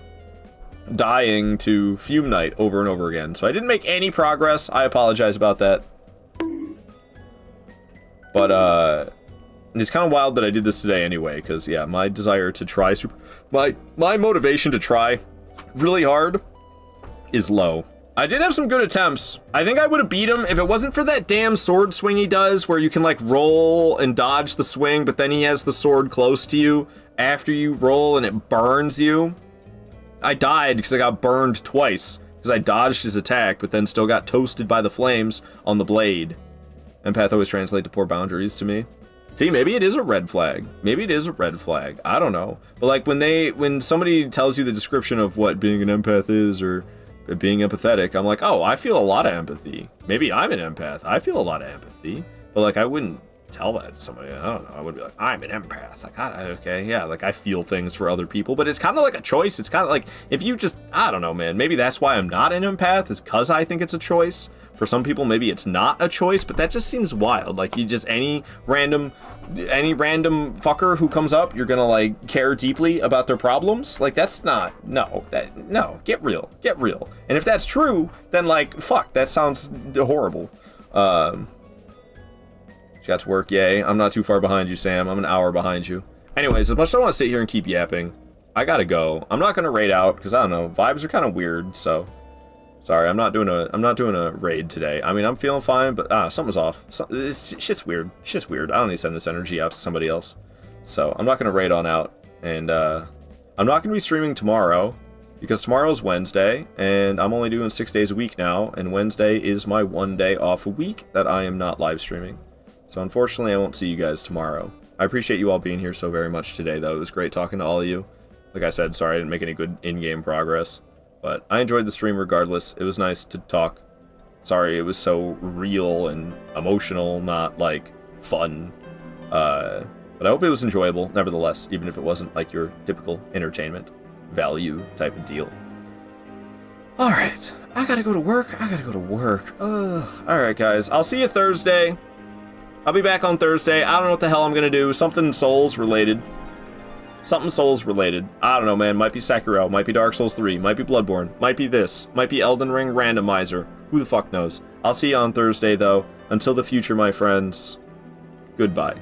dying to Fume Knight over and over again. So I didn't make any progress. I apologize about that. But it's kind of wild that I did this today anyway, because yeah, my desire to try my motivation to try really hard is low. I did have some good attempts. I think I would have beat him if it wasn't for that damn sword swing he does, where you can like roll and dodge the swing, but then he has the sword close to you after you roll and it burns you. I died because I got burned twice, because I dodged his attack, but then still got toasted by the flames on the blade. Empath always translate to poor boundaries to me. See, maybe it is a red flag. I don't know. But like when somebody tells you the description of what being an empath is or being empathetic, I'm like, oh, I feel a lot of empathy. Maybe I'm an empath. I feel a lot of empathy. But like, I wouldn't tell that to somebody. I don't know. I would be like, I'm an empath. Like, okay, yeah, like I feel things for other people. But it's kind of like a choice. It's kind of like, if you just, I don't know, man. Maybe that's why I'm not an empath, is because I think it's a choice. For some people, maybe it's not a choice, but that just seems wild. Like, you just, any random fucker who comes up, you're gonna like care deeply about their problems. Like, that's not, no, get real. And if that's true, then like, fuck, that sounds horrible. She got to work, yay. I'm not too far behind you, Sam. I'm an hour behind you. Anyways, as much as I want to sit here and keep yapping, I gotta go. I'm not gonna raid out because I don't know, vibes are kind of weird. So sorry, I'm not doing a raid today. I mean, I'm feeling fine, but something's off. Shit's weird. I don't need to send this energy out to somebody else. So I'm not gonna raid on out, and I'm not gonna be streaming tomorrow because tomorrow's Wednesday, and I'm only doing 6 days a week now, and Wednesday is my 1 day off a week that I am not live streaming. So unfortunately, I won't see you guys tomorrow. I appreciate you all being here so very much today, though. It was great talking to all of you. Like I said, sorry I didn't make any good in-game progress, but I enjoyed the stream regardless. It was nice to talk. Sorry it was so real and emotional, not, like, fun. But I hope it was enjoyable, nevertheless, even if it wasn't, like, your typical entertainment value type of deal. Alright. I gotta go to work. Alright, guys. I'll see you Thursday. I'll be back on Thursday. I don't know what the hell I'm gonna do. Something Souls related. Something Souls related. I don't know, man. Might be Sekiro. Might be Dark Souls 3. Might be Bloodborne. Might be this. Might be Elden Ring Randomizer. Who the fuck knows? I'll see you on Thursday, though. Until the future, my friends. Goodbye.